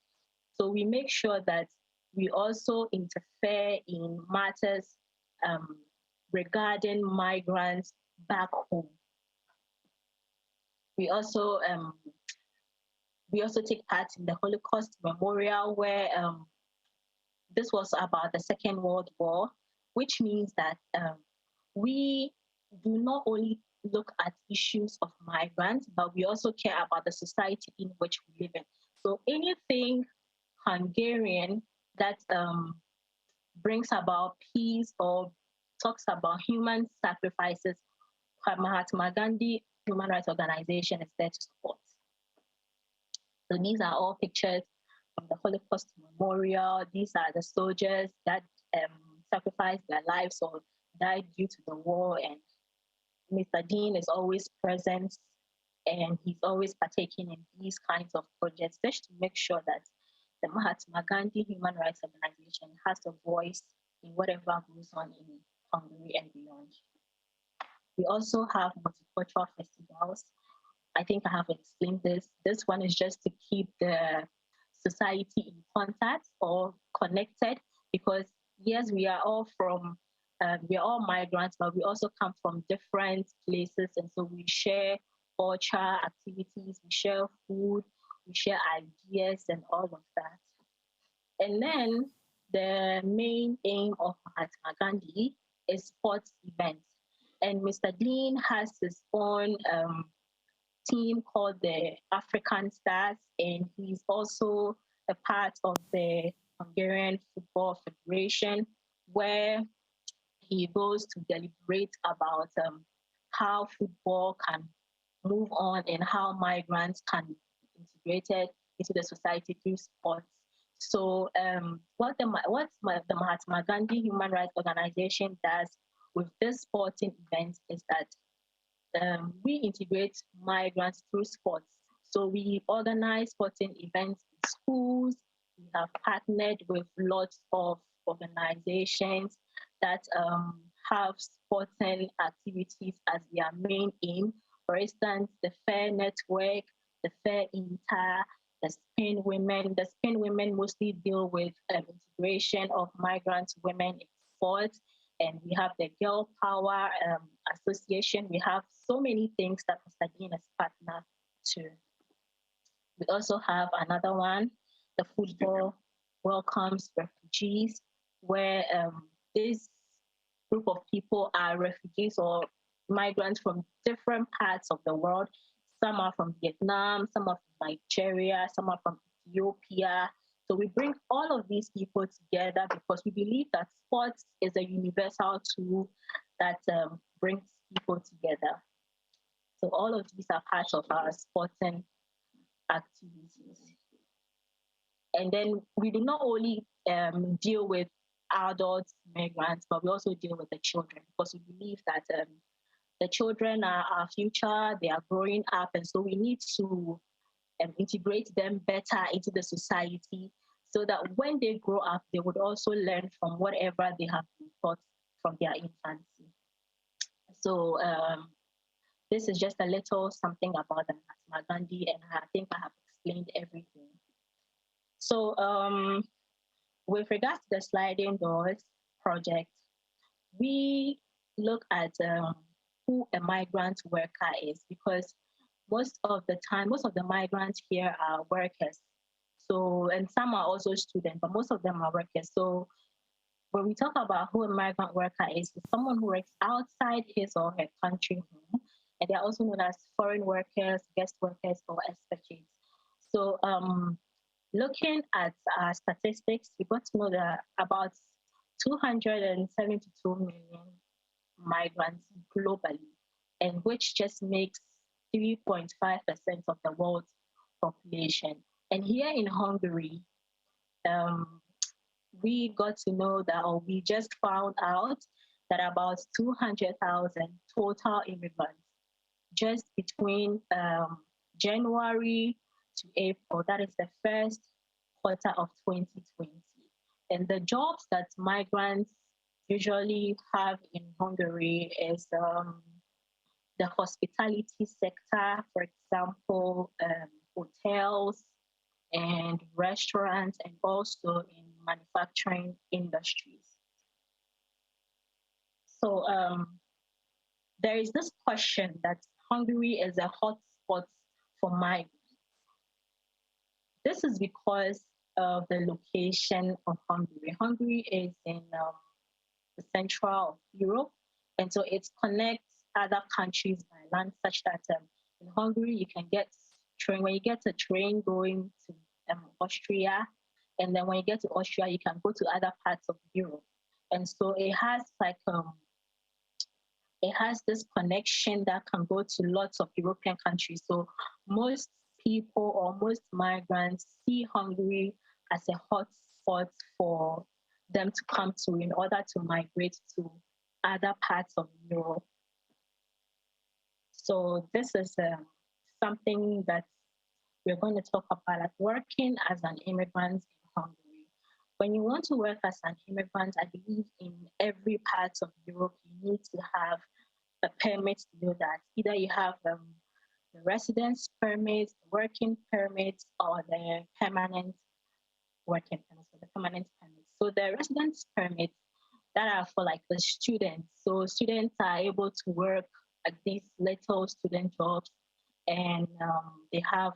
So we make sure that we also interfere in matters regarding migrants back home. We also take part in the Holocaust Memorial, where this was about the Second World War, which means that we do not only look at issues of migrants, but we also care about the society in which we live in. So anything Hungarian that brings about peace or talks about human sacrifices, Mahatma Gandhi Human Rights Organization is there to support. So these are all pictures from the Holocaust Memorial. These are the soldiers that sacrificed their lives or died due to the war, and Mr. Deen is always present, and he's always partaking in these kinds of projects just to make sure that the Mahatma Gandhi Human Rights Organization has a voice in whatever goes on in Hungary and beyond. We also have multicultural festivals. I think I have explained this. This one is just to keep the society in contact or connected, because yes, we are all migrants, but we also come from different places, and so we share culture, activities, we share food, we share ideas, and all of that. And then the main aim of Mahatma Gandhi is sports events. And Mr. Deen has his own team called the African Stars, and he's also a part of the Hungarian Football Federation, where he goes to deliberate about how football can move on and how migrants can be integrated into the society through sports. So what the Mahatma Gandhi Human Rights Organization does with this sporting events is that we integrate migrants through sports. So we organize sporting events in schools. We have partnered with lots of organizations that have sporting activities as their main aim. For instance, the Fair Network, the Fair Inter, the Spain Women. The Spain Women mostly deal with integration of migrant women in sports. And we have the Girl Power Association. We have so many things that Mr. Deen is partner to. We also have another one, the Football Welcomes Refugees, where this group of people are refugees or migrants from different parts of the world. Some are from Vietnam, some are from Nigeria, some are from Ethiopia. So we bring all of these people together because we believe that sports is a universal tool that brings people together. So all of these are part of our sporting activities. And then we do not only deal with adult migrants, but we also deal with the children, because we believe that the children are our future, they are growing up, and so we need to integrate them better into the society so that when they grow up, they would also learn from whatever they have been taught from their infancy. So this is just a little something about the Mahatma Gandhi, and I think I have explained everything. So with regards to the sliding doors project, we look at who a migrant worker is, because most of the migrants here are workers. So, and some are also students, but most of them are workers. So when we talk about who a migrant worker is, it's someone who works outside his or her country home, and they're also known as foreign workers, guest workers, or expatriates. So looking at statistics, we got to know that about 272 million migrants globally, and which just makes 3.5% of the world's population. And here in Hungary, we got to know that, or we just found out that about 200,000 total immigrants just between January to April, that is the first quarter of 2020. And the jobs that migrants usually have in Hungary is the hospitality sector, for example, hotels and restaurants, and also in manufacturing industries. So there is this question that Hungary is a hotspot for migrants. This is because of the location of Hungary. Hungary is in the central of Europe, and so it connects other countries by land, such that in Hungary you can get train. When you get a train going to Austria, and then when you get to Austria, you can go to other parts of Europe. And so it has this connection that can go to lots of European countries. So most people or most migrants see Hungary as a hot spot for them to come to in order to migrate to other parts of Europe. So this is something that we're going to talk about, like working as an immigrant in Hungary. When you want to work as an immigrant, I believe in every part of Europe, you need to have a permit to do that. Either you have the residence permit, the working permit, or the permanent working permit, so the permanent permit. So the residence permits that are for like the students. So students are able to work at these little student jobs, and they have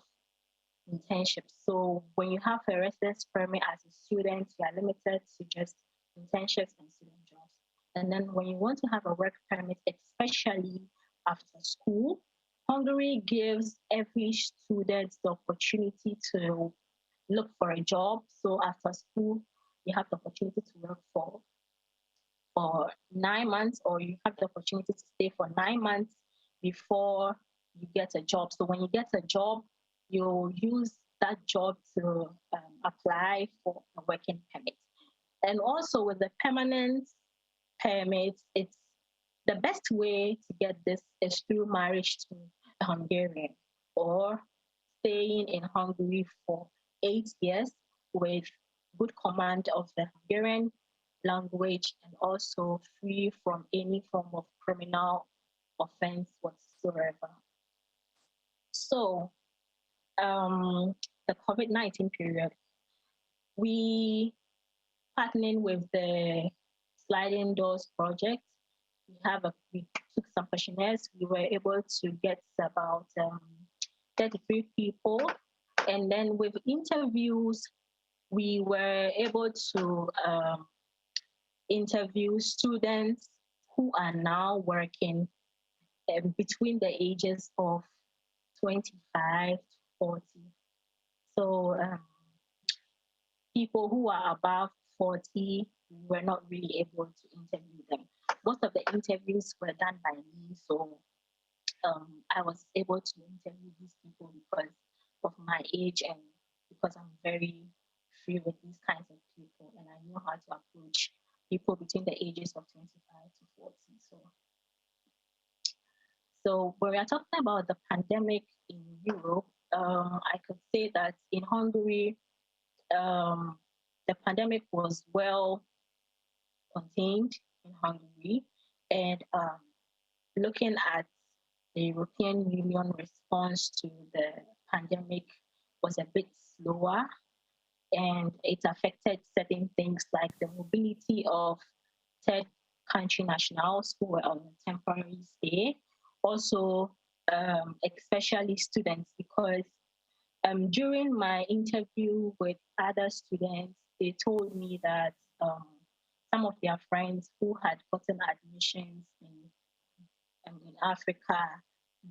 internships. So when you have a residence permit as a student, you are limited to just internships and student jobs. And then when you want to have a work permit, especially after school, Hungary gives every student the opportunity to look for a job. So after school, you have the opportunity to work for 9 months, or you have the opportunity to stay for 9 months before you get a job. So when you get a job, you use that job to apply for a working permit. And also with the permanent permits, it's the best way to get this is through marriage to a Hungarian, or staying in Hungary for 8 years with good command of the Hungarian language, and also free from any form of criminal offense whatsoever. So the COVID-19 period, we partnering with the Sliding Doors project. We took some questionnaires. We were able to get about 33 people, and then with interviews, we were able to interview students who are now working between the ages of 25 to 40. So people who are above 40, we were not really able to interview them. Most of the interviews were done by me, so I was able to interview these people because of my age, and because I'm very free with these kinds of people, and I know how to approach people between the ages of 25 to 40. So when we are talking about the pandemic in Europe, I could say that in Hungary, the pandemic was well contained in Hungary, and looking at the European Union response to the pandemic was a bit slower. and it affected certain things like the mobility of third country nationals who were on temporary stay, also especially students, because during my interview with other students, they told me that some of their friends who had gotten admissions in Africa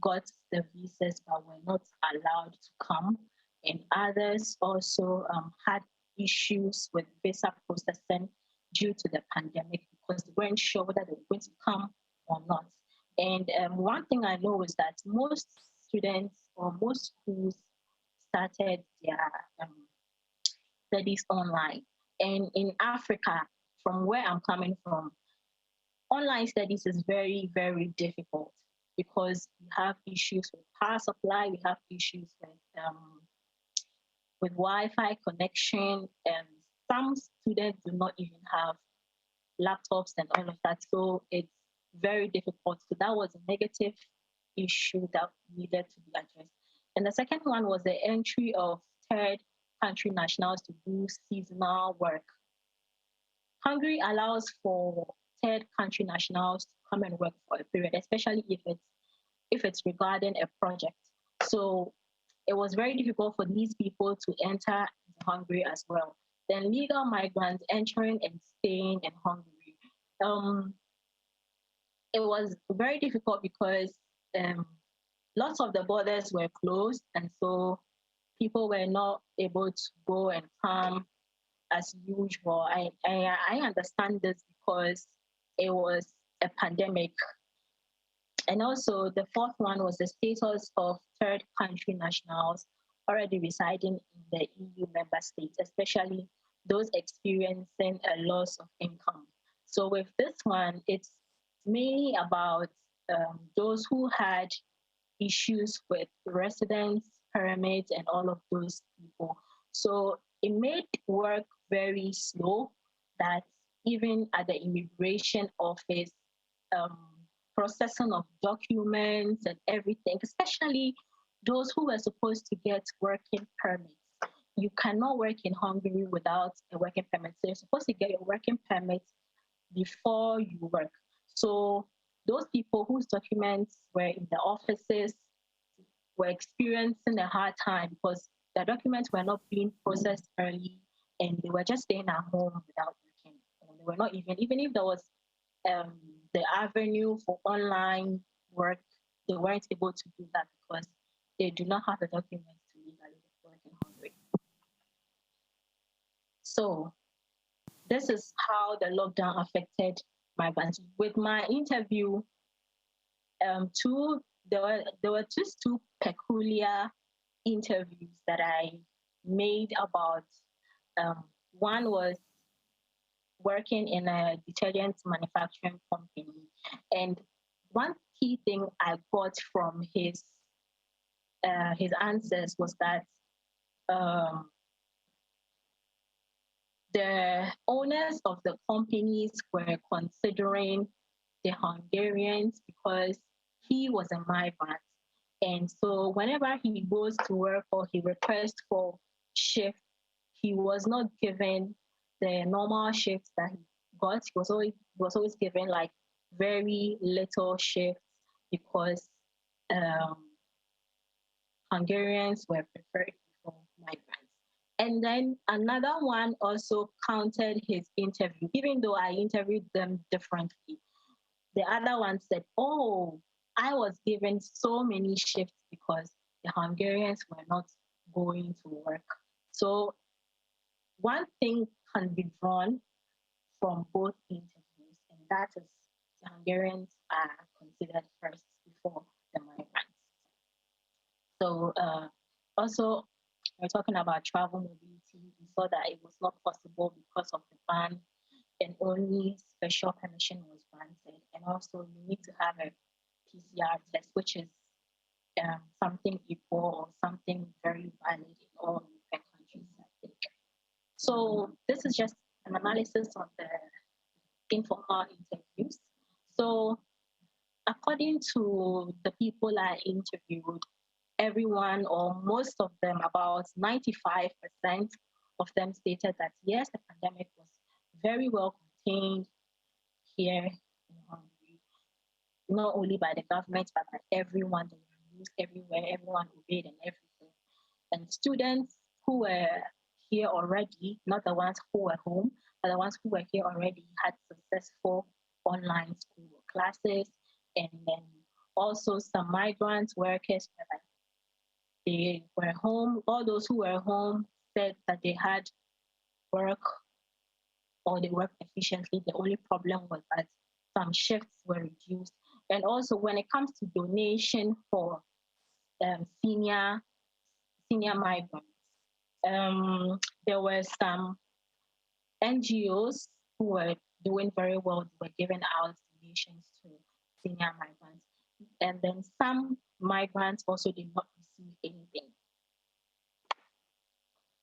got the visas but were not allowed to come, and others also had issues with visa processing due to the pandemic because they weren't sure whether they were going to come or not. And one thing I know is that most students or most schools started their studies online. And in Africa, from where I'm coming from, online studies is very, very difficult because we have issues with power supply, we have issues with Wi-Fi connection, and some students do not even have laptops and all of that. So it's very difficult. So that was a negative issue that needed to be addressed. And the second one was the entry of third country nationals to do seasonal work. Hungary allows for third country nationals to come and work for a period, especially if it's regarding a project. So it was very difficult for these people to enter Hungary as well. Then legal migrants entering and staying in Hungary. It was very difficult because lots of the borders were closed, and so people were not able to go and come as usual. I understand this because it was a pandemic. And also the fourth one was the status of third country nationals already residing in the EU member states, especially those experiencing a loss of income. So with this one, it's mainly about those who had issues with residence permits and all of those people. So it made work very slow, that even at the immigration office, processing of documents and everything, especially those who were supposed to get working permits. You cannot work in Hungary without a working permit. So you're supposed to get your working permit before you work. So those people whose documents were in the offices were experiencing a hard time because their documents were not being processed early, and they were just staying at home without working. And they were not even if there was the avenue for online work, they weren't able to do that because they do not have the documents to legally work in Hungary. So this is how the lockdown affected migrants. With my interview, there were just two peculiar interviews that I made about. One was working in a detergent manufacturing company, and one key thing I got from his answers was that the owners of the companies were considering the Hungarians because he was a migrant. And so whenever he goes to work or he requests for shift, he was not given the normal shifts that he got. He was always given like very little shifts because Hungarians were preferred for migrants. And then another one also counted his interview, even though I interviewed them differently. The other one said, oh, I was given so many shifts because the Hungarians were not going to work. So one thing can be drawn from both interviews, and that is the Hungarians are considered first before the migrants. So also, we're talking about travel mobility. We saw that it was not possible because of the ban, and only special permission was granted. And also, you need to have a PCR test, which is something equal or something very valid in all European countries, I think. So this is just an analysis of the informal interviews. So according to the people I interviewed, everyone or most of them, about 95%, of them stated that yes, the pandemic was very well contained here in Hungary, not only by the government, but by everyone. They were used everywhere, everyone obeyed and everything. And students who were here already, not the ones who were home, but the ones who were here already had successful online school classes. And then also some migrant workers, they were home. All those who were home said that they had work or they worked efficiently. The only problem was that some shifts were reduced. And also when it comes to donation for senior migrants, there were some NGOs who were doing very well. They were giving out donations to senior migrants. And then some migrants also did not receive anything.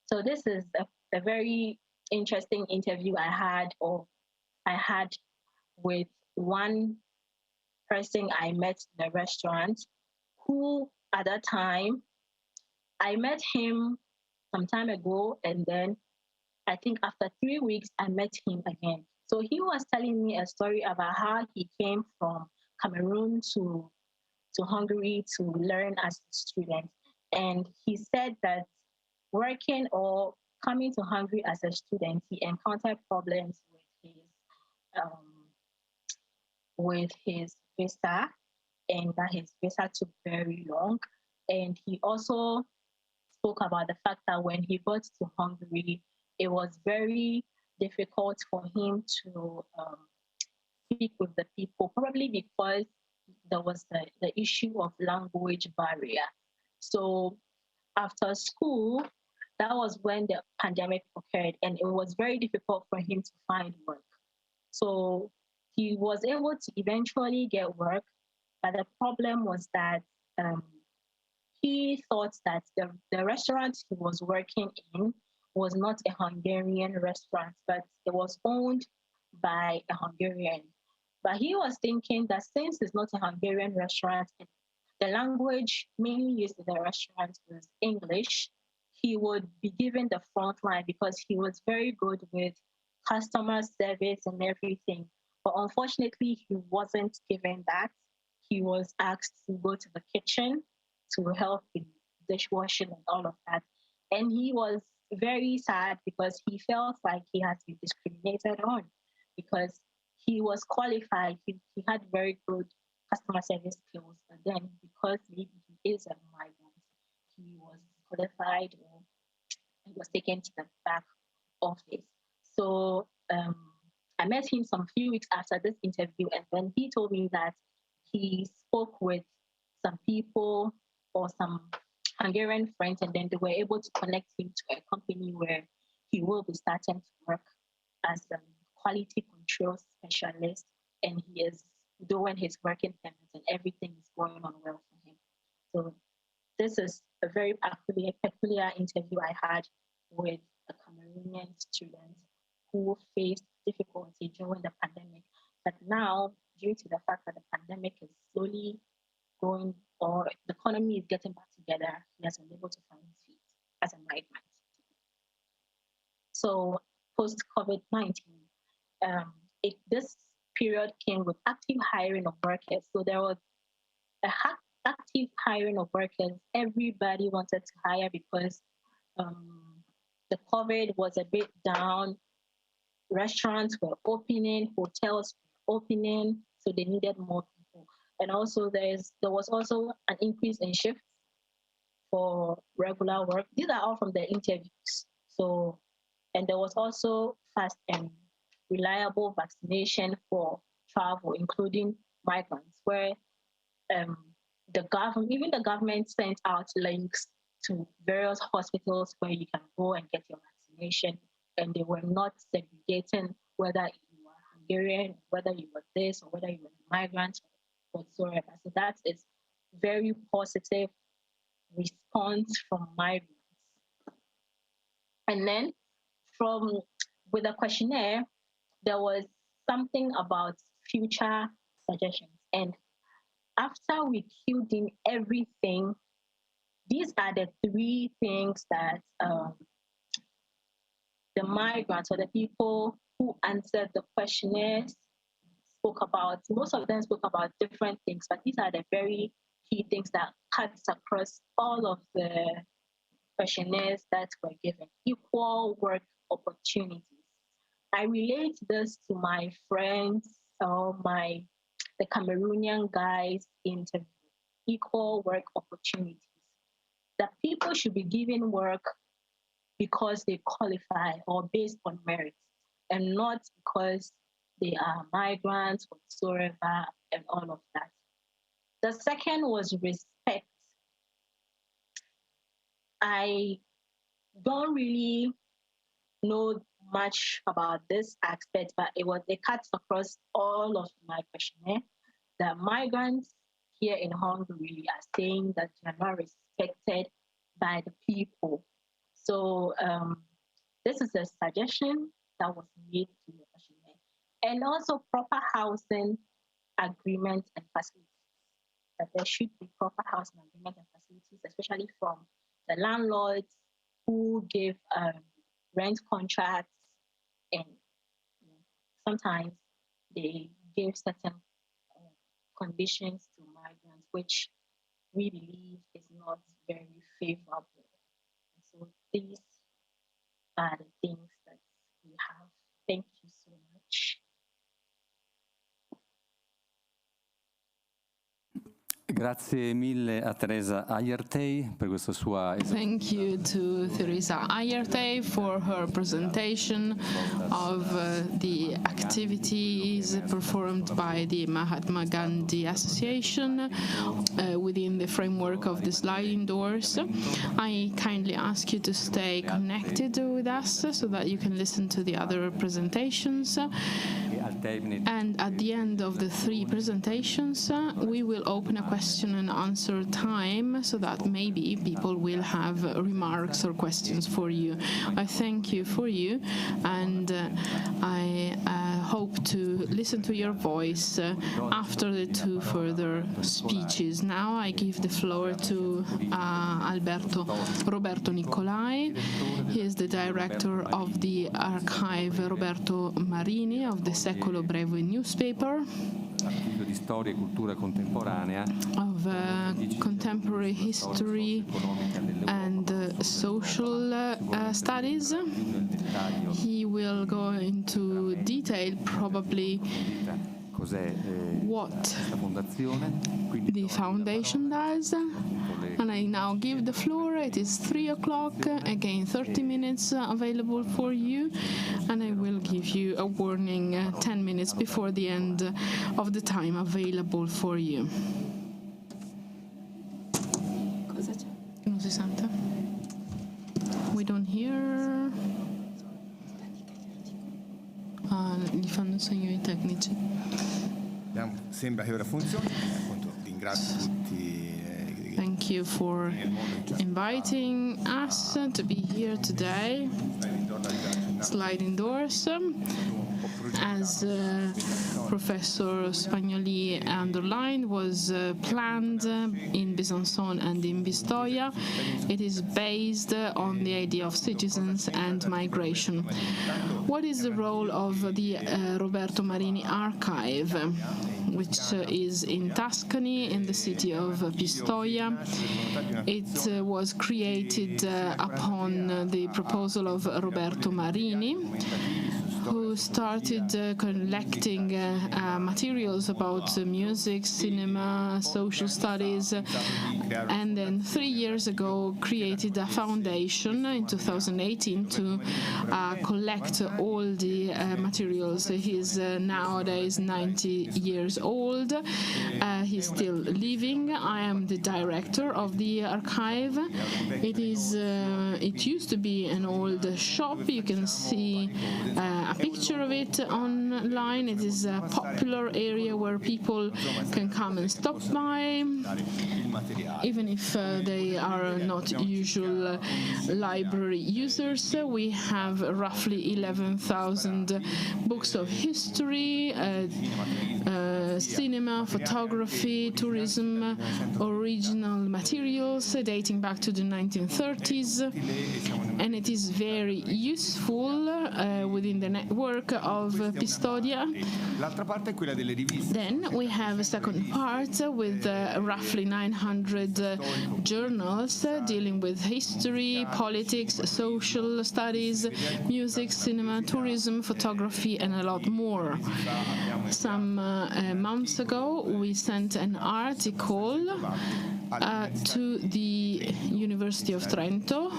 So this is a very interesting interview I had with one person I met in a restaurant who at that time, I met him some time ago, and then I think after 3 weeks, I met him again. So he was telling me a story about how he came from Cameroon to Hungary to learn as a student. And he said that working or coming to Hungary as a student, he encountered problems with his visa, and that his visa took very long. And he also spoke about the fact that when he got to Hungary, it was very difficult for him to speak with the people, probably because there was the issue of language barrier. So after school, that was when the pandemic occurred, and it was very difficult for him to find work. So he was able to eventually get work, but the problem was that he thought that the restaurant he was working in was not a Hungarian restaurant, but it was owned by a Hungarian. But he was thinking that since it's not a Hungarian restaurant, the language mainly used in the restaurant was English, he would be given the front line because he was very good with customer service and everything. But unfortunately, he wasn't given that. He was asked to go to the kitchen to help in dishwashing and all of that. And he was very sad because he felt like he had been discriminated on because he was qualified. He had very good customer service skills. But then because maybe he is a migrant, he was qualified or he was taken to the back office. So I met him some few weeks after this interview, and then he told me that he spoke with some people or some Hungarian friends, and then they were able to connect him to a company where he will be starting to work as a quality control specialist, and he is doing his working permits and everything is going on well for him. So this is a very peculiar interview I had with a Cameroonian student who faced difficulty during the pandemic. But now, due to the fact that the pandemic is slowly going, or the economy is getting back together, he has been able to find his feet as a migrant. So post-COVID-19, this period came with active hiring of workers. So there was active hiring of workers. Everybody wanted to hire because the COVID was a bit down. Restaurants were opening, hotels were opening, so they needed more people. And also there was also an increase in shifts for regular work. These are all from the interviews. So, and there was also fast and reliable vaccination for travel, including migrants, where the government sent out links to various hospitals where you can go and get your vaccination, and they were not segregating whether you were Hungarian, whether you were this, or whether you were a migrant, or whatsoever. So that is very positive response from migrants. And then with the questionnaire, there was something about future suggestions. And after we killed in everything, these are the three things that the migrants or the people who answered the questionnaires most of them spoke about different things, but these are the very key things that cuts across all of the questionnaires that were given. Equal work opportunities. I relate this to my friends or the Cameroonian guys interview. Equal work opportunities. That people should be given work because they qualify or based on merit, and not because they are migrants whatsoever and all of that. The second was respect. I don't really know much about this aspect, but it cuts across all of my questionnaire. The migrants here in Hungary are saying that they are not respected by the people. So this is a suggestion that was made to the questionnaire. And also proper housing agreements and facilities. That there should be proper housing agreements and facilities, especially from the landlords who give rent contracts, and sometimes they give certain conditions to migrants, which we believe is not very favorable. So these are the things that we have. Thank you so much.
Grazie mille a Teresa Ayertey per questa sua...
Thank you to Teresa Ayertey for her presentation of the activities performed by the Mahatma Gandhi Association within the framework of the sliding doors. I kindly ask you to stay connected with us so that you can listen to the other presentations. And at the end of the 3 presentations, we will open a question and answer time so that maybe people will have remarks or questions for you. I thank you for you, and I hope to listen to your voice after the 2 further speeches. Now I give the floor to Roberto Niccolai. He is the director of the Archivio Roberto Marini of the Secolo Breve newspaper,
Archivio di Storia e Cultura Contemporanea,
of contemporary history and social studies. He will go into detail probably what the foundation does. And I now give the floor. It is 3 o'clock. Again, 30 minutes available for you. And I will give you a warning 10 minutes before the end of the time available for you. Non si sente? We don't hear. Gli fanno segno i tecnici.
Sembra che ora funzioni. Ringrazio tutti.
Thank you for inviting us to be here today. Sliding doors. As Professor Spagnoli underlined, was planned in Besançon and in Pistoia. It is based on the idea of citizens and migration. What is the role of the Roberto Marini Archive, which is in Tuscany, in the city of Pistoia? It was created upon the proposal of Roberto Marini, who started collecting materials about music, cinema, social studies, and then 3 years ago created a foundation in 2018 to collect all the materials. He's nowadays 90 years old. He's still living. I am the director of the archive. It used to be an old shop. You can see a picture of it online. It is a popular area where people can come and stop by, even if they are not usual library users. We have roughly 11,000 books of history, cinema, photography, tourism, original materials dating back to the 1930s, and it is very useful within the network of Pistoia. Then we have a second part with roughly 900 journals dealing with history, politics, social studies, music, cinema, tourism, photography, and a lot more. Some months ago, we sent an article to the University of Trento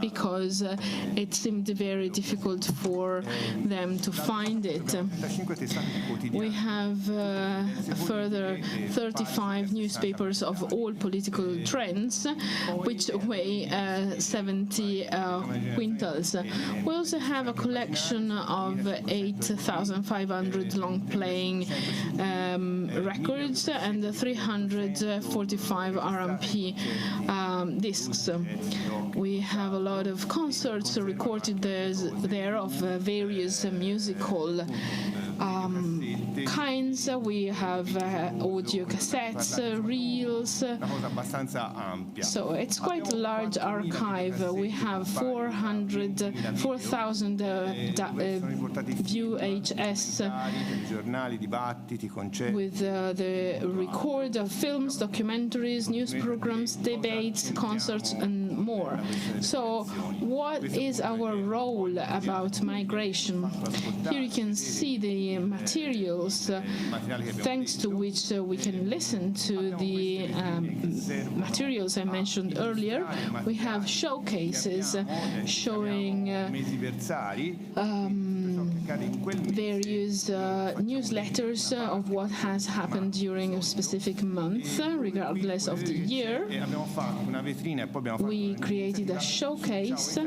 because it seemed very difficult for them to find it. We have further 35 newspapers of all political trends, which weigh 70 quintals. We also have a collection of 8,500 long-playing records and 345 RMP discs. We have a lot of concerts recorded there of various musical kinds. We have audio cassettes, reels. So it's quite a large archive. We have 4,000 VHS with the record of films, documentaries, news programs, debates, concerts, and more. So what is our role about migration? Here you can see the materials thanks to which we can listen to the materials I mentioned earlier. We have showcases showing various newsletters of what has happened during a specific month, regardless of the year. We created a showcase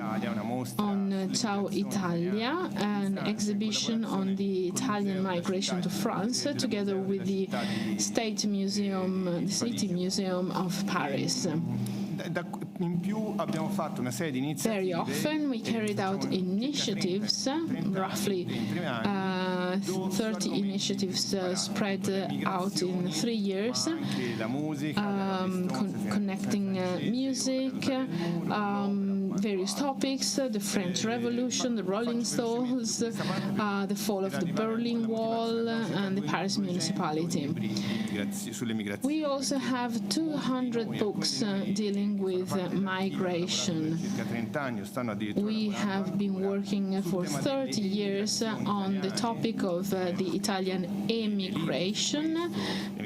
on Ciao Italia, an exhibition on the Italian migration to France, together with the City Museum of Paris. Very often we carried out initiatives, roughly 30 initiatives spread out in 3 years, connecting music, various topics, the French Revolution, the Rolling Stones, the fall of the Berlin Wall, and the Paris municipality. We also have 200 books dealing with migration. We have been working for 30 years on the topic of the Italian emigration.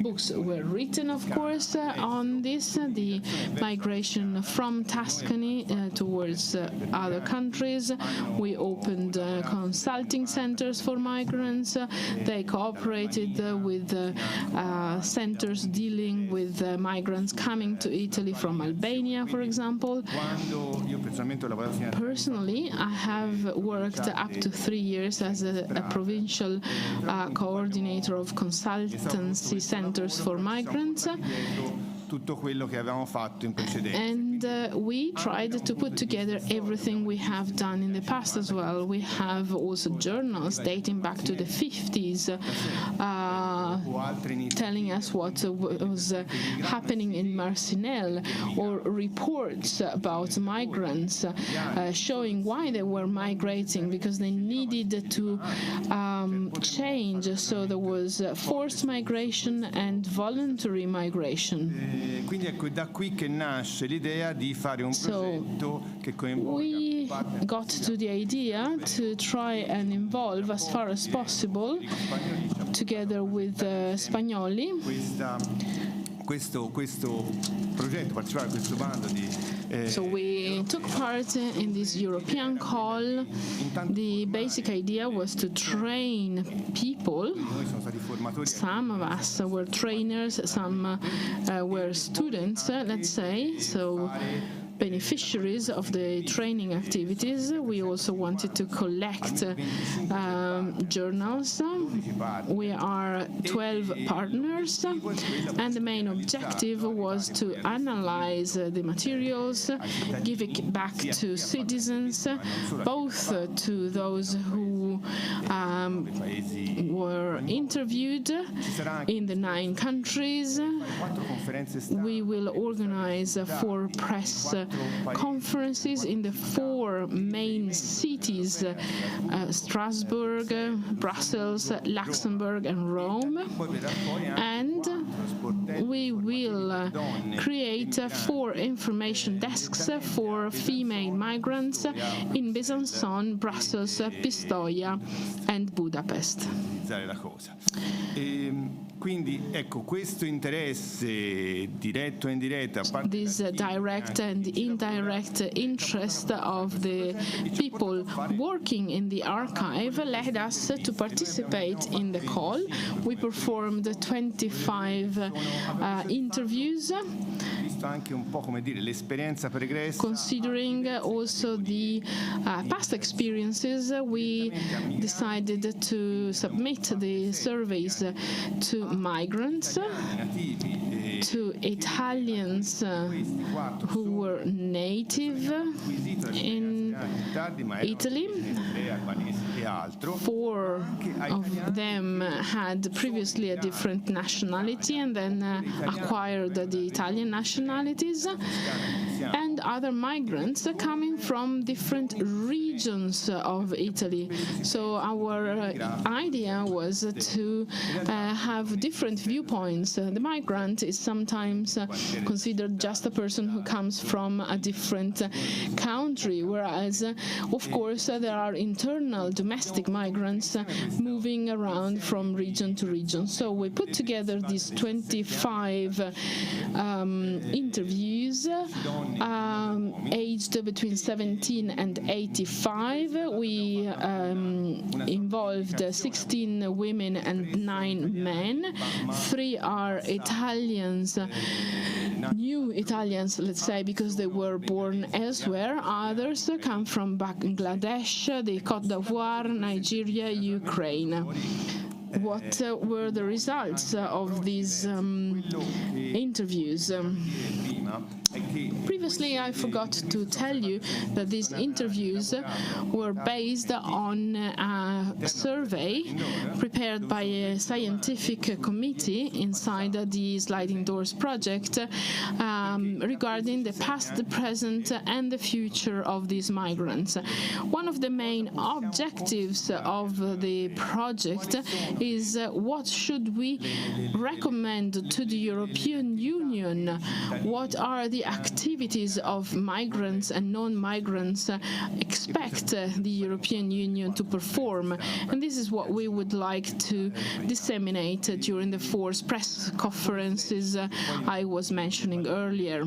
Books were written, of course, on this, the migration from Tuscany towards other countries. We opened consulting centers for migrants. They cooperated with centers dealing with migrants coming to Italy from Albania, for example. Personally, I have worked up to 3 years as a provincial coordinator of consultancy centers for migrants. And we tried to put together everything we have done in the past as well. We have also journals dating back to the 50s telling us what was happening in Marcinelle, or reports about migrants showing why they were migrating, because they needed to change. So there was forced migration and voluntary migration. So we got to the idea to try and involve as far as possible, together with Spagnoli, so we took part in this European call. The basic idea was to train people. Some of us were trainers, some were students, let's say. So beneficiaries of the training activities. We also wanted to collect journals. We are 12 partners, and the main objective was to analyze the materials, give it back to citizens, both to those who were interviewed in the 9 countries. We will organize 4 press conferences in the 4 main cities, Strasbourg, Brussels, Luxembourg and Rome, and we will create 4 information desks for female migrants in Besançon, Brussels, Pistoia and Budapest.
Quindi ecco, questo interesse diretto e indiretto,
this direct and indirect interest of the people working in the archive led us to participate in the call. We performed 25 interviews.
Anche un po', come dire, l'esperienza pregressa.
Considering also the past experiences, we decided to submit the surveys to migrants, to Italians who were native in Italy. 4 of them had previously a different nationality and then acquired the Italian nationalities, and other migrants coming from different regions of Italy. So our idea was to have different viewpoints. The migrant is sometimes considered just a person who comes from a different country, whereas, of course, there are internal domestic migrants moving around from region to region. So we put together these 25 interviews, aged between 17 and 85. We involved 16 women and 9 men. 3 are Italians, new Italians, let's say, because they were born elsewhere. Others come from Bangladesh, the Côte d'Ivoire, Nigeria, Ukraine. What were the results of these interviews? Previously, I forgot to tell you that these interviews were based on a survey prepared by a scientific committee inside the Sliding Doors project regarding the past, the present, and the future of these migrants. One of the main objectives of the project is what should we recommend to the European Union? What are the activities of migrants and non-migrants expect the European Union to perform? And this is what we would like to disseminate during the 4 press conferences I was mentioning earlier.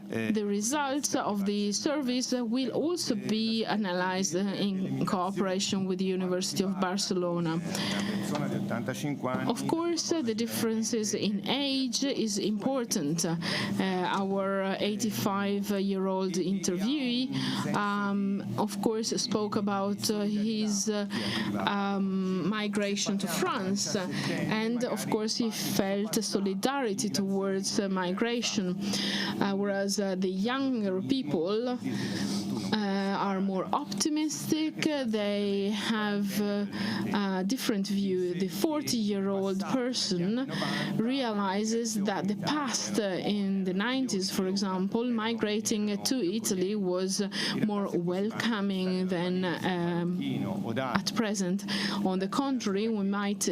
The results of the surveys will also be analyzed in cooperation with the University of Barcelona. Of course, the differences in age is important. Our 85-year-old interviewee, of course, spoke about his migration to France, and of course he felt solidarity towards migration, whereas the younger people are more optimistic. They have a different view. The 40-year-old person realizes that the past, in the 90s, for example, migrating to Italy was more welcoming than at present. On the contrary, we might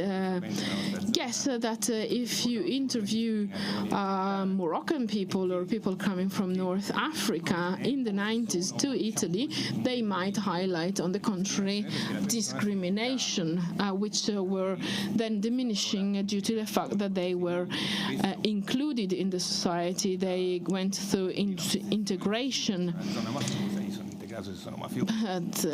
guess that if you interview Moroccan people or people coming from North Africa in the 90s to Italy, they might highlight, on the contrary, discrimination, which were then diminishing due to the fact that they were included in the society. They went through integration. But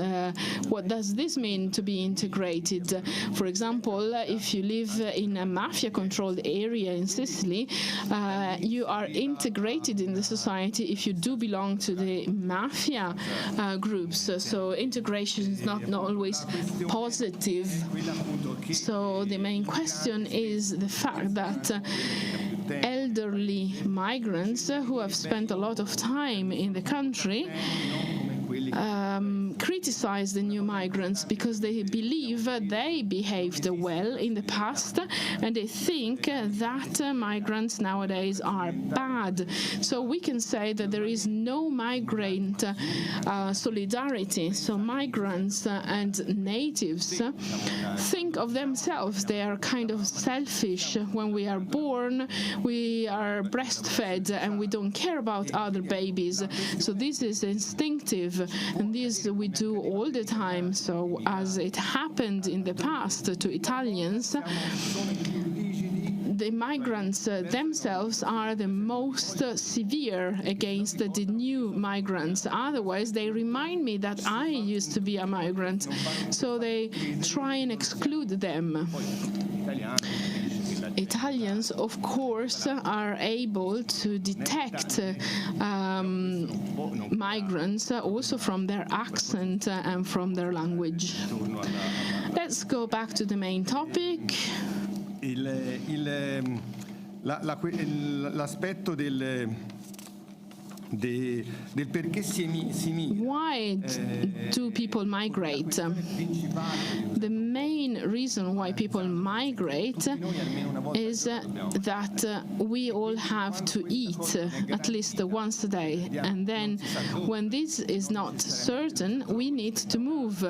what does this mean to be integrated? For example, if you live in a mafia-controlled area in Sicily, you are integrated in the society if you do belong to the mafia groups. So integration is not always positive. So the main question is the fact that elderly migrants who have spent a lot of time in the country criticize the new migrants because they believe they behaved well in the past, and they think that migrants nowadays are bad. So we can say that there is no migrant solidarity. So migrants and natives think of themselves. They are kind of selfish. When we are born, we are breastfed and we don't care about other babies. So this is instinctive, and this we do all the time. So as it happened in the past to Italians, the migrants themselves are the most severe against the new migrants. Otherwise, they remind me that I used to be a migrant, so they try and exclude them. Italians, of course, are able to detect migrants also from their accent and from their language. Let's go back to the main topic.
L'aspetto del perché si
Why do people migrate? The main reason why people migrate is that we all have to eat at least once a day, and then when this is not certain, we need to move.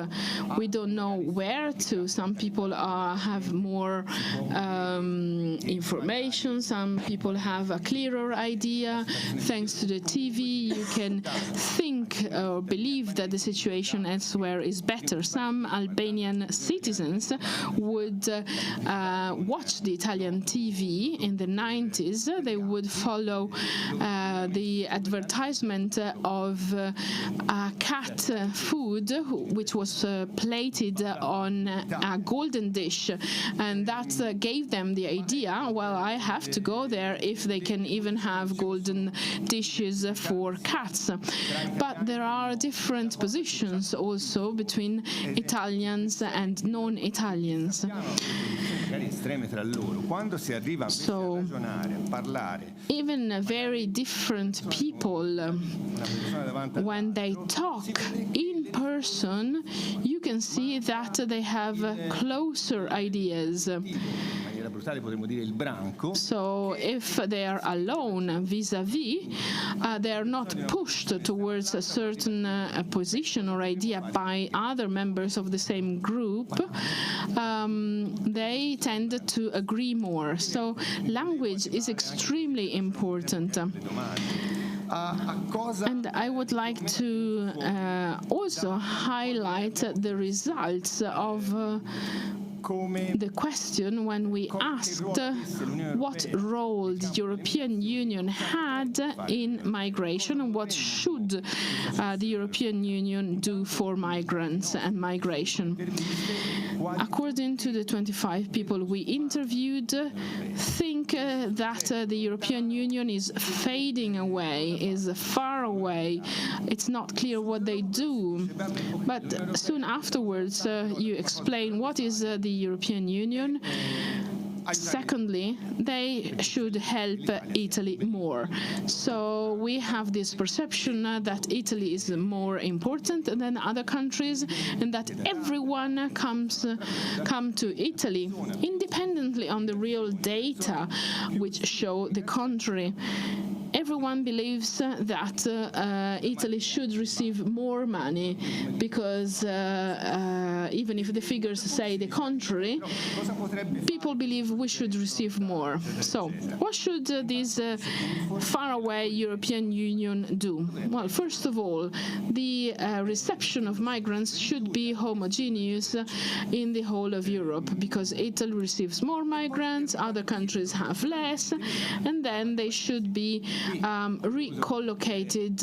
We don't know where to. Some people have more information, some people have a clearer idea. Thanks to the TV, you can think or believe that the situation elsewhere is better. Some Albanian citizens would watch the Italian TV in the 90s. They would follow the advertisement of cat food, which was plated on a golden dish, and that gave them the idea, well, I have to go there if they can even have golden dishes for cats. But there are different positions also between Italians and non-Italians. So even very different people, when they talk in person, you can see that they have closer ideas. So if they are alone vis-à-vis, they are not pushed towards a certain position or idea by other members of the same group. They tend to agree more. So language is extremely important. And I would like to also highlight the results of the question when we asked what role the European Union had in migration and what should the European Union do for migrants and migration. According to the 25 people we interviewed, think that the European Union is fading away, is far away. It's not clear what they do. But soon afterwards, you explain what is the European Union. Secondly, they should help Italy more. So we have this perception that Italy is more important than other countries, and that everyone come to Italy independently on the real data which show the contrary. Everyone believes that Italy should receive more money because even if the figures say the contrary, people believe we should receive more. So what should this faraway European Union do? Well, first of all, the reception of migrants should be homogeneous in the whole of Europe, because Italy receives more migrants, other countries have less, and then they should be relocated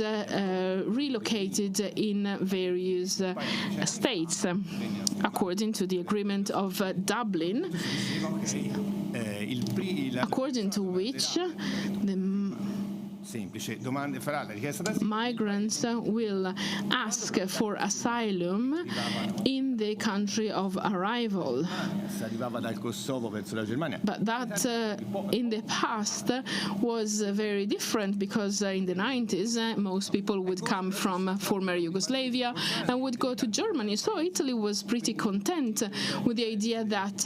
in various states, according to the agreement of Dublin, according to which the migrants will ask for asylum in the country of arrival. But that in the past was very different, because in the 90s most people would come from former Yugoslavia and would go to Germany. So Italy was pretty content with the idea that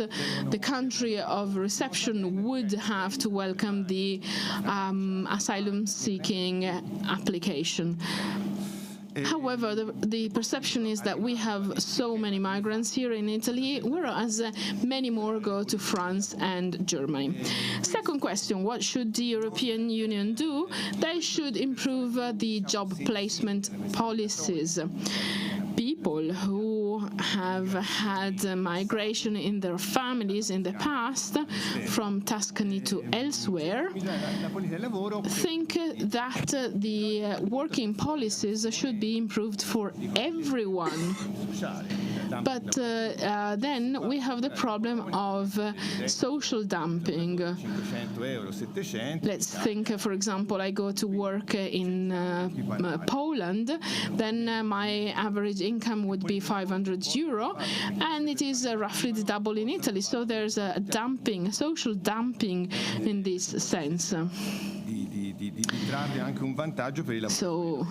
the country of reception would have to welcome the asylum-seeking application. However, the perception is that we have so many migrants here in Italy, whereas many more go to France and Germany. Second question, what should the European Union do? They should improve the job placement policies. People who have had migration in their families in the past, from Tuscany to elsewhere, think that the working policies should be improved for everyone. But then we have the problem of social dumping. Let's think, for example, I go to work in Poland, then my average income would be 500 euro, and it is roughly the double in Italy. So there's a dumping, social dumping in this sense. So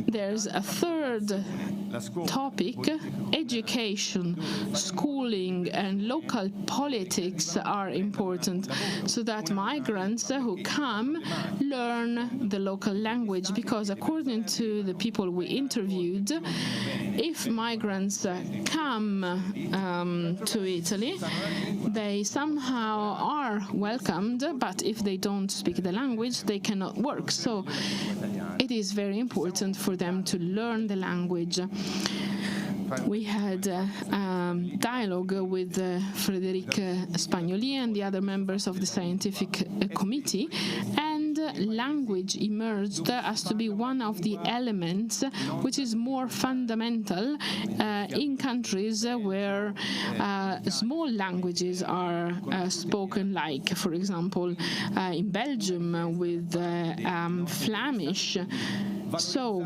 there's a third topic: education, schooling, and local politics are important, so that migrants who come learn the local language. Because according to the people we interviewed, if migrants come to Italy, they somehow are welcomed, but if they don't speak the language, they cannot work. So it is very important for them to learn the language. We had dialogue with Frédéric Spagnoli and the other members of the scientific committee, and language emerged as to be one of the elements which is more fundamental in countries where small languages are spoken, like, for example, in Belgium with Flemish. So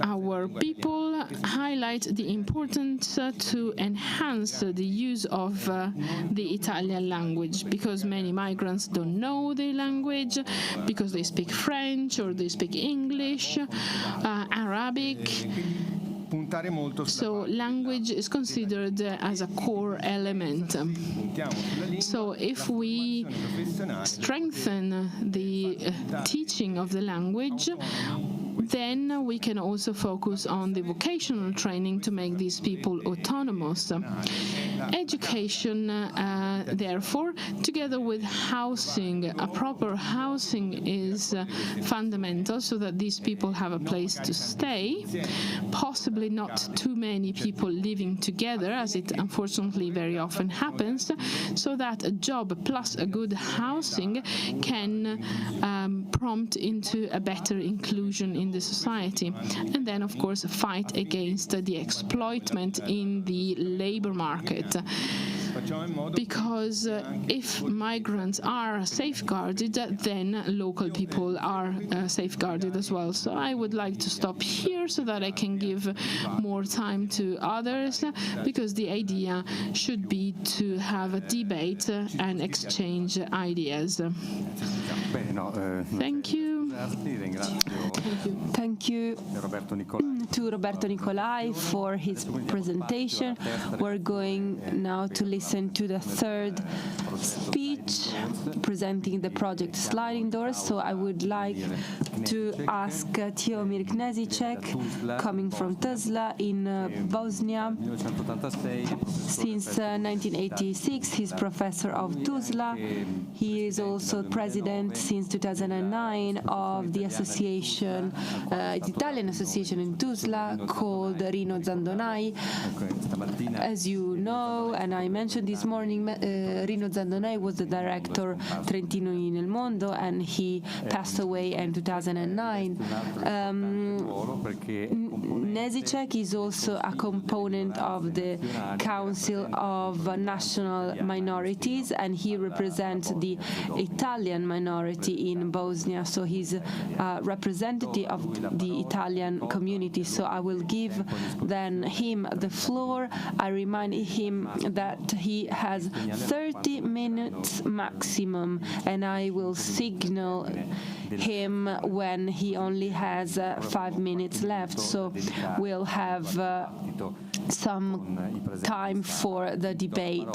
our people highlight the importance to enhance the use of the Italian language, because many migrants don't know the language, because they speak French or they speak English, Arabic. So language is considered as a core element. So if we strengthen the teaching of the language, then we can also focus on the vocational training to make these people autonomous. Education, therefore, together with housing, a proper housing is fundamental, so that these people have a place to stay, possibly not too many people living together, as it unfortunately very often happens, so that a job plus a good housing can prompt into a better inclusion in the society. And then, of course, fight against the exploitment in the labor market. Because if migrants are safeguarded, then local people are safeguarded as well. So I would like to stop here so that I can give more time to others, because the idea should be to have a debate and exchange ideas. Thank you.
Thank you to Roberto Niccolai for his presentation. We're going now to listen to the third speech presenting the project Sliding Doors. So I would like to ask Tihomir Knezicek, coming from Tuzla in Bosnia. Since 1986, he's professor of Tuzla. He is also president since 2009 of the association, the Italian association in Tuzla called Rino Zandonai. As you know, and I mentioned this morning, Rino Zandonai was the director Trentino nel Mondo, and he passed away in 2009. Knezicek is also a component of the Council of National Minorities, and he represents the Italian minority in Bosnia, so he's a representative of the Italian community. So I will give then him the floor. I remind him that he has 30 minutes maximum, and I will signal him when he only has 5 minutes left. So we'll have some time for the debate.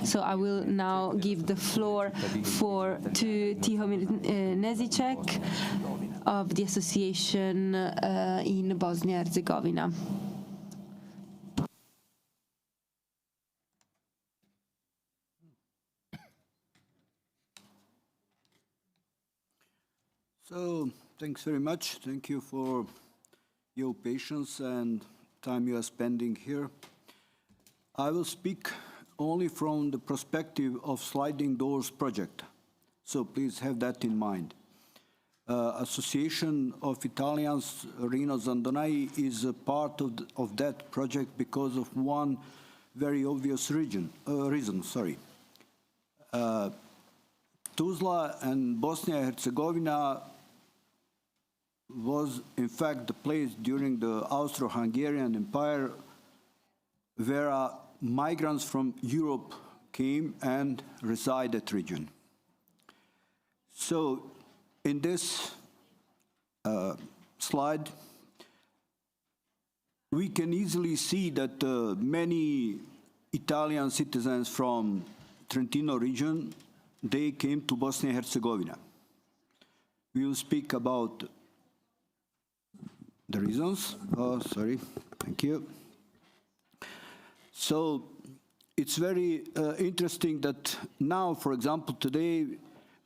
So I will now give the floor to Tihomir Knezicek of the association in Bosnia and Herzegovina.
So, thanks very much. Thank you for your patience and time you are spending here. I will speak only from the perspective of Sliding Doors project, so please have that in mind. Association of Italians, Rino Zandonai, is a part of that project because of one very obvious reason. Tuzla and Bosnia and Herzegovina was in fact the place during the Austro-Hungarian Empire where migrants from Europe came and resided at region. So in this slide, we can easily see that many Italian citizens from Trentino region, they came to Bosnia and Herzegovina. We will speak about the reasons. Oh, sorry, thank you. So it's very interesting that now, for example, today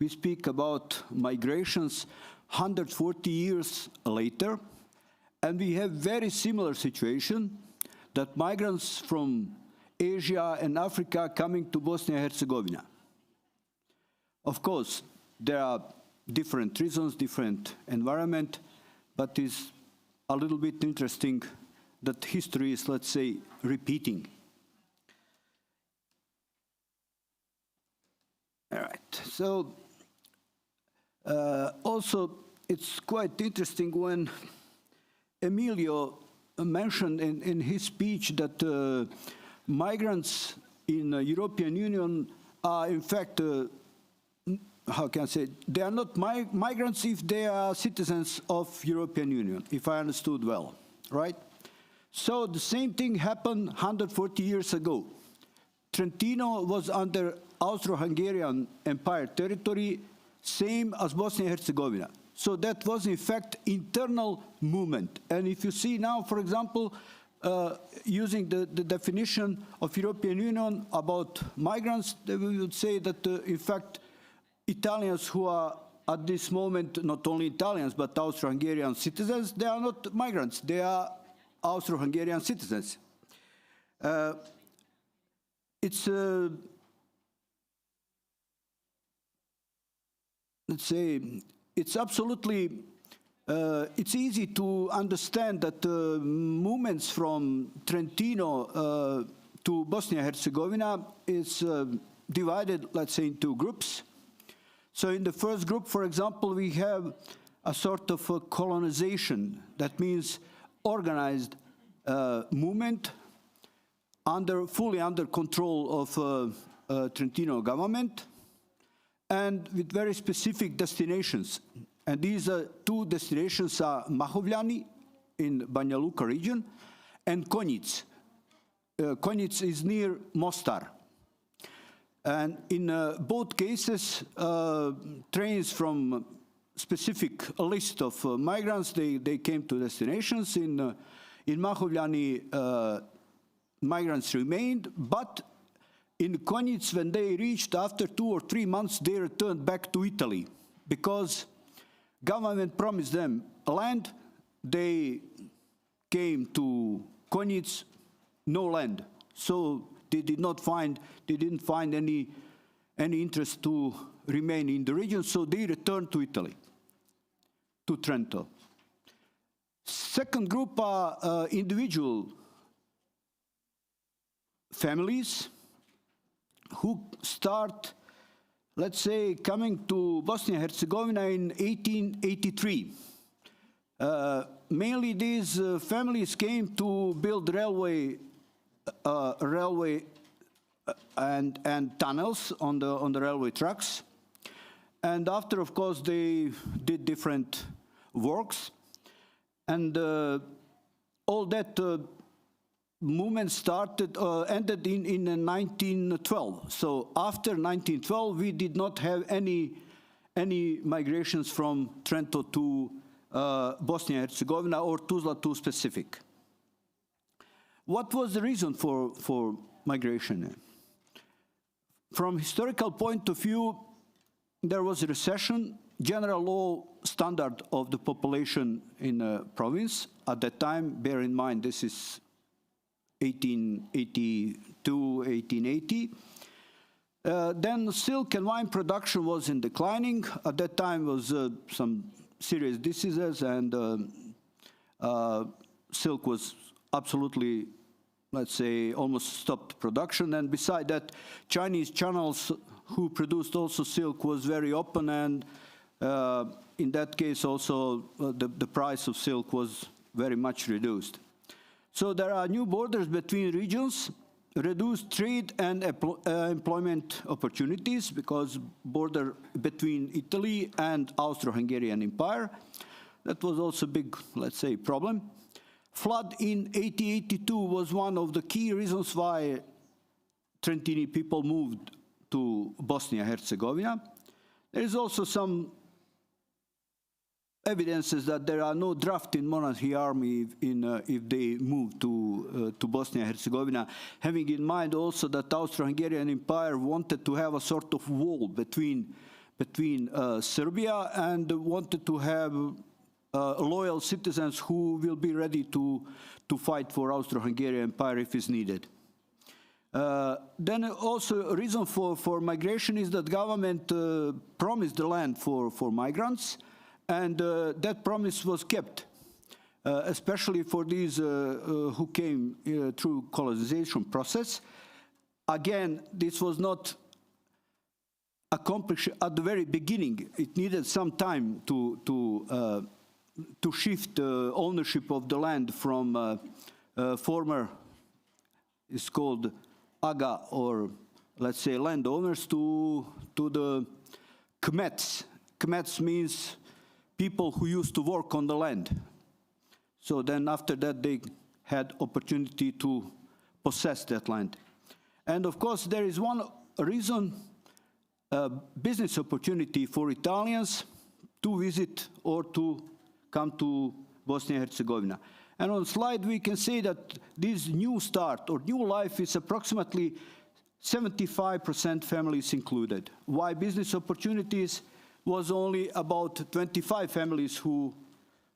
we speak about migrations 140 years later, and we have very similar situation that migrants from Asia and Africa coming to Bosnia and Herzegovina. Of course, there are different reasons, different environment, but it's a little bit interesting that history is, let's say, repeating. All right, so also it's quite interesting when Emilio mentioned in his speech that migrants in the European Union are in fact, how can I say, they are not migrants if they are citizens of European Union, if I understood well, right? So the same thing happened 140 years ago. Trentino was under Austro-Hungarian Empire territory, same as Bosnia and Herzegovina. So that was in fact internal movement. And if you see now, for example, using the definition of European Union about migrants, we would say that in fact Italians who are at this moment not only Italians but Austro-Hungarian citizens, they are not migrants, they are Austro-Hungarian citizens. It's let's say, it's absolutely, it's easy to understand that movements from Trentino to Bosnia and Herzegovina is divided, let's say, into groups. So in the first group, for example, we have a sort of a colonization. That means organized movement fully under control of Trentino government, and with very specific destinations. And these two destinations are Mahovljani in Banja Luka region and Konjic. Konjic is near Mostar. And in both cases, trains from specific list of migrants. They came to destinations. In Mahovljani, migrants remained, but in Konjic, when they reached after 2 or 3 months, they returned back to Italy because government promised them land. They came to Konjic, no land. So they didn't find any interest to remain in the region, so they returned to Italy, to Trento. Second group are individual families who start, let's say, coming to Bosnia and Herzegovina in 1883. Mainly these families came to build railway and tunnels on the railway tracks. And after, of course, they did different works. And all that movement ended in 1912. So after 1912, we did not have any migrations from Trento to Bosnia and Herzegovina or Tuzla to specific. What was the reason for migration? From historical point of view, there was a recession, general low standard of the population in a province. At that time, bear in mind, this is 1882, 1880. Then silk and wine production was in declining. At that time was some serious diseases, and silk was absolutely, let's say, almost stopped production. And beside that, Chinese channels who produced also silk was very open, and in that case also the price of silk was very much reduced. So there are new borders between regions, reduced trade and employment opportunities because border between Italy and Austro-Hungarian Empire. That was also a big, let's say, problem. Flood in 1882 was one of the key reasons why Trentini people moved to Bosnia and Herzegovina. There is also some evidences that there are no draft in monarchy army if they move to Bosnia and Herzegovina, having in mind also that Austro-Hungarian Empire wanted to have a sort of wall between Serbia and wanted to have loyal citizens who will be ready to fight for Austro-Hungarian Empire if it's needed. Then also a reason for migration is that government promised the land for migrants, and that promise was kept, especially for these who came through colonization process. Again, this was not accomplished at the very beginning. It needed some time to shift ownership of the land from former, it's called aga, or let's say landowners, to the kmets. Kmets means people who used to work on the land. So then after that, they had opportunity to possess that land. And of course, there is one reason, business opportunity for Italians to visit or to come to Bosnia and Herzegovina. And on the slide, we can see that this new start or new life is approximately 75% families included. Why business opportunities was only about 25 families who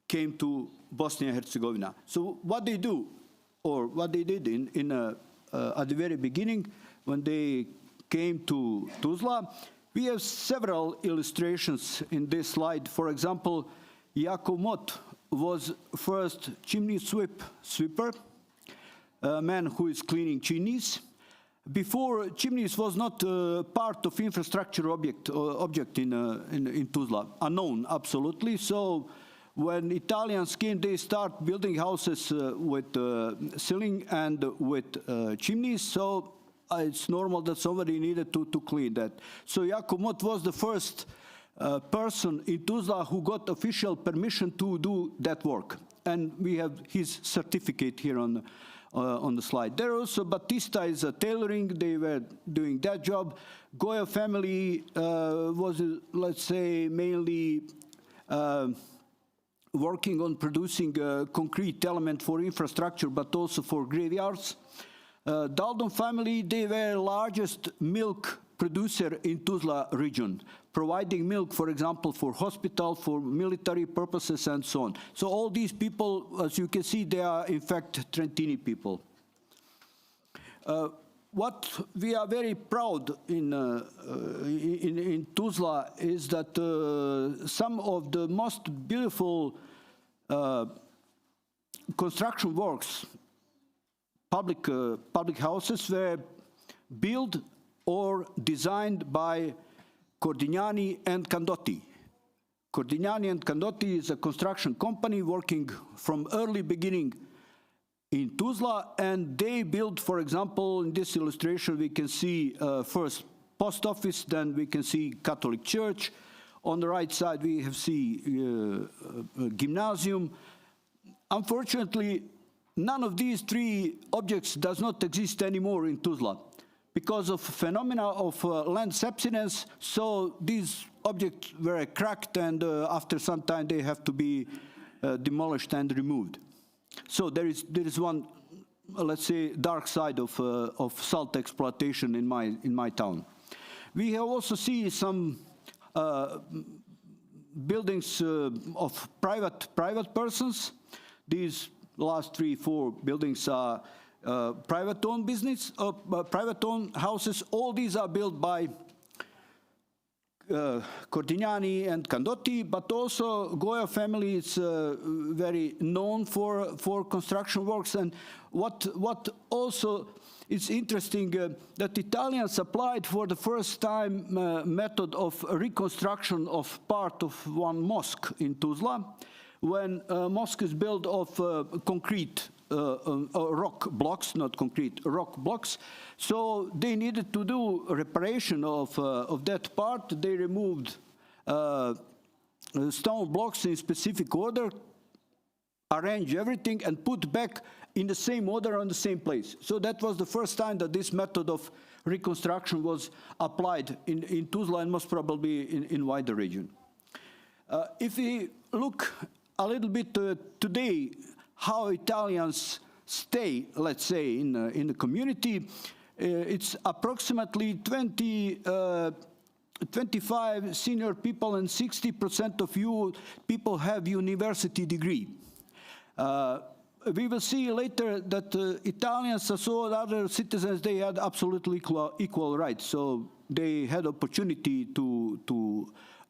came to Bosnia and Herzegovina. So what they do, or what they did at the very beginning when they came to Tuzla, we have several illustrations in this slide. For example, Jakov Mot was first chimney sweeper, a man who is cleaning chimneys. Before, chimneys was not part of infrastructure object in Tuzla, unknown absolutely. So when Italians came, they start building houses with ceiling and with chimneys. So it's normal that somebody needed to clean that. So Jakov Mot was the first person in Tuzla who got official permission to do that work. And we have his certificate here on the slide. There also Batista is a tailoring. They were doing that job. Goya family was, let's say, mainly working on producing concrete element for infrastructure, but also for graveyards. Daldon family, they were largest milk producer in Tuzla region, providing milk, for example, for hospital, for military purposes, and so on. So all these people, as you can see, they are in fact Trentini people. What we are very proud in Tuzla is that some of the most beautiful construction works, public houses, were built or designed by Cordignani and Candotti. Cordignani and Candotti is a construction company working from early beginning in Tuzla, and they built, for example, in this illustration, we can see first post office, then we can see Catholic church. On the right side, we have gymnasium. Unfortunately, none of these three objects does not exist anymore in Tuzla because of phenomena of land subsidence. So these objects were cracked, and after some time, they have to be demolished and removed. So there is one, let's say, dark side of salt exploitation in my town. We have also seen some buildings of private persons. These last 3-4 buildings are private-owned business, private-owned houses. All these are built by Cordignani and Candotti, but also Goya family is very known for construction works. And what also is interesting, that Italians applied for the first time method of reconstruction of part of one mosque in Tuzla, when a mosque is built of concrete rock blocks, not concrete, rock blocks. So they needed to do reparation of that part. They removed stone blocks in specific order, arranged everything, and put back in the same order on the same place. So that was the first time that this method of reconstruction was applied in Tuzla, and most probably in wider region. If we look a little bit today, how Italians stay, let's say, in the community, it's approximately 25 senior people, and 60% of you people have university degree. We will see later that Italians, as all other citizens, they had absolutely equal rights. So they had opportunity to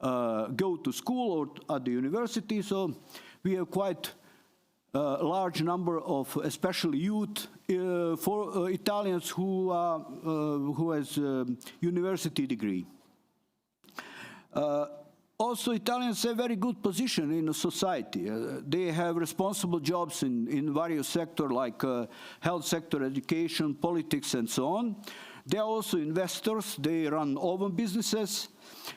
go to school or at the university. So we have quite large number of, especially youth, for Italians who has university degree. Also, Italians have a very good position in the society. They have responsible jobs in various sectors like health sector, education, politics, and so on. They are also investors. They run own businesses.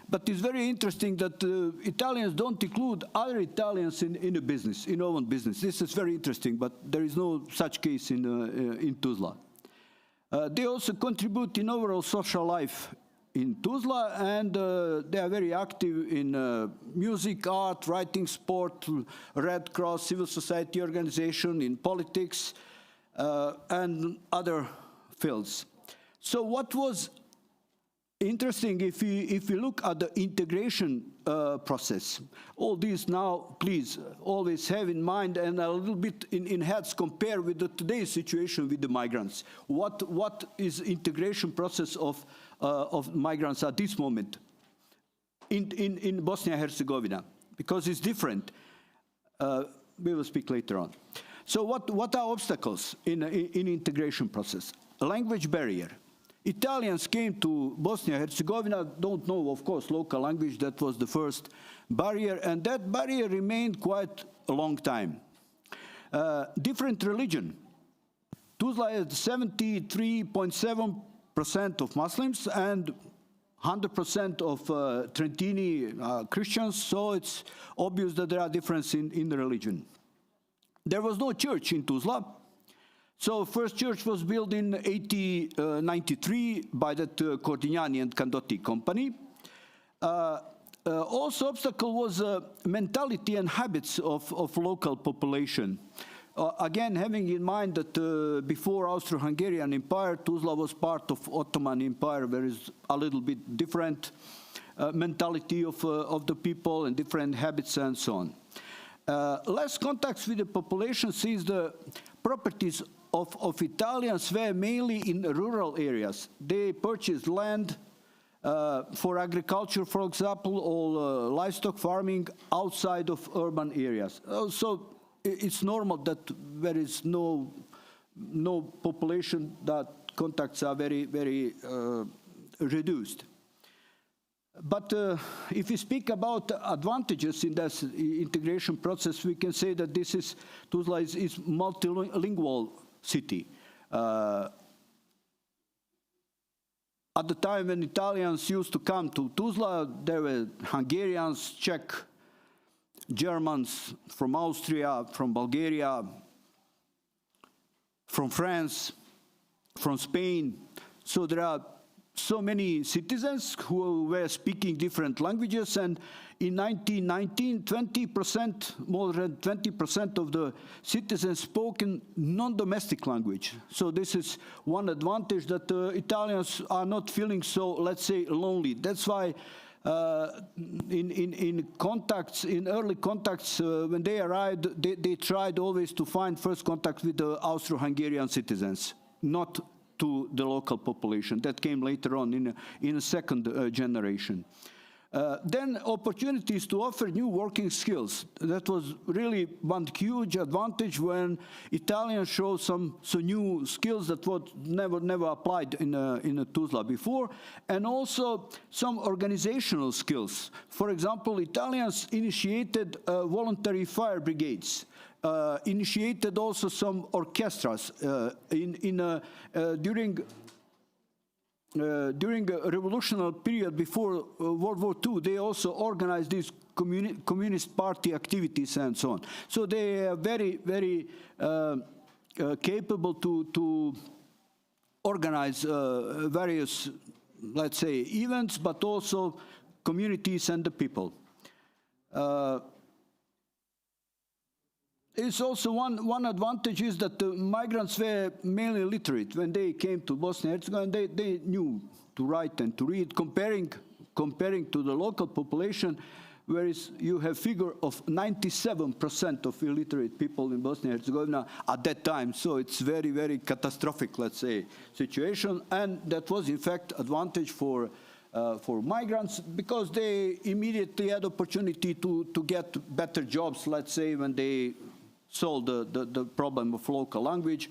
But it's very interesting that Italians don't include other Italians in the business, in own business. This is very interesting, but there is no such case in Tuzla. They also contribute in overall social life in Tuzla, and they are very active in music, art, writing, sport, Red Cross, civil society organization, in politics, and other fields. So what was interesting, if we look at the integration process, all these now, please always have in mind and a little bit in heads compare with the today's situation with the migrants. What is integration process of migrants at this moment in Bosnia and Herzegovina? Because it's different. We will speak later on. So what are obstacles in integration process? A language barrier. Italians came to Bosnia and Herzegovina, don't know, of course, local language. That was the first barrier, and that barrier remained quite a long time. Different religion. Tuzla has 73.7% of Muslims and 100% of Trentini Christians, so it's obvious that there are differences in the religion. There was no church in Tuzla. So first church was built in 1893 by that Cordignani and Candotti company. Also obstacle was mentality and habits of local population. Again, having in mind that before Austro-Hungarian Empire, Tuzla was part of Ottoman Empire, where is a little bit different mentality of the people and different habits and so on. Less contacts with the population since the properties of Italians were mainly in rural areas. They purchased land for agriculture, for example, or livestock farming outside of urban areas. So it's normal that there is no population, that contacts are very, very reduced. But if we speak about advantages in this integration process, we can say that Tuzla is multilingual city. At the time when Italians used to come to Tuzla, there were Hungarians, Czech, Germans from Austria, from Bulgaria, from France, from Spain. So there are so many citizens who were speaking different languages, and in 1919, 20%, more than 20% of the citizens spoke in non-domestic language. So this is one advantage, that Italians are not feeling so, let's say, lonely. That's why in early contacts, when they arrived, they tried always to find first contact with the Austro-Hungarian citizens, not to the local population. That came later on in a second generation. Then opportunities to offer new working skills. That was really one huge advantage when Italians showed some new skills that were never applied in Tuzla before, and also some organizational skills. For example, Italians initiated voluntary fire brigades. Initiated also some orchestras during a revolutionary period before World War II. They also organized these communist party activities and so on. So they are very, very capable to organize various, let's say, events, but also communities and the people. It's also one advantage is that the migrants were mainly literate. When they came to Bosnia and Herzegovina, they knew to write and to read, comparing to the local population, whereas you have figure of 97% of illiterate people in Bosnia and Herzegovina at that time. So it's very, very catastrophic, let's say, situation. And that was, in fact, advantage for migrants, because they immediately had opportunity to get better jobs, let's say, when they solved the problem of local language.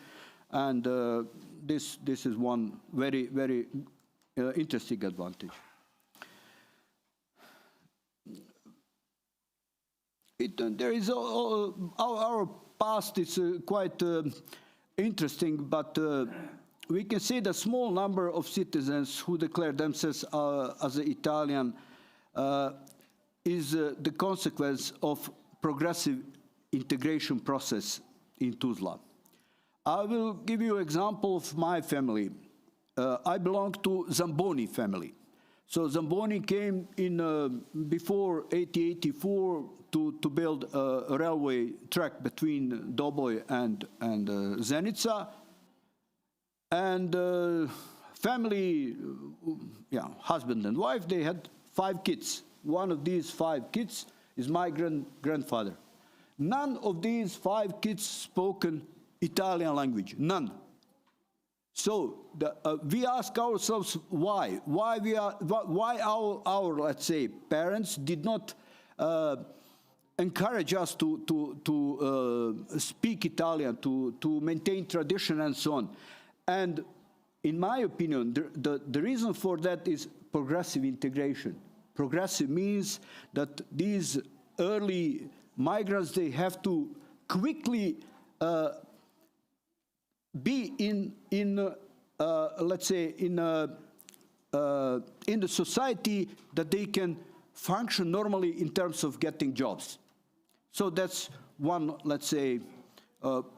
And this is one very, very interesting advantage. There is our past is quite interesting, but we can say the small number of citizens who declare themselves as Italian is the consequence of progressive integration process in Tuzla. I will give you an example of my family. I belong to Zamboni family. So Zamboni came in before 1884 to build a railway track between Doboj and Zenica. And family, husband and wife, they had 5 kids. One of these 5 kids is my grandfather. None of these 5 kids spoken Italian language, none. So we ask ourselves why our let's say parents did not encourage us to speak Italian, to maintain tradition and so on. And in my opinion, the reason for that is progressive integration. Progressive means that these early migrants, they have to quickly be let's say, in the society, that they can function normally in terms of getting jobs. So that's one, let's say,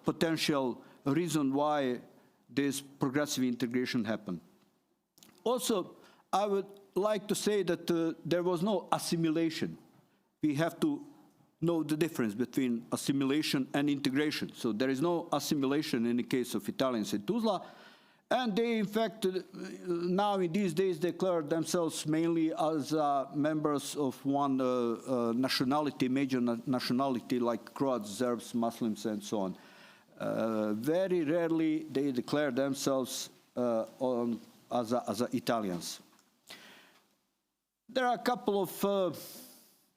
potential reason why this progressive integration happened. Also, I would like to say that there was no assimilation. We have to know the difference between assimilation and integration. So there is no assimilation in the case of Italians in Tuzla. And they, in fact, now in these days declare themselves mainly as members of one nationality, major nationality, like Croats, Serbs, Muslims, and so on. Very rarely they declare themselves as Italians. There are a couple of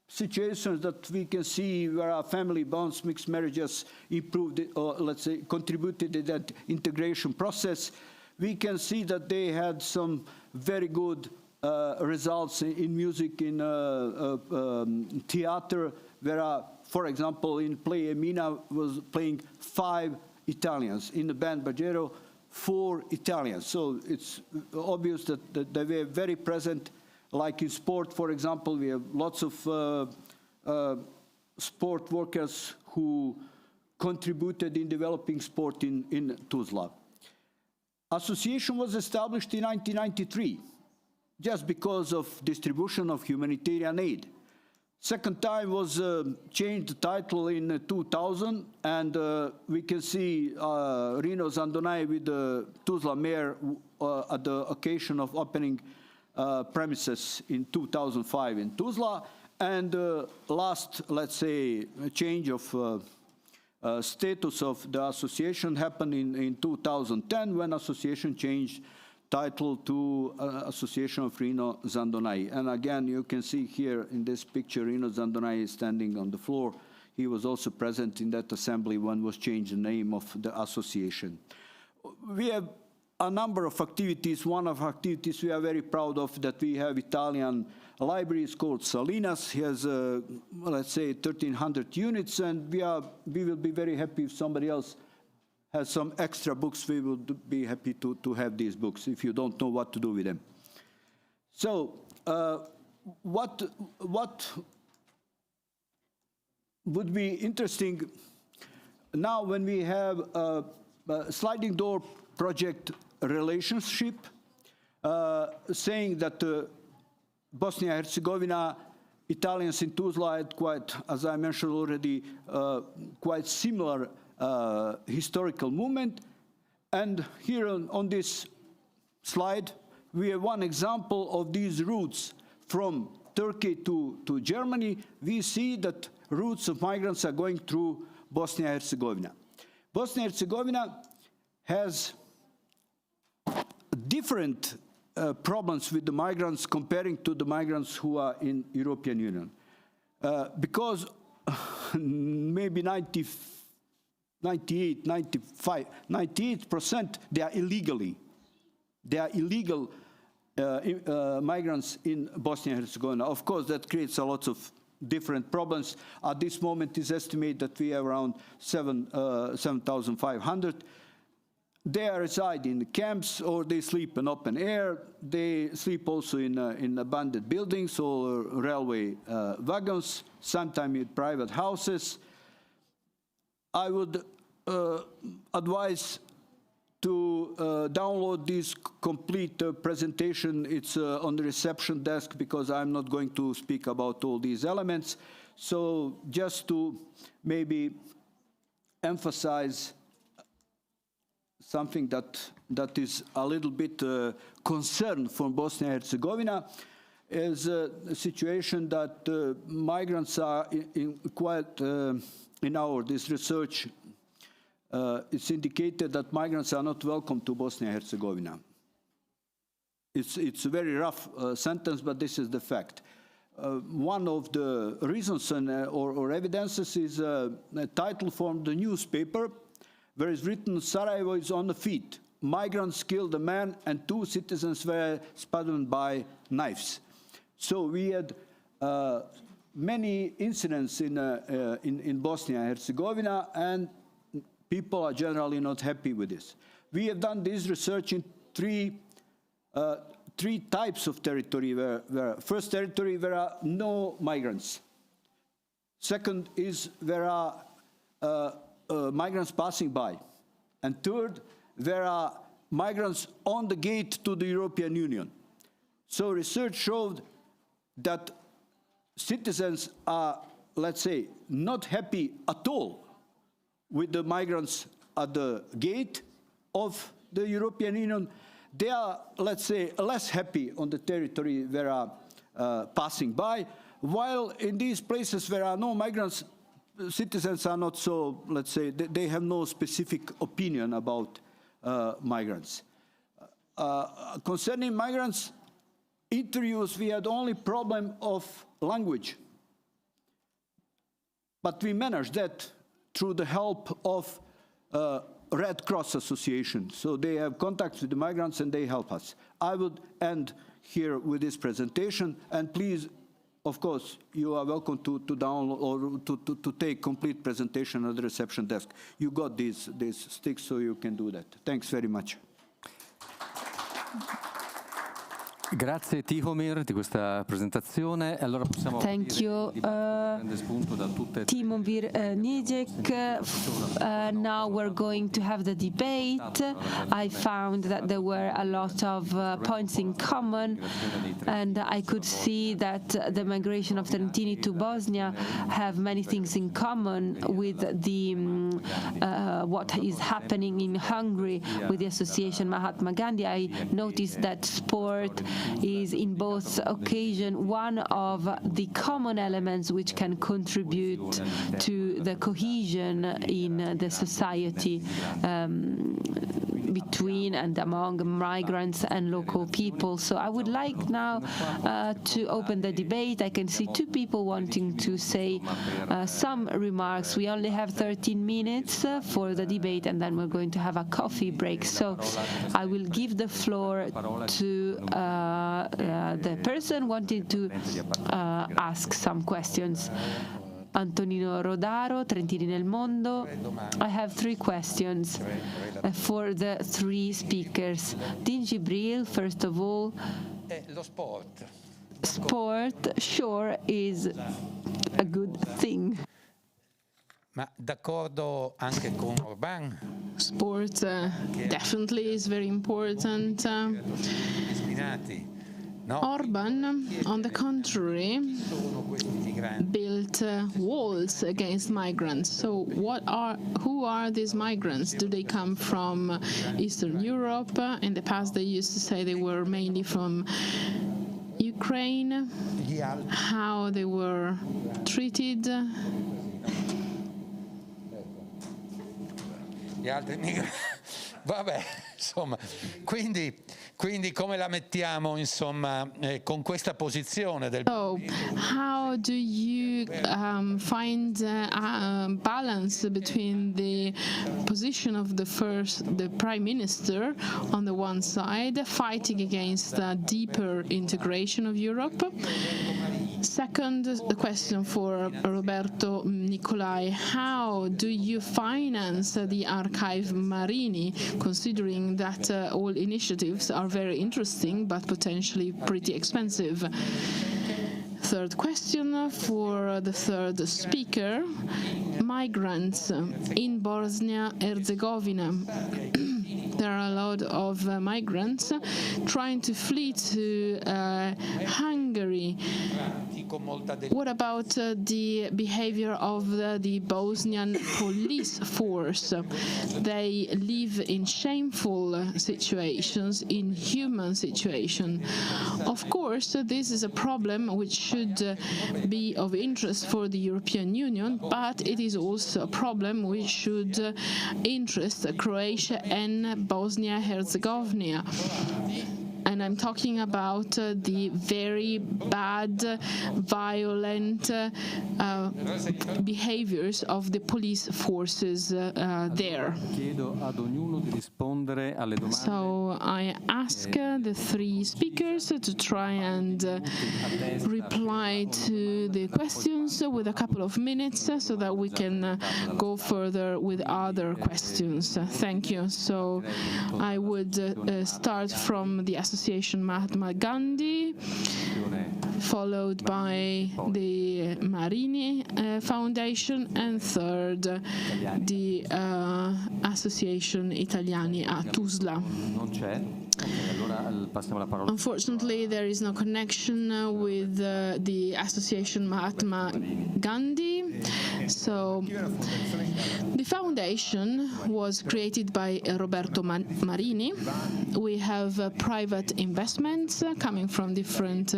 situations that we can see where our family bonds, mixed marriages improved, or let's say contributed to that integration process. We can see that they had some very good results in music, in theater, where, for example, in play Emina was playing 5 Italians. In the band Bajero, 4 Italians. So it's obvious that they were very present. Like in sport, for example, we have lots of sport workers who contributed in developing sport in Tuzla. Association was established in 1993, just because of distribution of humanitarian aid. Second time was changed the title in 2000, and we can see Rino Zandonai with the Tuzla mayor at the occasion of opening premises in 2005 in Tuzla, and last, let's say, change of status of the association happened in 2010, when association changed title to Association of Rino Zandonai. And again, you can see here in this picture, Rino Zandonai is standing on the floor. He was also present in that assembly when was changed the name of the association. We have a number of activities. One of activities we are very proud of, that we have Italian libraries called Salinas. He has, let's say, 1,300 units, and we will be very happy if somebody else has some extra books. We will be happy to have these books if you don't know what to do with them. So what would be interesting now, when we have a sliding door project relationship, saying that Bosnia and Herzegovina, Italians in Tuzla had quite, as I mentioned already, quite similar historical movement. And here on this slide, we have one example of these routes from Turkey to Germany. We see that routes of migrants are going through Bosnia and Herzegovina. Bosnia and Herzegovina has different problems with the migrants comparing to the migrants who are in European Union. Because maybe 98%, they are illegally. They are illegal migrants in Bosnia and Herzegovina. Of course, that creates a lot of different problems. At this moment, it's estimated that we have around 7,500. They reside in camps, or they sleep in open air. They sleep also in abandoned buildings or railway wagons, sometimes in private houses. I would advise to download this complete presentation. It's on the reception desk, because I'm not going to speak about all these elements. So just to maybe emphasize something that is a little bit concern for Bosnia and Herzegovina, is a situation that migrants are in this research, it's indicated that migrants are not welcome to Bosnia and Herzegovina. It's a very rough sentence, but this is the fact. One of the reasons or evidences is a title from the newspaper, where it's written, "Sarajevo is on the feet. Migrants killed a man and 2 citizens were stabbed by knives." So we had many incidents in Bosnia and Herzegovina, and people are generally not happy with this. We have done this research in three types of territory. Where first territory, there are no migrants. Second is there are migrants passing by. And third, there are migrants on the gate to the European Union. So research showed that citizens are, let's say, not happy at all with the migrants at the gate of the European Union. They are, let's say, less happy on the territory they are passing by, while in these places where are no migrants, citizens are not so, let's say, they have no specific opinion about migrants. Concerning migrants, interviews, we had only problem of language. But we managed that through the help of Red Cross Association. So they have contacts with the migrants and they help us. I would end here with this presentation, and please, of course, you are welcome to download or to take complete presentation at the reception desk. You got these sticks, so you can do that. Thanks very much.
Grazie Tihomir di questa presentazione. Allora possiamo
Thank you, Tihomir Knezicek. Now we're going to have the debate. I found that there were a lot of points in common, and I could see that the migration of Trentini to Bosnia have many things in common with the what is happening in Hungary with the association Mahatma Gandhi. I noticed that sport is in both occasions one of the common elements which can contribute to the cohesion in the society between and among migrants and local people. So I would like now to open the debate. I can see two people wanting to say some remarks. We only have 13 minutes for the debate, and then we're going to have a coffee break. So I will give the floor to the person wanting to ask some questions. Antonino Rodaro, Trentini nel Mondo. I have three questions for the three speakers. Deen Gibril, first of all. Sport, sure, is a good thing.
Ma d'accordo anche con Orbán?
Sport definitely is very important. Orban, on the contrary, built walls against migrants. So who are these migrants? Do they come from Eastern Europe? In the past they used to say they were mainly from Ukraine. How they were treated?
Gli altri migranti. Vabbè, insomma, quindi come la mettiamo, insomma, con questa posizione del...
So, how do you find a balance between the position of the Prime Minister on the one side, fighting against deeper integration of Europe? Second, the question for Roberto Niccolai: how do you finance the Archivio Marini, considering that all initiatives are very interesting but potentially pretty expensive? Third question for the third speaker: migrants in Bosnia and Herzegovina. There are a lot of migrants trying to flee to Hungary. What about the behavior of the Bosnian police force? They live in shameful situations, inhuman situations. Of course, this is a problem which should be of interest for the European Union, but it is also a problem which should interest Croatia and Bosnia and Herzegovina. And I'm talking about the very bad, violent behaviors of the police forces there. So I ask the three speakers to try and reply to the questions with a couple of minutes so that we can go further with other questions. Thank you. So I would start from the Association Mahatma Gandhi, followed by the Marini Foundation, and third, the Association Italiani a Tuzla. Unfortunately, there is no connection with the association Mahatma Gandhi. So the foundation was created by Roberto Marini. We have private investments coming from different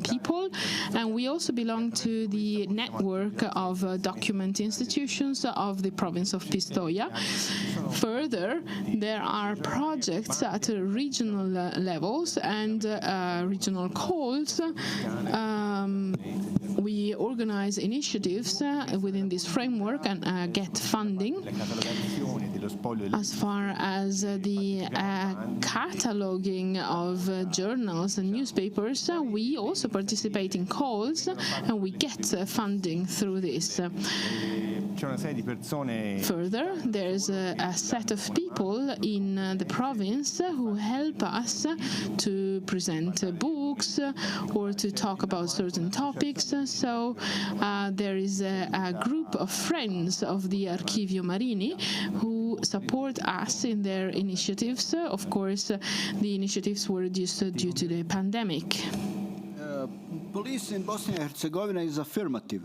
people, and we also belong to the network of document institutions of the province of Pistoia. Further, there are projects at regional levels and regional calls. We organize initiatives within this framework and get funding. As far as the cataloging of journals and newspapers, we also participate in calls and we get funding through this. Further, there's a set of people in the province who help us to present books or to talk about certain topics. So there is a group of friends of the Archivio Marini who support us in their initiatives. Of course, the initiatives were reduced due to the pandemic.
Police in Bosnia and Herzegovina is affirmative.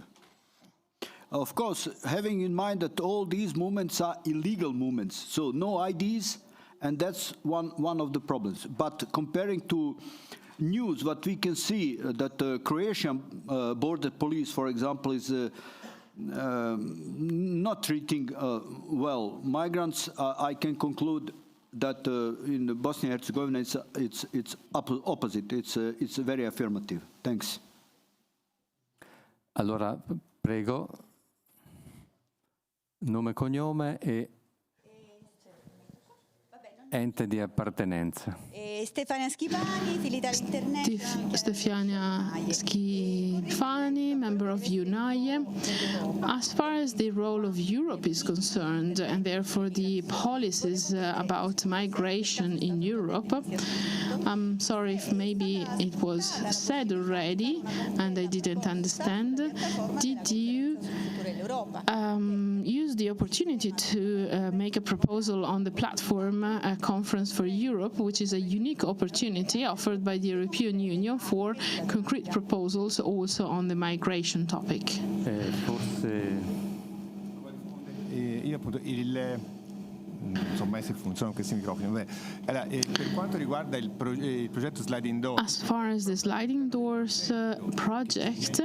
Of course, having in mind that all these movements are illegal movements, so no IDs, and that's one of the problems. But comparing to news, what we can see that the Croatian border police, for example, is not treating well migrants, I can conclude that in Bosnia and Herzegovina it's opposite. It's very affirmative. Thanks.
Allora, prego. Nome, cognome e ente di appartenenza.
Stefania Schifani, Filita Internet.
Stefania Schifani, member of UNAIE. As far as the role of Europe is concerned, and therefore the policies about migration in Europe, I'm sorry if maybe it was said already and I didn't understand. Did you use the opportunity to make a proposal on the platform Conference for Europe, which is a unique opportunity offered by the European Union for concrete proposals also on the migration topic?
Io appunto non so mai se funzionano questi microfoni. Allora, per quanto riguarda il progetto Sliding Doors.
As far as the Sliding Doors project,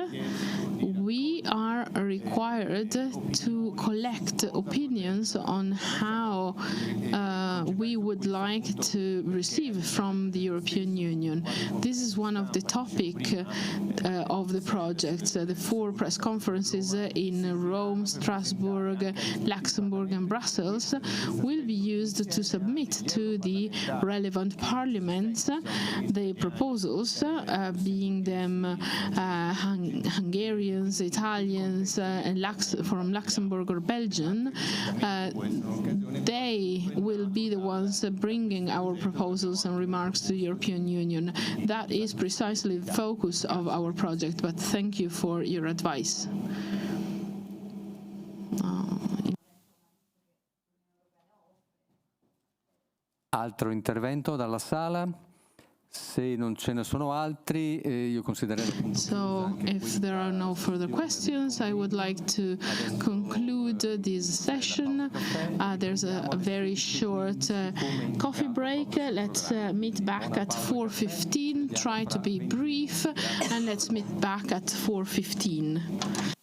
we are required to collect opinions on how we would like to receive from the European Union. This is one of the topics of the project. The 4 press conferences in Rome, Strasbourg, Luxembourg and Brussels will be used to submit to the relevant parliaments the proposals, being them Hungarians, Italians, and from Luxembourg or Belgium. They will be the ones bringing our proposals and remarks to the European Union. That is precisely the focus of our project, but thank you for your advice.
Altro intervento dalla sala? Se non ce ne sono altri, io considererei...
So, if there are no further questions, I would like to conclude this session. There's a very short coffee break. Let's meet back at 4:15. Try to be brief, and let's meet back at 4:15.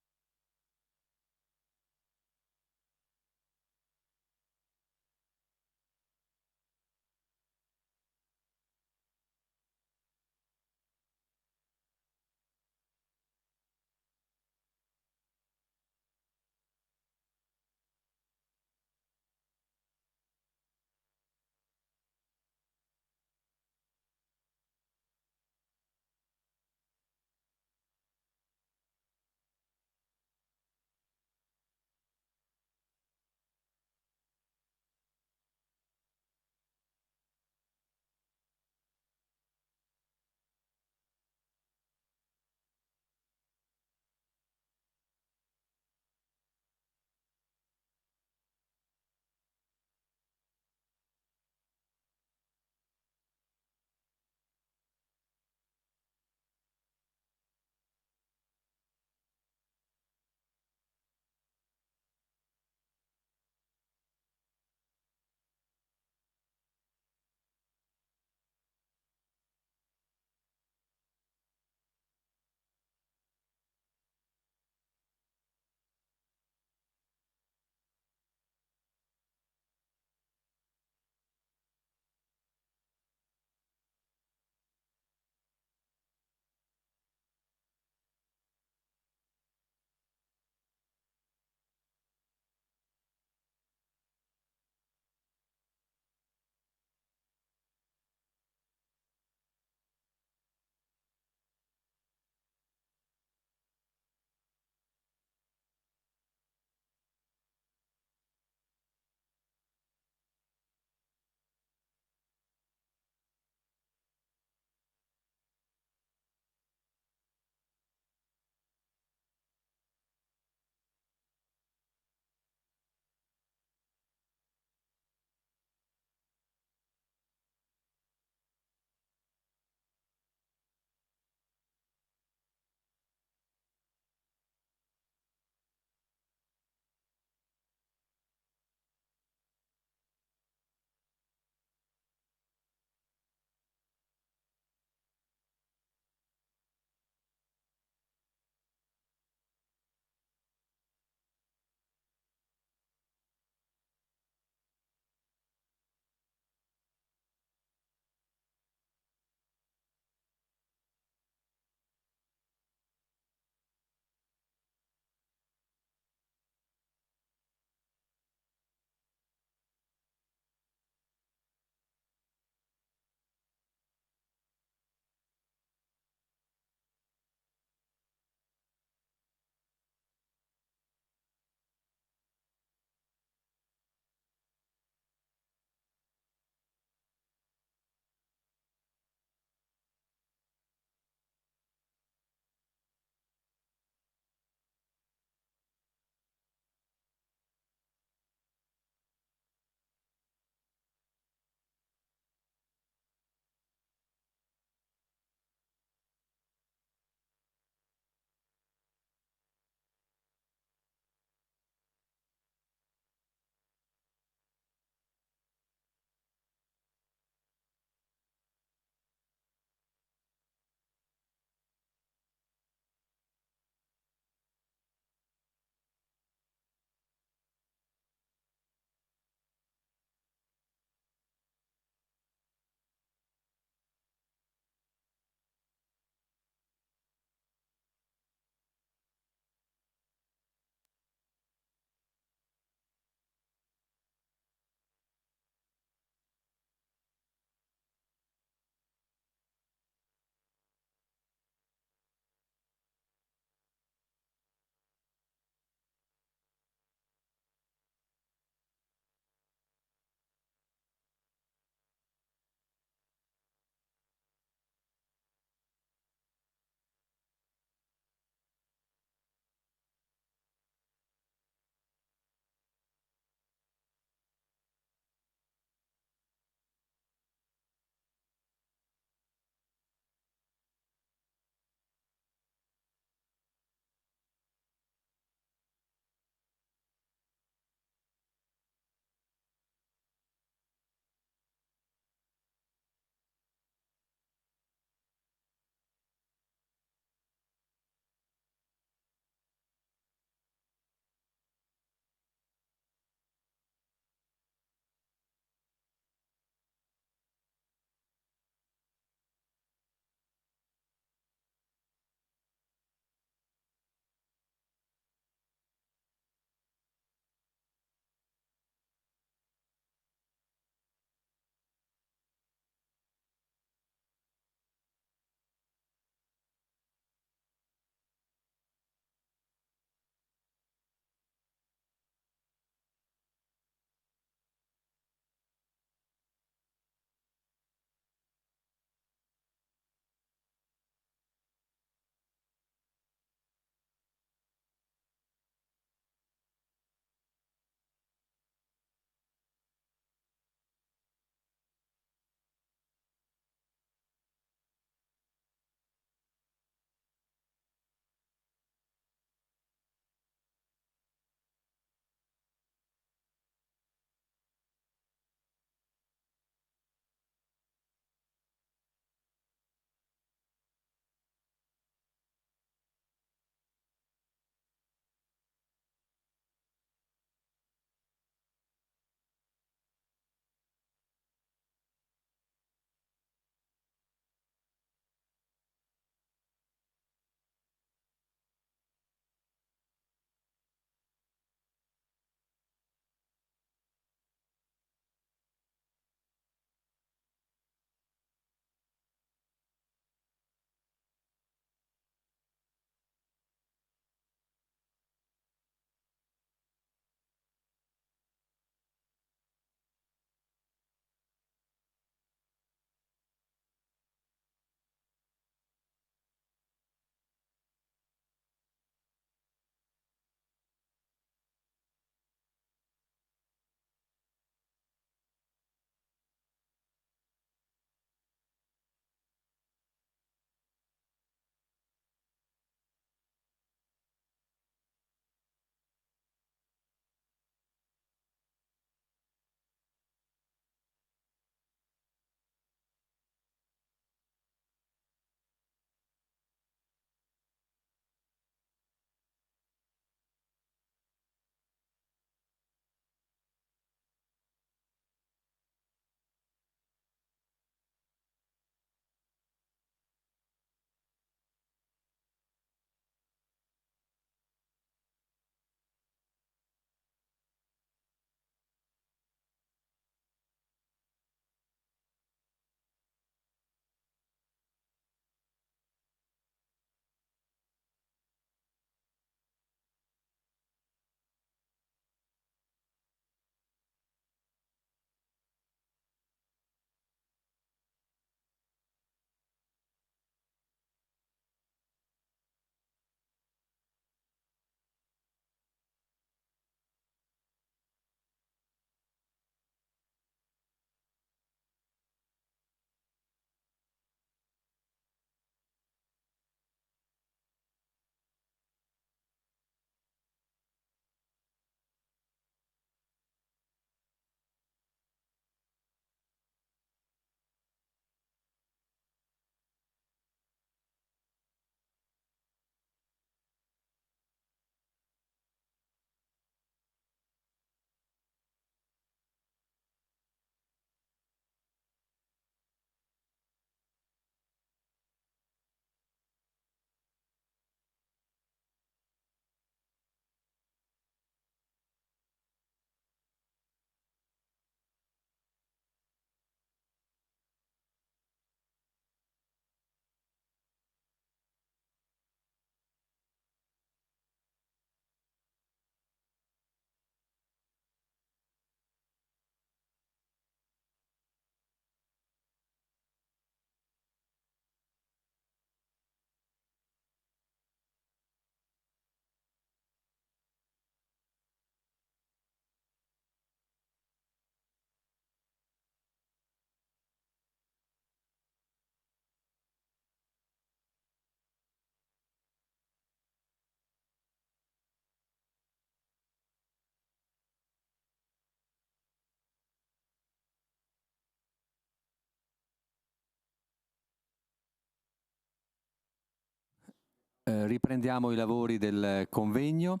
Riprendiamo i lavori del convegno.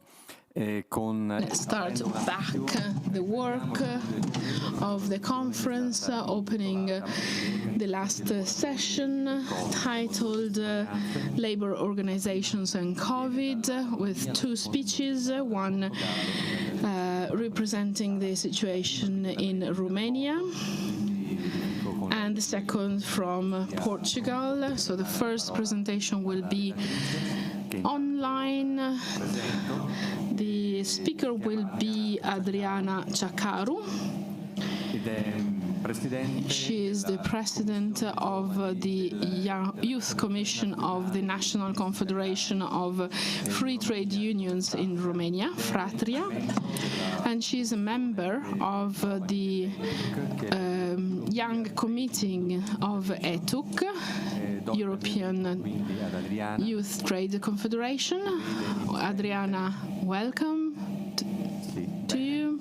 Let's start back the work of the conference, opening the last session titled Labor Organizations and COVID, with two speeches, one representing the situation in Romania and the second from Portugal. So the first presentation will be online. The speaker will be Adriana Ciacaru. She is the president of the Youth Commission of the National Confederation of Free Trade Unions in Romania, Fratria, and she is a member of the Young Committee of ETUC, European Youth Trade Confederation. Adriana, welcome to you.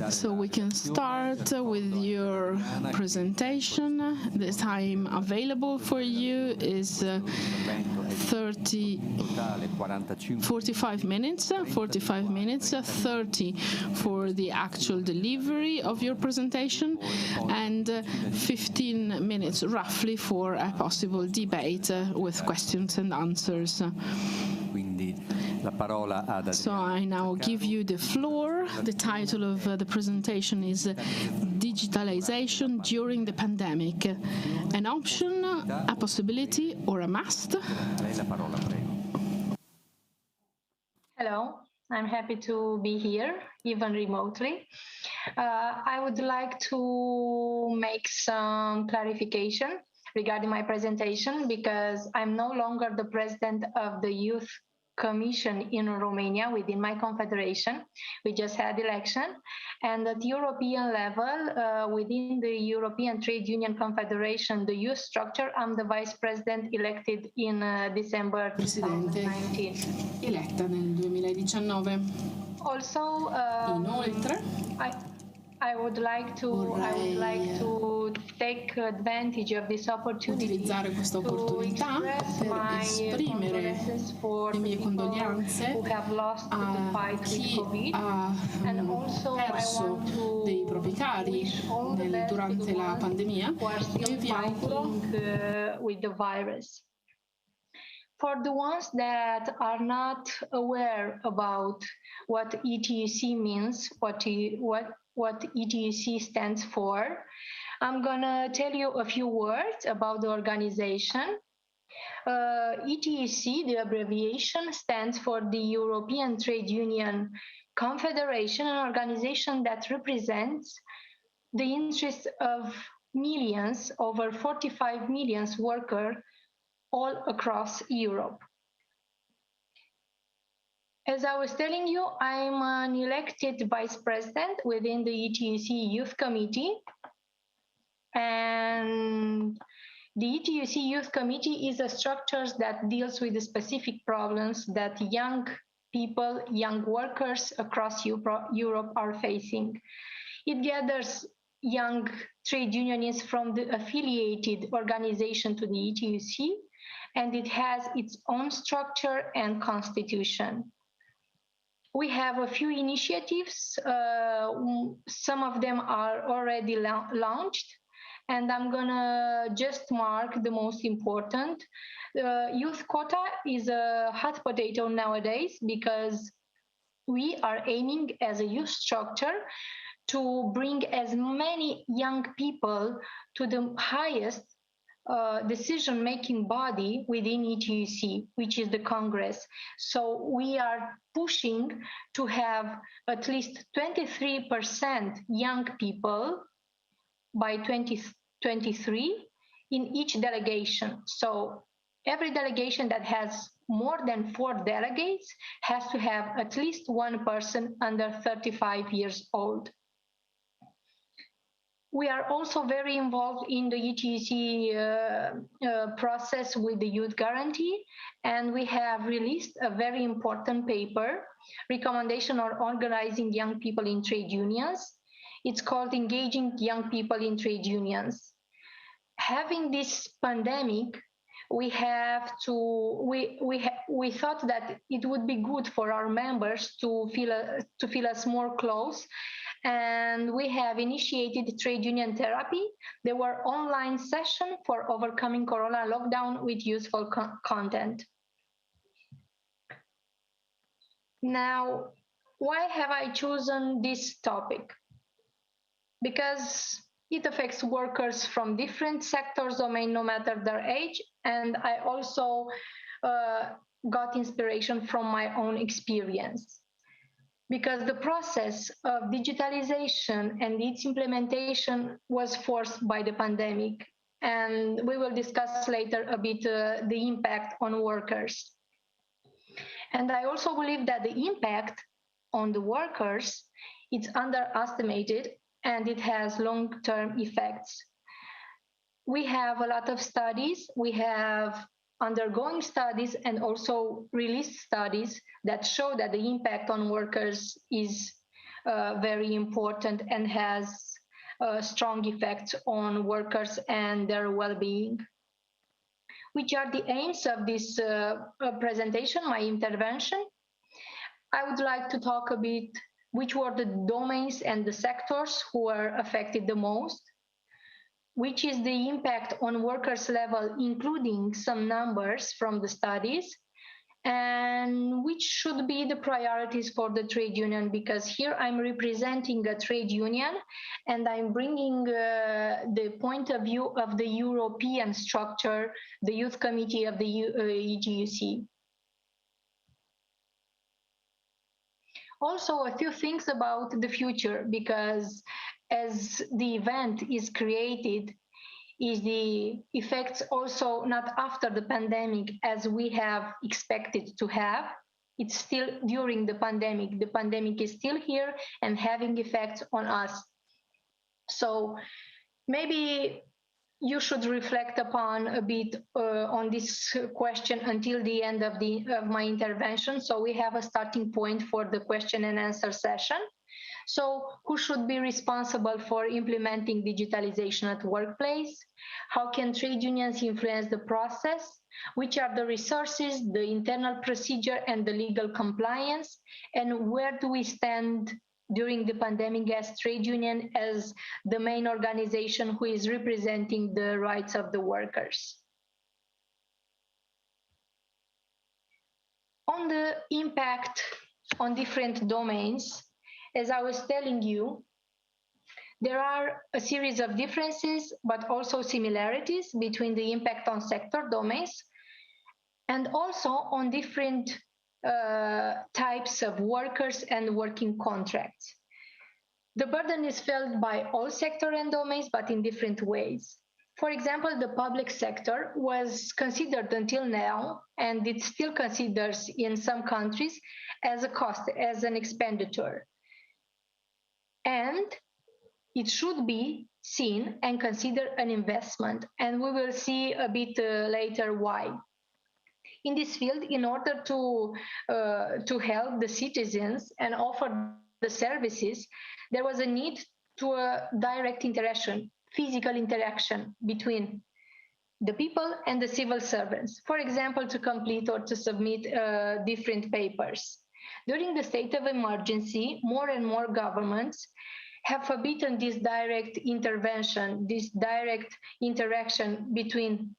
So we can start with your presentation. The time available for you is 45 minutes, 30 for the actual delivery of your presentation, and 15 minutes roughly for a possible debate with questions and answers. So I now give you the floor. The title of the presentation is Digitalization During the Pandemic, an option, a possibility, or a must?
Hello, I'm happy to be here, even remotely. I would like to make some clarification regarding my presentation, because I'm no longer the president of the Youth Commission in Romania within my confederation. We just had election, and at European level, within the European Trade Union Confederation, the youth structure, I'm the vice president elected in December 2019.
Eletta nel 2019.
Also, I would like to take advantage of this opportunity
utilizzare questa opportunità per esprimere le mie condoglianze a chi ha perso dei propri cari durante la pandemia e vi auguro
with the virus. For the ones that are not aware about what ETUC means, what ETUC stands for, I'm gonna tell you a few words about the organization. ETUC, the abbreviation, stands for the European Trade Union Confederation, an organization that represents the interests of millions, over 45 million workers all across Europe. As I was telling you, I'm an elected vice president within the ETUC Youth Committee. And the ETUC Youth Committee is a structure that deals with the specific problems that young people, young workers across Europe are facing. It gathers young trade unionists from the affiliated organization to the ETUC, and it has its own structure and constitution. We have a few initiatives. Some of them are already launched, and I'm gonna just mark the most important. Youth quota is a hot potato nowadays, because we are aiming as a youth structure to bring as many young people to the highest decision-making body within ETUC, which is the Congress. So we are pushing to have at least 23% young people by 2023 in each delegation. So every delegation that has more than 4 delegates has to have at least one person under 35 years old. We are also very involved in the ETUC process with the Youth Guarantee, and we have released a very important paper, Recommendation on Organizing Young People in Trade Unions. It's called Engaging Young People in Trade Unions. Having this pandemic, we thought that it would be good for our members to feel us more close, and we have initiated trade union therapy. There were online sessions for overcoming Corona lockdown with useful content. Now, why have I chosen this topic? Because it affects workers from different sectors, domain, no matter their age, and I also got inspiration from my own experience. Because the process of digitalization and its implementation was forced by the pandemic, and we will discuss later a bit the impact on workers. And I also believe that the impact on the workers is underestimated, and it has long-term effects. We have a lot of studies. We have undergoing studies and also released studies that show that the impact on workers is very important and has strong effects on workers and their well-being. Which are the aims of this presentation, my intervention? I would like to talk a bit which were the domains and the sectors who were affected the most, which is the impact on workers level, including some numbers from the studies, and which should be the priorities for the trade union, because here I'm representing a trade union and I'm bringing the point of view of the European structure, the youth committee of the ETUC. Also, a few things about the future, because as the event is created, is the effects also not after the pandemic as we have expected to have. It's still during the pandemic. The pandemic is still here and having effects on us. So maybe you should reflect upon a bit on this question until the end of my intervention. So we have a starting point for the question and answer session. So who should be responsible for implementing digitalization at workplace? How can trade unions influence the process? Which are the resources, the internal procedure, and the legal compliance? And where do we stand during the pandemic as trade union, as the main organization who is representing the rights of the workers? On the impact on different domains, as I was telling you, there are a series of differences, but also similarities between the impact on sector domains and also on different types of workers and working contracts. The burden is felt by all sector and domains, but in different ways. For example, the public sector was considered until now, and it still considers in some countries, as a cost, as an expenditure. And it should be seen and considered an investment, and we will see a bit later why. In this field, in order to help the citizens and offer the services, there was a need to a direct interaction, physical interaction between the people and the civil servants, for example, to complete or to submit different papers. During the state of emergency, more and more governments have forbidden this direct intervention, this direct interaction between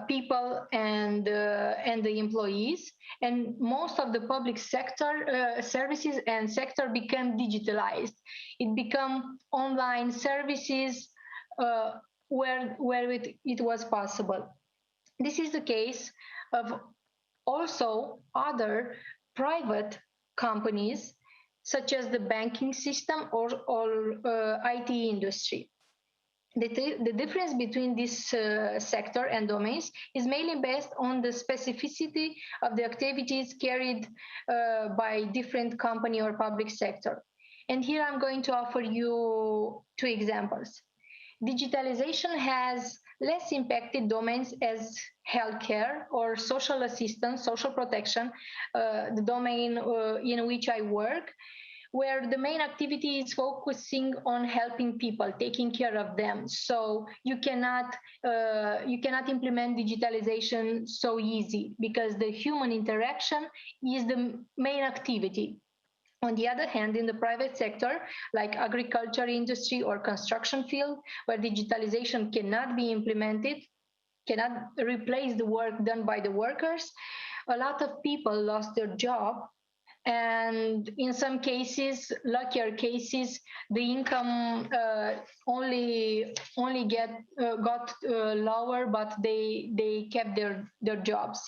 people and the employees, and most of the public sector services and sector become digitalized. It become online services where it was possible. This is the case of also other private companies, such as the banking system or IT industry. The difference between this sector and domains is mainly based on the specificity of the activities carried by different company or public sector. And here I'm going to offer you two examples. Digitalization has less impacted domains as healthcare or social assistance, social protection, the domain in which I work, where the main activity is focusing on helping people, taking care of them. So you cannot implement digitalization so easy because the human interaction is the main activity. On the other hand, in the private sector, like agriculture industry or construction field, where digitalization cannot be implemented, cannot replace the work done by the workers, a lot of people lost their job. And in some cases, luckier cases, the income only got lower, but they kept their jobs.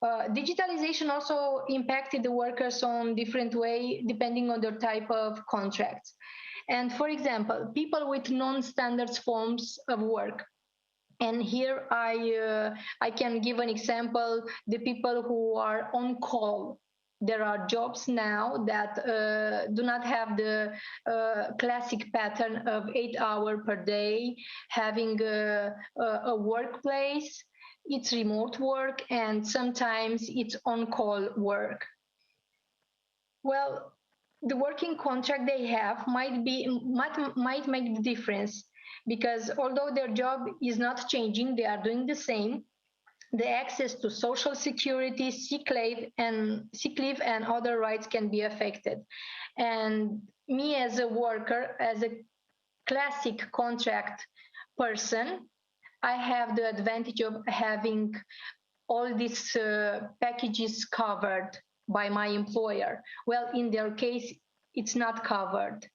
Digitalization also impacted the workers on different way, depending on their type of contracts. And for example, people with non-standard forms of work. And here I can give an example, the people who are on call. There are jobs now that do not have the classic pattern of 8 hours per day, having a workplace. It's remote work, and sometimes it's on-call work. Well, the working contract they have might make the difference, because although their job is not changing, they are doing the same. The access to social security, sick leave, and other rights can be affected. And me as a worker, as a classic contract person, I have the advantage of having all these packages covered by my employer. Well, in their case, it's not covered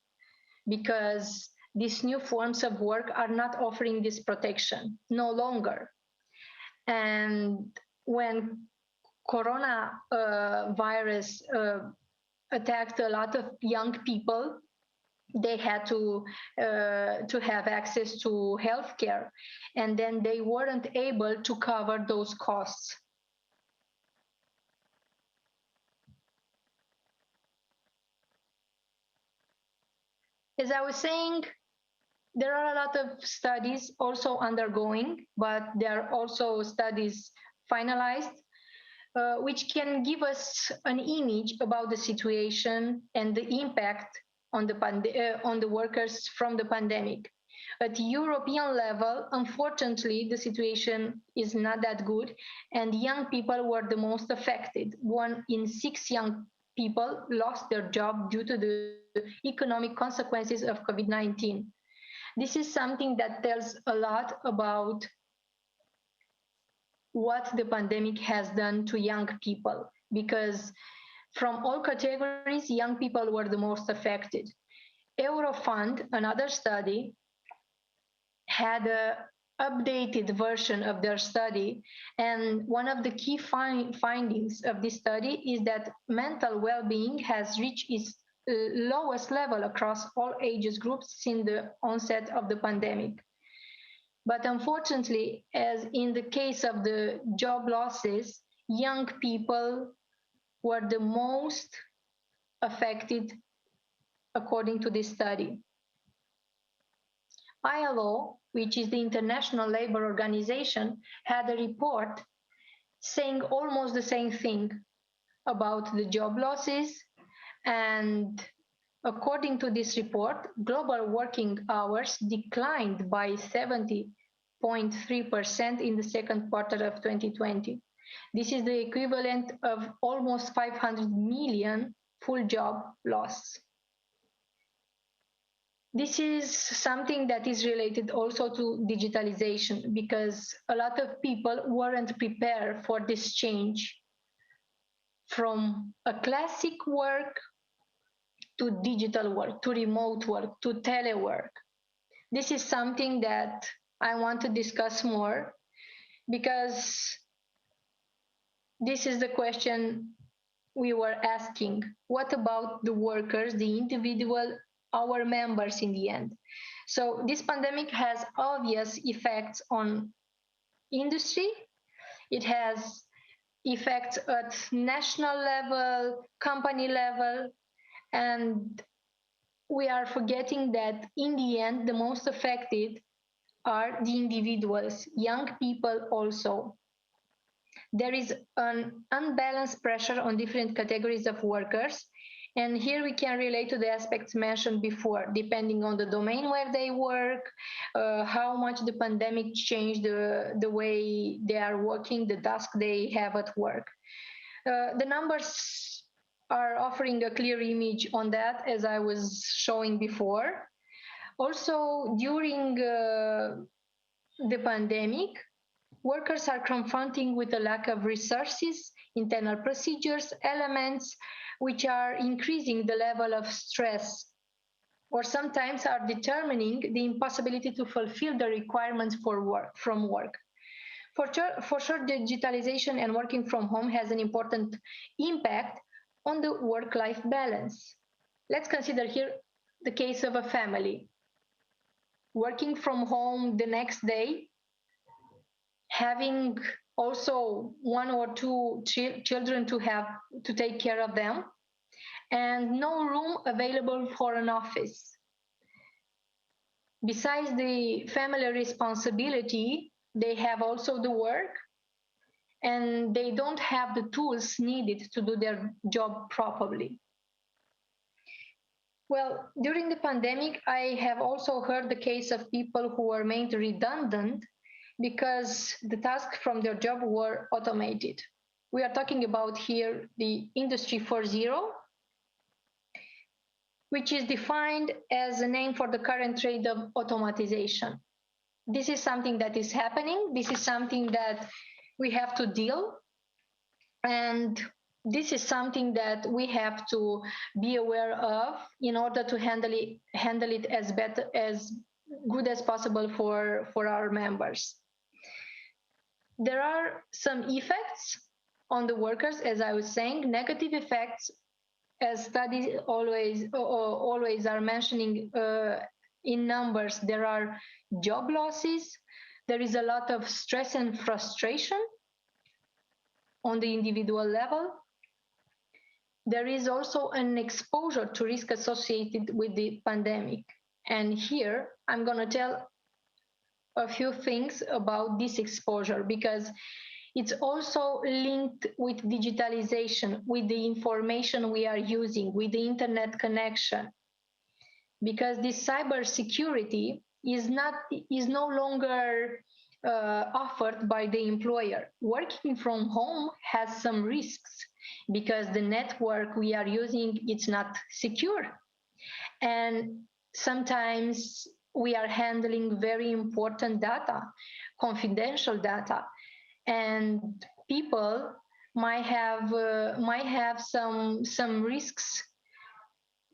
because these new forms of work are not offering this protection, no longer. And when coronavirus attacked a lot of young people, they had to have access to healthcare, and then they weren't able to cover those costs. As I was saying, there are a lot of studies also undergoing, but there are also studies finalized, which can give us an image about the situation and the impact on the workers from the pandemic. At European level, unfortunately, the situation is not that good, and young people were the most affected. 1 in 6 young people lost their job due to the economic consequences of COVID-19. This is something that tells a lot about what the pandemic has done to young people, because from all categories, young people were the most affected. Eurofund, another study, had an updated version of their study, and one of the key findings of this study is that mental well-being has reached its lowest level across all ages groups since the onset of the pandemic. But unfortunately, as in the case of the job losses, young people were the most affected according to this study. ILO, which is the International Labour Organization, had a report saying almost the same thing about the job losses. And according to this report, global working hours declined by 70.3% in the second quarter of 2020. This is the equivalent of almost 500 million full job loss. This is something that is related also to digitalization, because a lot of people weren't prepared for this change from a classic work to digital work, to remote work, to telework. This is something that I want to discuss more, because this is the question we were asking. What about the workers, the individual, our members in the end? So this pandemic has obvious effects on industry. It has effects at national level, company level, and we are forgetting that in the end, the most affected are the individuals, young people also. There is an unbalanced pressure on different categories of workers, And here we can relate to the aspects mentioned before, depending on the domain where they work, how much the pandemic changed the way they are working, the task they have at work. The numbers are offering a clear image on that, as I was showing before. Also, during the pandemic, workers are confronting with a lack of resources, internal procedures, elements, which are increasing the level of stress, or sometimes are determining the impossibility to fulfill the requirements from work. For sure, digitalization and working from home has an important impact on the work-life balance. Let's consider here the case of a family. Working from home the next day, having also 1 or 2 children to take care of them, and no room available for an office. Besides the family responsibility, they have also the work, and they don't have the tools needed to do their job properly. Well, during the pandemic, I have also heard the case of people who were made redundant because the tasks from their job were automated. We are talking about here the Industry 4.0, which is defined as a name for the current trend of automatization. This is something that is happening. This is something that we have to deal, and this is something that we have to be aware of in order to handle it as good as possible for our members. There are some effects on the workers, as I was saying, negative effects, as studies always are mentioning in numbers. There are job losses. There is a lot of stress and frustration on the individual level. There is also an exposure to risk associated with the pandemic. And here I'm going to tell a few things about this exposure, because it's also linked with digitalization, with the information we are using, with the internet connection. Because this cybersecurity is no longer offered by the employer. Working from home has some risks because the network we are using, it's not secure. And sometimes we are handling very important data, confidential data, and people might have some risks,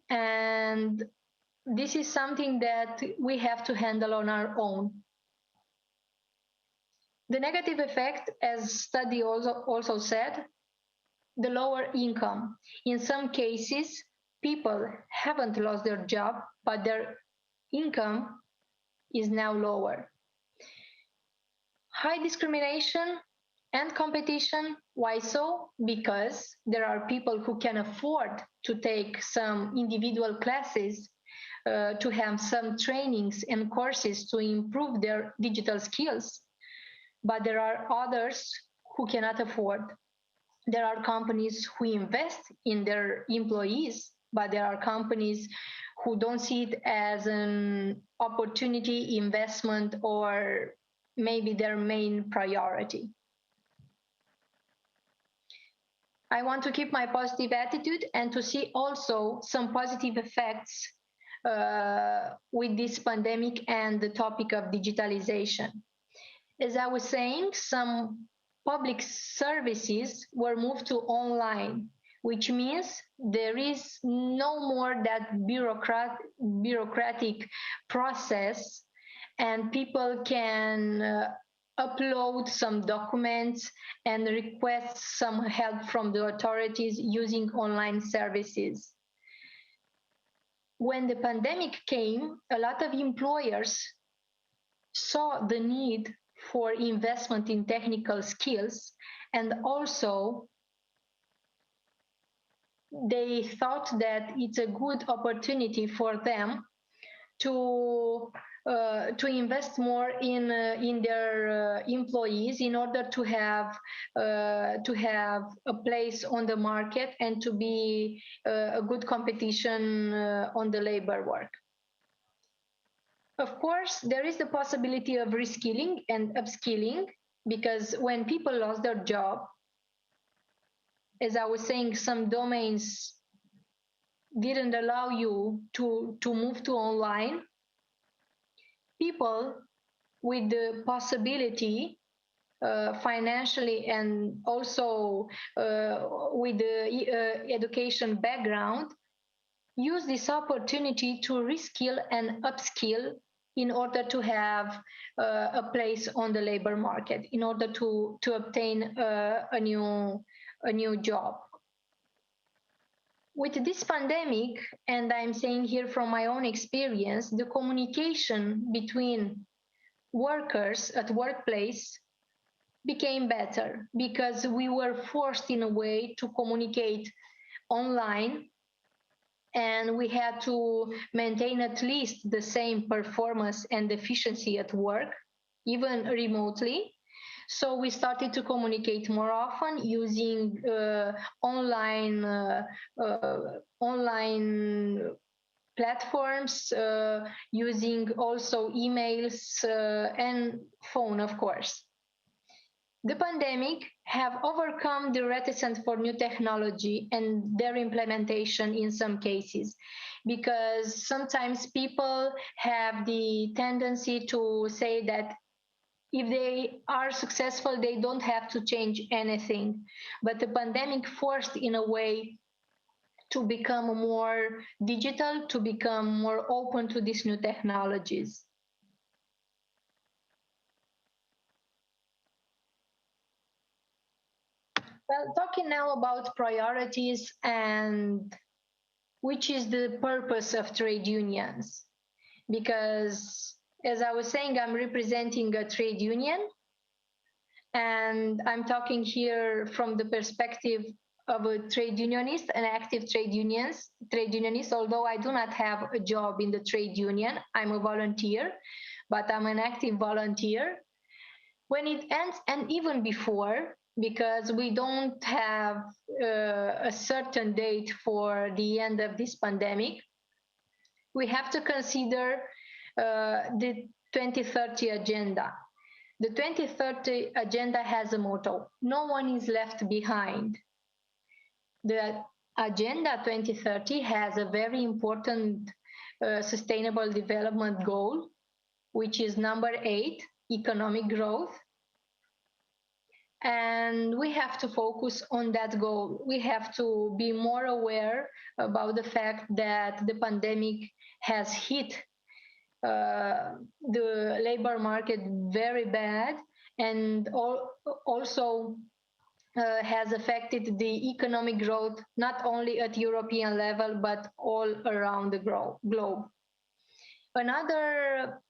and this is something that we have to handle on our own. The negative effect, as study also said, the lower income. In some cases, people haven't lost their job, but their income is now lower. High discrimination and competition. Why so? Because there are people who can afford to take some individual classes, to have some trainings and courses to improve their digital skills, but there are others who cannot afford. There are companies who invest in their employees, but there are companies who don't see it as an opportunity, investment, or maybe their main priority. I want to keep my positive attitude and to see also some positive effects with this pandemic and the topic of digitalization. As I was saying, some public services were moved to online, which means there is no more that bureaucratic process, and people can upload some documents and request some help from the authorities using online services. When the pandemic came, a lot of employers saw the need for investment in technical skills, and also they thought that it's a good opportunity for them to invest more in their employees in order to have a place on the market and to be a good competition on the labor work. Of course, there is the possibility of reskilling and upskilling, because when people lost their job, as I was saying, some domains didn't allow you to move to online. People with the possibility financially and also with the education background use this opportunity to reskill and upskill in order to have a place on the labor market, in order to obtain a new job. With this pandemic, and I'm saying here from my own experience, the communication between workers at workplace became better because we were forced in a way to communicate online, and we had to maintain at least the same performance and efficiency at work, even remotely. So we started to communicate more often using online platforms, using also emails and phone, of course. The pandemic have overcome the reticence for new technology and their implementation in some cases, because sometimes people have the tendency to say that if they are successful, they don't have to change anything. But the pandemic forced, in a way, to become more digital, to become more open to these new technologies. Well, talking now about priorities and which is the purpose of trade unions, because as I was saying, I'm representing a trade union, and I'm talking here from the perspective of a trade unionist, an active trade unionist, although I do not have a job in the trade union. I'm a volunteer, but I'm an active volunteer. When it ends, and even before, because we don't have a certain date for the end of this pandemic, we have to consider the 2030 agenda. The 2030 agenda has a motto: no one is left behind. The Agenda 2030 has a very important sustainable development goal, which is number 8, economic growth. And we have to focus on that goal. We have to be more aware about the fact that the pandemic has hit the labor market very bad, and also has affected the economic growth, not only at European level, but all around the globe. Another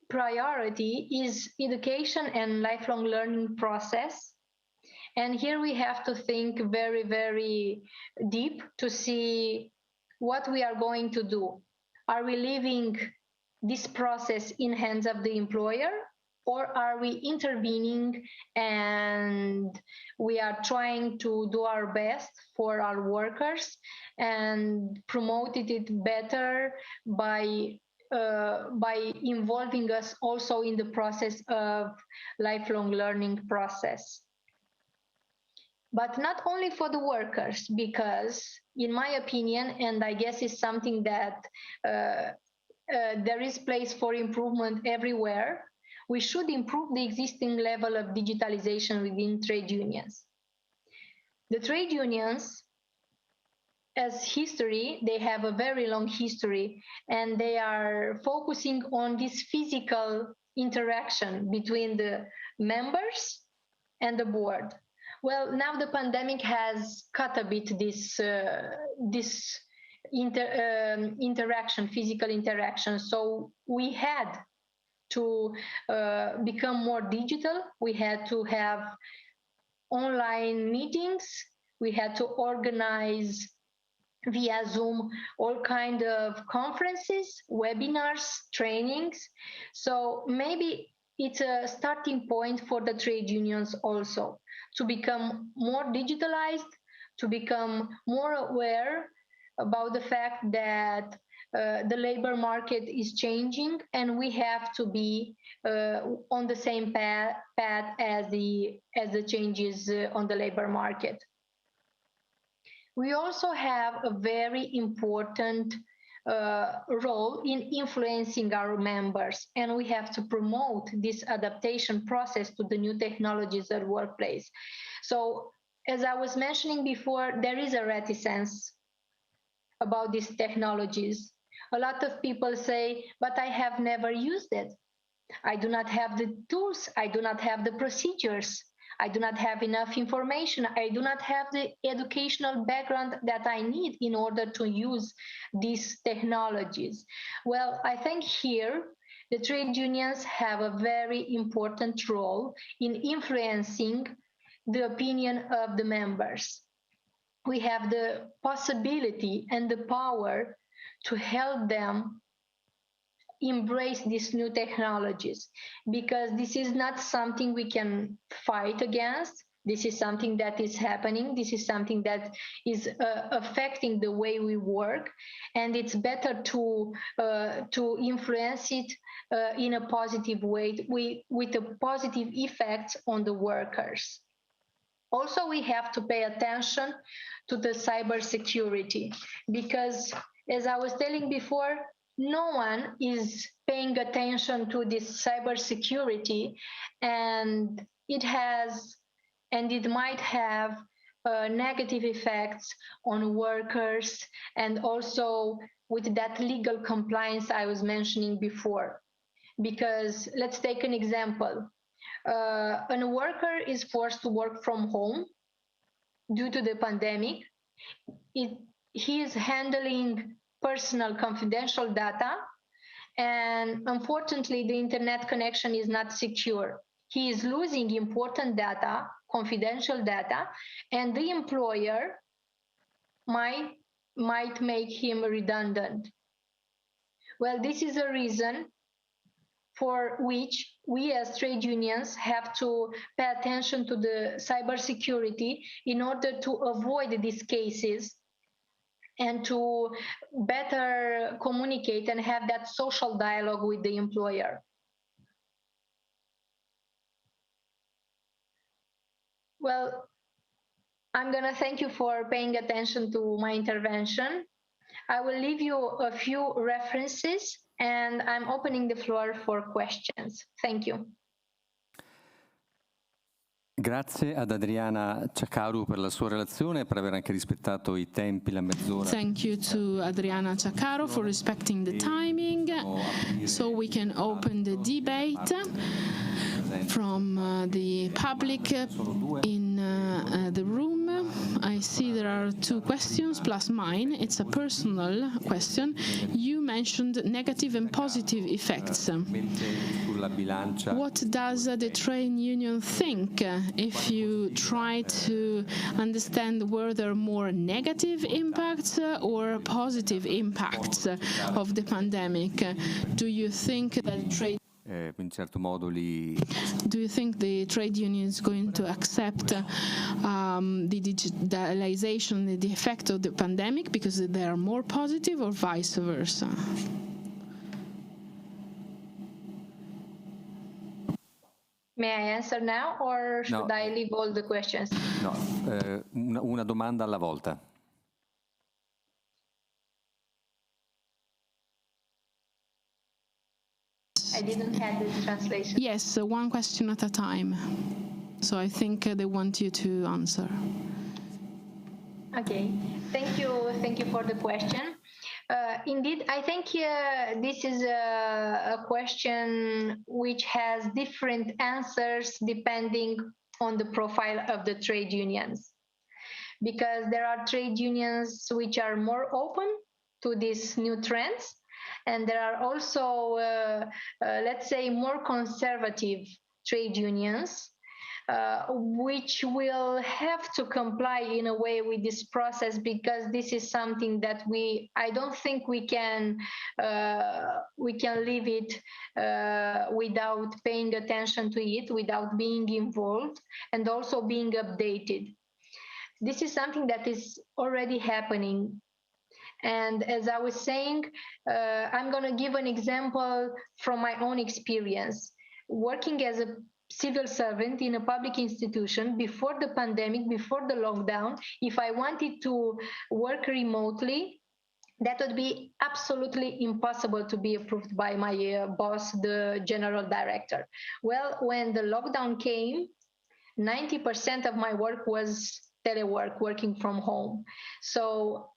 priority is education and lifelong learning process. And here we have to think very, very deep to see what we are going to do. Are we leaving this process in hands of the employer, or are we intervening and we are trying to do our best for our workers and promoted it better by involving us also in the process of lifelong learning process? But not only for the workers, because in my opinion, and I guess it's something that there is place for improvement everywhere, we should improve the existing level of digitalization within trade unions. The trade unions, as history, they have a very long history, and they are focusing on this physical interaction between the members and the board. Well, now the pandemic has cut a bit this interaction, physical interaction. So we had to become more digital. We had to have online meetings. We had to organize via Zoom, all kind of conferences, webinars, trainings. So maybe it's a starting point for the trade unions also to become more digitalized, to become more aware about the fact that the labor market is changing and we have to be on the same path as the changes on the labor market. We also have a very important role in influencing our members, and we have to promote this adaptation process to the new technologies at workplace. So, as I was mentioning before, there is a reticence about these technologies. A lot of people say, but I have never used it. I do not have the tools. I do not have the procedures. I do not have enough information. I do not have the educational background that I need in order to use these technologies. Well, I think here the trade unions have a very important role in influencing the opinion of the members. We have the possibility and the power to help them embrace these new technologies, because this is not something we can fight against. This is something that is happening. This is something that is affecting the way we work, and it's better to influence it in a positive way with a positive effect on the workers. Also, we have to pay attention to the cybersecurity, because as I was telling before, no one is paying attention to this cybersecurity, and it might have negative effects on workers, and also with that legal compliance I was mentioning before. Because let's take an example. A worker is forced to work from home due to the pandemic. He is handling personal confidential data, and unfortunately the internet connection is not secure. He is losing important data, confidential data, and the employer might make him redundant. Well, this is a reason for which we as trade unions have to pay attention to the cybersecurity in order to avoid these cases and to better communicate and have that social dialogue with the employer. Well, I'm going to thank you for paying attention to my intervention. I will leave you a few references, and I'm opening the floor for questions. Thank you.
Grazie ad Adriana Ciacaru per la sua relazione e per aver anche rispettato i tempi, la mezz'ora.
Thank you to Adriana Ciacaru for respecting the timing, so we can open the debate from the public in the room. I see there are two questions plus mine. It's a personal question. You mentioned negative and positive effects. What does the trade union think if you try to understand were there more negative impacts or positive impacts of the pandemic? Do you think that trade
in certo modo
Do you think the trade union is going to accept the digitalization, the effect of the pandemic, because they are more positive, or vice versa?
May I answer now, or should I leave all the questions?
No, una domanda alla volta.
I didn't have the translation.
Yes, one question at a time. So I think they want you to answer.
Okay, thank you for the question. Indeed, I think this is a question which has different answers depending on the profile of the trade unions. Because there are trade unions which are more open to these new trends, and there are also, let's say, more conservative trade unions which will have to comply in a way with this process, because this is something that I don't think we can leave it without paying attention to it, without being involved and also being updated. This is something that is already happening. And as I was saying, I'm going to give an example from my own experience. Working as a civil servant in a public institution before the pandemic, before the lockdown, if I wanted to work remotely, that would be absolutely impossible to be approved by my boss, the general director. Well, when the lockdown came, 90% of my work was telework, working from home. So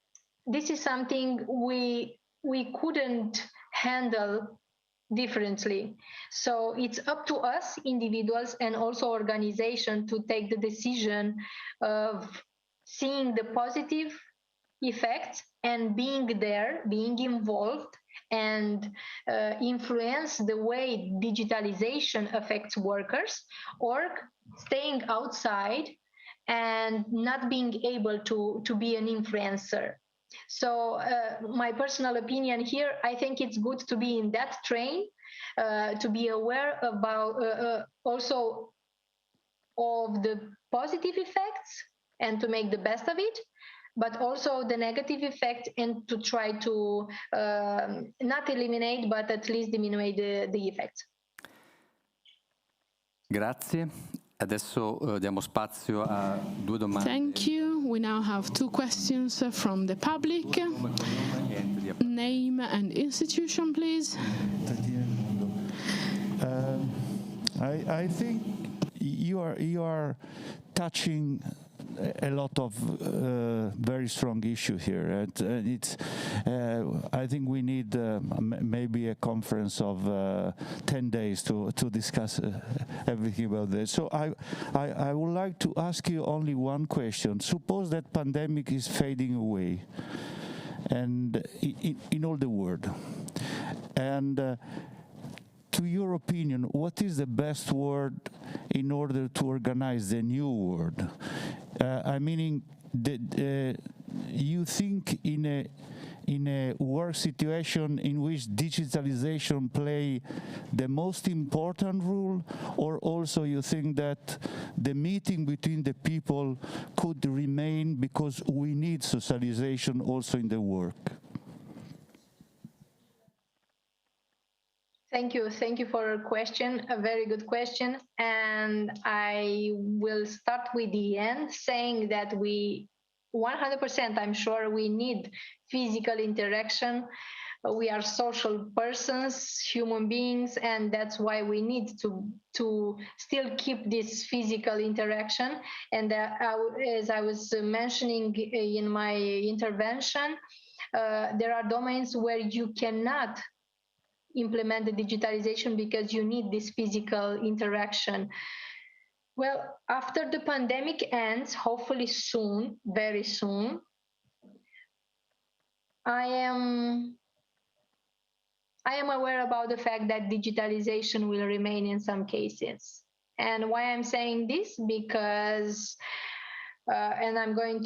this is something we couldn't handle differently. So it's up to us, individuals, and also organization to take the decision of seeing the positive effects and being there, being involved, and influence the way digitalization affects workers, or staying outside and not being able to be an influencer. So my personal opinion here, I think it's good to be in that train, to be aware about also of the positive effects and to make the best of it, but also the negative effect, and to try to not eliminate, but at least diminish the effects.
Grazie. Adesso diamo spazio a due domande.
Thank you. We now have two questions from the public. Name and institution, please.
I think you are touching a lot of very strong issue here. It's I think we need maybe a conference of 10 days to discuss everything about this. So I would like to ask you only one question. Suppose that pandemic is fading away, and in all the world, and to your opinion, what is the best word in order to organize the new world? I'm meaning that you think in a work situation in which digitalization play the most important role, or also you think that the meeting between the people could remain because we need socialization also in the work?
Thank you for your question, a very good question. And I will start with the end, saying that 100%, I'm sure we need physical interaction. We are social persons, human beings, and that's why we need to still keep this physical interaction. And as I was mentioning in my intervention, there are domains where you cannot implement the digitalization because you need this physical interaction. Well, after the pandemic ends, hopefully soon, very soon, I am aware about the fact that digitalization will remain in some cases. And why I'm saying this? Because, and I'm going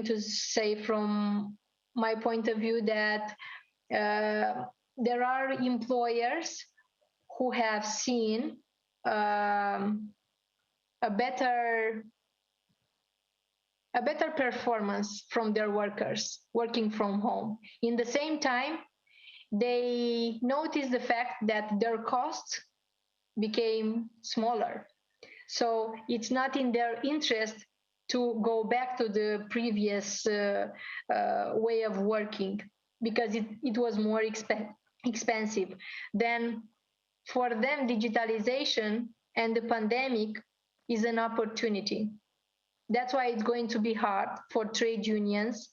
to say from my point of view that there are employers who have seen a better performance from their workers working from home. In the same time, they noticed the fact that their costs became smaller. So it's not in their interest to go back to the previous way of working, because it was more expensive. Then for them, digitalization and the pandemic is an opportunity. That's why it's going to be hard for trade unions.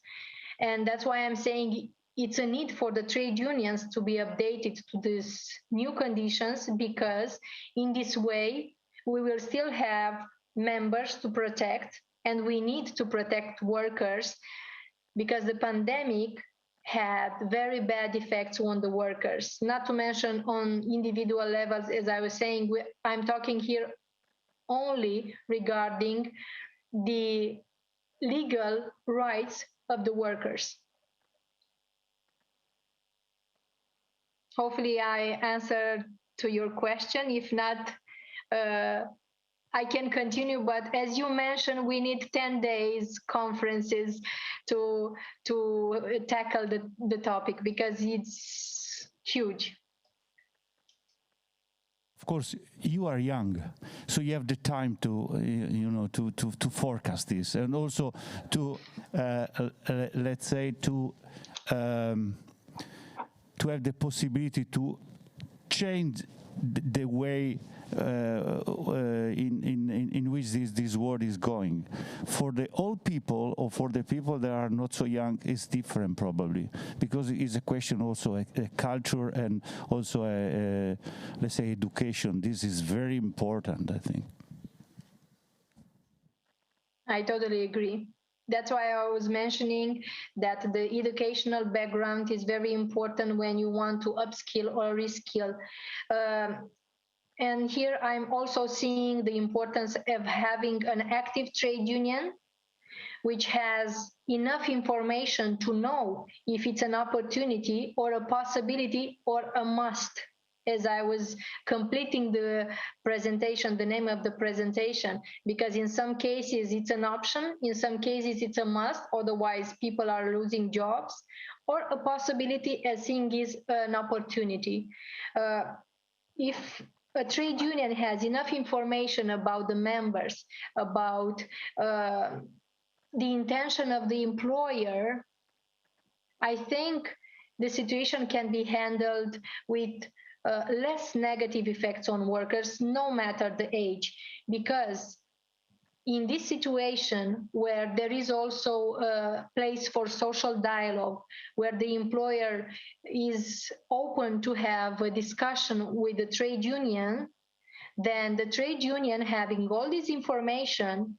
And that's why I'm saying it's a need for the trade unions to be updated to these new conditions, because in this way, we will still have members to protect, and we need to protect workers, because the pandemic had very bad effects on the workers, not to mention on individual levels. As I was saying, I'm talking here only regarding the legal rights of the workers. Hopefully I answered to your question. If not, I can continue, but as you mentioned, we need 10 days conferences to tackle the topic because it's huge.
Of course, you are young, so you have the time to, to forecast this, and also to, let's say, to have the possibility to change the way in which this world is going. For the old people or for the people that are not so young, it's different probably, because it's a question also a culture and also let's say education. This is very important, I think.
I totally agree. That's why I was mentioning that the educational background is very important when you want to upskill or reskill. And here I'm also seeing the importance of having an active trade union, which has enough information to know if it's an opportunity or a possibility or a must. As I was completing the presentation, the name of the presentation, because in some cases it's an option, in some cases it's a must, otherwise people are losing jobs, or a possibility as seeing is an opportunity. If a trade union has enough information about the members, about the intention of the employer, I think the situation can be handled with less negative effects on workers, no matter the age, because in this situation where there is also a place for social dialogue, where the employer is open to have a discussion with the trade union, then the trade union, having all this information,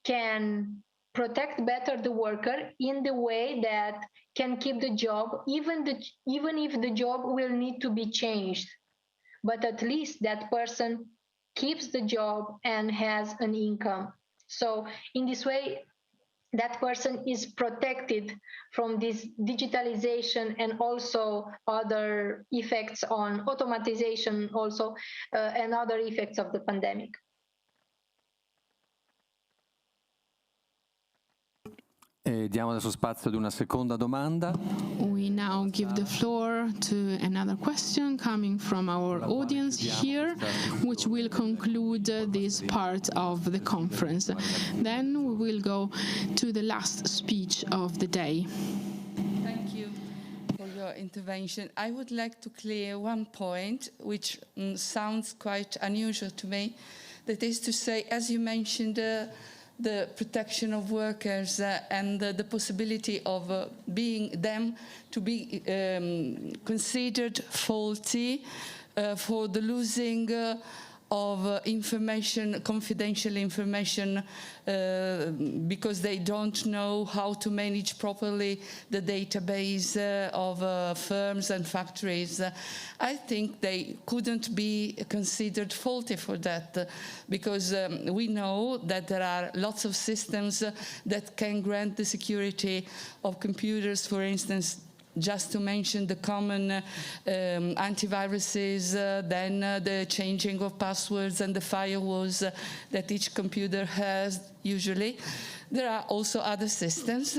can protect better the worker in the way that can keep the job, even if the job will need to be changed. But at least that person keeps the job and has an income. So in this way, that person is protected from this digitalization and also other effects on automatization also and other effects of the pandemic.
Diamo adesso spazio ad una seconda domanda.
We now give the floor to another question coming from our audience here, which will conclude this part of the conference. Then we will go to the last speech of the day.
Thank you for your intervention. I would like to clear one point, which sounds quite unusual to me. That is to say, as you mentioned, the protection of workers and the possibility of being them to be considered faulty for the losing of information, confidential information, because they don't know how to manage properly the database of firms and factories. I think they couldn't be considered faulty for that, because we know that there are lots of systems that can grant the security of computers, for instance, just to mention the common antiviruses, then the changing of passwords and the firewalls that each computer has usually. There are also other systems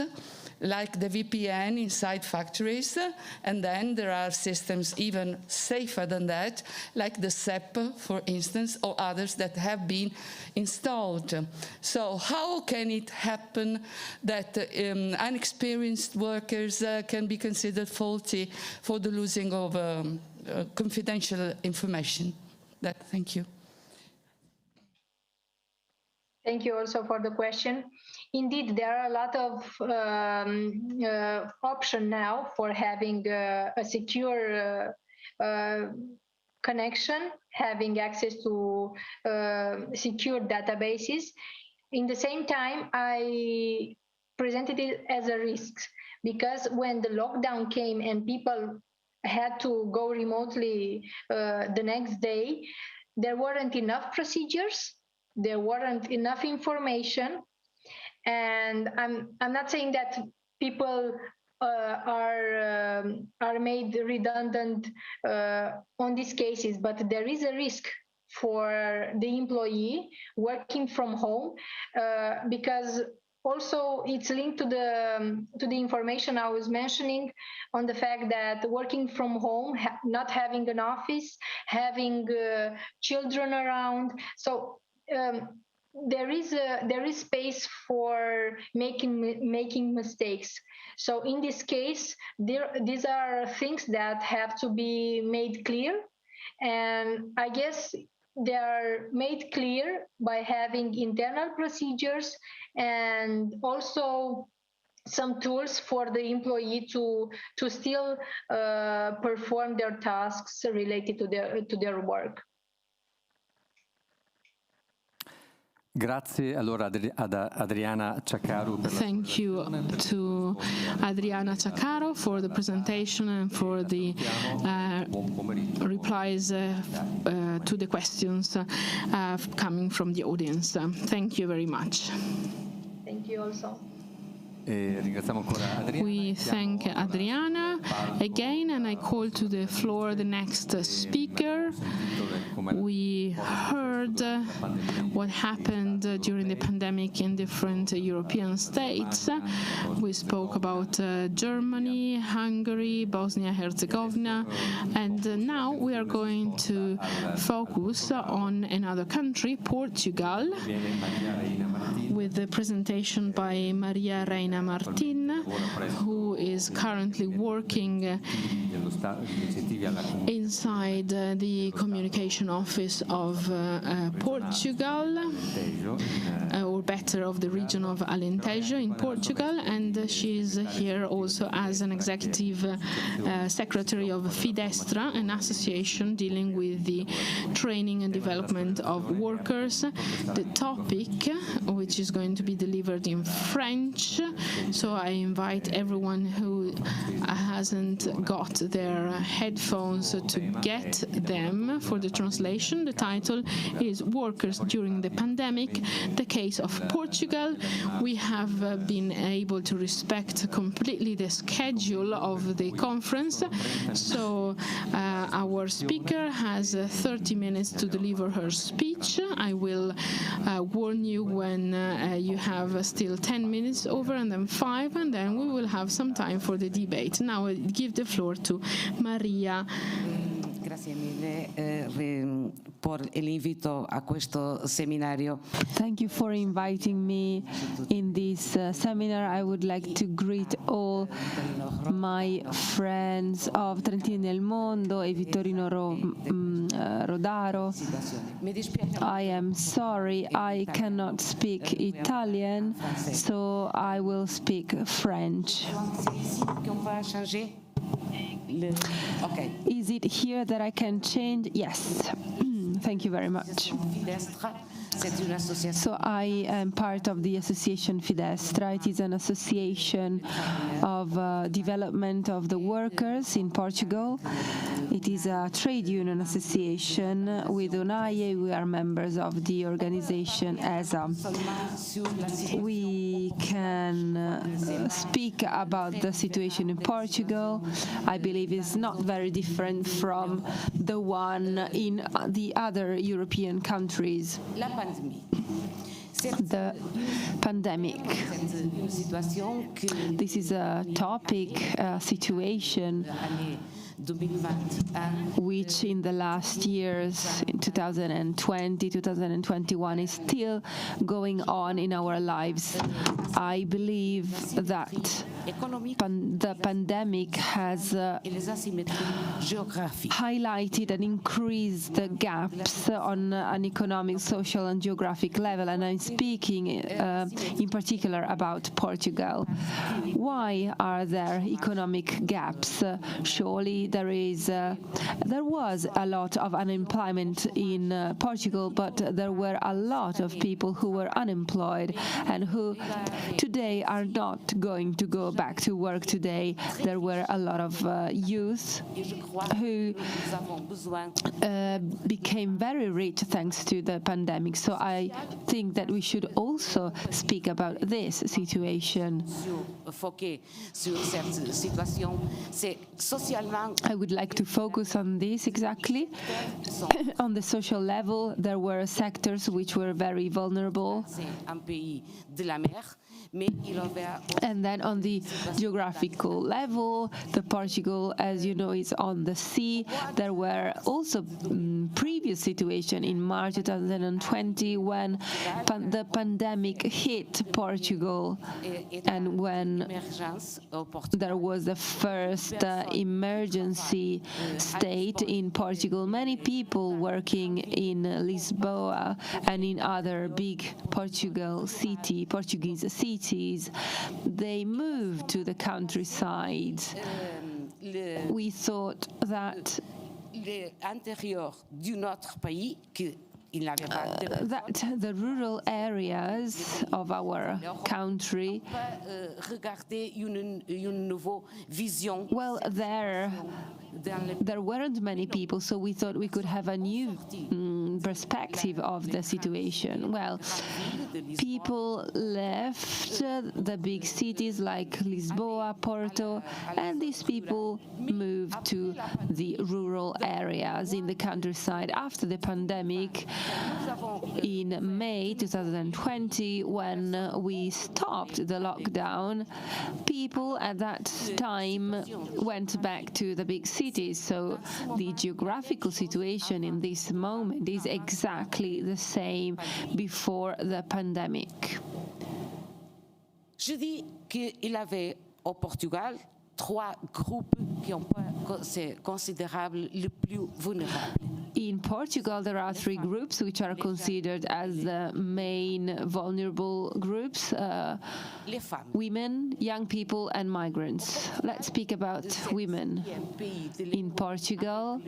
like the VPN inside factories, and then there are systems even safer than that, like the SEP, for instance, or others that have been installed. So how can it happen that unexperienced workers can be considered faulty for the losing of confidential information? Thank you.
Thank you also for the question. Indeed, there are a lot of options now for having a secure connection, having access to secure databases. In the same time, I presented it as a risk, because when the lockdown came and people had to go remotely the next day, there weren't enough procedures there weren't enough information. And I'm not saying that people are made redundant on these cases, but there is a risk for the employee working from home because also it's linked to the information I was mentioning on the fact that working from home, not having an office, having children around, so there is space for making mistakes. So in this case, these are things that have to be made clear, and I guess they are made clear by having internal procedures and also some tools for the employee to still perform their tasks related to their work.
Grazie allora ad Adriana Ciacaru.
Thank you to Adriana Ciacaru for the presentation and for the replies to the questions coming from the audience. Thank you very much.
Thank you also.
We thank Adriana again, and I call to the floor the next speaker. We heard what happened during the pandemic in different European states. We spoke about Germany, Hungary, Bosnia and Herzegovina, and now we are going to focus on another country, Portugal, with the presentation by Maria Reina Martin, who is currently working inside the communication office of Portugal, or better of the region of Alentejo in Portugal, and she is here also as an executive secretary of Fidestra, an association dealing with the training and development of workers. The topic, which is going to be delivered in French, so I invite everyone who hasn't got their headphones to get them for the translation. The title is Workers During the Pandemic, the Case of Portugal. We have been able to respect completely the schedule of the conference, so our speaker has 30 minutes to deliver her speech. I will warn you when you have still 10 minutes over, and then 5, and then we will have some time for the debate. Now I give the floor to Maria.
Grazie mille por el invito a questo seminario.
Thank you for inviting me in this seminar. I would like to greet all my friends of Trentino nel Mondo e Vittorino Rodaro. I am sorry, I cannot speak Italian, so I will speak French.
Okay.
Is it here that I can change? Yes. Thank you very much. So I am part of the association Fidestra. It is an association of development of the workers in Portugal. It is a trade union association with UNAIE. We are members of the organization ESA. We can speak about the situation in Portugal. I believe it's not very different from the one in the other European countries. The pandemic. This is a topic, a situation which in the last years, in 2020, 2021, is still going on in our lives. I believe that the pandemic has highlighted and increased the gaps on an economic, social, and geographic level, and I'm speaking in particular about Portugal. Why are there economic gaps? Surely there was a lot of unemployment in Portugal, but there were a lot of people who were unemployed and who today are not going to go back to work today. There were a lot of youth who became very rich thanks to the pandemic. So I think that we should also speak about this situation. I would like to focus on this exactly. On the social level, there were sectors which were very vulnerable. And then on the geographical level, Portugal, as you know, is on the sea. There were also previous situation in March 2020 when the pandemic hit Portugal, and when there was the first emergency state in Portugal. Many people working in Lisboa and in other big Portuguese cities, they moved to the countryside. We thought that that the rural areas of our country, well, there weren't many people, so we thought we could have a new perspective of the situation. Well, people left the big cities like Lisboa, Porto, and these people moved to the rural areas in the countryside. After the pandemic, in May 2020, when we stopped the lockdown, people at that time went back to the big cities. So the geographical situation in this moment is exactly the same before the pandemic.
Je dis qu'il y avait au Portugal 3 groupes qui ont c'est considérable les plus vulnérables.
In Portugal, there are 3 groups which are considered as the main vulnerable groups: women, young people, and migrants. Let's speak about women. In Portugal,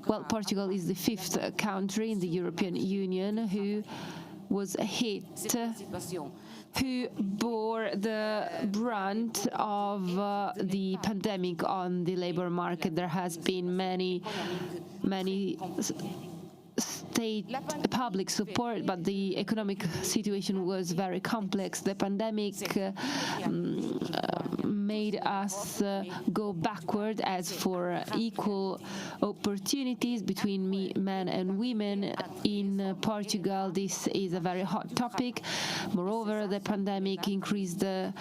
well, Portugal is the 5th country in the European Union who was hit, who bore the brunt of the pandemic on the labor market. There has been many state public support, but the economic situation was very complex. The pandemic made us go backward. As for equal opportunities between men and women in Portugal, this is a very hot topic. Moreover, the pandemic increased the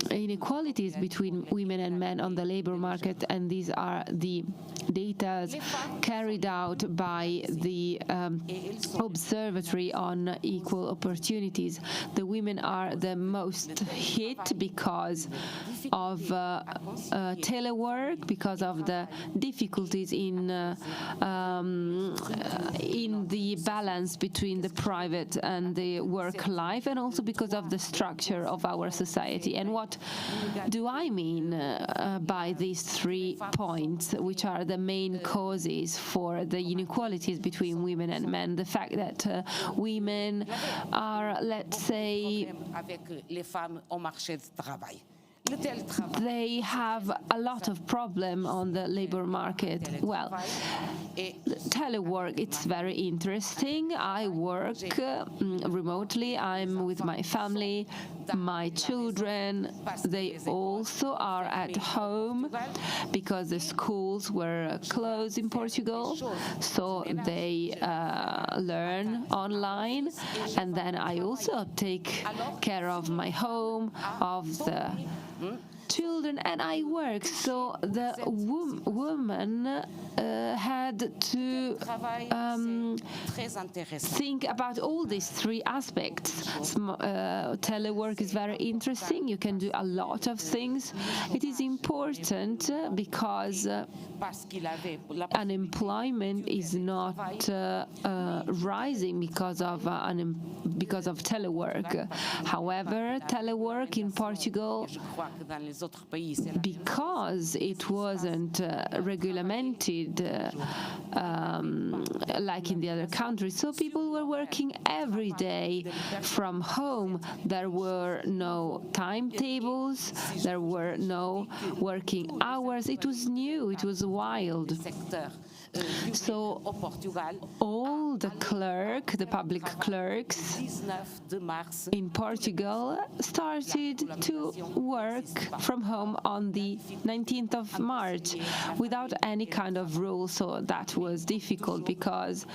inequalities between women and men on the labor market, and these are the data carried out by the Observatory on Equal Opportunities. The women are the most hit because of telework, because of the difficulties in the balance between the private and the work life, and also because of the structure of our society. And what do I mean by these 3 points, which are the main causes for the inequalities between women and men? The fact that women are, let's say, they have a lot of problem on the labor market. Well, telework, it's very interesting. I work remotely. I'm with my family, my children. They also are at home because the schools were closed in Portugal, so they learn online. And then I also take care of my home, of the children, and I work. So the woman had to think about all these 3 aspects. Telework is very interesting. You can do a lot of things. It is important because unemployment is not rising because of telework. However, telework in Portugal because it wasn't regulamented like in the other countries. So people were working every day from home. There were no timetables, there were no working hours. It was new, it was wild. So all the public clerks in Portugal started to work from home on the 19th of March without any kind of rule. So that was difficult because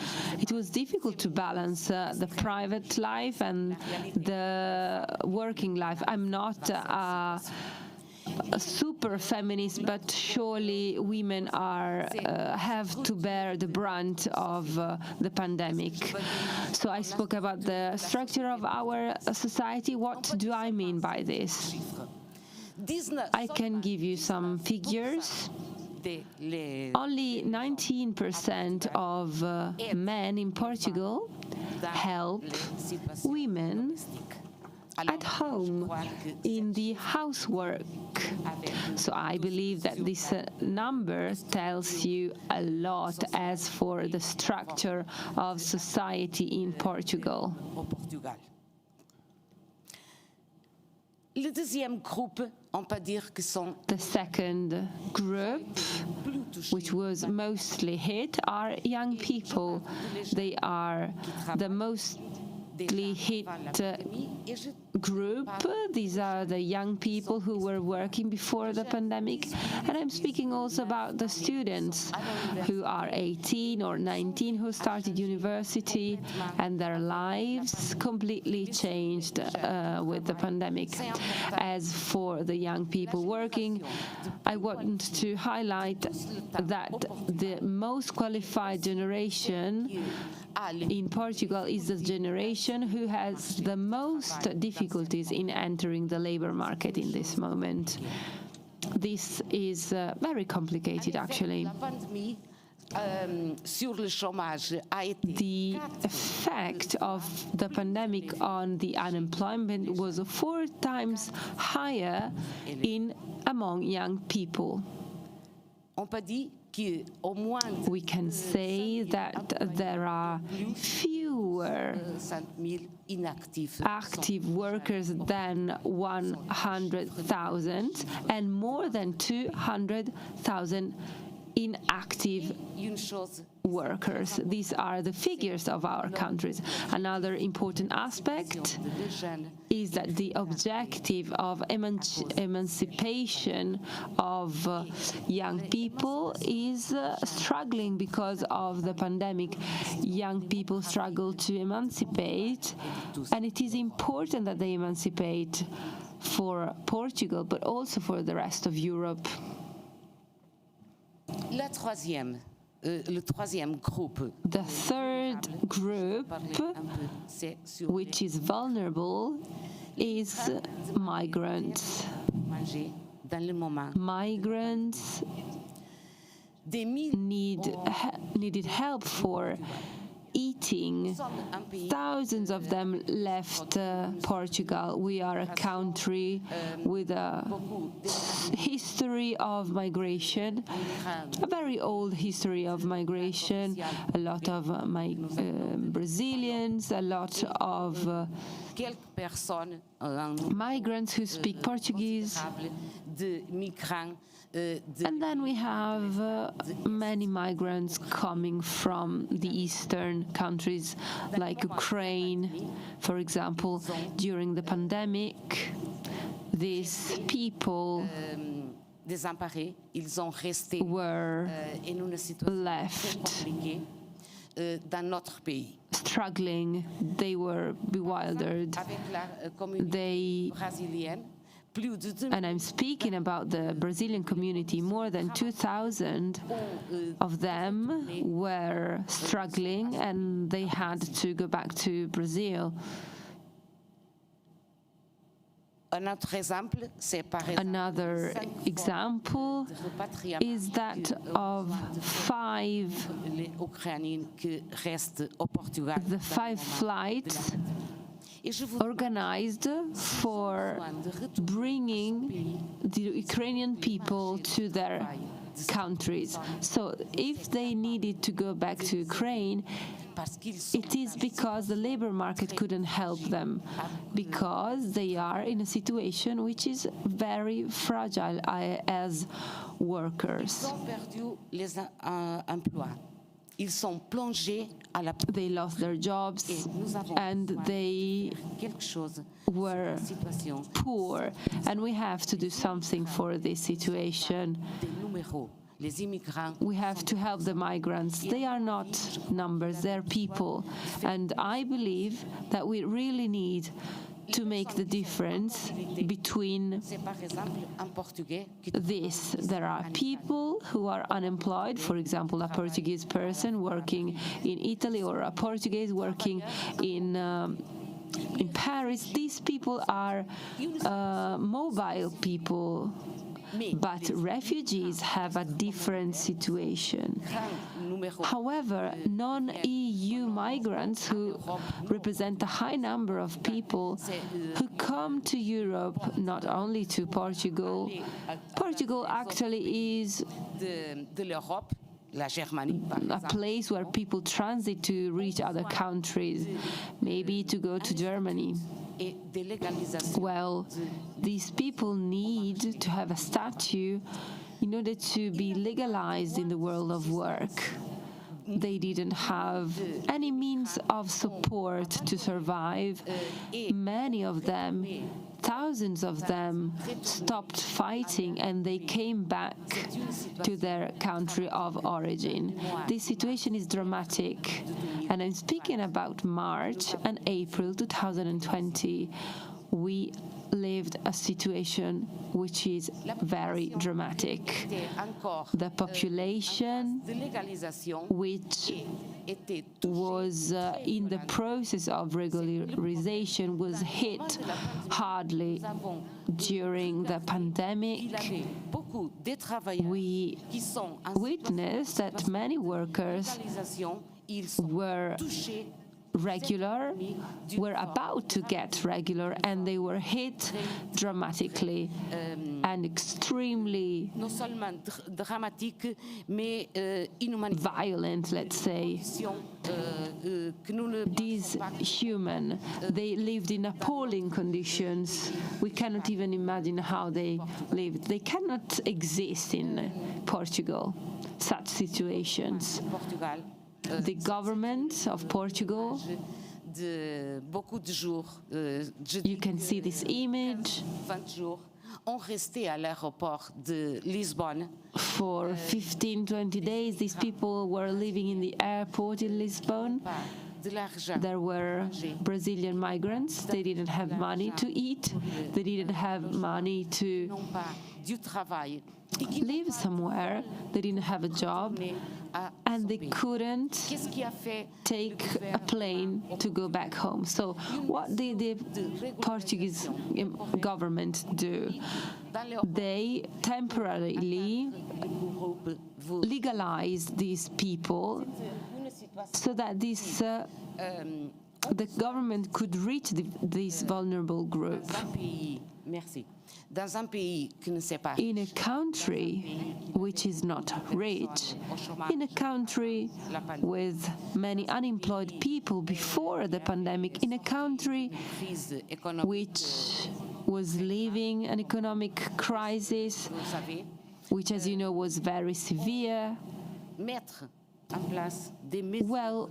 it was difficult to balance the private life and the working life. I'm not a super feminist, but surely women have to bear the brunt of the pandemic. So I spoke about the structure of our society. What do I mean by this? I can give you some figures. Only 19% of men in Portugal help women at home in the housework. So I believe that this number tells you a lot as for the structure of society in Portugal. The second group, which was mostly hit, are young people. They are the most hit group. These are the young people who were working before the pandemic. And I'm speaking also about the students who are 18 or 19 who started university and their lives completely changed with the pandemic. As for the young people working, I want to highlight that the most qualified generation in Portugal is the generation who has the most difficulties in entering the labor market in this moment. This is very complicated, actually. The effect of the pandemic on the unemployment was 4 times higher among young people. We can say that there are fewer active workers than 100,000 and more than 200,000 inactive workers. These are the figures of our countries. Another important aspect is that the objective of emancipation of young people is struggling because of the pandemic. Young people struggle to emancipate, and it is important that they emancipate for Portugal, but also for the rest of Europe. The third group, which is vulnerable, is migrants. Migrants needed help for eating. Thousands of them left Portugal. We are a country with a history of migration, a very old history of migration, a lot of Brazilians, a lot of migrants who speak Portuguese. And then we have many migrants coming from the eastern countries, like Ukraine, for example. During the pandemic, these people were left struggling. They were bewildered. And I'm speaking about the Brazilian community. More than 2,000 of them were struggling, and they had to go back to Brazil. Another example is that of the 5 flights organized for bringing the Ukrainian people to their countries. So if they needed to go back to Ukraine, it is because the labor market couldn't help them, because they are in a situation which is very fragile as workers. They lost their jobs and they were poor, and we have to do something for this situation. We have to help the migrants. They are not numbers, they're people. And I believe that we really need to make the difference between this. There are people who are unemployed, for example, a Portuguese person working in Italy or a Portuguese working in Paris. These people are mobile people. But refugees have a different situation. However, non-EU migrants who represent a high number of people who come to Europe, not only to Portugal. Portugal actually is a place where people transit to reach other countries, maybe to go to Germany. Well, these people need to have a statute in order to be legalized in the world of work. They didn't have any means of support to survive. Many of them, thousands of them, stopped fighting and they came back to their country of origin. This situation is dramatic. And I'm speaking about March and April 2020. We lived a situation which is very dramatic. The population, which was in the process of regularization, was hit hardly during the pandemic. We witnessed that many workers were about to get regular, and they were hit dramatically and extremely violent, let's say. Dishuman. They lived in appalling conditions. We cannot even imagine how they lived. They cannot exist in Portugal, such situations. The government of Portugal, you can see this image, for 15-20 days these people were living in the airport in Lisbon. There were Brazilian migrants. They didn't have money to eat. They didn't have money to live somewhere. They didn't have a job, and they couldn't take a plane to go back home. So what did the Portuguese government do? They temporarily legalized these people so that the government could reach this vulnerable group. In a country which is not rich, in a country with many unemployed people before the pandemic, in a country which was living an economic crisis, which, as you know, was very severe, well,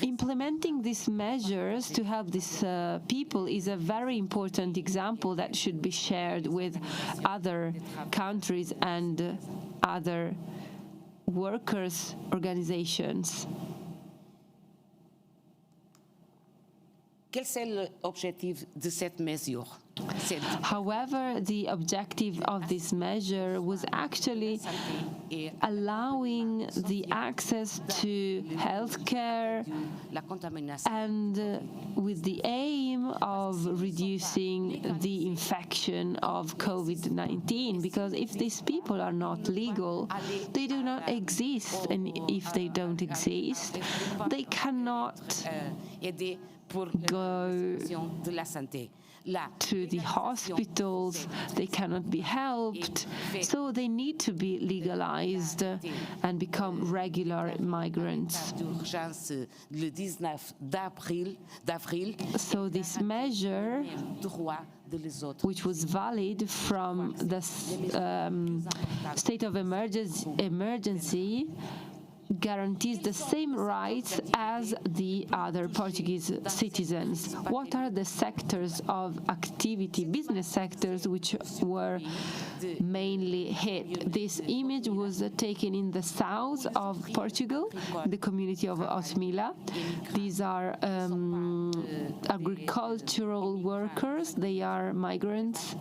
implementing these measures to help these people is a very important example that should be shared with other countries and other workers' organizations.
Quel est l'objectif de cette mesure?
However, the objective of this measure was actually allowing the access to healthcare and with the aim of reducing the infection of COVID-19, because if these people are not legal, they do not exist, and if they don't exist, they cannot go to the hospitals, they cannot be helped, so they need to be legalized and become regular migrants. So this measure, which was valid from the state of emergency, guarantees the same rights as the other Portuguese citizens. What are the sectors of activity, business sectors, which were mainly hit? This image was taken in the south of Portugal, the community of Osmila. These are agricultural workers, they are migrants.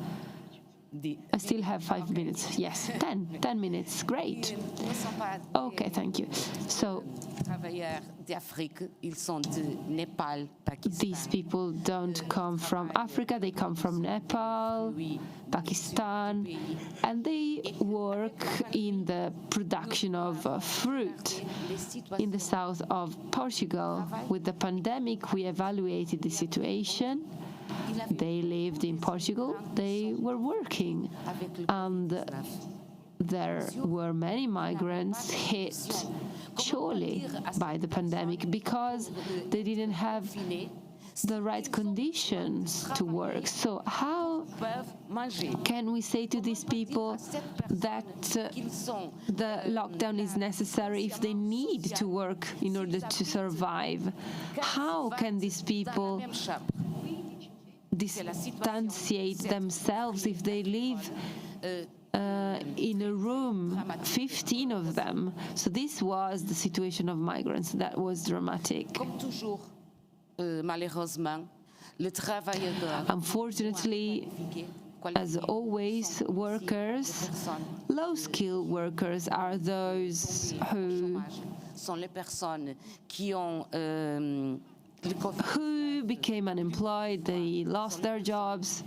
I still have 5 minutes. Yes, 10 minutes. Great. Okay, thank you. So, these people don't come from Africa, they come from Nepal, Pakistan, and they work in the production of fruit in the south of Portugal. With the pandemic, we evaluated the situation. They lived in Portugal, they were working, and there were many migrants hit surely by the pandemic because they didn't have the right conditions to work. So how can we say to these people that the lockdown is necessary if they need to work in order to survive? How can these people distantiate themselves if they live in a room, 15 of them? So this was the situation of migrants. That was dramatic. Unfortunately, as always, workers, low-skilled workers, are those who became unemployed, they lost their jobs,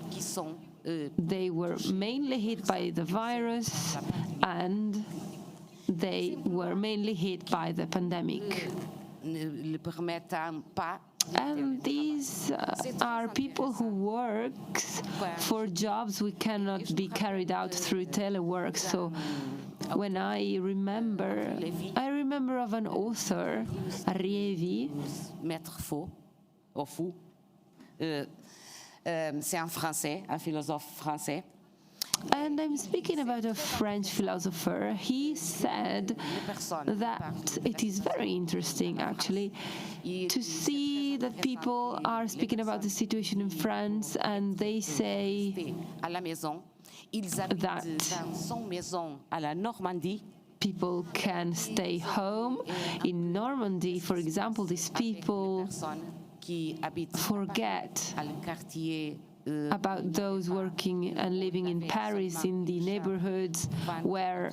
they were mainly hit by the virus, and they were mainly hit by the pandemic. And these are people who work for jobs which cannot be carried out through telework. So when I remember of an author, Rievi.
C'est un Français, un philosophe français.
And I'm speaking about a French philosopher. He said that it is very interesting, actually, to see that people are speaking about the situation in France, and they say that people can stay home. In Normandy, for example, these people forget about those working and living in Paris, in the neighborhoods where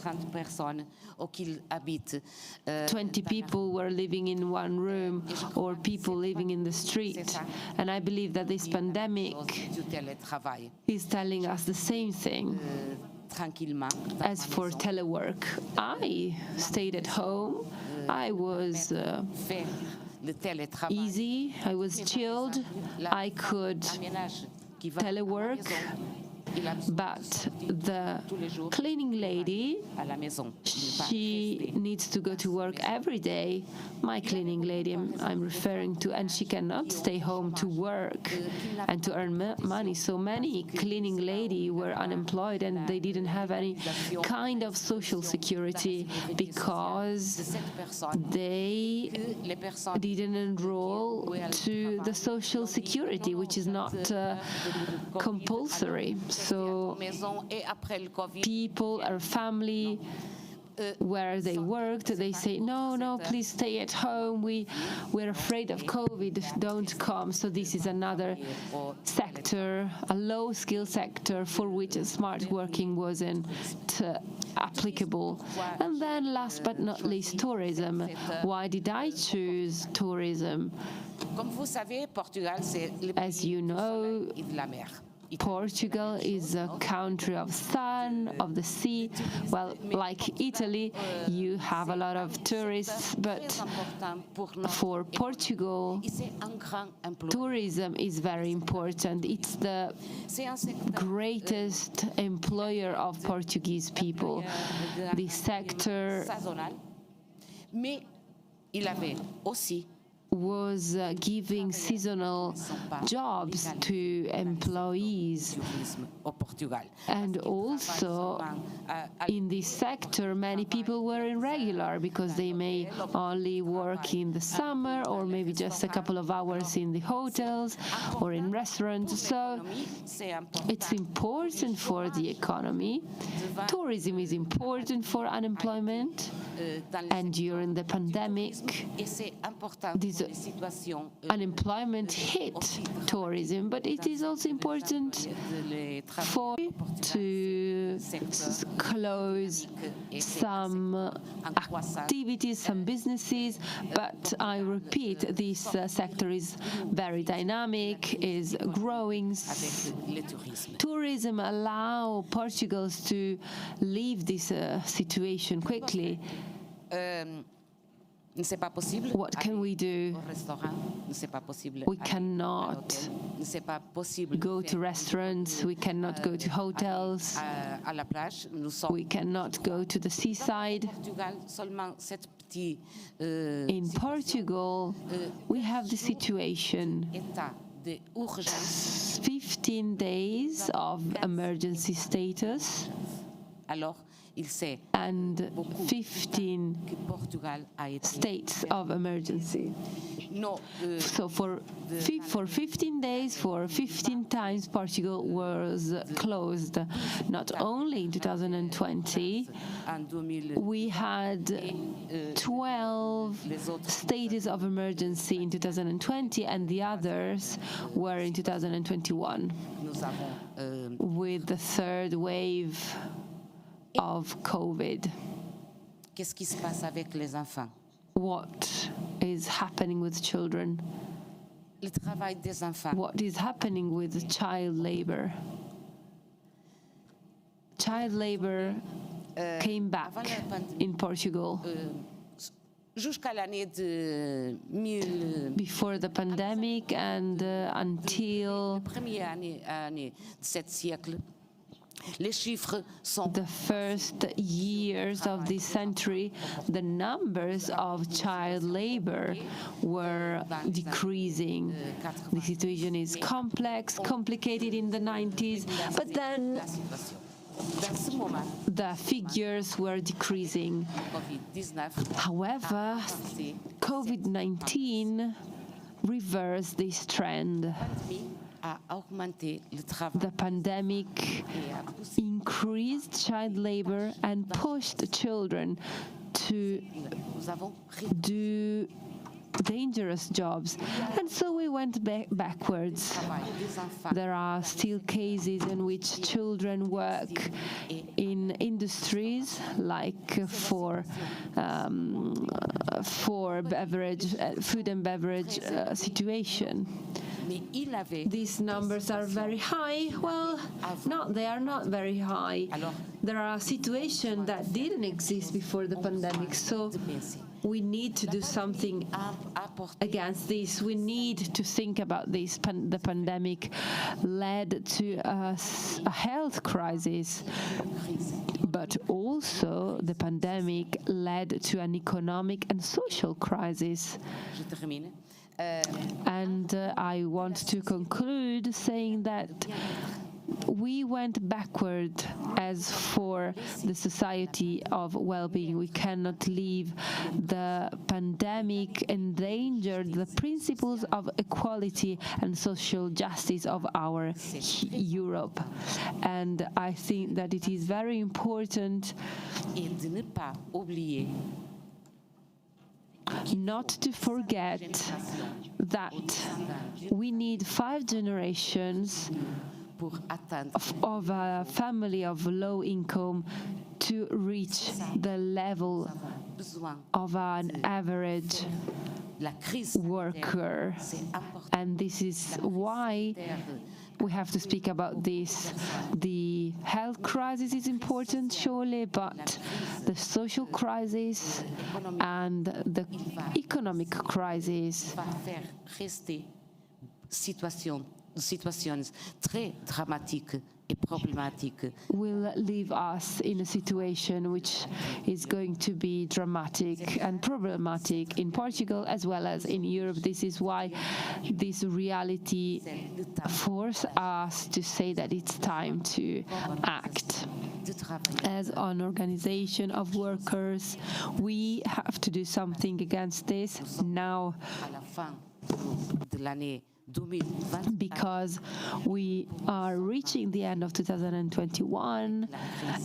20 people were living in one room, or people living in the street. And I believe that this pandemic is telling us the same thing. As for telework, I stayed at home. I was easy, I was chilled, I could telework, but the cleaning lady, she needs to go to work every day. My cleaning lady I'm referring to, and she cannot stay home to work and to earn money. So many cleaning ladies were unemployed, and they didn't have any kind of social security because they didn't enroll to the social security, which is not compulsory. So people, our family, where they worked, they say, no, please stay at home. We're afraid of COVID. Don't come. So this is another sector, a low-skill sector for which smart working wasn't applicable. And then, last but not least, tourism. Why did I choose tourism? As you know, Portugal is a country of sun, of the sea. Well, like Italy, you have a lot of tourists, but for Portugal, tourism is very important. It's the greatest employer of Portuguese people. This sector was giving seasonal jobs to employees. And also, in this sector, many people were irregular because they may only work in the summer or maybe just a couple of hours in the hotels or in restaurants. So it's important for the economy. Tourism is important for unemployment. And during the pandemic, this unemployment hit tourism, but it is also important for to close some activities, some businesses. But I repeat, this sector is very dynamic, is growing. Tourism allows Portuguese to leave this situation quickly. What can we do? We cannot go to restaurants, we cannot go to hotels, we cannot go to the seaside. In Portugal, we have the situation 15 days of emergency status and 15 states of emergency. So for 15 days, for 15 times, Portugal was closed. Not only in 2020, we had 12 states of emergency in 2020, and the others were in 2021, with the third wave of COVID. What is happening with children? What is happening with child labor? Child labor came back in Portugal. Before the pandemic and until the first years of this century, the numbers of child labor were decreasing. The situation is complex, complicated in the 90s, but then the figures were decreasing. However, COVID-19 reversed this trend. The pandemic increased child labor and pushed children to do dangerous jobs, and so we went backwards. There are still cases in which children work in industries like for beverage, food and beverage situation. These numbers are very high. Well, no, they are not very high. There are situations that didn't exist before the pandemic, so we need to do something against this. We need to think about this. The pandemic led to a health crisis, but also the pandemic led to an economic and social crisis. And I want to conclude saying that we went backward as for the society of well-being. We cannot leave the pandemic endangered the principles of equality and social justice of our Europe. And I think that it is very important not to forget that we need 5 generations of a family of low income to reach the level of an average worker. And this is why we have to speak about this. The health crisis is important, surely, but the social crisis and the economic crisis
situações très dramatiques et problématiques
will leave us in a situation which is going to be dramatic and problematic in Portugal as well as in Europe. This is why this reality forces us to say that it's time to act. As an organization of workers, we have to do something against this now, because we are reaching the end of 2021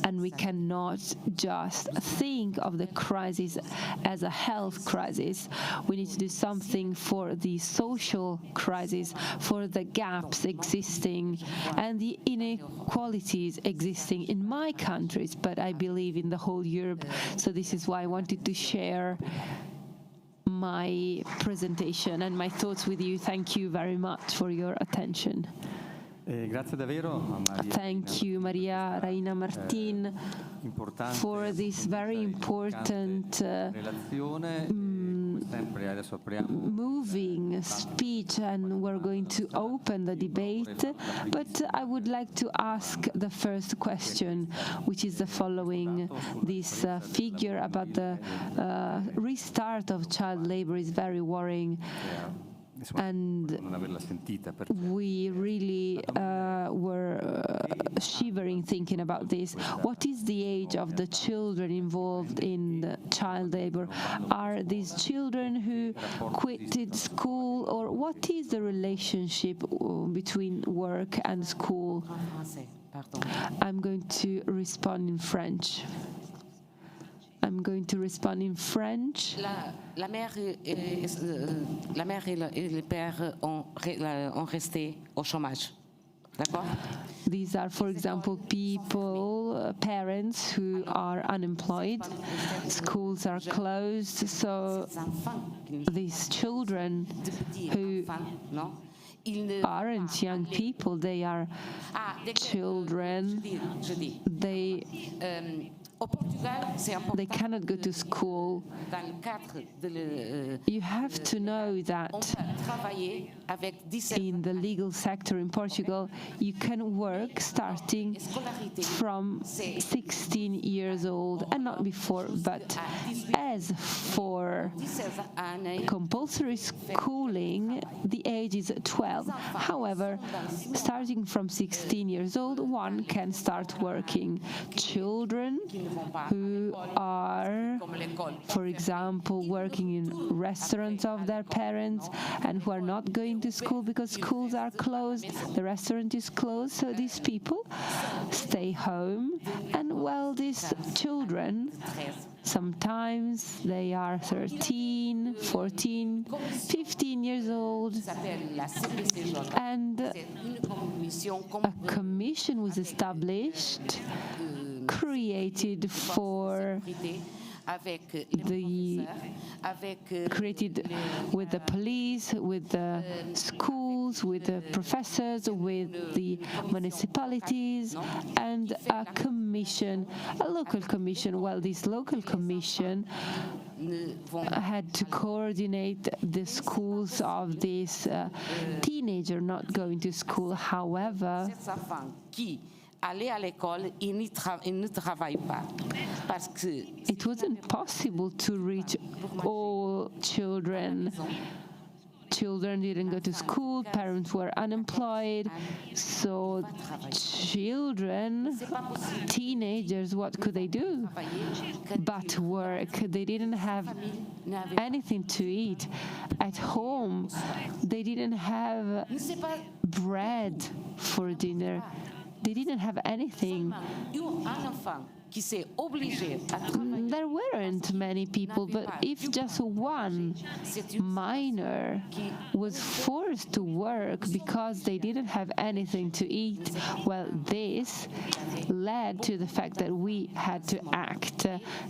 and we cannot just think of the crisis as a health crisis. We need to do something for the social crisis, for the gaps existing and the inequalities existing in my countries, but I believe in the whole Europe. So this is why I wanted to share my presentation and my thoughts with you. Thank you very much for your attention.
Grazie davvero, Maria.
Thank you, Maria Reina Martin, for this very important moving speech, and we're going to open the debate. But I would like to ask the first question, which is the following. This figure about the restart of child labor is very worrying. And we really were shivering thinking about this. What is the age of the children involved in the child labor? Are these children who quitted school, or what is the relationship between work and school? I'm going to respond in French. I'm going to respond in French.
La mère et le père ont resté au chômage. D'accord?
These are, for example, people, parents who are unemployed. Schools are closed, so these children who aren't young people, they are children. They cannot go to school. You have to know that in the legal sector in Portugal, you can work starting from 16 years old and not before. But as for compulsory schooling, the age is 12. However, starting from 16 years old, one can start working. Children who are, for example, working in restaurants of their parents and who are not going to school because schools are closed, the restaurant is closed, so these people stay home. And well, these children, sometimes they are 13, 14, 15 years old, and a commission was established, created for created with the police, with the schools, with the professors, with the municipalities, and a commission, a local commission. Well, this local commission had to coordinate the schools of this teenager not going to school. However, it wasn't possible to reach all children children didn't go to school, parents were unemployed, so children, teenagers, what could they do but work? They didn't have anything to eat. At home, they didn't have bread for dinner. They didn't have anything. There weren't many people, but if just one minor was forced to work because they didn't have anything to eat, well, this led to the fact that we had to act.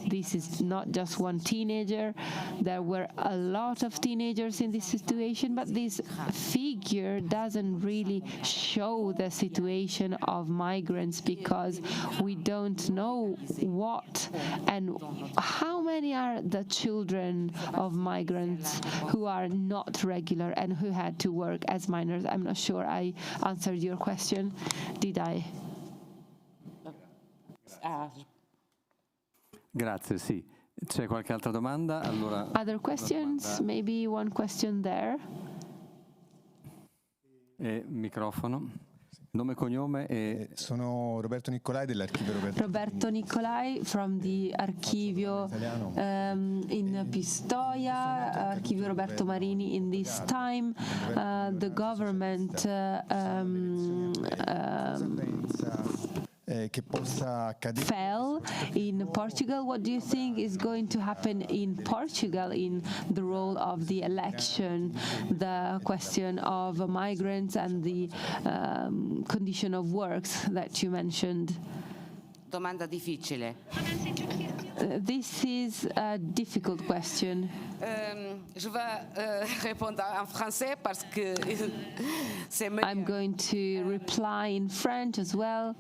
This is not just one teenager. There were a lot of teenagers in this situation, but this figure doesn't really show the situation of migrants because we don't know what and how many are the children of migrants who are not regular and who had to work as minors. I'm not sure I answered your question. Did I?
Grazie, sì. C'è qualche altra domanda? Allora,
other questions? Maybe one question there.
Microfono. Nome e cognome e...
Sono Roberto Niccolai dell'Archivio
Roberto Niccolai from the Archivio in Pistoia, Archivio Roberto Marini. In this time, the government fell in Portugal. What do you think is going to happen in Portugal in the role of the election, the question of migrants and the condition of works that you mentioned?
Domanda difficile.
This is a difficult question.
Je vais répondre en français parce que c'est mieux.
I'm going to reply in French as well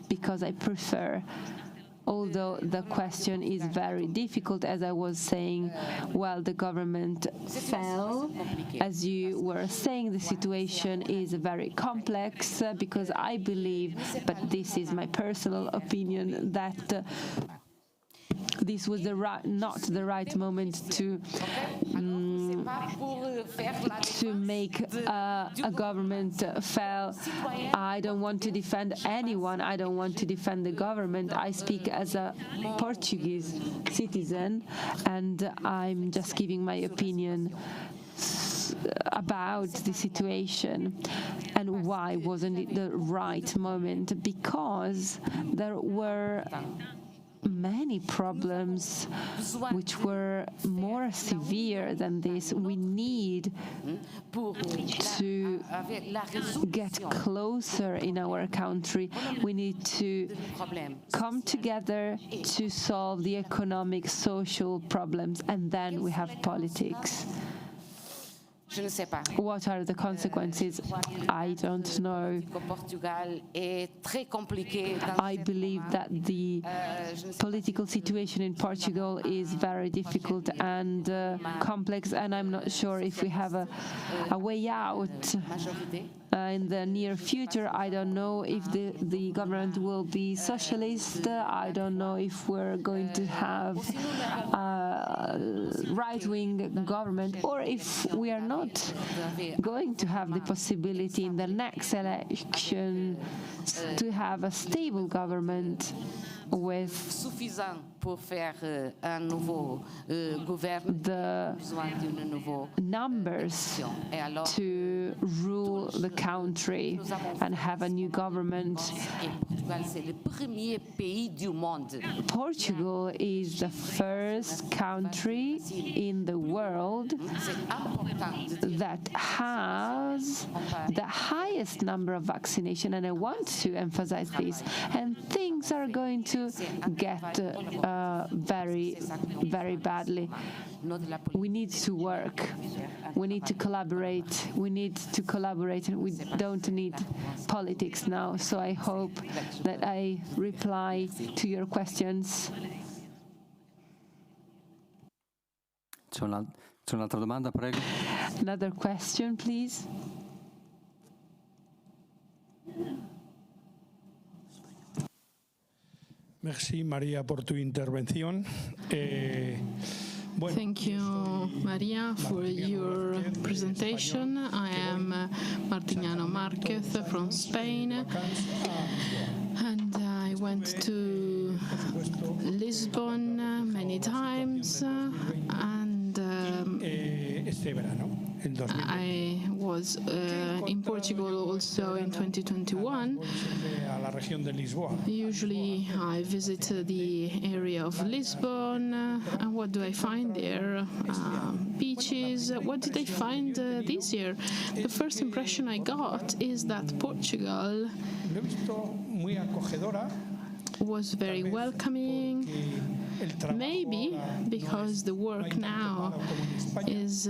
because I prefer. Although the question is very difficult, as I was saying, well, the government fell. As you were saying, the situation is very complex because I believe, but this is my personal opinion, that this was not the right moment to make a government fail. I don't want to defend anyone. I don't want to defend the government. I speak as a Portuguese citizen, and I'm just giving my opinion about the situation. And why wasn't it the right moment? Because there were many problems which were more severe than this. We need to get closer in our country. We need to come together to solve the economic, social problems, and then we have politics. What are the consequences? I don't know. I believe that the political situation in Portugal is very difficult and complex, and I'm not sure if we have a way out. In the near future, I don't know if the government will be socialist. I don't know if we're going to have a right-wing government, or if we are not going to have the possibility in the next election to have a stable government with the numbers to rule the country and have a new government. Portugal is the first country in the world that has the highest number of vaccination, and I want to emphasize this. And things are going to get very, very badly. We need to work. We need to collaborate. We need to collaborate, and we don't need politics now. So I hope that I reply to your questions.
C'è un'altra domanda, prego.
Another question, please.
Merci, María, por tu intervención.
Thank you, Maria, for your presentation. I am Martiniano Marquez from Spain, and I went to Lisbon many times, and I was in Portugal also in 2021. Usually I visit the area of Lisbon, and what do I find there? Beaches. What did I find this year? The first impression I got is that Portugal was very welcoming. Maybe because the work now is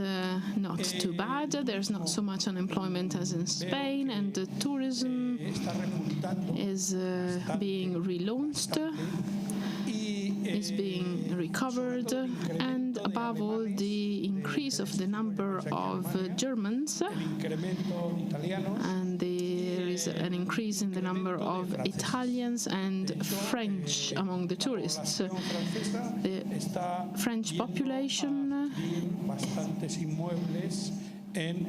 not too bad, there's not so much unemployment as in Spain, and the tourism is being relaunched, is being recovered, and above all, the increase of the number of Germans, and there is an increase in the number of Italians and French among the tourists. The French population is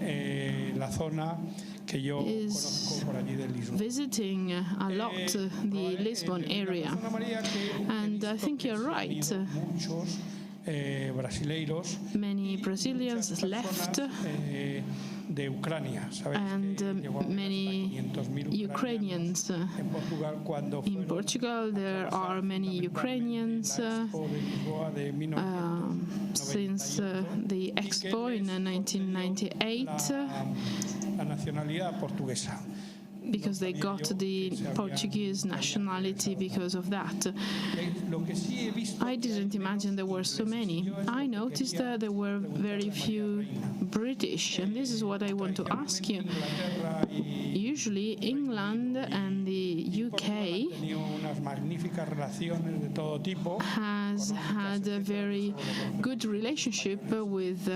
visiting a lot the Lisbon area, and I think you're right. Many Brazilians left, and many Ukrainians. In Portugal, there are many Ukrainians since the Expo in 1998. Because they got the Portuguese nationality because of that. I didn't imagine there were so many. I noticed that there were very few British, and this is what I want to ask you. Usually England and the UK has had a very good relationship with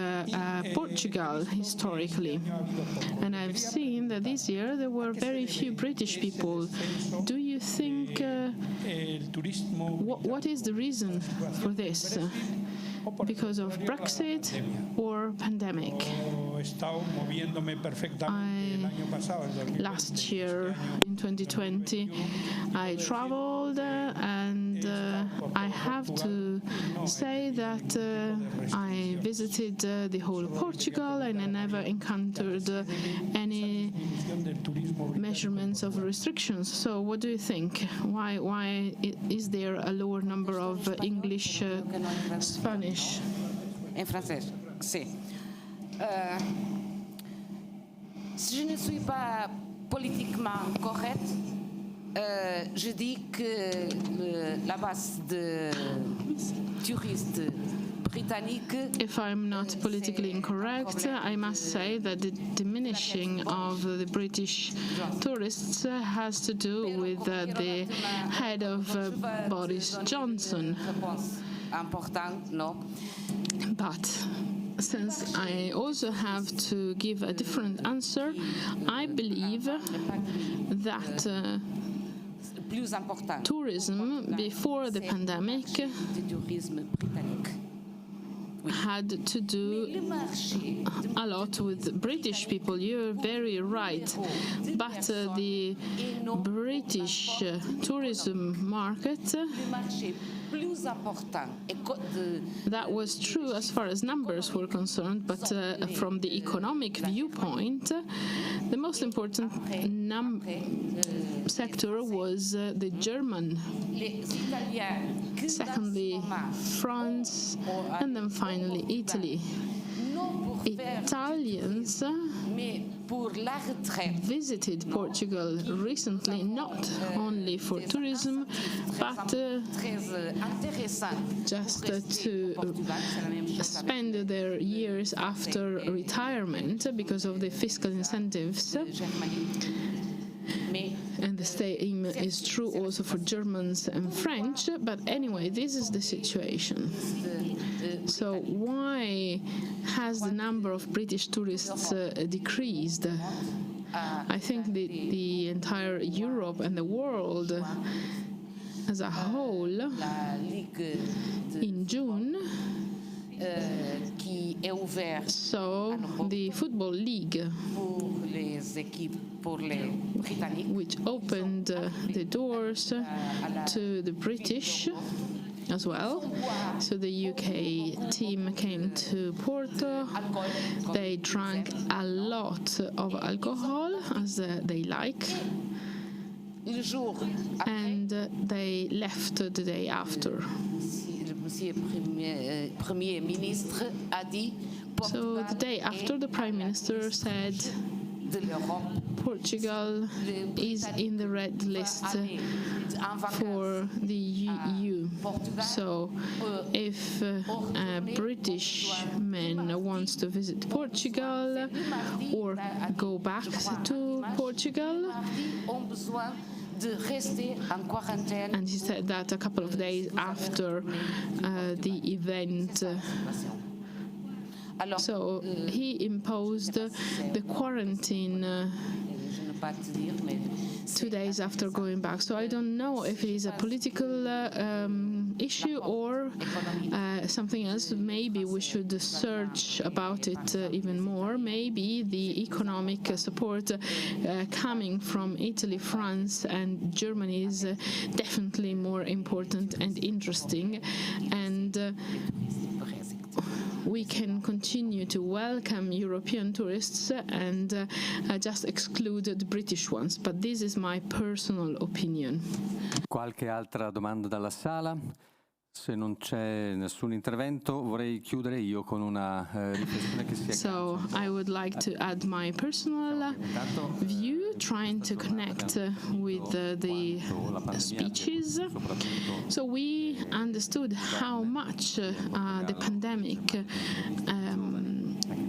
Portugal historically, and I've seen that this year there were very few British people. Do you think what is the reason for this? Because of Brexit or pandemic? Last year, in 2020, I traveled, and I have to say that I visited the whole of Portugal, and I never encountered any measurements of restrictions. So what do you think? Why is there a lower number of English, Spanish?
En français, c'est. Si je ne suis pas politiquement correcte, je dis que la base de touristes britanniques.
If I'm not politically incorrect, I must say that the diminishing of the British tourists has to do with the head of Boris Johnson.
Important, no?
But since I also have to give a different answer, I believe that tourism before the pandemic had to do a lot with British people. You're very right. But the British tourism market, that was true as far as numbers were concerned, but from the economic viewpoint, the most important sector was the German. Secondly, France, and then finally Italy. Italians visited Portugal recently, not only for tourism, but just to spend their years after retirement because of the fiscal incentives. And the same is true also for Germans and French, but anyway, this is the situation. So why has the number of British tourists decreased? I think the entire Europe and the world as a whole, in June,
qui est ouvert
So the football league,
pour les équipes, pour les Britanniques,
which opened the doors to the British as well. So the UK team came to Porto. They drank a lot of alcohol, as they like, and they left the day after. So the day after, the Prime Minister said Portugal is in the red list for the EU. So if a British man wants to visit Portugal or go back to Portugal, and he said that a couple of days after the event. So he imposed the quarantine 2 days after going back. So I don't know if it is a political issue or something else. Maybe we should search about it even more. Maybe the economic support coming from Italy, France, and Germany is definitely more important and interesting. And we can continue to welcome European tourists and just exclude the British ones. But this is my personal opinion.
Qualche altra domanda dalla sala? Se non c'è nessun intervento, vorrei chiudere io con una riflessione che sia.
So I would like to add my personal view, trying to connect with the speeches. So we understood how much the pandemic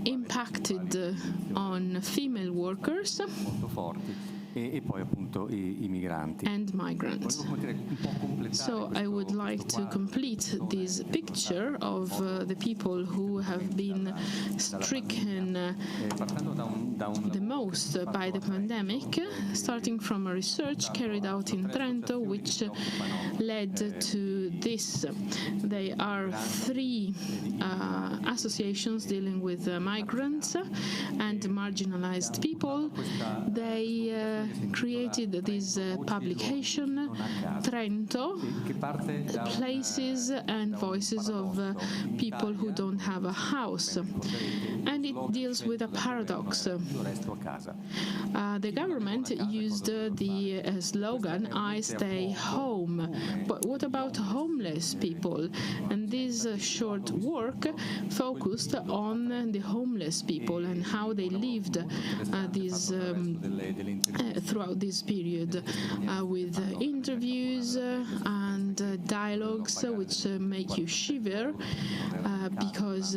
impacted on female workers
e poi appunto i migranti.
And migrants. So I would like to complete this picture of the people who have been stricken the most by the pandemic, starting from a research carried out in Trento, which led to this. There are 3 associations dealing with migrants and marginalized people. They created this publication, Trento, Places and Voices of People Who Don't Have a House. And it deals with a paradox. The government used the slogan, I stay home. But what about homeless people? And this short work focused on the homeless people and how they lived throughout this period, with interviews and dialogues which make you shiver, because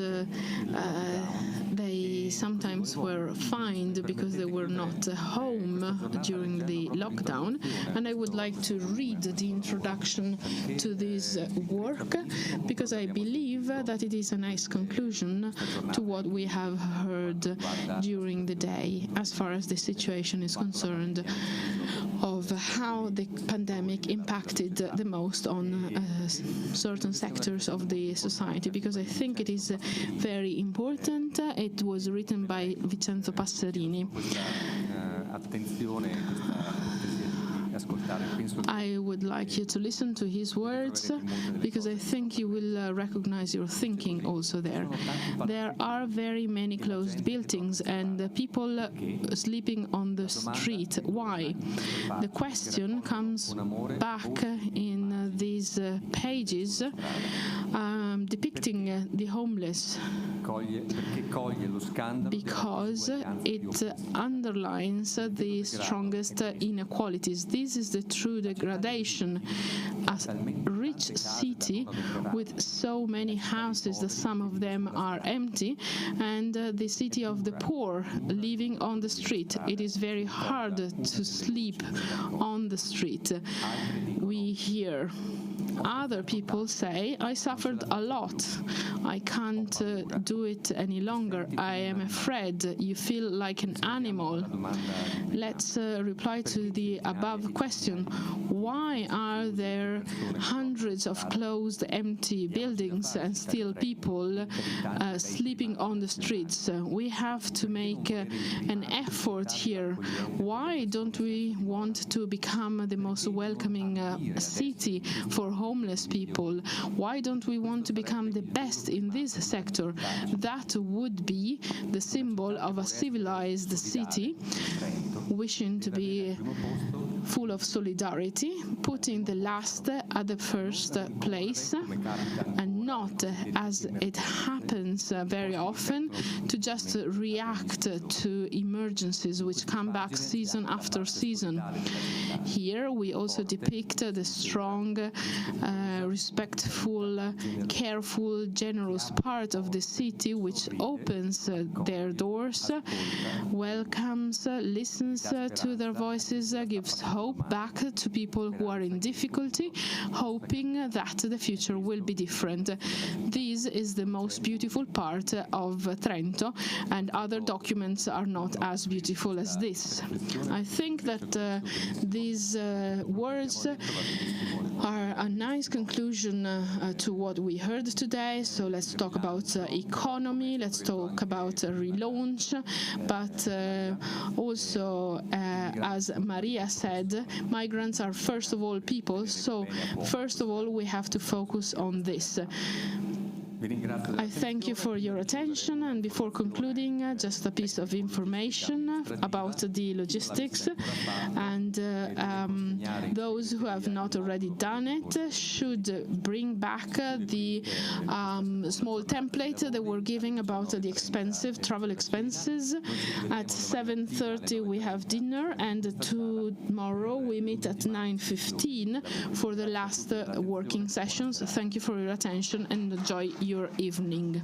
they sometimes were fined because they were not home during the lockdown. And I would like to read the introduction to this work, because I believe that it is a nice conclusion to what we have heard during the day as far as the situation is concerned, of how the pandemic impacted the most on certain sectors of the society, because I think it is very important. It was written by Vincenzo Passerini. I would like you to listen to his words, because I think you will recognize your thinking also there. There are very many closed buildings and people sleeping on the street. Why? The question comes back in these pages depicting the homeless, because it underlines the strongest inequalities. This is the true degradation. A rich city with so many houses that some of them are empty, and the city of the poor living on the street. It is very hard to sleep on the street. We hear other people say, I suffered a lot. I can't do do it any longer. I am afraid. You feel like an animal. Let's reply to the above question. Why are there hundreds of closed, empty buildings and still people sleeping on the streets? We have to make an effort here. Why don't we want to become the most welcoming city for homeless people? Why don't we want to become the best in this sector? That would be the symbol of a civilized city, wishing to be full of solidarity, putting the last at the first place, and not, as it happens very often, to just react to emergencies which come back season after season. Here we also depict the strong, respectful, careful, generous part of the city which opens their doors, welcomes, listens to their voices, gives hope back to people who are in difficulty, hoping that the future will be different. This is the most beautiful part of Trento, and other documents are not as beautiful as this. I think that these words are a nice conclusion to what we heard today. So let's talk about economy, let's talk about relaunch, but also, as Maria said, migrants are first of all people, so first of all we have to focus on this. I thank you for your attention, and before concluding, just a piece of information about the logistics, and those who have not already done it should bring back the small template they were giving about the expensive travel expenses. At 7:30 we have dinner, and tomorrow we meet at 9:15 for the last working sessions. Thank you for your attention and enjoy your evening.